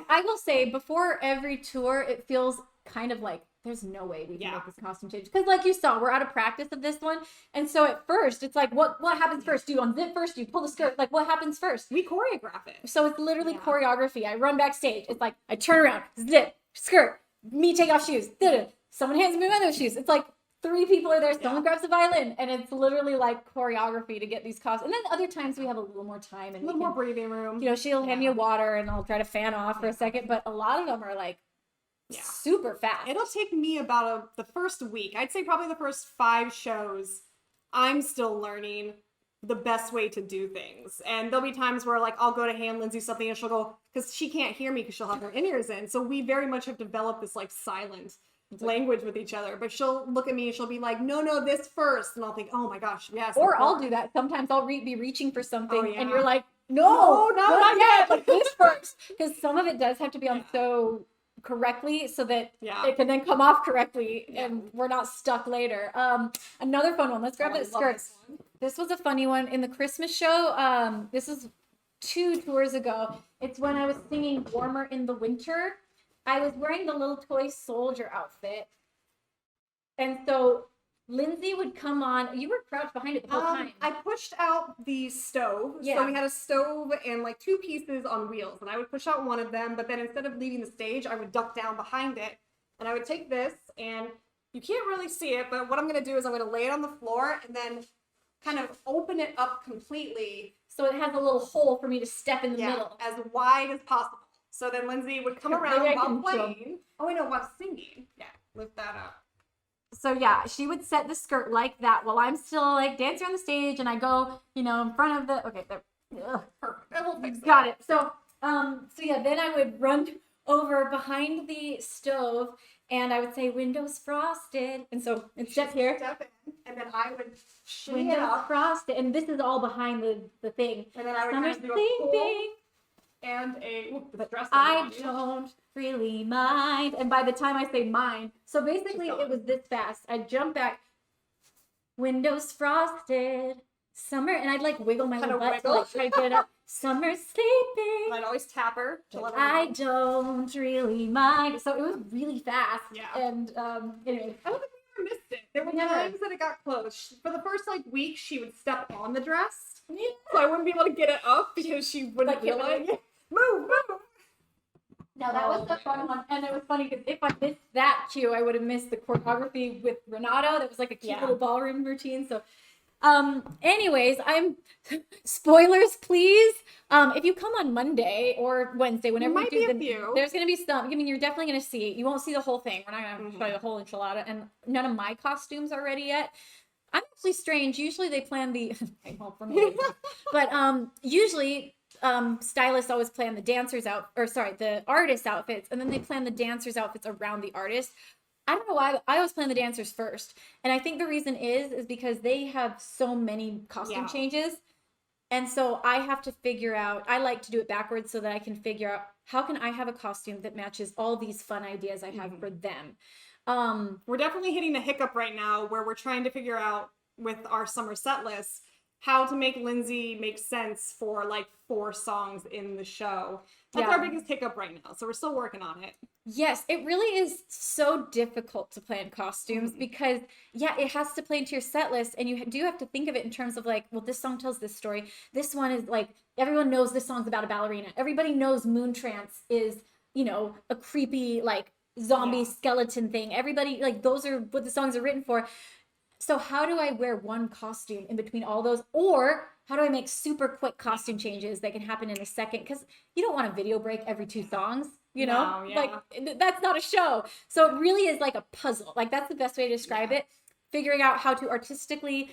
I will say, before every tour, it feels kind of like, there's no way we can make this costume change. Because like you saw, we're out of practice of this one. And so at first, it's like, what happens first? Do you unzip first? Do you pull the skirt? Like, what happens first? We choreograph it. So it's literally choreography. I run backstage. It's like, I turn around, zip, skirt, me take off shoes. Someone hands me my other shoes. It's like 3 people are there. Someone grabs the violin. And it's literally like choreography to get these costumes. And then other times we have a little more time. And a little more breathing room. You know, she'll hand me a water and I'll try to fan off for a second. But a lot of them are like, super fast. It'll take me about the first week. I'd say probably the first 5 shows. I'm still learning the best way to do things. And there'll be times where like I'll go to hand Lindsay something and she'll go, because she can't hear me because she'll have her in-ears in. So we very much have developed this like silent language with each other. But she'll look at me and she'll be like, no, this first. And I'll think, oh my gosh, yes. Or I'll do that. Sometimes I'll be reaching for something Oh, yeah. and you're like, no, not yet. Like this first. Because some of it does have to be on so correctly so that it can then come off correctly and we're not stuck later. Another fun one. Let's grab that skirt. This was a funny one in the Christmas show. This is 2 tours ago. It's when I was singing Warmer in the Winter. I was wearing the little toy soldier outfit. And so Lindsay would come on. You were crouched behind it the whole time. I pushed out the stove. Yeah. So we had a stove and like 2 pieces on wheels. And I would push out one of them. But then instead of leaving the stage, I would duck down behind it. And I would take this. And you can't really see it. But what I'm going to do is I'm going to lay it on the floor and then kind of open it up completely. So it has a little hole for me to step in the middle. As wide as possible. So then Lindsay would come around Maybe I while can playing. Oh, I know, while singing. Yeah, lift that up. So yeah, she would set the skirt like that while I'm still like dancing on the stage and I go, in front of the, okay, there. Perfect. I will fix that. Got it. So yeah, then I would run over behind the stove and I would say windows frosted. And so it's step here. Step in, and then I would shimmy it Windows up. frosted. And this is all behind the thing. And then I would Summer's kind of do a sleeping. pull and the dress. I don't really mind. And by the time I say mind, so basically it was this fast. I'd jump back, windows frosted, summer, and I'd like wiggle my little butt to like try to get it up. Summer's sleeping. And I'd always tap her to let her I know. don't really mind. So it was really fast. Yeah. And anyway. I don't think we ever missed it. There were times that it got close. For the first like week, she would step on the dress. Yeah. So I wouldn't be able to get it up because she wouldn't Like, realize. Move. No, that was the fun one. And it was funny because if I missed that cue, I would have missed the choreography with Renato. That was like a cute little ballroom routine. So anyways, spoilers, please. If you come on Monday or Wednesday, whenever we do there's gonna be some. I mean, you're definitely gonna see it. You won't see the whole thing. We're not gonna show you the whole enchilada, and none of my costumes are ready yet. I'm actually strange. Usually they plan the for me, but usually stylists always plan the dancers out, or sorry, the artist outfits, and then they plan the dancers outfits around the artist. I don't know why I always plan the dancers first. And I think the reason is because they have so many costume changes. And so I have to figure out, I like to do it backwards so that I can figure out how can I have a costume that matches all these fun ideas I have for them. We're definitely hitting a hiccup right now where we're trying to figure out with our summer set list how to make Lindsay make sense for like 4 songs in the show. That's our biggest hiccup right now. So we're still working on it. Yes, it really is so difficult to plan costumes because, it has to play into your set list. And you do have to think of it in terms of like, well, this song tells this story. This one is like, everyone knows this song's about a ballerina. Everybody knows Moon Trance is, a creepy, like, zombie skeleton thing. Everybody, like, those are what the songs are written for. So how do I wear one costume in between all those? Or how do I make super quick costume changes that can happen in a second? Because you don't want a video break every 2 songs, like that's not a show. So it really is like a puzzle. Like that's the best way to describe it. Figuring out how to artistically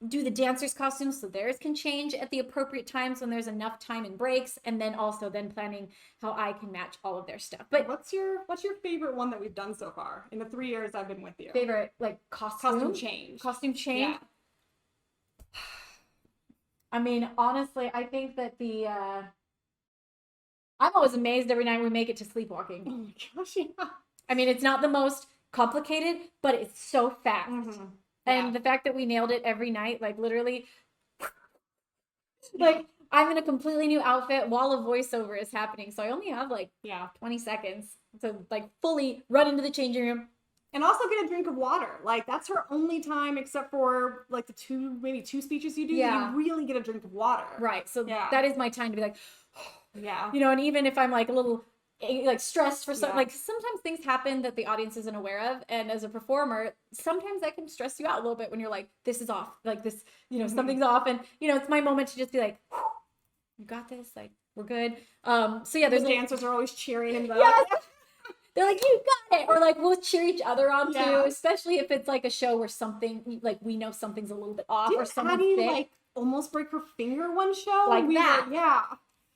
do the dancers' costumes so theirs can change at the appropriate times when there's enough time and breaks, and then also planning how I can match all of their stuff. But what's your favorite one that we've done so far in the 3 years I've been with you? Favorite like costume change. Costume change. Yeah. I mean, honestly, I think that I'm always amazed every night we make it to sleepwalking. Oh my gosh, yeah. I mean, it's not the most complicated, but it's so fast. And the fact that we nailed it every night, like literally, like I'm in a completely new outfit while a voiceover is happening. So I only have like 20 seconds to like fully run into the changing room. And also get a drink of water. Like that's her only time, except for like the maybe two speeches you do. Yeah. You really get a drink of water. Right. So that is my time to be like, yeah. And even if I'm like a little like stressed for something, like sometimes things happen that the audience isn't aware of. And as a performer, sometimes that can stress you out a little bit when you're like, this is off. Like this, something's off. And, it's my moment to just be like, you got this. Like, we're good. So yeah, there's the dancers are always cheering and they're like, you got it. Or like, we'll cheer each other on too, especially if it's like a show where something like we know something's a little bit off or something's sick. Like almost break her finger one show. Like that. Yeah.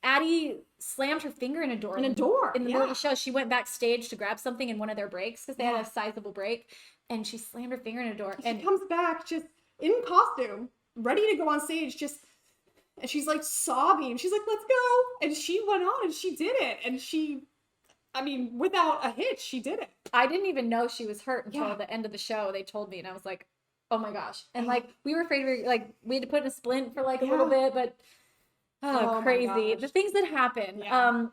Addie slammed her finger in a door. In a door. In the middle of the show. She went backstage to grab something in one of their breaks because they had Yeah. a sizable break. And she slammed her finger in a door. She And comes back just in costume, ready to go on stage, and she's like sobbing. She's like, let's go. And she went on and she did it. And without a hitch, she did it. I didn't even know she was hurt until Yeah. the end of the show. They told me, and I was like, oh my gosh. And like, we were afraid we had to put in a splint for like a little bit, but Oh my crazy. gosh. The things that happen. Yeah.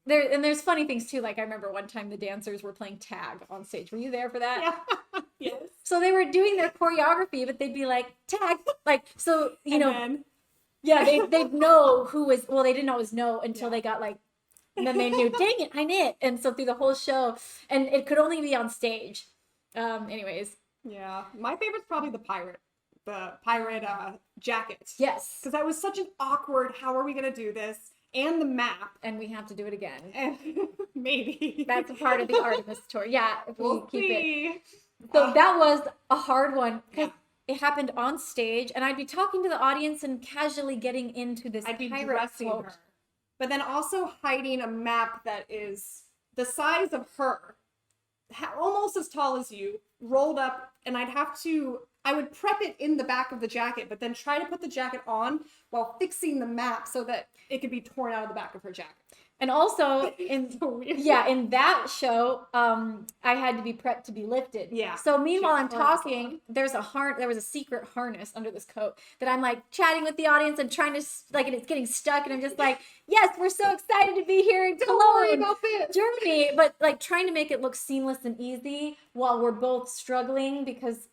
There's funny things too. Like I remember one time the dancers were playing tag on stage. Were you there for that? Yeah. Yes. So they were doing their choreography, but they'd be like, tag. Like, so, And then- yeah, they'd know who was, well, they didn't always know until they got like, and then they knew, dang it, I knit. And so through the whole show, and it could only be on stage. Anyways. Yeah. My favorite's probably the pirate jacket. Yes. Because that was such an awkward, how are we going to do this? And the map. And we have to do it again. And maybe. That's a part of the Artemis tour. Yeah, if We'll we keep it. see. So that was a hard one because it happened on stage, and I'd be talking to the audience and casually getting into this I'd be pirate dressing quote. her. But then also hiding a map that is the size of her, almost as tall as you, rolled up, and I would prep it in the back of the jacket, but then try to put the jacket on while fixing the map so that it could be torn out of the back of her jacket. And also in So weird. in that show, I had to be prepped to be lifted. Yeah. So meanwhile, She I'm was hard as talking. There was a secret harness under this coat that I'm like chatting with the audience and trying to and it's getting stuck, and I'm just like, yes, we're so excited to be here in Don't worry Cologne, about this. Germany, but like trying to make it look seamless and easy while we're both struggling because.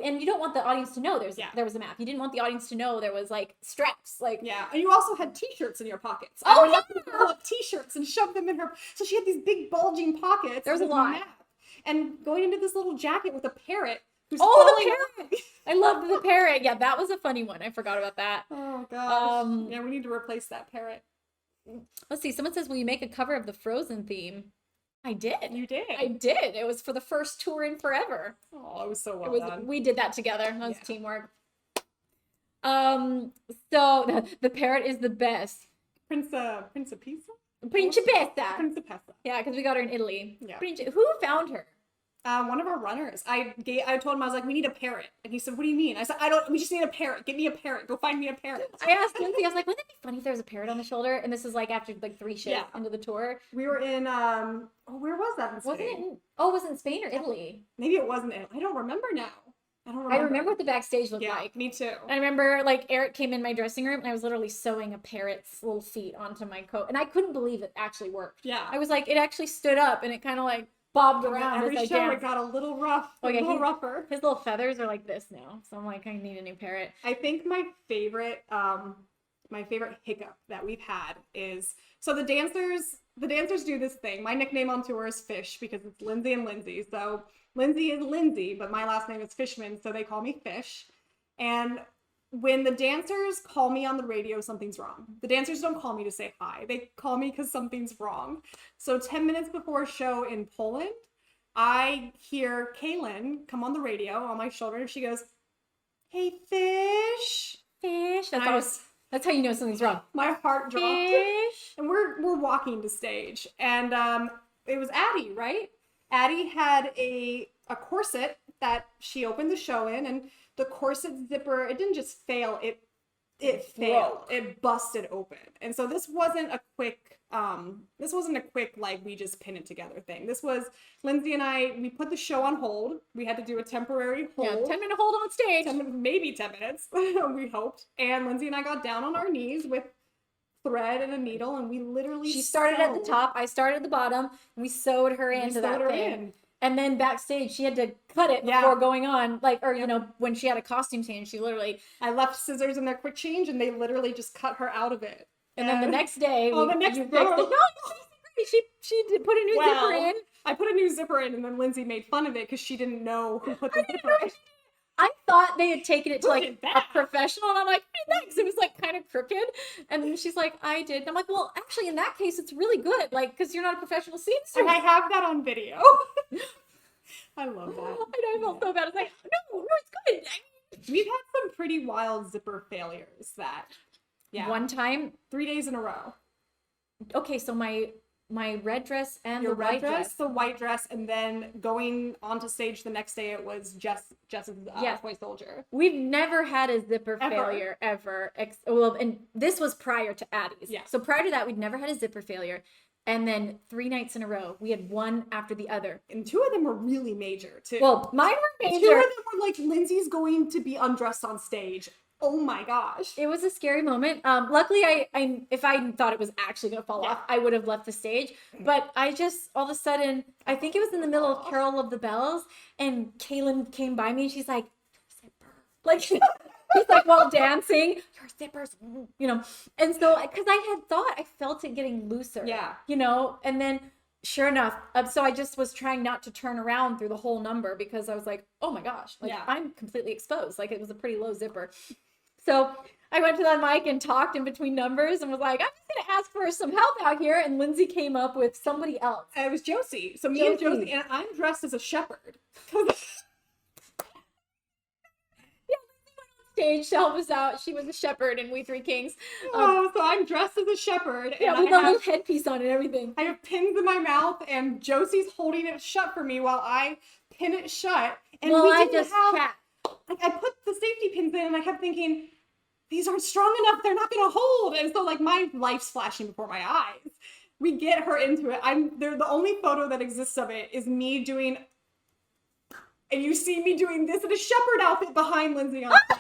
And you don't want the audience to know there was a map. You didn't want the audience to know there was like straps. Like Yeah, and you also had t-shirts in your pockets. Oh, I would have to pull up t-shirts and shove them in her. So she had these big bulging pockets. There's with a this lot. map. And going into this little jacket with a parrot. Who's the falling- parrot! I love the parrot. Yeah, that was a funny one. I forgot about that. Oh gosh. Yeah, we need to replace that parrot. Let's see. Someone says, will you make a cover of the Frozen theme? I did. You did. I did. It was for the first tour in forever. Oh, it was so well done. We did that together. That was Yeah. teamwork. So the parrot is the best. Principessa? Principessa. Yeah, because we got her in Italy. Yeah. Who found her? One of our runners. I told him, I was like, we need a parrot. And he said, what do you mean? I said, we just need a parrot. Get me a parrot. Go find me a parrot. I asked Lindsay, I was like, wouldn't it be funny if there was a parrot on the shoulder? And this is like after like 3 shows into the tour. We were in, where was that in Spain? Was it in Spain or Italy? Maybe it wasn't Italy. I don't remember now. I remember what the backstage looked like. Me too. And I remember like Eric came in my dressing room and I was literally sewing a parrot's little feet onto my coat. And I couldn't believe it actually worked. Yeah. I was like, it actually stood up and it kind of like bobbed around Every as I show danced. it got a little rough, rougher. His little feathers are like this now. So I'm like, I need a new parrot. I think my favorite hiccup that we've had is, so the dancers do this thing. My nickname on tour is Fish because it's Lindsay and Lindsay. So Lindsay is Lindsay, but my last name is Fishman, so they call me Fish. And when the dancers call me on the radio, something's wrong. The dancers don't call me to say hi. They call me because something's wrong. So 10 minutes before a show in Poland, I hear Kaylin come on the radio on my shoulder, and she goes, "Hey, Fish." Fish. That's how you know something's wrong. My heart dropped. Fish. And we're walking to stage, and it was Addie, right? Addie had a corset that she opened the show in, and the corset zipper, it didn't just fail, it failed. It busted open. And so this wasn't a quick like we just pin it together thing. This was Lindsay and I, we put the show on hold. We had to do a temporary hold. Yeah, 10-minute hold on stage. Maybe 10 minutes, we hoped. And Lindsay and I got down on our knees with thread and a needle, and we literally She started at the top, I started at the bottom, and we sewed her into that thing. In. And then backstage, she had to cut it before going on, you know, when she had a costume change, she literally... I left scissors in their quick change, and they literally just cut her out of it. And then the next day, the next you fixed it. No, she did put a new zipper in. I put a new zipper in, and then Lindsay made fun of it because she didn't know who put the zipper in. I thought they had taken it to like a professional, and I'm like, thanks. It was like kind of crooked, and then she's like, I did. And I'm like, well, actually, in that case, it's really good, like, because you're not a professional seamstress. And I have that on video. I love that. I know, I felt so bad. I was like, no, it's good. I mean, We've had some pretty wild zipper failures that, One time, 3 days in a row. okay, so my red dress and Your the red white dress. the white dress, and then going onto stage the next day, it was Jess's toy soldier. We've never had a zipper Ever. failure ever. Well, and this was prior to Addie's. Yeah. So prior to that, we'd never had a zipper failure. And then 3 nights in a row, we had one after the other. And 2 of them were really major, too. Well, mine were 2 major. of them were like, Lindsay's going to be undressed on stage. Oh my gosh. It was a scary moment. Luckily, I if I thought it was actually gonna fall off, I would have left the stage. But I just all of a sudden, I think it was in the middle of Carol of the Bells, and Kaylin came by me and she's like, "Zipper," like she's like while dancing, "Your zippers," you know. And so, because I had thought I felt it getting looser, you know, and then. Sure enough, so I just was trying not to turn around through the whole number because I was like, oh my gosh, like I'm completely exposed. Like it was a pretty low zipper. So I went to that mic and talked in between numbers and was like, I'm just going to ask for some help out here. And Lindsay came up with somebody else. And it was Josie. So me and Josie, and I'm dressed as a shepherd. Stage to help us out. She was a shepherd in We Three Kings. So I'm dressed as a shepherd. Yeah, and with a little headpiece on and everything. I have pins in my mouth, and Josie's holding it shut for me while I pin it shut. And well, we I didn't just have, chat. like, I put the safety pins in, and I kept thinking, these aren't strong enough. They're not going to hold. And so, like, my life's flashing before my eyes. We get her into it. The only photo that exists of it is me doing, and you see me doing this in a shepherd outfit behind Lindsay on stage.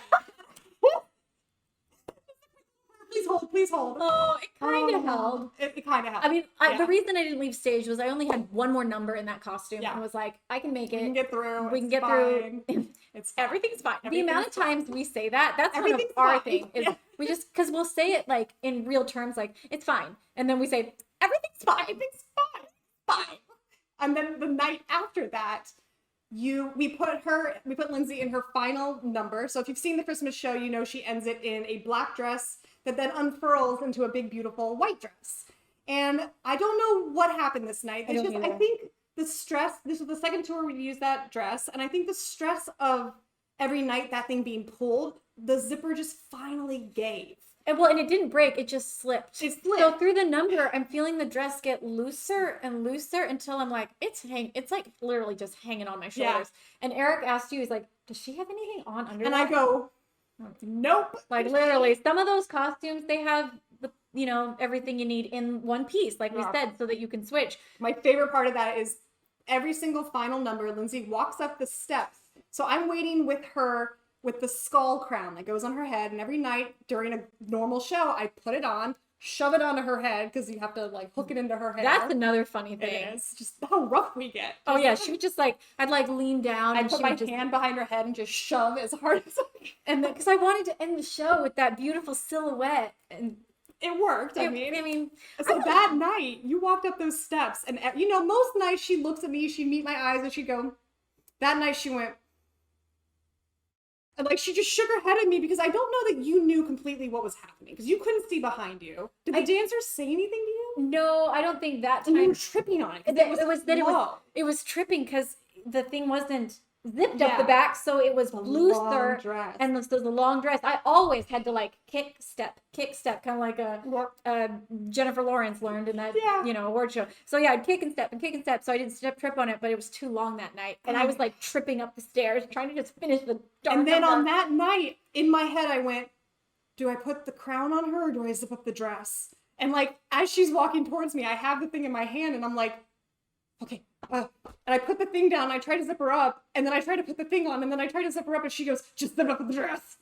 Please hold. Oh, it kind of held. It kind of held. I mean, the reason I didn't leave stage was I only had one more number in that costume. And I was like, I can make it. We can get through. We can get through. It's Everything's fine. The Everything's amount of times we say that, that's one of Everything's our fine. thing. Is we just, because we'll say it like in real terms, like, it's fine. And then we say, everything's fine. Everything's fine. And then the night after that, we put Lindsay in her final number. So if you've seen the Christmas show, you know she ends it in a black dress that then unfurls into a big, beautiful white dress. And I don't know what happened this night. I think the stress, this was the second tour we used that dress, and I think the stress of every night that thing being pulled, the zipper just finally gave. And it didn't break, it just slipped. It slipped. So through the number, I'm feeling the dress get looser and looser until I'm like, it's like literally just hanging on my shoulders. And Eric asked you, he's like, does she have anything on under And that? I go, nope. Like literally, some of those costumes, they have the, everything you need in one piece, like we said, so that you can switch. My favorite part of that is every single final number, Lindsay walks up the steps. So I'm waiting with her with the skull crown that goes on her head. And every night during a normal show, I put it on, shove it onto her head because you have to like hook it into her hair. That's another funny thing. It is just how rough we get. Oh yeah, she would just like, I'd like lean down. I'd and put she my would just, hand behind her head and just shove as hard as I can. and because I wanted to end the show with that beautiful silhouette, and it worked. I mean, so that night you walked up those steps, and most nights she looks at me, she'd meet my eyes, and she'd go. That night she went, and like she just shook her head at me because I don't know that you knew completely what was happening because you couldn't see behind you. Did the dancers say anything to you? No, I don't think that time. And you were tripping on it. It was tripping because the thing wasn't zipped up the back, so it was looser, and the long dress. I always had to like kick step, kind of like a Jennifer Lawrence learned in that award show. So yeah, I'd kick and step, so I didn't trip on it, but it was too long that night, and I was like tripping up the stairs trying to just finish the dark And then number. on that night, in my head, I went, do I put the crown on her or do I zip up the dress? And like as she's walking towards me, I have the thing in my hand, and I'm like, okay. And I put the thing down, I try to zip her up, and then I try to put the thing on, and then I try to zip her up, and she goes, just zip up the dress.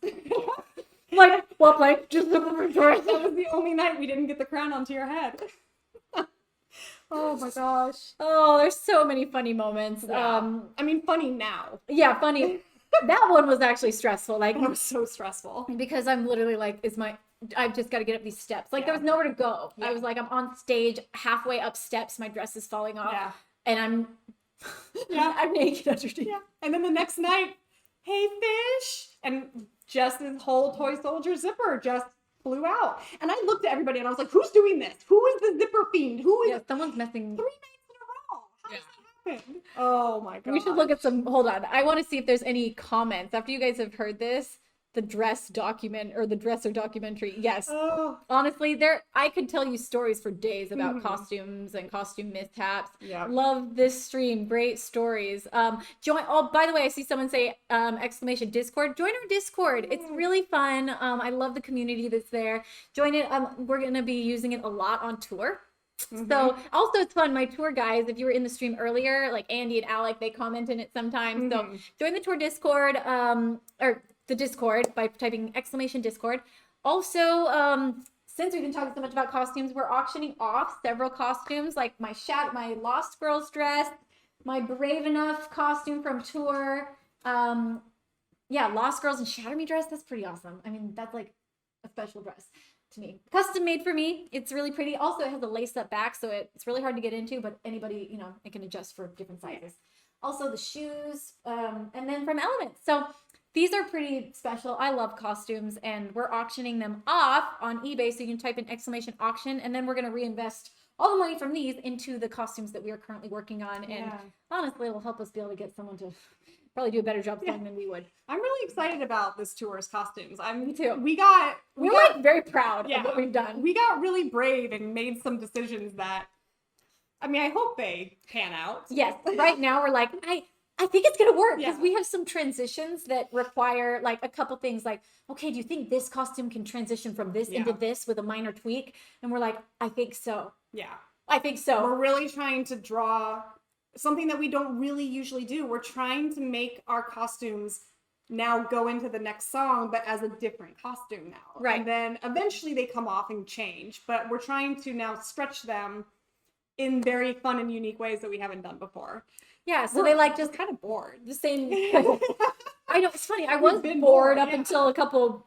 Like, well played, just zip up the dress. That was the only night we didn't get the crown onto your head. Oh my gosh. Oh, there's so many funny moments. Yeah. I mean, funny now. Yeah, funny. That one was actually stressful. Like, it was so stressful. Because I'm literally like, I've just got to get up these steps. Like, there was nowhere to go. I was like, I'm on stage, halfway up steps, my dress is falling off. Yeah. And I'm I'm naked underneath. Yeah. And then the next night, hey fish, and just this whole toy soldier zipper just flew out. And I looked at everybody and I was like, who's doing this? Who is the zipper fiend? Who is someone's messing 3 nights in a row? How does happened? Oh my god. We should look at some. Hold on. I want to see if there's any comments after you guys have heard this. The dress document or the dresser documentary. Yes. Oh. Honestly, I could tell you stories for days about costumes and costume mishaps. Yeah. Love this stream. Great stories. Join. Oh, by the way, I see someone say exclamation Discord. Join our Discord. It's really fun. I love the community that's there. Join it. We're gonna be using it a lot on tour. So also it's fun. My tour guys, if you were in the stream earlier, like Andy and Alec, they comment in it sometimes. So join the tour Discord, or the Discord by typing exclamation Discord. Also, since we've been talking so much about costumes, we're auctioning off several costumes, like my Lost Girls dress, my Brave Enough costume from tour. Yeah, Lost Girls and Shatter Me dress. That's pretty awesome. I mean, that's like a special dress to me. Custom made for me. It's really pretty. Also, it has a lace up back, so it's really hard to get into, but anybody, it can adjust for different sizes. Also the shoes, and then from Elements. So these are pretty special. I love costumes, and we're auctioning them off on eBay. So you can type in exclamation auction, and then we're going to reinvest all the money from these into the costumes that we are currently working on. And honestly, it'll help us be able to get someone to probably do a better job selling than we would. I'm really excited about this tour's costumes. Me too. We're like very proud of what we've done. We got really brave and made some decisions that, I mean, I hope they pan out. Yes. Right now we're like, I think it's going to work because we have some transitions that require like a couple things like, okay, do you think this costume can transition from this into this with a minor tweak? And we're like, I think so. Yeah. I think so. We're really trying to draw something that we don't really usually do. We're trying to make our costumes now go into the next song, but as a different costume now. Right. And then eventually they come off and change, but we're trying to now stretch them in very fun and unique ways that we haven't done before. Yeah, so they like just kind of bored. The same. I know, it's funny. I was bored up until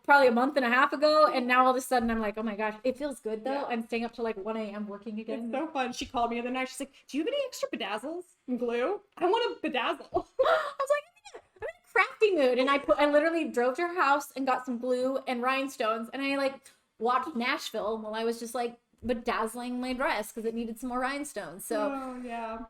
probably a month and a half ago, and now all of a sudden I'm like, oh my gosh, it feels good though. I'm staying up till like 1 a.m. working again. It's so fun. She called me the other night. She's like, do you have any extra bedazzles and glue? I want a bedazzle. I was like, I'm in a crafty mood, and I literally drove to her house and got some glue and rhinestones, and I like watched Nashville while I was just like bedazzling my dress because it needed some more rhinestones. So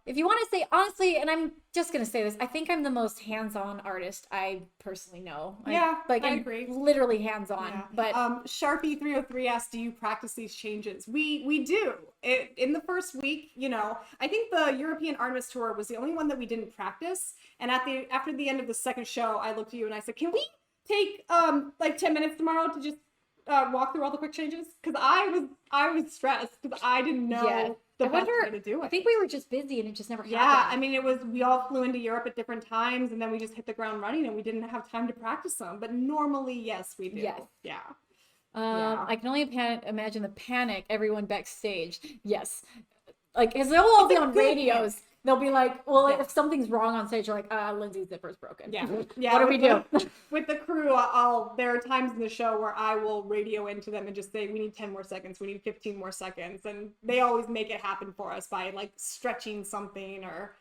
if you want to say honestly, and I'm just gonna say this, I think I'm the most hands-on artist I personally know. I I'm agree. Literally hands-on. But Sharpie 303 asked, do you practice these changes? We do. In the first week, I think the European Artemis tour was the only one that we didn't practice. And after the end of the second show, I looked at you and I said, can we take like 10 minutes tomorrow to just walk through all the quick changes? Because I was stressed because I didn't know the best way to do it. I think we were just busy and it just never happened. Yeah, I mean, we all flew into Europe at different times, and then we just hit the ground running, and we didn't have time to practice them. But normally, yes, we do. Yes. Yeah. I can only imagine the panic everyone backstage. Yes. Like, because they'll all be on radios. They'll be like, well, if something's wrong on stage, you're like, Lindsay's zipper's broken. Yeah. What do we do? With the crew, there are times in the show where I will radio into them and just say, we need 10 more seconds. We need 15 more seconds. And they always make it happen for us by like stretching something or,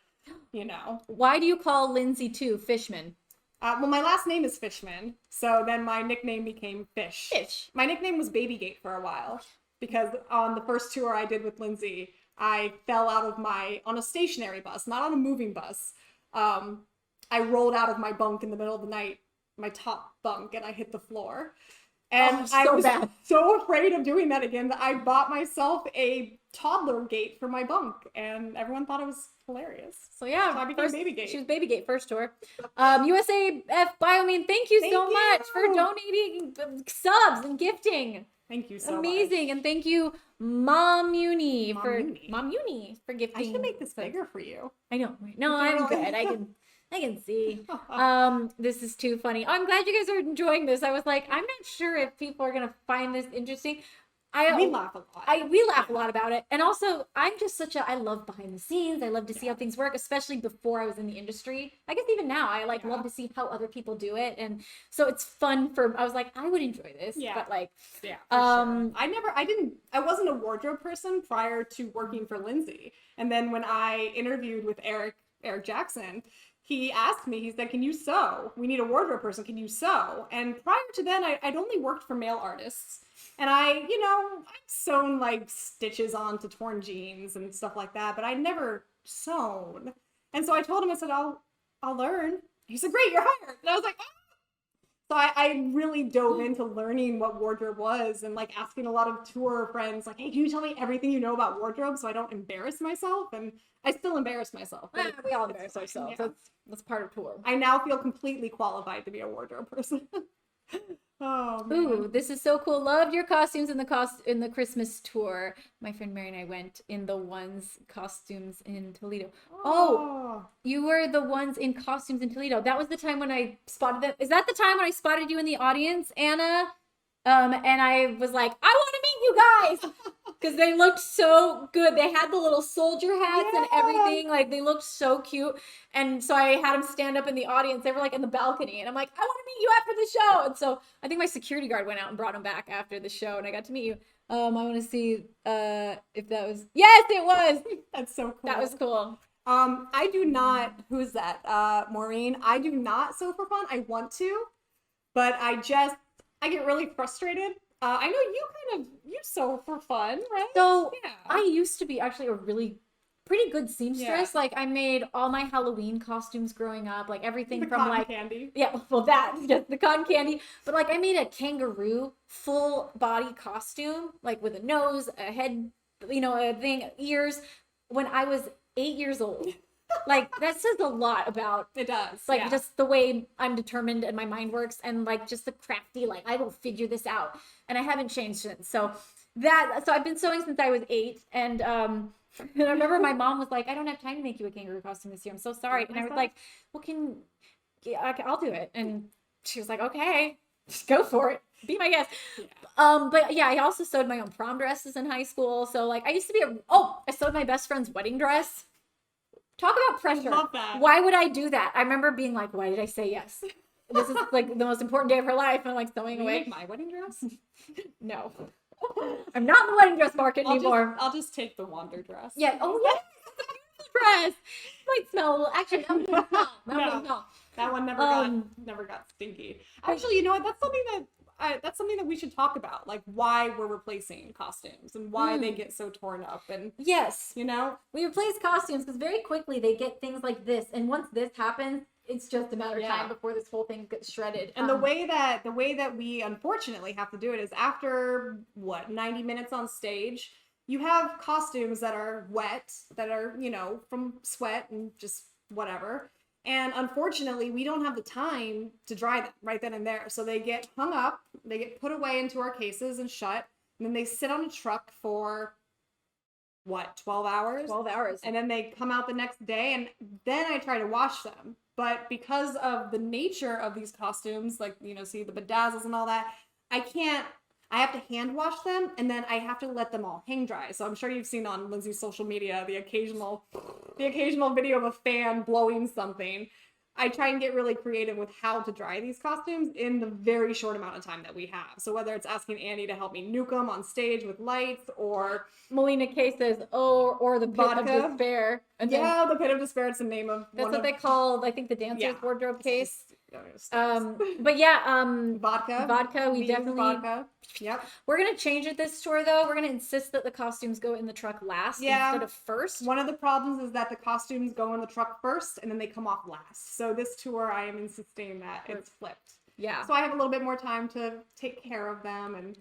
Why do you call Lindsay too Fishman? Well, my last name is Fishman. So then my nickname became Fish. My nickname was Babygate for a while because on the first tour I did with Lindsay, I fell out of on a stationary bus, not on a moving bus. I rolled out of my bunk in the middle of the night, my top bunk, and I hit the floor. And I was so afraid of doing that again that I bought myself a toddler gate for my bunk, and everyone thought it was hilarious. So yeah, so I became Babygate. She was Babygate first tour. USAF Biomine, thank you so much for donating subs and gifting. Thank you so Amazing. much. And thank you, Mom Uni for gifting. I should make this bigger for you. I know. No, I'm good. I can see. This is too funny. I'm glad you guys are enjoying this. I was like, I'm not sure if people are gonna find this interesting. We laugh a lot. We laugh a lot about it. And also, I'm just I love behind the scenes. I love to see how things work, especially before I was in the industry. I guess even now, I love to see how other people do it. And so it's fun I was like, I would enjoy this. Yeah. But like, yeah, sure. I wasn't a wardrobe person prior to working for Lindsay. And then when I interviewed with Eric Jackson, he asked me, he said, can you sew? We need a wardrobe person. Can you sew? And prior to then, I'd only worked for male artists. And I'd sewn like stitches onto torn jeans and stuff like that, but I'd never sewn. And so I told him, I said, I'll learn. He said, great, you're hired. And I was like, ah. So I really dove into learning what wardrobe was and like asking a lot of tour friends, like, hey, can you tell me everything you know about wardrobe so I don't embarrass myself? And I still embarrass myself. But We all embarrass ourselves. Yeah. That's part of tour. I now feel completely qualified to be a wardrobe person. Oh man. Ooh, this is so cool. Loved your costumes in the Christmas tour. My friend Mary and I went in the ones costumes in Toledo. Oh, you were the ones in costumes in Toledo. That was the time when I spotted them. Is that the time when I spotted you in the audience, Anna? And I was like, I want to meet you guys because they looked so good. They had the little soldier hats and everything. Like they looked so cute. And so I had them stand up in the audience. They were like in the balcony, and I'm like, I want to meet you after the show. And so I think my security guard went out and brought them back after the show, and I got to meet you. I want to see if that was. Yes, it was. That's so cool. That was cool. I do not. Who's that? Maureen. I do not sew for fun. I want to, but I get really frustrated. I know you sew for fun, right? So yeah. I used to be actually a really pretty good seamstress. Like I made all my Halloween costumes growing up, like everything from cotton like candy. Yeah, well that just the cotton candy. But like I made a kangaroo full body costume, like with a nose, a head, a thing, ears, when I was 8 years old. Like that says a lot about it does like just the way I'm determined and my mind works, and like just the crafty, like I will figure this out, and I haven't changed since. So I've been sewing since I was 8, and I remember my mom was like, I don't have time to make you a kangaroo costume this year, I'm so sorry. And I was like, well, I'll do it. And she was like, okay, just go for it, be my guest. But yeah, I also sewed my own prom dresses in high school. So like I used to be I sewed my best friend's wedding dress. Talk about pressure. I love that. Why would I do that? I remember being like, why did I say yes? This is like the most important day of her life. I'm like sewing away. Make my wedding dress? No. I'm not in the wedding dress market anymore. I'll just take the wander dress. Yeah. Oh, yeah. Dress. Might smell a little. Actually, no. That one never got stinky. Actually, you know what? That's something that we should talk about, like why we're replacing costumes and why they get so torn up. And yes, we replace costumes because very quickly they get things like this, and once this happens, it's just a matter of time before this whole thing gets shredded. And the way that we unfortunately have to do it is after 90 minutes on stage, you have costumes that are wet, that are from sweat and just whatever. And unfortunately, we don't have the time to dry them right then and there. So they get hung up, they get put away into our cases and shut, and then they sit on a truck for 12 hours? 12 hours. And then they come out the next day, and then I try to wash them. But because of the nature of these costumes, like, see the bedazzles and all that, I have to hand wash them, and then I have to let them all hang dry. So I'm sure you've seen on Lindsey's social media the occasional video of a fan blowing something. I try and get really creative with how to dry these costumes in the very short amount of time that we have. So whether it's asking Annie to help me nuke them on stage with lights, or Melina K says, or the pit of despair. And the pit of despair. It's the name of they call, I think, the dancer's wardrobe case. But yeah, vodka. We definitely vodka. Yep. We're gonna change it this tour though. We're gonna insist that the costumes go in the truck last instead of first. One of the problems is that the costumes go in the truck first and then they come off last. So this tour, I am insisting that it's flipped. Yeah. So I have a little bit more time to take care of them, and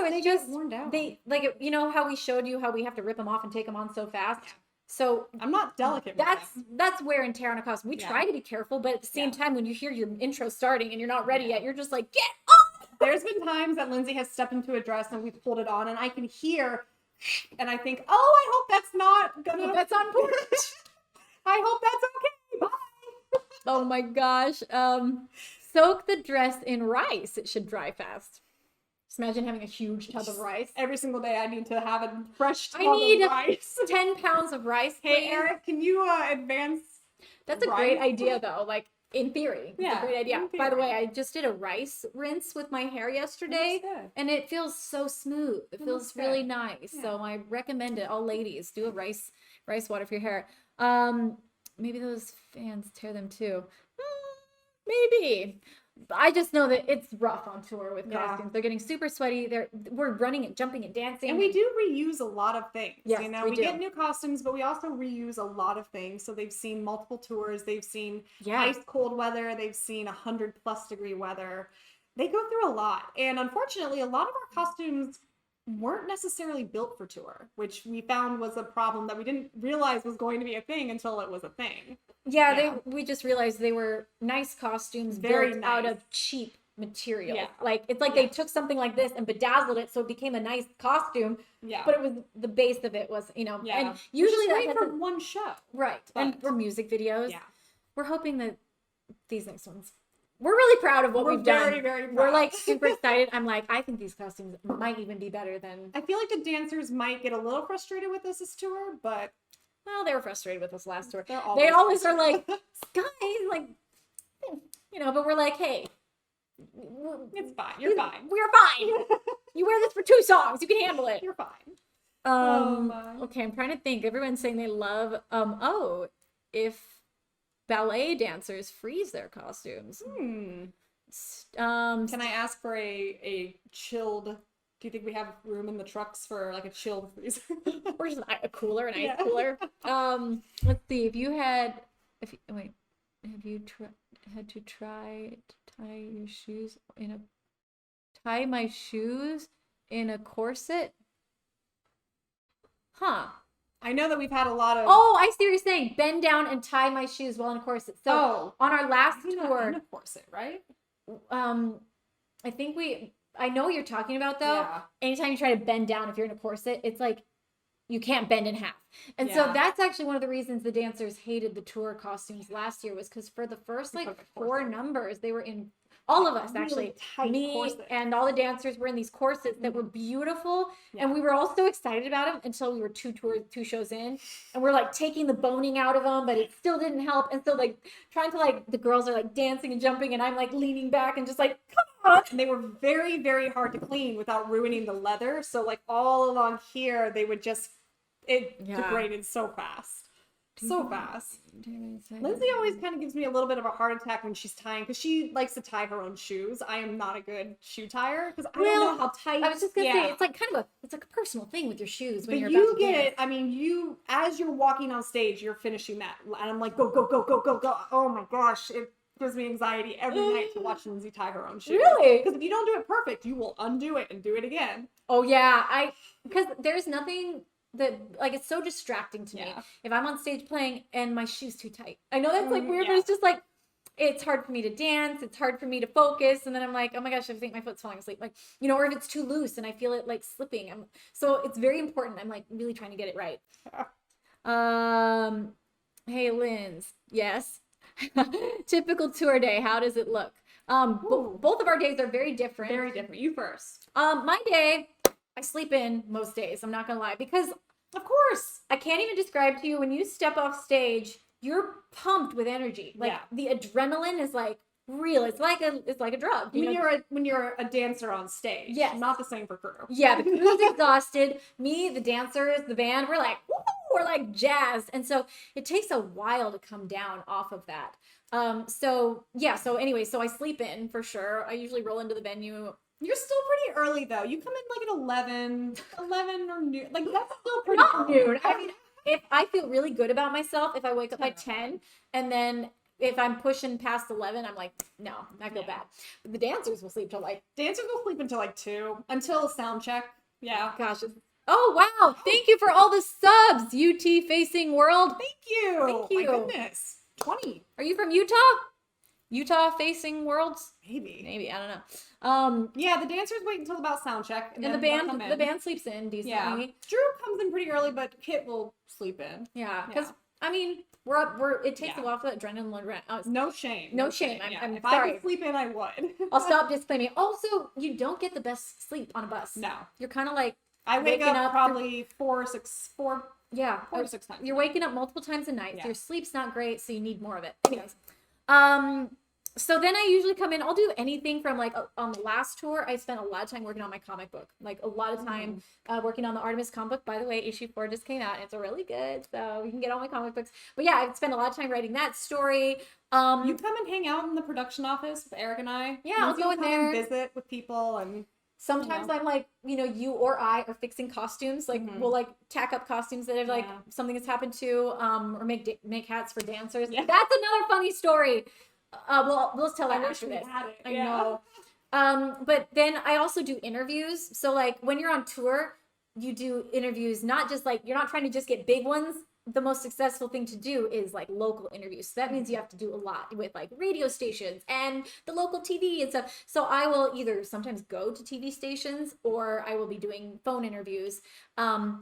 they just worn down. They how we showed you how we have to rip them off and take them on so fast. Yeah. So I'm not delicate. That's wear and tear on a costume. We try to be careful, but at the same time, when you hear your intro starting and you're not ready yet, you're just like, get off. There's been times that Lindsey has stepped into a dress and we've pulled it on, and I can hear, and I think, I hope that's not gonna. That's on board. I hope that's okay. Bye. Oh my gosh. Soak the dress in rice. It should dry fast. Just imagine having a huge tub of rice. Every single day I need to have a fresh tub of rice. 10 pounds of rice. Hey, please. Eric, can you advance? That's a great idea, though. Like, in theory, it's a great idea. By the way, I just did a rice rinse with my hair yesterday, and it feels so smooth. It feels really nice. Yeah. So I recommend it. All ladies, do a rice water for your hair. Maybe those fans tear them too. Maybe. I just know that it's rough on tour with Yeah. costumes. They're getting super sweaty. We're running and jumping and dancing. And we do reuse a lot of things. Yes, you know, we we do. get new costumes, but we also reuse a lot of things. So they've seen multiple tours. They've seen Yeah. ice cold weather. They've seen 100+ degree weather. They go through a lot. And unfortunately, a lot of our costumes weren't necessarily built for tour, which we found was a problem that we didn't realize was going to be a thing until it was a thing. Yeah, we just realized they were nice costumes Very built out nice. of cheap material. Yeah. Like it's like they took something like this and bedazzled it so it became a nice costume, Yeah. but it was the base of it was, Yeah. and Which is usually great that's for one show. right. And but- for music videos. Yeah. We're hoping that these next ones. We're really proud of what We're we've done. very, very We're proud. like super excited. I'm like, I think these costumes might even be better than. I feel like the dancers might get a little frustrated with this tour, but Well, they were frustrated with us last tour. they're They always are frustrated. like, guys, like, but we're like, hey, It's fine. You're fine. We're fine. You wear this for 2 songs. You can handle it. You're fine. Oh my. Okay, I'm trying to think. Everyone's saying they love, if ballet dancers freeze their costumes. Can I ask for a chilled? Do you think we have room in the trucks for like a chilled freezer? Or just a cooler, an ice Yeah. cooler. Let's see. Have you had to try to tie my shoes in a corset? Huh. I know that we've had a lot of. Oh, I see what you're saying. Bend down and tie my shoes while in a corset. So Oh. on our last In tour, a corset, right? I think I know what you're talking about though. Yeah. Anytime you try to bend down, if you're in a corset, it's like you can't bend in half. And so Yeah. that's actually one of the reasons the dancers hated the tour costumes last year was because for the first like Because of 4 corset. numbers, they were in all of us Really actually. tight Me corset. and all the dancers were in these corsets that were beautiful. And we were all so excited about them until we were 2 shows in. And we're like taking the boning out of them, but it still didn't help. And so like trying to like, the girls are like dancing and jumping and I'm like leaning back and just like, come on. And they were very, very hard to clean without ruining the leather. So like all along here, they would just degraded so fast. So fast. Lindsay always kind of gives me a little bit of a heart attack when she's tying because she likes to tie her own shoes. I am not a good shoe tire because I don't know how tight. I was just gonna say it's like kind of it's like a personal thing with your shoes when But you're you about to get dance. it. I mean, you as you're walking on stage, you're finishing that, and I'm like, go, go, go, go, go, go. Oh my gosh, it gives me anxiety every night to watch Lindsay tie her own shoes. Really? Because if you don't do it perfect, you will undo it and do it again. Oh yeah, because there's nothing that like it's so distracting to me Yeah. if I'm on stage playing and my shoe's too tight. I know that's like weird, Yeah. but it's just like it's hard for me to dance. It's hard for me to focus, and then I'm like, oh my gosh, I think my foot's falling asleep. Like or if it's too loose and I feel it like slipping. So it's very important. I'm like really trying to get it right. Hey Linz, yes. Typical tour day. How does it look? Both of our days are very different. Very different. You first. My day, I sleep in most days. I'm not gonna lie because, of course, I can't even describe to you when you step off stage. You're pumped with energy. Like the adrenaline is like real. It's like a drug. When you're a dancer on stage. Yes. Not the same for crew. Yeah, the crew's exhausted. Me, the dancers, the band, we're like, woo, we're like jazzed. And so it takes a while to come down off of that. So anyway, so I sleep in for sure. I usually roll into the venue. You're still pretty early though. You come in like at 11 or noon. Like that's still pretty Not early. noon. I mean, if I feel really good about myself, if I wake up at 10 and then if I'm pushing past 11, I'm like, no, I feel bad. But the dancers will sleep till like Dancers will sleep until like 2 until sound check. Yeah. Gosh. Oh wow! Thank you for all the subs, UT Facing World. Thank you. Thank you. My goodness. 20. Are you from Utah? Utah Facing Worlds? Maybe I don't know. Yeah, the dancers wait until about sound check, And then the they'll come band in. the band sleeps in decently. Yeah. Drew comes in pretty early, but Kit will sleep in. Yeah, because I mean we're up. It takes a while for that adrenaline run. No shame. No shame. Yeah. I'm if I sorry. could sleep in, I would. I'll stop disclaiming. Also, you don't get the best sleep on a bus. No. You're kind of like I wake waking up probably 4 to 6 You're waking up multiple times a night. Yeah. So your sleep's not great, so you need more of it. Anyways, So then I usually come in, I'll do anything from like on the last tour, I spent a lot of time working on my comic book, like a lot of time working on the Artemis comic book. By the way, issue 4 just came out and it's really good. So you can get all my comic books. But yeah, I've spent a lot of time writing that story. You come and hang out in the production office with Eric and I. Yeah, I'll go in there. And visit with people, and sometimes I'm like, you or I are fixing costumes. Like we'll like tack up costumes that have like something has happened to, or make hats for dancers. Yeah. That's another funny story. We'll tell that after this. I know. But then I also do interviews. So like when you're on tour, you do interviews, not just like, you're not trying to just get big ones. The most successful thing to do is like local interviews. So that means you have to do a lot with like radio stations and the local TV and stuff. So I will either sometimes go to TV stations, or I will be doing phone interviews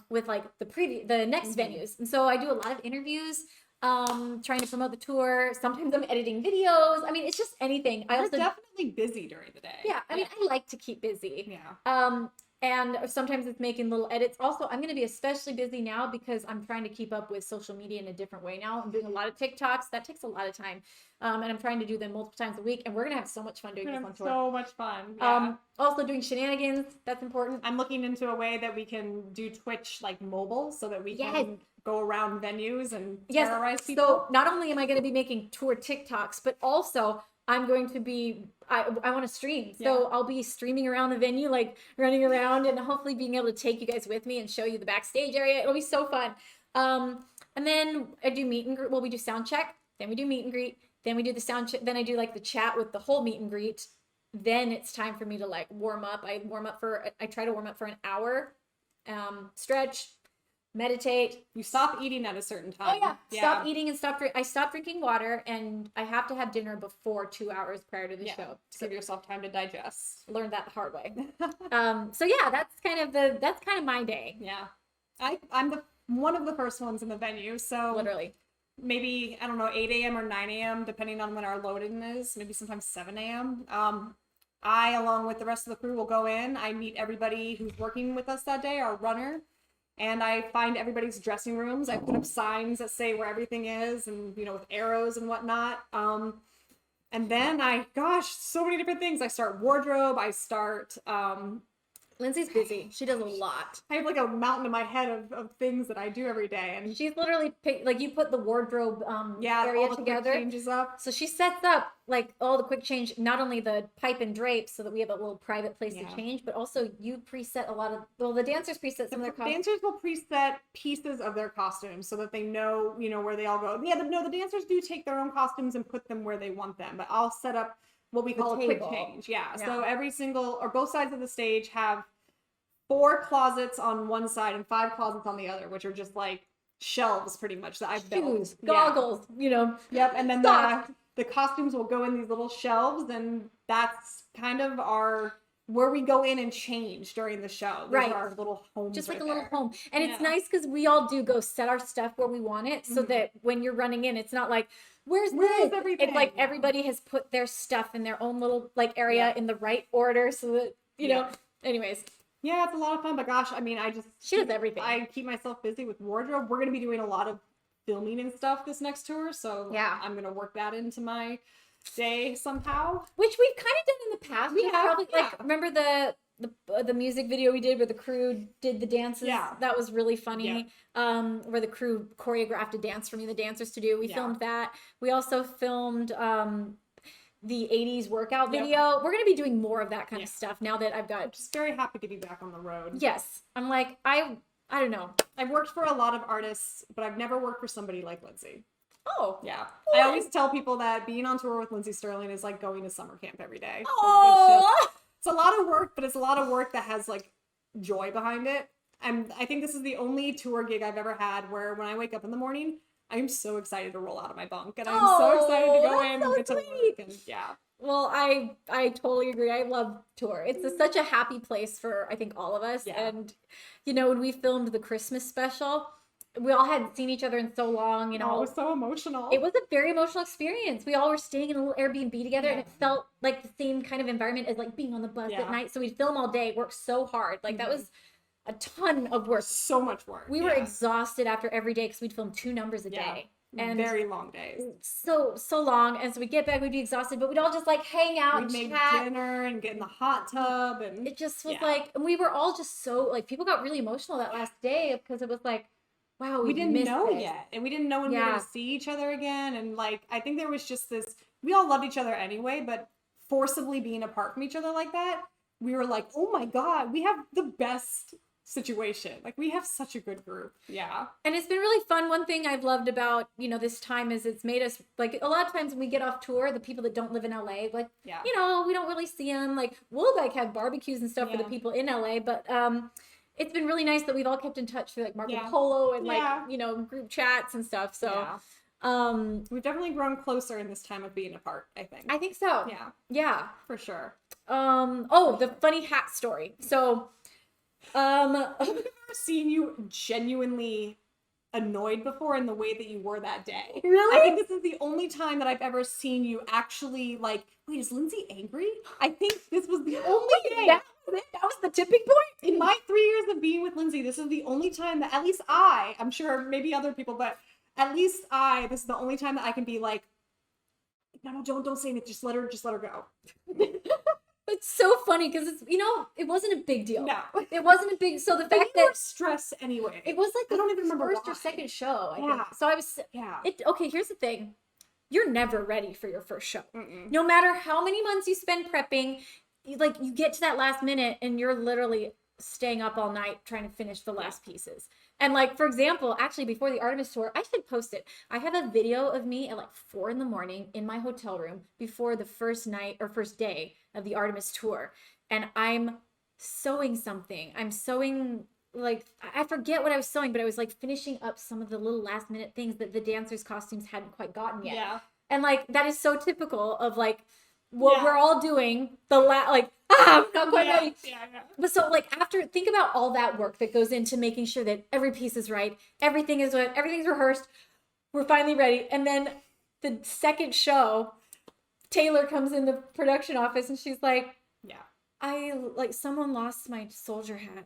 with like the next venues. And so I do a lot of interviews, trying to promote the tour. Sometimes I'm editing videos. I mean, it's just anything. You're definitely busy during the day. Yeah, I mean, I like to keep busy. Yeah. And sometimes it's making little edits. Also, I'm going to be especially busy now because I'm trying to keep up with social media in a different way now. I'm doing a lot of TikToks. That takes a lot of time. And I'm trying to do them multiple times a week. And we're going to have so much fun doing this on tour. So much fun. Yeah. Also doing shenanigans. That's important. I'm looking into a way that we can do Twitch like mobile so that we can go around venues and terrorize people. So not only am I going to be making tour TikToks, but also I'm going to be, I want to stream. So I'll be streaming around the venue, like running around and hopefully being able to take you guys with me and show you the backstage area. It'll be so fun. And then I do meet and greet. Well, we do sound check. Then we do meet and greet. Then we do the sound check. Then I do like the chat with the whole meet and greet. Then it's time for me to like warm up. I try to warm up for an hour, stretch, meditate. You stop eating at a certain time. Oh yeah. Stop eating and I stop drinking water, and I have to have dinner before 2 hours prior to the show to give yourself time to digest. Learned that the hard way. So yeah, that's kind of my day. Yeah. I'm one of the first ones in the venue, so literally maybe, I don't know, 8 a.m. or 9 a.m. depending on when our load-in is, maybe sometimes 7 a.m. I, along with the rest of the crew, will go in. I meet everybody who's working with us that day, our runner. And I find everybody's dressing rooms. I put up signs that say where everything is, and with arrows and whatnot. And then so many different things. I start wardrobe. I start Lindsay's busy. She does a lot. I have like a mountain in my head of things that I do every day, and she's literally like, you put the wardrobe area all the together. Quick changes up. So she sets up like all the quick change, not only the pipe and drape, so that we have a little private place to change, but also you preset a lot of. Well, the dancers preset some of their costumes. Dancers will preset pieces of their costumes so that they know where they all go. Yeah, the dancers do take their own costumes and put them where they want them, but I'll set up what we call a quick change. Yeah. So every single or both sides of the stage have 4 closets on one side and 5 closets on the other, which are just like shelves pretty much that I've built. Shoes, goggles, Yep. And then the costumes will go in these little shelves, and that's kind of where we go in and change during the show. Those are our little homes. Just like a little home. And it's nice because we all do go set our stuff where we want it, so that when you're running in, it's not like, where's everything? It's like everybody has put their stuff in their own little like area in the right order, so that know. Anyways. Yeah, it's a lot of fun, but gosh, I mean, she does everything. I keep myself busy with wardrobe. We're going to be doing a lot of filming and stuff this next tour, so I'm going to work that into my day somehow. Which we've kind of done in the past. We have probably like, remember the music video we did where the crew did the dances? Yeah. That was really funny. Yeah. Where the crew choreographed a dance for me, the dancers to do. We filmed that. We also filmed the 80s workout video. We're going to be doing more of that kind of stuff now that I've got. I'm just very happy to be back on the road. Yes. I'm like, I don't know. I've worked for a lot of artists, but I've never worked for somebody like Lindsay. Oh. Yeah. What? I always tell people that being on tour with Lindsey Stirling is like going to summer camp every day. Oh. It's a lot of work, but it's a lot of work that has like joy behind it. And I think this is the only tour gig I've ever had where when I wake up in the morning, I'm so excited to roll out of my bunk, and I'm so excited to go in and get to work. And Well, I totally agree. I love tour. It's such a happy place for, I think, all of us. Yeah. And, when we filmed the Christmas special, we all hadn't seen each other in so long. It was so emotional. It was a very emotional experience. We all were staying in a little Airbnb together, and it felt like the same kind of environment as like being on the bus at night. So we'd film all day, work so hard. Like that was a ton of work. So much work. We were exhausted after every day because we'd film 2 numbers a day. and very long days. so long. And so we get back, we'd be exhausted, but we'd all just like hang out, We'd make chat. dinner and get in the hot tub, and It just was yeah. like, and we were all just so like, people got really emotional that last day because it was like, wow, we didn't know this. yet, and we didn't know when we were Yeah. going to see each other again. And like, I think there was just this, we all loved each other anyway, but forcibly being apart from each other like that, we were like, oh my God, we have the best situation. Like, we have such a good group. Yeah. And it's been really fun. One thing I've loved about, you know, this time is it's made us, like, a lot of times when we get off tour, the people that don't live in LA, like, Yeah. you know, we don't really see them. Like, we'll like have barbecues and stuff for the Yeah. people in LA, but it's been really nice that we've all kept in touch through like Marco Yeah. Polo and Yeah. like, you know, group chats and stuff. So Yeah. We've definitely grown closer in this time of being apart, I think. I think so. Yeah, Yeah. for sure. Oh, the funny hat story. So I've never seen you genuinely annoyed before in the way that you were that day. Really? I think this is the only time that I've ever seen you actually like, wait, is Lindsay angry? I think this was the only day. That was it? That was the tipping point? In my 3 years of being with Lindsay, this is the only time that at least I'm sure maybe other people, but at least this is the only time that I can be like, no, don't say anything. Just let her go. It's so funny because it's, you know, it wasn't a big deal. No. It wasn't a big, so the But fact you were that stressed anyway. it was like I don't even remember first why. or second show, I Yeah. think. So I was, Yeah. okay, here's the thing. You're never ready for your first show. Mm-mm. No matter how many months you spend prepping, you get to that last minute and you're literally staying up all night trying to finish the last pieces. And like, for example, actually before the Artemis tour, I should post it. I have a video of me at like 4 a.m. in my hotel room before the first night or first day of the Artemis tour. And I'm sewing something. I'm sewing, like, I forget what I was sewing, but I was like finishing up some of the little last minute things that the dancers' costumes hadn't quite gotten yet. Yeah. And like, that is so typical of like what Yeah. we're all doing. I'm not quite Yeah. ready. Yeah. But so like think about all that work that goes into making sure that every piece is right. Everything's rehearsed. We're finally ready. And then the second show, Taylor comes in the production office and she's like, Yeah. someone lost my soldier hat.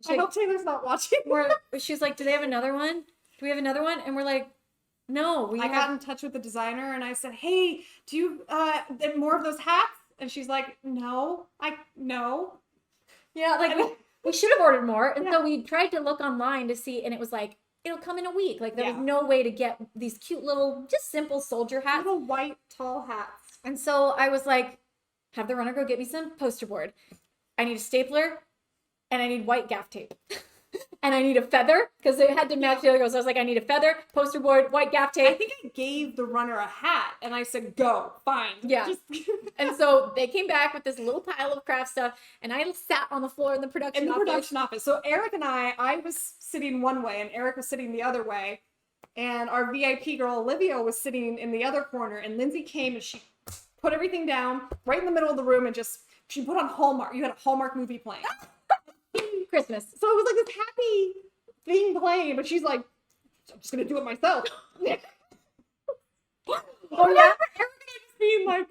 I hope Taylor's not watching. She's like, do they have another one? Do we have another one? And we're like, no, I got in touch with the designer and I said, hey, do you more of those hats? And she's like, no. Yeah, like we should have ordered more. And Yeah. so we tried to look online to see, and it was like, it'll come in a week. Like there was Yeah. no way to get these cute little, just simple soldier hats. Little white tall hats. And so I was like, have the runner go get me some poster board. I need a stapler and I need white gaff tape. And I need a feather because it had to match the other girls. So I was like, I need a feather, poster board, white gaff tape. I think I gave the runner a hat and I said, go, fine. Yeah. And so they came back with this little pile of craft stuff, and I sat on the floor in the production office. So Eric and I was sitting one way and Eric was sitting the other way. And our VIP girl, Olivia, was sitting in the other corner. And Lindsay came and she put everything down right in the middle of the room and she put on Hallmark. You had a Hallmark movie playing. Christmas. So it was like this happy thing playing, but she's like, I'm just going to do it myself. Oh, yeah? Everybody just being like,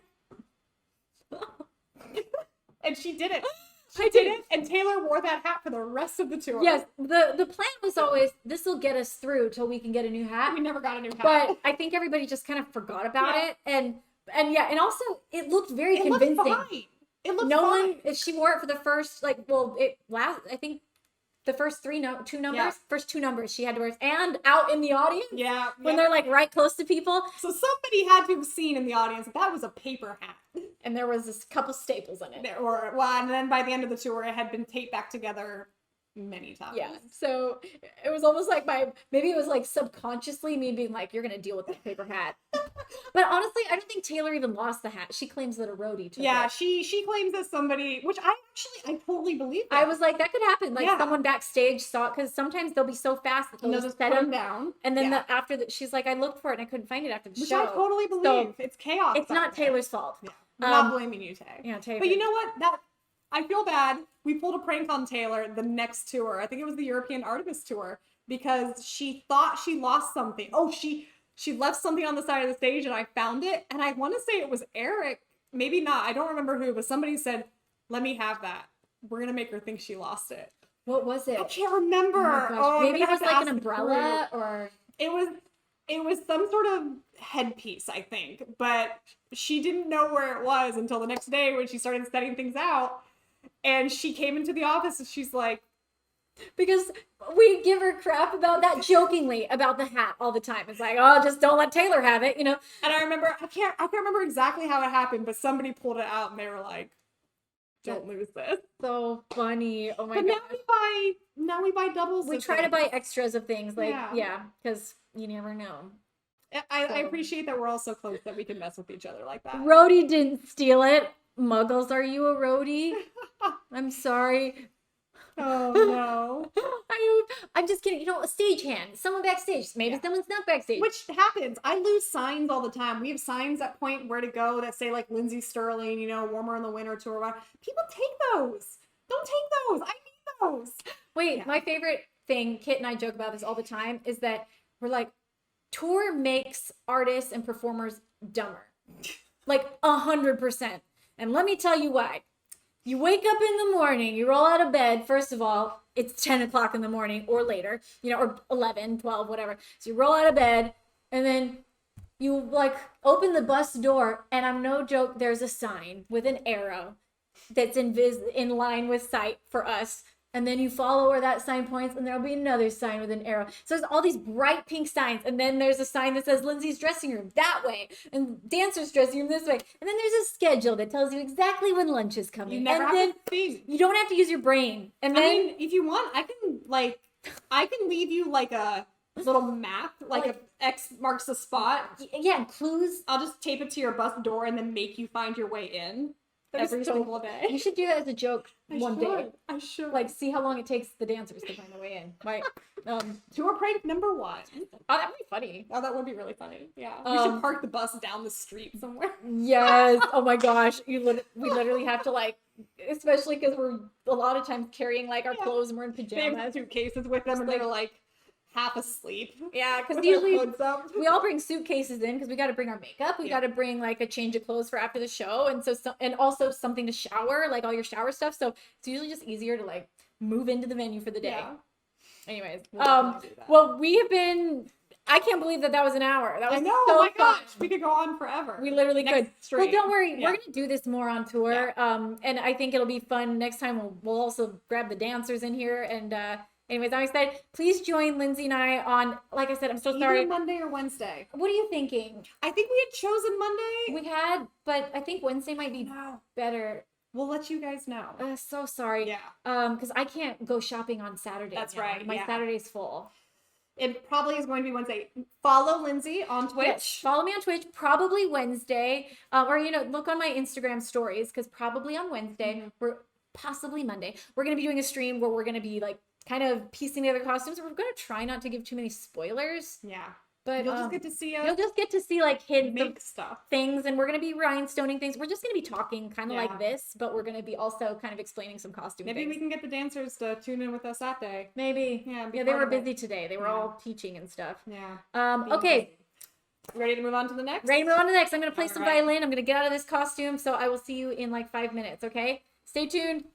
and she did it. She did it, and Taylor wore that hat for the rest of the tour. Yes, the plan was always, this will get us through till we can get a new hat. We never got a new hat. But I think everybody just kind of forgot about it. And also it looked very convincing. Looked fine. It looked no fine. one, she wore it for the first, I think the first first two numbers she had to wear it, and out in the audience. Yeah. When they're like right close to people. So somebody had to have seen in the audience that was a paper hat. And there was a couple staples in it. And then by the end of the tour, it had been taped back together many times. Yeah. So it was almost like maybe it was like subconsciously me being like, you're going to deal with this paper hat. But honestly, I don't think Taylor even lost the hat. She claims that a roadie took it. She claims that somebody, which I totally believe that. I was like, that could happen. Like Yeah. someone backstage saw it, because sometimes they'll be so fast that they'll they'll just just set put them them down. And then Yeah. she's like, I looked for it and I couldn't find it after the Which show. I totally believe. So, it's chaos. it's not Taylor's fault. Yeah. I'm not Um, blaming you, Tay. Yeah, Taylor. But you know what? I feel bad. We pulled a prank on Taylor the next tour. I think it was the European Artemis tour, because she thought she lost something. Oh, she left something on the side of the stage and I found it. And I want to say it was Eric. Maybe not. I don't remember who, but somebody said, let me have that. We're going to make her think she lost it. What was it? I can't remember. Oh my gosh. I'm Maybe gonna it was have to like an ask the umbrella crew. or... It was, it was some sort of headpiece, I think, but she didn't know where it was until the next day when she started setting things out. And she came into the office and she's like, because we give her crap about that jokingly about the hat all the time. It's like, oh, just don't let Taylor have it, you know. and I remember I can't remember exactly how it happened, but somebody pulled it out and they were like, don't lose this. So funny. Oh my But god. now we buy doubles. We of try to things. buy extras of things, like Yeah. because you never know. I appreciate that we're all so close that we can mess with each other like that. Rhodey didn't steal it. Muggles, are you a roadie? I'm sorry. Oh no. I'm just kidding. You know, a stagehand, someone backstage. Maybe someone's not backstage. Which happens. I lose signs all the time. We have signs that point where to go that say like Lindsey Stirling, you know, warmer in the winter tour. People take those. Don't take those. I need those. Wait, my favorite thing, Kit and I joke about this all the time, is that we're like, tour makes artists and performers dumber. Like 100%. And let me tell you why. You wake up in the morning, you roll out of bed. First of all, it's 10 o'clock in the morning or later, you know, or 11, 12, whatever. So you roll out of bed and then you like open the bus door and I'm no joke, there's a sign with an arrow that's in line with sight for us. And then you follow where that sign points and there'll be another sign with an arrow. So there's all these bright pink signs. And then there's a sign that says Lindsay's dressing room that way and dancer's dressing room this way. And then there's a schedule that tells you exactly when lunch is coming. You never and have then to see. you don't have to use your brain. And I then mean, if you want, I can leave you like a little map, like a X marks the spot. Yeah, clues. I'll just tape it to your bus door and then make you find your way in every single day. You should do that as a joke one day. I should. Like, see how long it takes the dancers to find their way in. Like, tour prank number 1. Oh, that'd be funny. Oh, that would be really funny. Yeah. We should park the bus down the street somewhere. Yes. Oh my gosh. We literally have to like, especially because we're a lot of times carrying like our clothes and we're in They have pajamas. suitcases with them and they're like half asleep. Yeah, because with their usually hoods up. we all bring suitcases in because we got to bring our makeup. We got to bring like a change of clothes for after the show, and and also something to shower, like all your shower stuff. So it's usually just easier to like move into the venue for the day. Yeah. Anyways, We'll definitely do that. well, we have been. I can't believe that was an hour. That was I know. so Oh my fun. gosh, we could go on forever. We literally Next could. stream. Well, don't worry. Yeah. We're gonna do this more on tour. And I think it'll be fun. Next time we'll also grab the dancers in here. And anyways, I'm excited. Please join Lindsay and I on. Like I said, I'm so Either sorry. Monday or Wednesday. What are you thinking? I think we had chosen Monday. We had, but I think Wednesday might be better. We'll let you guys know. So sorry. Yeah. Because I can't go shopping on Saturday. That's now. right, My yeah. Saturday's full. It probably is going to be Wednesday. Follow Lindsay on Twitch. Yes, follow me on Twitch, probably Wednesday, or look on my Instagram stories because probably on Wednesday, we're possibly Monday, we're gonna be doing a stream where we're gonna be like kind of piecing together costumes. We're gonna try not to give too many spoilers. Yeah. But You'll just get to see us. You'll just get to see like hints make of stuff. things, and we're gonna be rhinestoning things. We're just gonna be talking kind of Yeah. like this, but we're gonna be also kind of explaining some costume Maybe things. we can get the dancers to tune in with us that day. Maybe. Yeah. be Yeah, they part were of it. busy today. They were all teaching and stuff. Yeah. Okay. Ready to move on to the next? Ready to move on to the next. I'm gonna play some All right. violin. I'm gonna get out of this costume, so I will see you in like 5 minutes. Okay? Stay tuned.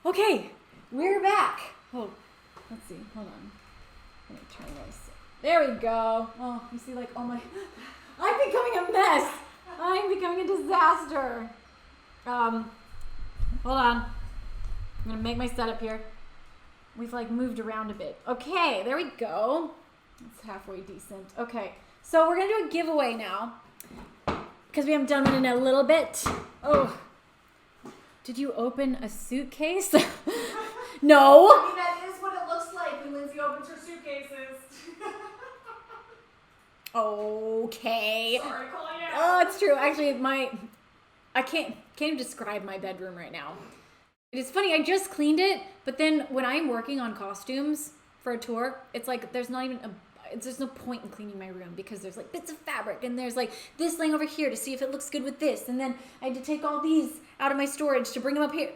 Okay, we're back. Oh, let's see. Hold on. Let me turn this. There we go. Oh, you see, like, all my. I'm becoming a mess. I'm becoming a disaster. Hold on. I'm gonna make my setup here. We've like moved around a bit. Okay, there we go. It's halfway decent. Okay, so we're gonna do a giveaway now because we haven't done one in a little bit. Oh, did you open a suitcase? No. I mean, that is what it looks like when Lindsay opens her suitcases. Okay. Sorry, calling out. Oh, it's true. Actually, I can't even describe my bedroom right now. It is funny. I just cleaned it, but then when I'm working on costumes for a tour, it's like there's not even there's no point in cleaning my room because there's like bits of fabric and there's like this laying over here to see if it looks good with this, and then I had to take all these out of my storage to bring them up here.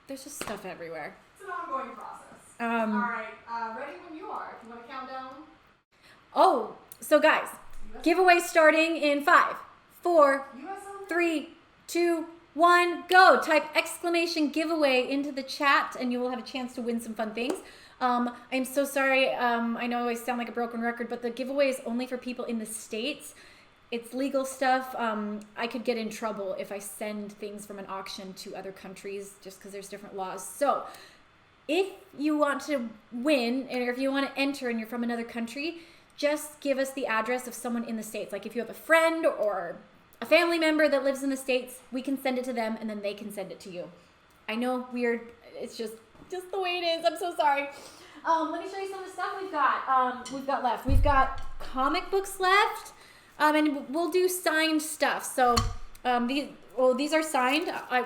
There's just stuff everywhere. It's an ongoing process. All right, ready when you are. If you want to count down. Oh, so guys, giveaway starting in 5, 4, 3, 2, 1, go. Type exclamation giveaway into the chat and you will have a chance to win some fun things. I'm so sorry. I know I sound like a broken record, but the giveaway is only for people in the States. It's legal stuff. I could get in trouble if I send things from an auction to other countries just because there's different laws. So if you want to win or if you want to enter and you're from another country, just give us the address of someone in the States. Like if you have a friend or a family member that lives in the States, we can send it to them and then they can send it to you. I know, weird. It's just the way it is. I'm so sorry. Let me show you some of the stuff we've got left. We've got comic books left, and we'll do signed stuff. So these are signed. I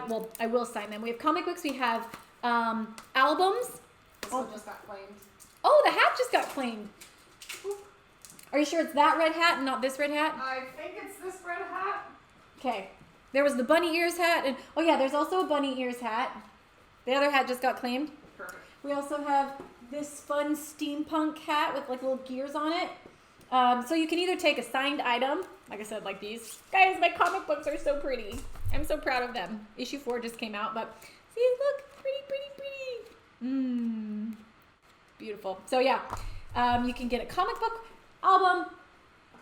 will sign them. We have comic books. We have albums. This one just got claimed. Oh, the hat just got claimed. Are you sure it's that red hat and not this red hat? I think it's this red hat. Okay. There was the bunny ears hat, and oh yeah, there's also a bunny ears hat. The other hat just got claimed. Perfect. We also have this fun steampunk hat with like little gears on it. So you can either take a signed item, like I said, like these. Guys, my comic books are so pretty. I'm so proud of them. Issue 4 just came out, but see, look, pretty. Beautiful. So yeah, you can get a comic book, album,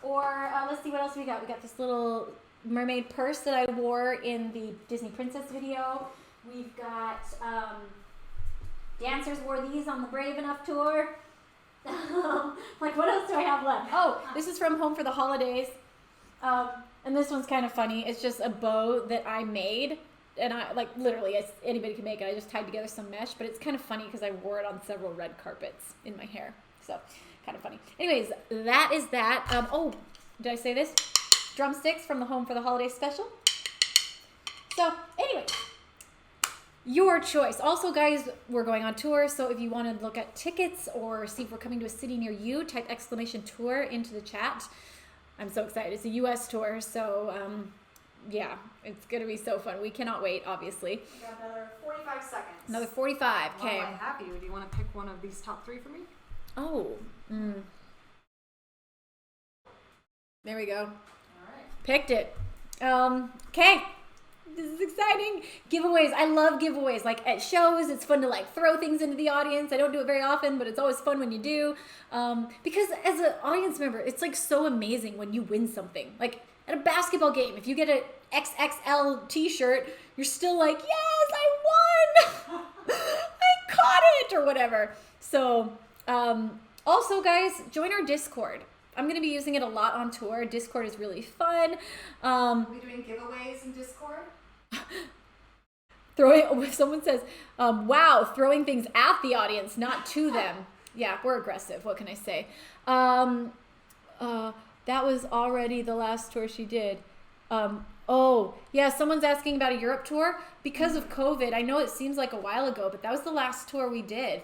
or let's see what else we got. We got this little mermaid purse that I wore in the Disney Princess video. We've got dancers wore these on the Brave Enough tour. Like, what else do I have left? Oh, this is from Home for the Holidays. And this one's kind of funny. It's just a bow that I made. And I, like, literally, anybody can make it. I just tied together some mesh. But it's kind of funny because I wore it on several red carpets in my hair. So, kind of funny. Anyways, that is that. Oh, did I say this? Drumsticks from the Home for the Holidays special. So, anyway. Your choice. Also, guys, we're going on tour, so if you want to look at tickets or see if we're coming to a city near you, type exclamation tour into the chat. I'm so excited. It's a U.S. tour, so yeah, it's going to be so fun. We cannot wait, obviously. We got another 45 seconds. Another 45. Okay. While I have you, do you want to pick one of these top 3 for me? Oh. There we go. All right. Picked it. Okay. This is exciting. Giveaways. I love giveaways. Like at shows, it's fun to like throw things into the audience. I don't do it very often, but it's always fun when you do. Because as an audience member, it's like so amazing when you win something. Like at a basketball game, if you get an XXL t-shirt, you're still like, yes, I won. I caught it or whatever. So, also guys, join our Discord. I'm going to be using it a lot on tour. Discord is really fun. Are we doing giveaways in Discord? Someone says, wow, throwing things at the audience, not to them. Yeah, we're aggressive. What can I say? That was already the last tour she did. Oh, yeah, someone's asking about a Europe tour. Because of COVID, I know it seems like a while ago, but that was the last tour we did.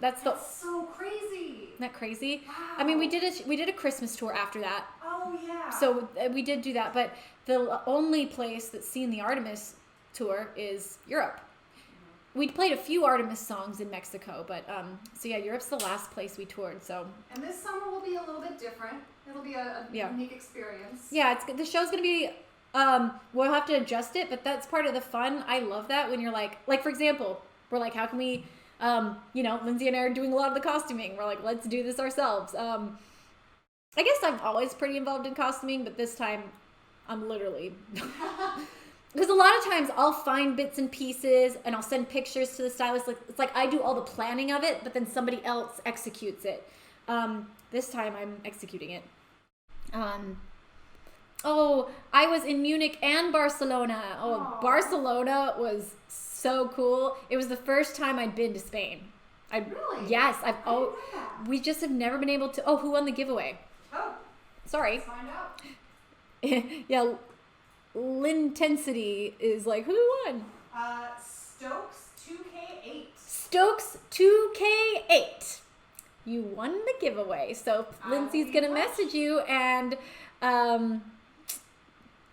That's so crazy. Isn't that crazy? Wow. I mean, we did a Christmas tour after that. Oh, yeah. So we did do that, but the only place that's seen the Artemis tour is Europe. We played a few Artemis songs in Mexico, but so yeah, Europe's the last place we toured. So. And this summer will be a little bit different. It'll be a unique experience. Yeah, the show's gonna be. We'll have to adjust it, but that's part of the fun. I love that when you're like for example, We're like, how can we, Lindsay and I are doing a lot of the costuming. We're like, let's do this ourselves. I guess I'm always pretty involved in costuming, but this time I'm literally, because a lot of times I'll find bits and pieces and I'll send pictures to the stylist. Like, it's like I do all the planning of it, but then somebody else executes it. This time I'm executing it. I was in Munich and Barcelona. Barcelona was so cool. It was the first time I'd been to Spain. Really? Yes, we just have never been able to. Oh, who won the giveaway? Oh, Sorry. let's find out. Yeah, L'Intensity is like, who won? Stokes 2K8. Stokes 2K8. You won the giveaway. So Lindsay's gonna message you, and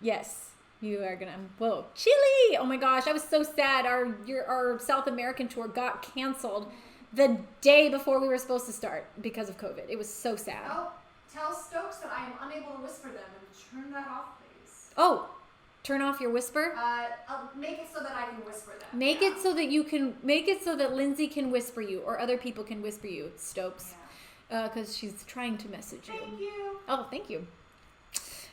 yes, you are gonna. Whoa, Chile! Oh my gosh, I was so sad. Our South American tour got canceled the day before we were supposed to start because of COVID. It was so sad. Oh, tell Stokes that I am unable to whisper them, and turn that off, please. Oh, turn off your whisper. I'll make it so that I can whisper them. Make it so that you can make it so that Lindsay can whisper you, or other people can whisper you, Stokes, because she's trying to message you. Thank you. Oh, thank you.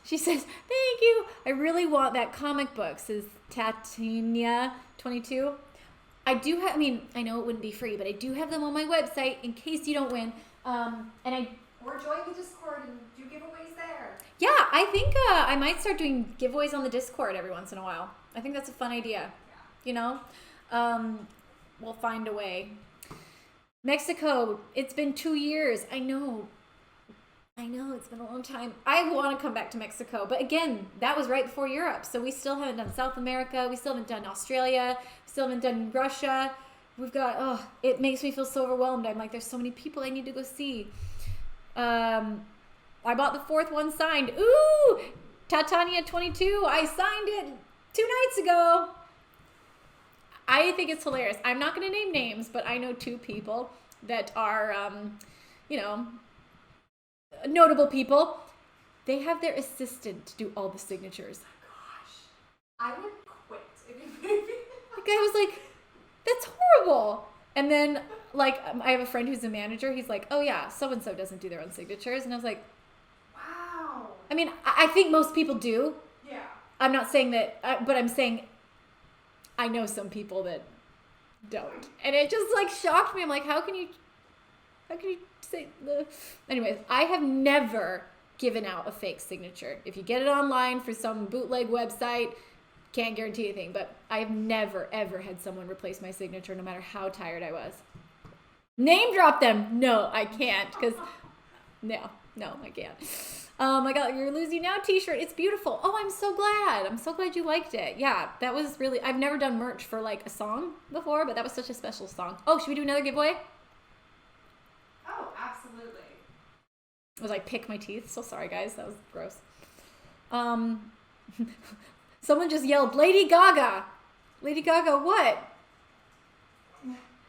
She says, thank you. I really want that comic book, says Tatiana22. I do have, I know it wouldn't be free, but I do have them on my website in case you don't win. Or join the Discord and do giveaways there. Yeah, I think I might start doing giveaways on the Discord every once in a while. I think that's a fun idea. We'll find a way. Mexico, it's been 2 years. I know, it's been a long time. I want to come back to Mexico, but again, that was right before Europe, so we still haven't done South America, we still haven't done Australia, we still haven't done Russia. We've got, it makes me feel so overwhelmed. I'm like, there's so many people I need to go see. I bought the 4th one signed. Ooh, Titania22, I signed it 2 nights ago. I think it's hilarious. I'm not going to name names, but I know 2 people that are, notable people. They have their assistant do all the signatures. Gosh, I would quit if you The guy was like, that's horrible. And then, like, I have a friend who's a manager. He's like, oh yeah, so-and-so doesn't do their own signatures. And I was like, wow. I think most people do. Yeah. I'm not saying that, but I'm saying I know some people that don't. And it just, like, shocked me. I'm like, how can you say the... Anyways, I have never given out a fake signature. If you get it online for some bootleg website, can't guarantee anything, but I've never, ever had someone replace my signature no matter how tired I was. Name drop them. No, I can't, because no, I can't. I got your Lose You Now t-shirt. It's beautiful. Oh, I'm so glad. I'm so glad you liked it. Yeah, that was really, I've never done merch for like a song before, but that was such a special song. Oh, should we do another giveaway? Oh, absolutely. I was like, pick my teeth. So sorry, guys. That was gross. Someone just yelled, Lady Gaga. Lady Gaga, what?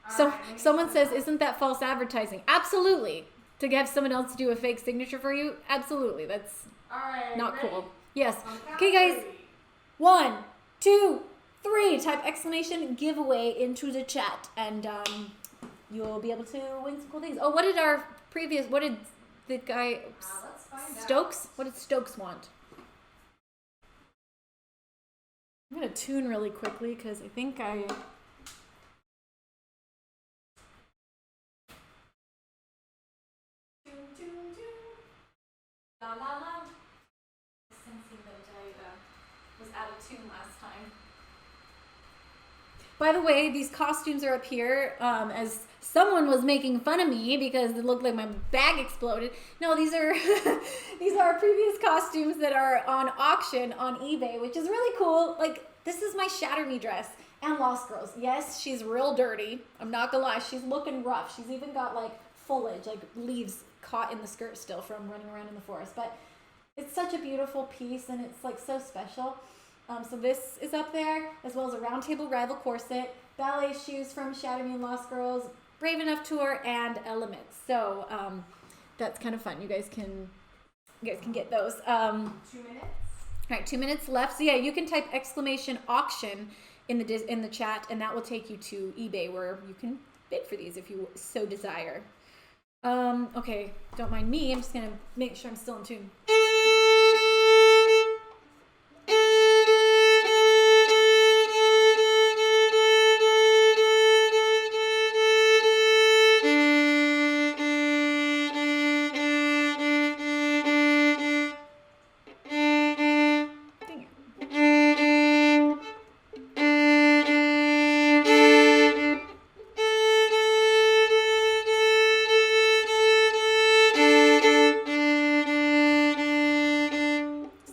So someone says, isn't that false advertising? Absolutely. To have someone else do a fake signature for you? Absolutely. That's not cool. Yes. Okay, guys. 1, 2, 3. Type exclamation giveaway into the chat, and you'll be able to win some cool things. Oh, what did the guy Let's find Stokes? What did Stokes want? I'm gonna tune really quickly because I think I. La la la. Sensing that I was out of tune last time. By the way, these costumes are up here as someone was making fun of me because it looked like my bag exploded. No, these are these are previous costumes that are on auction on eBay, which is really cool. Like, this is my Shatter Me dress and Lost Girls. Yes, she's real dirty. I'm not gonna lie, she's looking rough. She's even got like foliage, like leaves caught in the skirt still from running around in the forest. But it's such a beautiful piece and it's like so special. So this is up there, as well as a Round Table Rival corset, ballet shoes from Shatter Me and Lost Girls, Brave Enough Tour, and Elements. So that's kind of fun. You guys can get those. 2 minutes. All right, 2 minutes left. So yeah, you can type exclamation auction in the chat, and that will take you to eBay where you can bid for these if you so desire. Okay, don't mind me. I'm just gonna make sure I'm still in tune.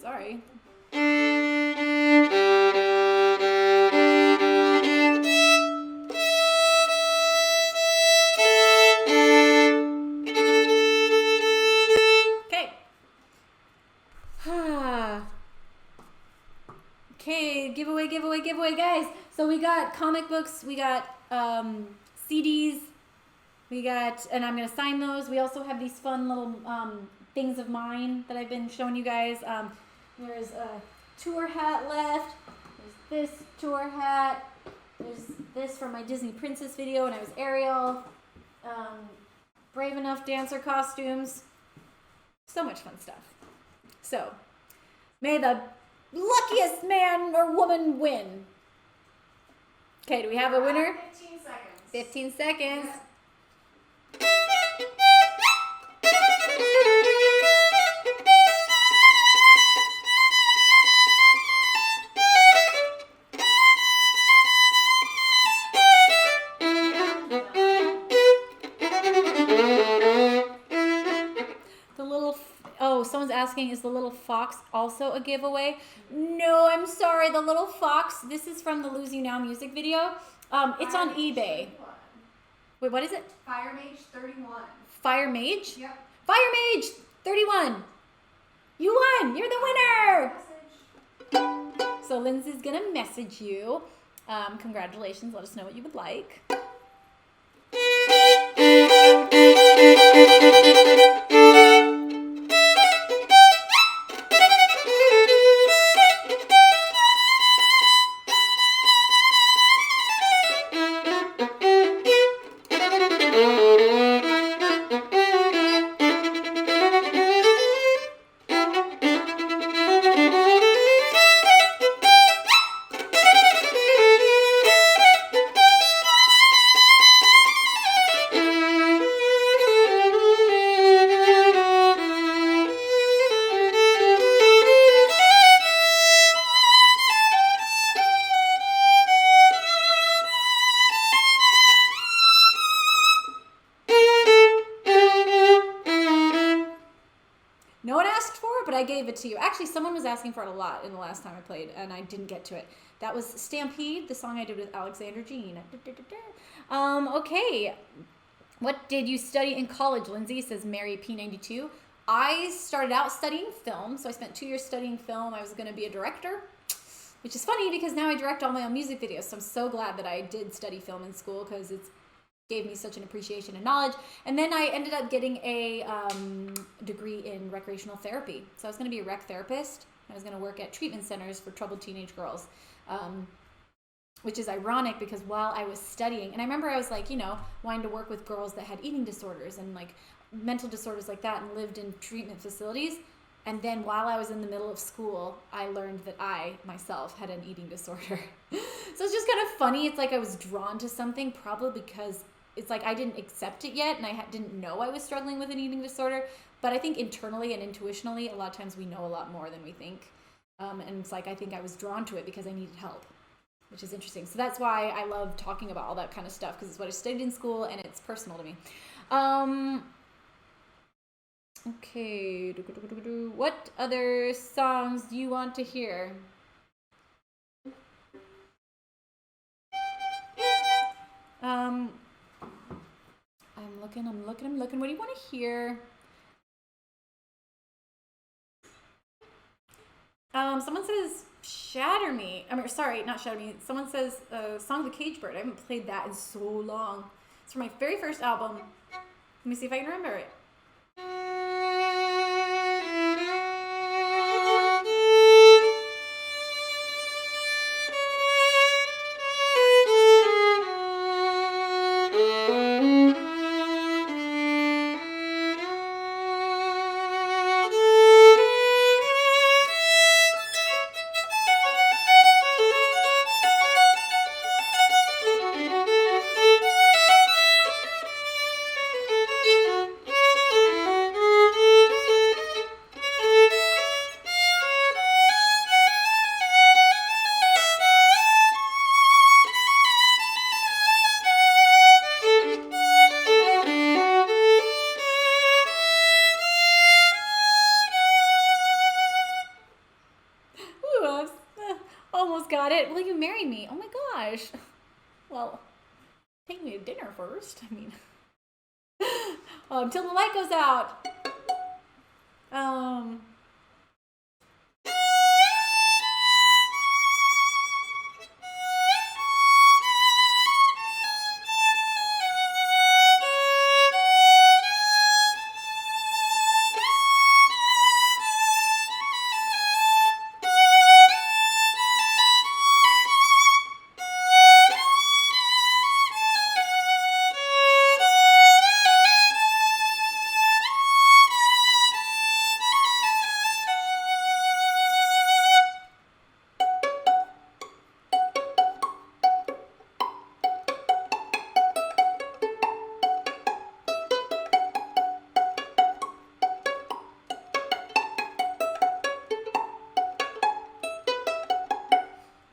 Sorry. Okay. Okay, giveaway, guys. So we got comic books, we got CDs, we got, and I'm gonna sign those. We also have these fun little things of mine that I've been showing you guys. There's a tour hat left. There's this tour hat. There's this from my Disney Princess video when I was Ariel. Brave Enough dancer costumes. So much fun stuff. So, may the luckiest man or woman win. Okay, do we have a winner? 15 seconds. 15 seconds. Someone's asking, is the little fox also a giveaway? No, I'm sorry. The little fox, this is from the Lose You Now music video. It's on eBay. Wait, what is it? Fire Mage 31. Fire Mage? Yep. Fire Mage 31. You won. You're the winner. So Lindsay's going to message you. Congratulations. Let us know what you would like. No one asked for it, but I gave it to you. Actually, someone was asking for it a lot in the last time I played, and I didn't get to it. That was Stampede, the song I did with Alexander Jean. Okay. What did you study in college, Lindsay? Says Mary P92. I started out studying film, so I spent 2 years studying film. I was going to be a director, which is funny because now I direct all my own music videos, so I'm so glad that I did study film in school because it's gave me such an appreciation and knowledge. And then I ended up getting a degree in recreational therapy. So I was going to be a rec therapist. I was going to work at treatment centers for troubled teenage girls, which is ironic because while I was studying, and I remember I was like, wanting to work with girls that had eating disorders and like mental disorders like that and lived in treatment facilities. And then while I was in the middle of school, I learned that I myself had an eating disorder. So it's just kind of funny. It's like I was drawn to something probably because it's like I didn't accept it yet and I didn't know I was struggling with an eating disorder. But I think internally and intuitionally, a lot of times we know a lot more than we think. And it's like I think I was drawn to it because I needed help, which is interesting. So that's why I love talking about all that kind of stuff because it's what I studied in school and it's personal to me. Okay. What other songs do you want to hear? I'm looking. What do you want to hear? Someone says Shatter Me. Sorry, not Shatter Me. Someone says Song of the Cage Bird. I haven't played that in so long. It's from my very first album. Let me see if I can remember it. almost got it. Will you marry me? Oh my gosh. Well, take me to dinner first. I mean, till the light goes out.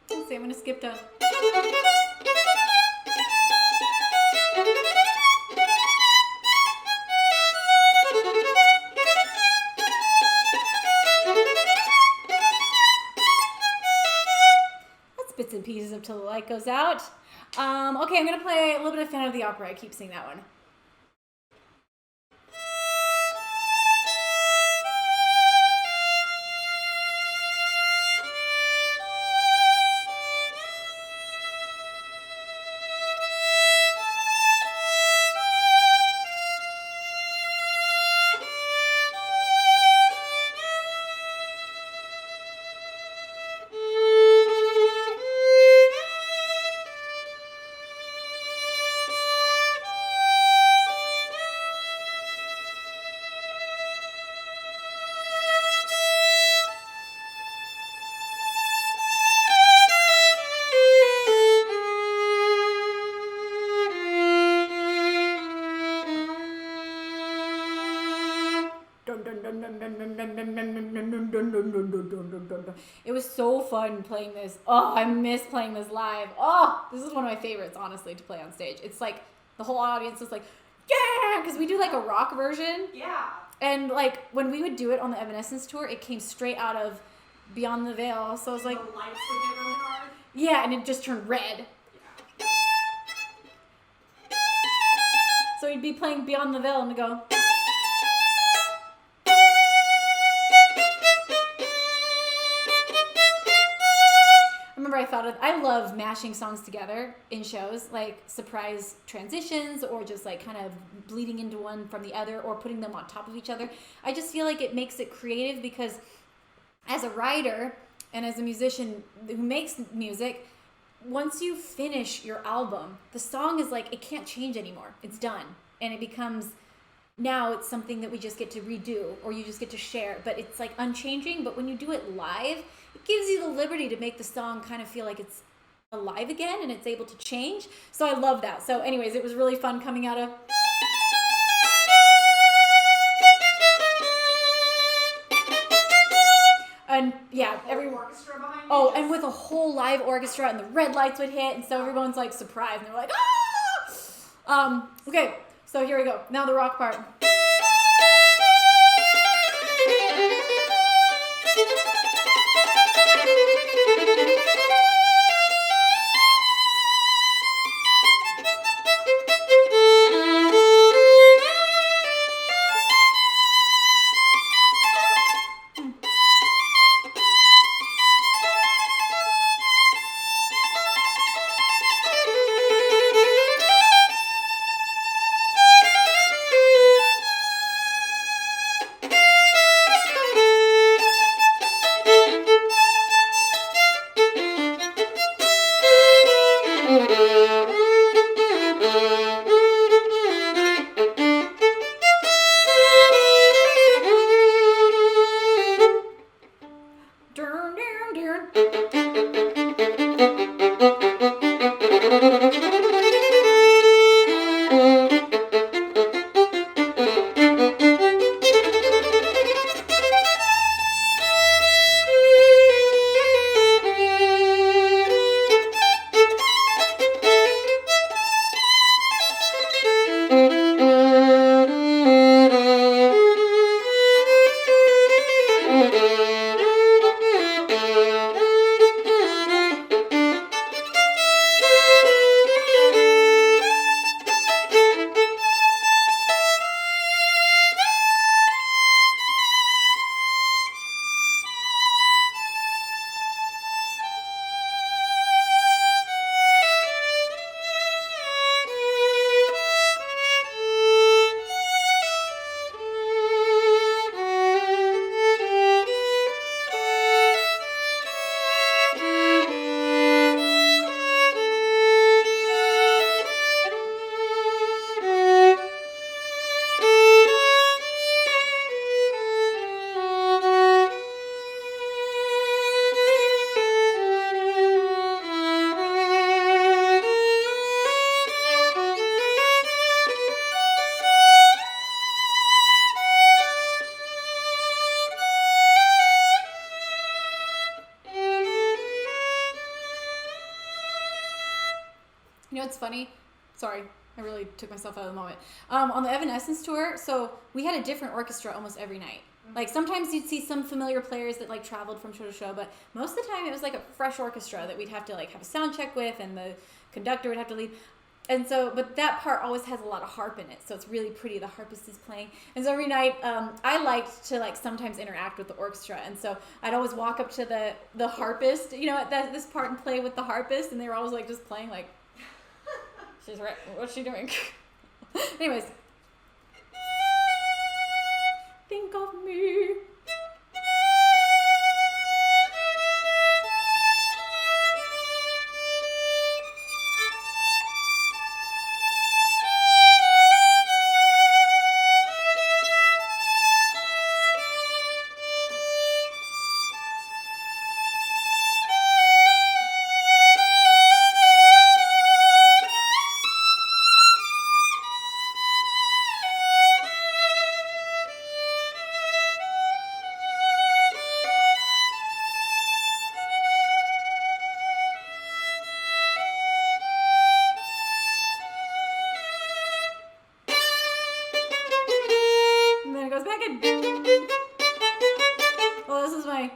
Let's see, I'm gonna skip to. That's bits and pieces of Till the Light Goes Out. Okay, I'm gonna play a little bit of Phantom of the Opera. I keep singing that one. It was so fun playing this. Oh, I miss playing this live. Oh, this is one of my favorites, honestly, to play on stage. It's like the whole audience is like, yeah, because we do like a rock version. Yeah. And like when we would do it on the Evanescence tour, it came straight out of Beyond the Veil. So I was like, The lights would get really hard. yeah, and it just turned red. So we'd be playing Beyond the Veil and we'd go. I love mashing songs together in shows, like surprise transitions or just like kind of bleeding into one from the other or putting them on top of each other. I just feel like it makes it creative because as a writer and as a musician who makes music, once you finish your album, the song is like, it can't change anymore. It's done. And it becomes, now it's something that we just get to redo or you just get to share, but it's like unchanging. But when you do it live, it gives you the liberty to make the song kind of feel like it's alive again and it's able to change. So I love that. So anyways, it was really fun coming out of and yeah, every orchestra behind you. Oh, and with a whole live orchestra and the red lights would hit and so everyone's like surprised and they're like, ah! Okay, so here we go. Now the rock part. You know what's funny? Sorry, I really took myself out of the moment. On the Evanescence tour, so we had a different orchestra almost every night. Like sometimes you'd see some familiar players that like traveled from show to show, but most of the time it was like a fresh orchestra that we'd have to like have a sound check with, and the conductor would have to lead. And so, but that part always has a lot of harp in it, so it's really pretty. The harpist is playing, and so every night I liked to like sometimes interact with the orchestra, and so I'd always walk up to the harpist, you know, at this part and play with the harpist, and they were always like just playing like, she's right, what's she doing? Anyways, think of me. And then it goes back in. Well, this is my.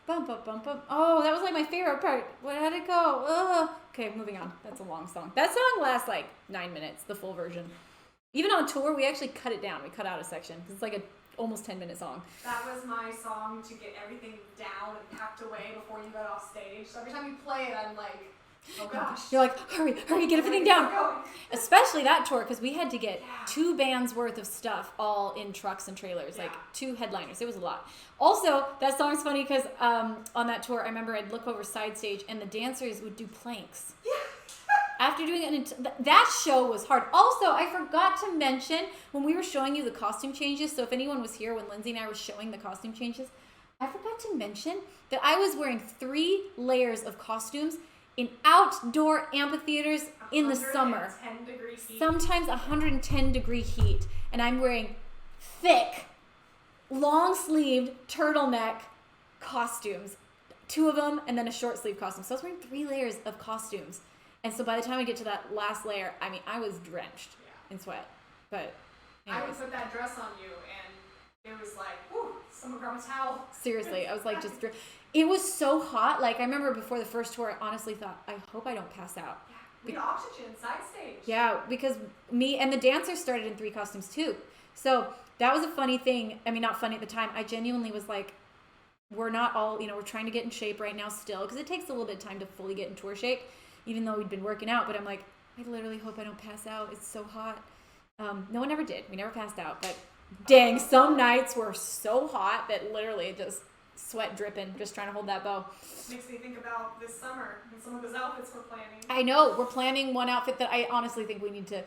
Bum, bum, bum, bum. Oh, that was like my favorite part. Where did it go? Ugh. Okay, moving on. That's a long song. That song lasts like 9 minutes, the full version. Even on tour, we actually cut it down. We cut out a section because it's like a almost 10-minute song. That was my song to get everything down and packed away before you got off stage. So every time you play it, I'm like, oh gosh. You're like, hurry, get everything down. Especially that tour, because we had to get 2 bands worth of stuff all in trucks and trailers, like 2 headliners. It was a lot. Also, that song's funny because on that tour, I remember I'd look over side stage and the dancers would do planks. After doing it, that show was hard. Also, I forgot to mention when we were showing you the costume changes. So if anyone was here when Lindsay and I were showing the costume changes, I forgot to mention that I was wearing 3 layers of costumes in outdoor amphitheaters in the summer. 110-degree heat. Sometimes 110-degree heat. And I'm wearing thick, long-sleeved turtleneck costumes. 2 of them, and then a short-sleeve costume. So I was wearing 3 layers of costumes. And so by the time I get to that last layer, I mean, I was drenched in sweat. But I would anyways. put that dress on you, and it was like, whew, someone grab a towel. Seriously, I was like just... It was so hot. Like, I remember before the first tour, I honestly thought, I hope I don't pass out. We had oxygen side stage. Yeah, because me and the dancers started in 3 costumes too. So that was a funny thing. I mean, not funny at the time. I genuinely was like, we're not all, you know, we're trying to get in shape right now still, because it takes a little bit of time to fully get in tour shape, even though we'd been working out. But I'm like, I literally hope I don't pass out. It's so hot. No one ever did. We never passed out. But dang, some nights were so hot that literally just sweat dripping, just trying to hold that bow. Makes me think about this summer and some of those outfits we're planning. I know. We're planning one outfit that I honestly think we need to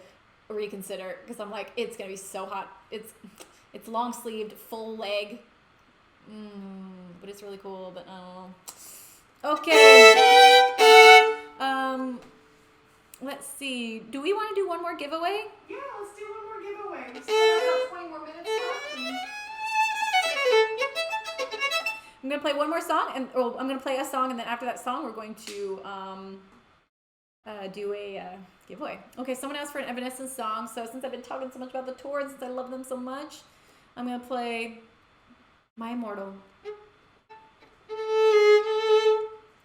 reconsider, because I'm like, it's going to be so hot. It's long sleeved, full leg. But it's really cool, but okay. Let's see. Do we want to do one more giveaway? Yeah, let's do one more giveaway. We still have about 20 more minutes left. I'm gonna play one more song, and I'm gonna play a song, and then after that song, we're going to do a giveaway. Okay, someone asked for an Evanescence song, so since I've been talking so much about the tour, and since I love them so much, I'm gonna play My Immortal.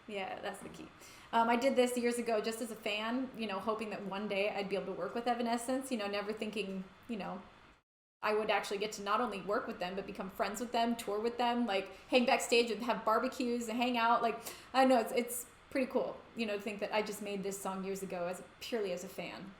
Yeah, that's the key. I did this years ago just as a fan, you know, hoping that one day I'd be able to work with Evanescence, you know, never thinking, you know, I would actually get to not only work with them, but become friends with them, tour with them, like hang backstage and have barbecues and hang out. Like, I don't know, it's pretty cool, you know, to think that I just made this song years ago purely as a fan.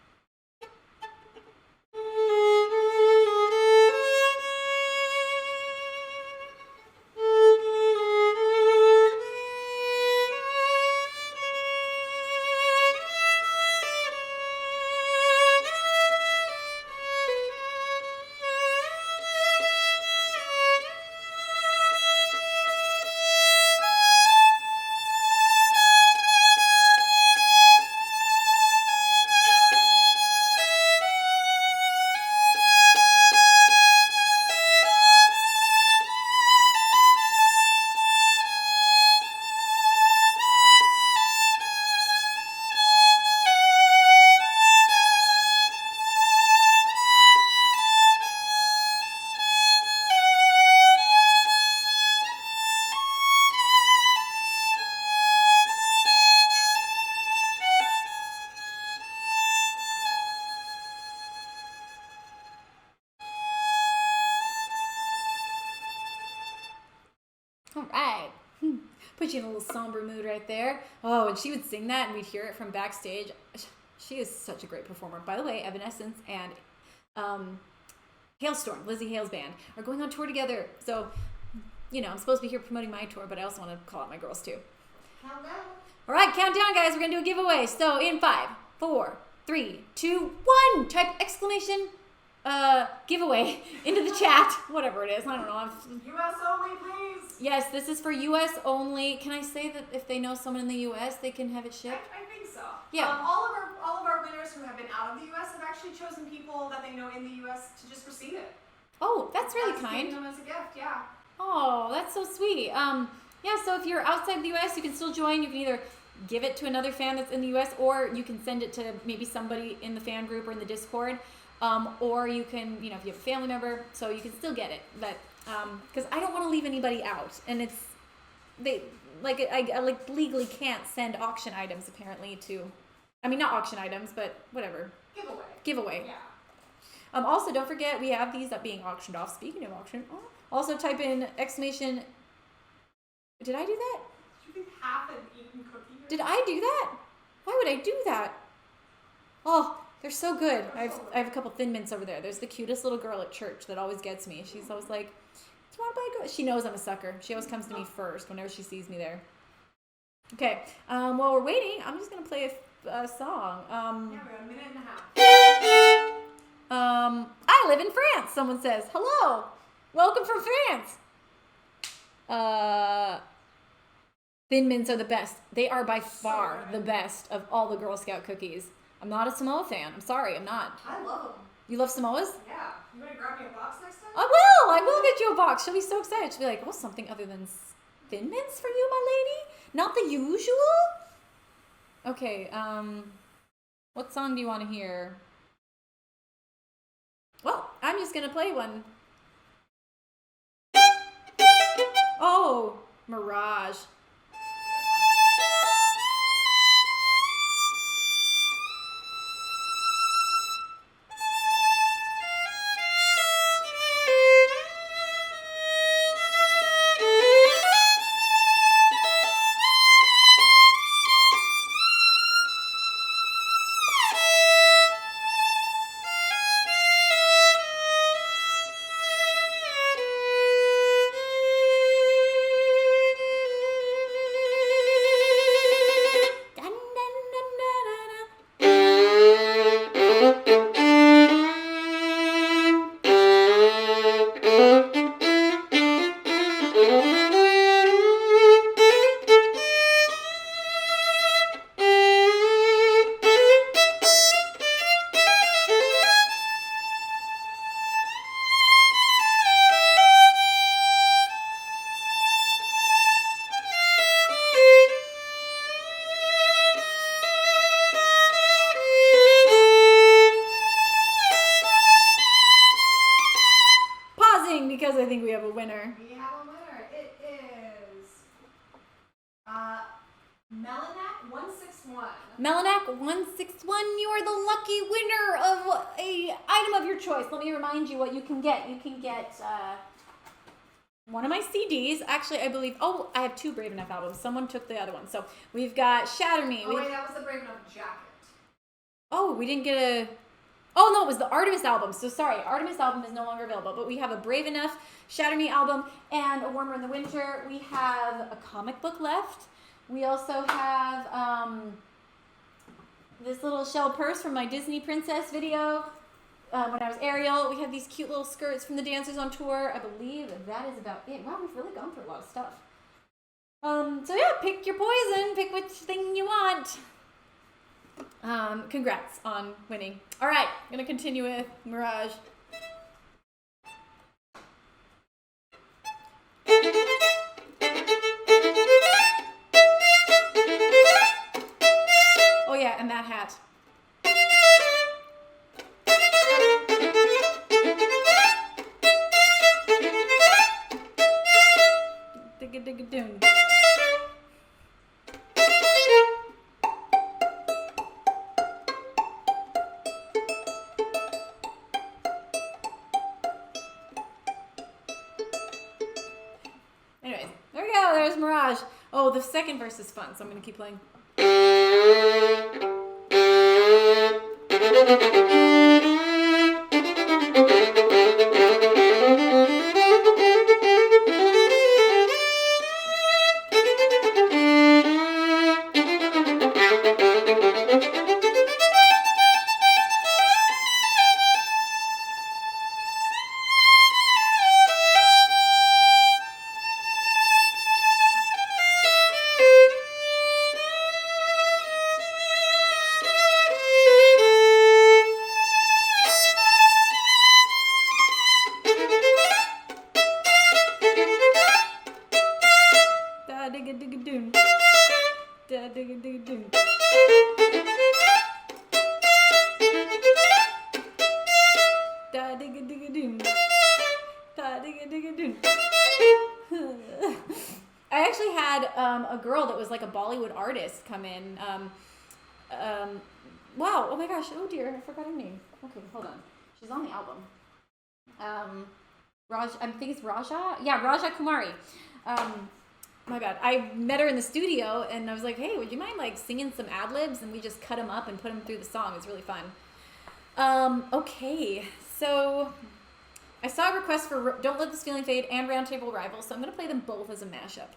All right. Put you in a little somber mood right there. Oh, and she would sing that and we'd hear it from backstage. She is such a great performer. By the way, Evanescence and Hailstorm, Lizzie Hale's band, are going on tour together. So, you know, I'm supposed to be here promoting my tour, but I also want to call out my girls too. Countdown. All right, countdown, guys. We're going to do a giveaway. So in 5, 4, 3, 2, 1, type exclamation giveaway into the chat. Whatever it is. I don't know. US only, please. Yes, this is for US only. Can I say that if they know someone in the US, they can have it shipped? I think so. Yeah. All of our winners who have been out of the US have actually chosen people that they know in the US to just receive it. Oh, that's really That's kind. giving them as a gift, yeah. Oh, that's so sweet. Yeah, so if you're outside the US, you can still join. You can either give it to another fan that's in the US, or you can send it to maybe somebody in the fan group or in the Discord. Or you can, you know, if you have a family member, so you can still get it. But, because I don't want to leave anybody out. And it's, I like legally can't send auction items apparently to, I mean, not auction items, but whatever. Giveaway. Yeah. Also, don't forget, we have these being auctioned off. Speaking of auction, also type in exclamation. Did I do that? Did you think half an eaten cookie? Did I do that? Why would I do that? Oh, they're so good. I have a couple Thin Mints over there. There's the cutest little girl at church that always gets me. She's always like, do you want to buy a go? She knows I'm a sucker. She always comes to me first whenever she sees me there. Okay, while we're waiting, I'm just going to play a song. Yeah, we got a minute and a half. I live in France, someone says. Hello. Welcome from France. Thin Mints are the best. They are by far the best of all the Girl Scout cookies. I'm not a Samoa fan. I'm sorry, I'm not. I love them. You love Samoas? Yeah. You want to grab me a box next time? I will get you a box. She'll be so excited. She'll be like, oh, something other than Thin Mints for you, my lady? Not the usual? Okay, what song do you want to hear? Well, I'm just gonna play one. Oh, Mirage. Because I think we have a winner. We have a winner. It is Melanak 161. Melanak 161, you are the lucky winner of a item of your choice. Let me remind you what you can get. You can get one of my CDs. Actually, I believe, I have 2 Brave Enough albums. Someone took the other one. So we've got Shatter Me. Oh, wait, that was the Brave Enough jacket. Oh, we didn't get a... Oh, no, it was the Artemis album. So sorry, Artemis album is no longer available. But we have a Brave Enough, Shatter Me album, and a Warmer in the Winter. We have a comic book left. We also have this little shell purse from my Disney Princess video when I was Ariel. We have these cute little skirts from the dancers on tour. I believe that is about it. Wow, we've really gone through a lot of stuff. So yeah, pick your poison. Pick which thing you want. Congrats on winning. All right, I'm gonna continue with Mirage. Oh yeah, and that hat. Digga-digga-doom. there's Mirage. Oh, the second verse is fun, so I'm gonna keep playing. Da digga digga doom. Da digga digga doom. Da digga digga doom. Da digga digga doom. I actually had a girl that was like a Bollywood artist come in. Wow. Oh my gosh. Oh dear. I forgot her name. Okay, hold on. She's on the album. I think it's Raja. Yeah, Raja Kumari. My bad. I met her in the studio and I was like, hey, would you mind like singing some ad libs? And we just cut them up and put them through the song. It's really fun. Okay, so I saw a request for Don't Let This Feeling Fade and Roundtable Rival, so I'm going to play them both as a mashup.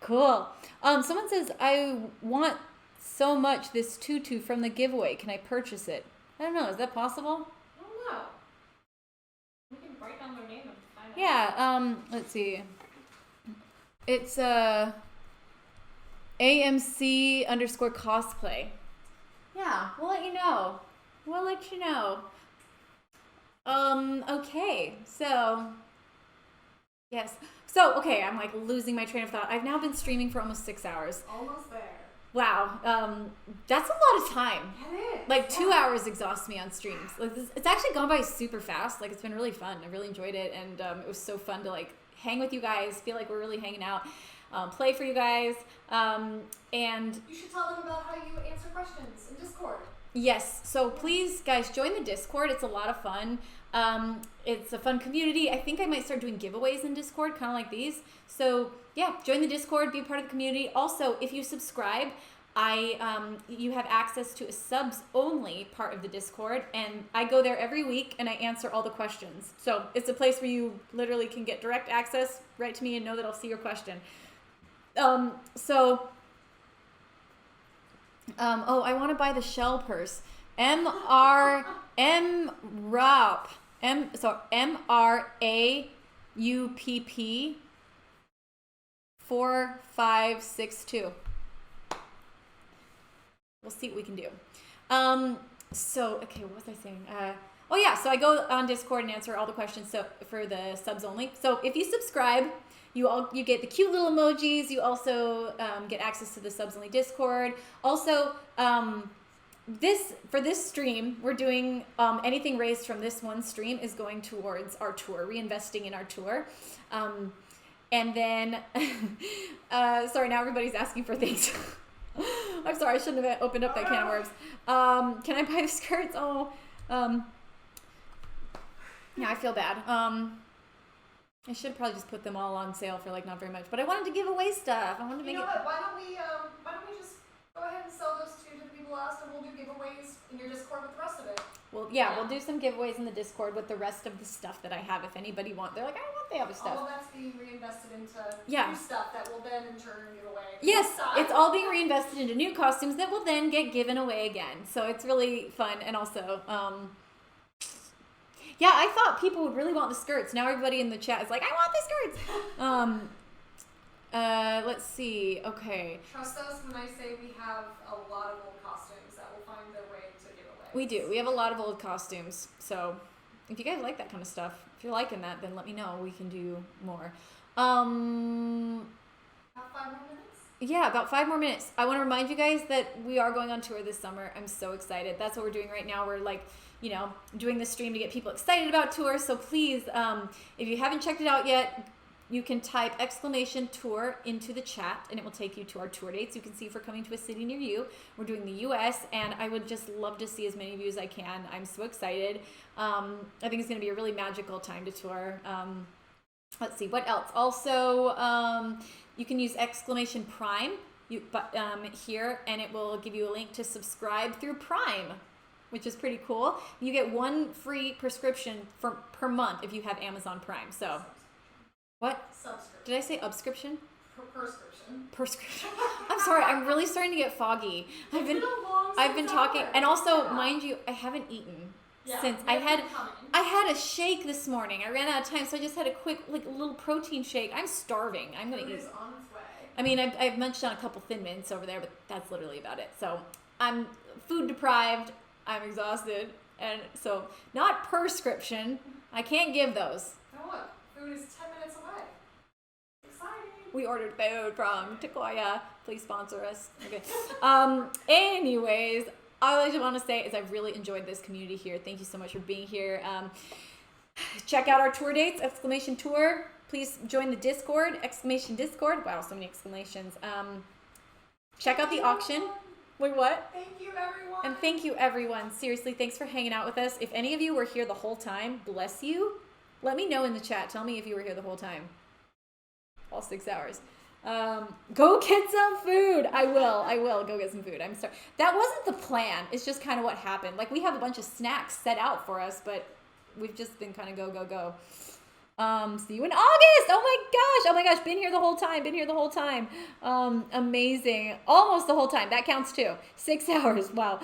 Cool. Someone says, I want so much this tutu from the giveaway. Can I purchase it? I don't know. Is that possible? I don't know. We can write down their name and find out. Yeah. Let's see. It's AMC_cosplay. Yeah, we'll let you know. We'll let you know. Okay. So, yes. So, okay, I'm like losing my train of thought. I've now been streaming for almost 6 hours. Almost there. Wow. That's a lot of time. It is. Like 2 hours exhausts me on streams. Like it's actually gone by super fast. Like it's been really fun. I really enjoyed it, and it was so fun to like hang with you guys. Feel like we're really hanging out. Play for you guys. And You should tell them about how you answer questions in Discord. Yes. So please, guys, join the Discord. It's a lot of fun. It's a fun community. I think I might start doing giveaways in Discord, kind of like these. So yeah, join the Discord, be a part of the community. Also, if you subscribe, you have access to a subs only part of the Discord, and I go there every week and I answer all the questions. So it's a place where you literally can get direct access right to me and know that I'll see your question. Oh, I want to buy the shell purse. MRAUPP 4562. We'll see what we can do. Okay, what was I saying? So I go on Discord and answer all the questions for the subs only. So if you subscribe, you get the cute little emojis. You also get access to the subs only Discord. Also, for this stream, we're doing anything raised from this one stream is going towards our tour, reinvesting in our tour. And then, sorry, now everybody's asking for things. I'm sorry, I shouldn't have opened up that can of worms. Can I buy the skirts? Yeah, I feel bad. I should probably just put them all on sale for like not very much, but I wanted to give away stuff. I wanted to make it. What? Why don't we just go ahead and sell those two to the people asked, and we'll do giveaways in your Discord with the rest of it. Well, yeah, we'll do some giveaways in the Discord with the rest of the stuff that I have. If anybody they're like, I want the other stuff. All of that's being reinvested into Yeah. new stuff that will then in turn give away. Yes, it's all being reinvested into new costumes that will then get given away again. So it's really fun, and also, yeah, I thought people would really want the skirts. Now everybody in the chat is like, I want the skirts. Let's see. Okay. Trust us when I say we have a lot of old costumes that will find their way to give away. We do. We have a lot of old costumes. So if you guys like that kind of stuff, if you're liking that, then let me know. We can do more. About 5 more minutes? Yeah, about 5 more minutes. I want to remind you guys that we are going on tour this summer. I'm so excited. That's what we're doing right now. We're like, doing this stream to get people excited about tours. So please, if you haven't checked it out yet, you can type !tour into the chat and it will take you to our tour dates. You can see if we're coming to a city near you. We're doing the US, and I would just love to see as many of you as I can. I'm so excited. I think it's going to be a really magical time to tour. Let's see, what else? Also, you can use !Prime here, and it will give you a link to subscribe through Prime, which is pretty cool. You get 1 free prescription per month if you have Amazon Prime. So, what? Subscription. Did I say subscription? Prescription. Prescription. I'm sorry. I'm really starting to get foggy. I've been talking, summer. and also, mind you, I haven't eaten since I had a shake this morning. I ran out of time, so I just had a quick, little protein shake. I'm starving. I'm gonna eat. On its way. I mean, I've munched on a couple Thin Mints over there, but that's literally about it. So I'm food deprived. I'm exhausted, and so not prescription. I can't give those. Now what? Food is 10 minutes away. Exciting. We ordered food from Takoya. Please sponsor us. Okay. Anyways, all I just want to say is I've really enjoyed this community here. Thank you so much for being here. Check out our tour dates, !tour. Please join the Discord, !Discord. Wow, so many exclamations. Check out the auction. Wait, what? Thank you, everyone. And thank you, everyone. Seriously, thanks for hanging out with us. If any of you were here the whole time, bless you. Let me know in the chat. Tell me if you were here the whole time. All 6 hours. Go get some food. I will go get some food. I'm sorry. That wasn't the plan. It's just kind of what happened. Like, we have a bunch of snacks set out for us, but we've just been kind of go. See you in August. Oh my gosh. Been here the whole time. Amazing. Almost the whole time. That counts too. 6 hours. Wow.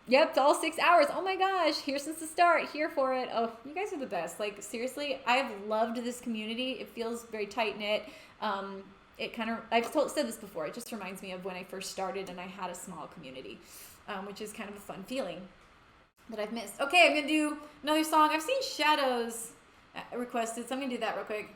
Yep, it's all 6 hours. Oh my gosh. Here since the start. Here for it. Oh, you guys are the best. Like, seriously, I've loved this community. It feels very tight knit. It kind of, said this before. It just reminds me of when I first started and I had a small community, which is kind of a fun feeling that I've missed. Okay, I'm going to do another song. I've seen Shadows requested, so I'm going to do that real quick.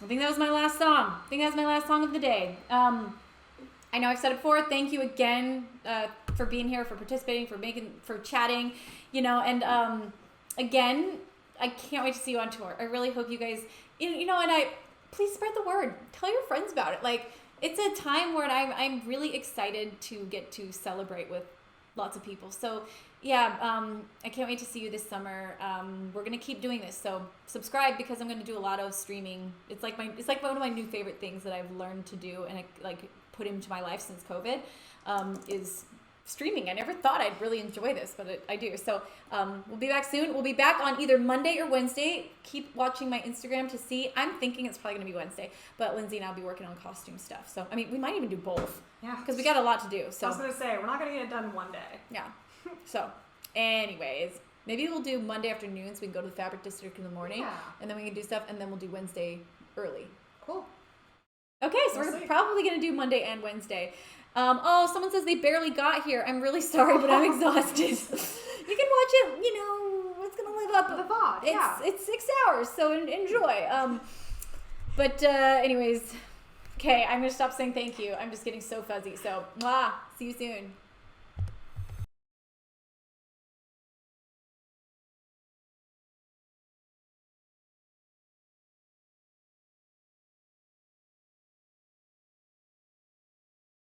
I think that was my last song. I think that was my last song of the day. I know I've said it before. Thank you again for being here, for participating, for chatting, and again, I can't wait to see you on tour. I really hope you guys, please spread the word. Tell your friends about it. Like, it's a time where I'm really excited to get to celebrate with lots of people. So yeah, I can't wait to see you this summer. We're gonna keep doing this. So subscribe, because I'm gonna do a lot of streaming. It's like one of my new favorite things that I've learned to do and put into my life since COVID, is streaming. I never thought I'd really enjoy this, but I do. So we'll be back soon. We'll be back on either Monday or Wednesday. Keep watching my Instagram to see. I'm thinking it's probably gonna be Wednesday, but Lindsay and I'll be working on costume stuff. So I mean, we might even do both. Yeah, because we got a lot to do. So I was gonna say, we're not gonna get it done one day. Yeah. So anyways, maybe we'll do Monday afternoon, so we can go to the Fabric District in the morning, and then we can do stuff, and then we'll do Wednesday early. Cool. Okay, so we're probably gonna do Monday and Wednesday. Someone says they barely got here. I'm really sorry, but I'm exhausted. You can watch it, it's gonna live up. The VOD, It's 6 hours, so enjoy. But anyways, okay, I'm gonna stop saying thank you. I'm just getting so fuzzy. So, see you soon.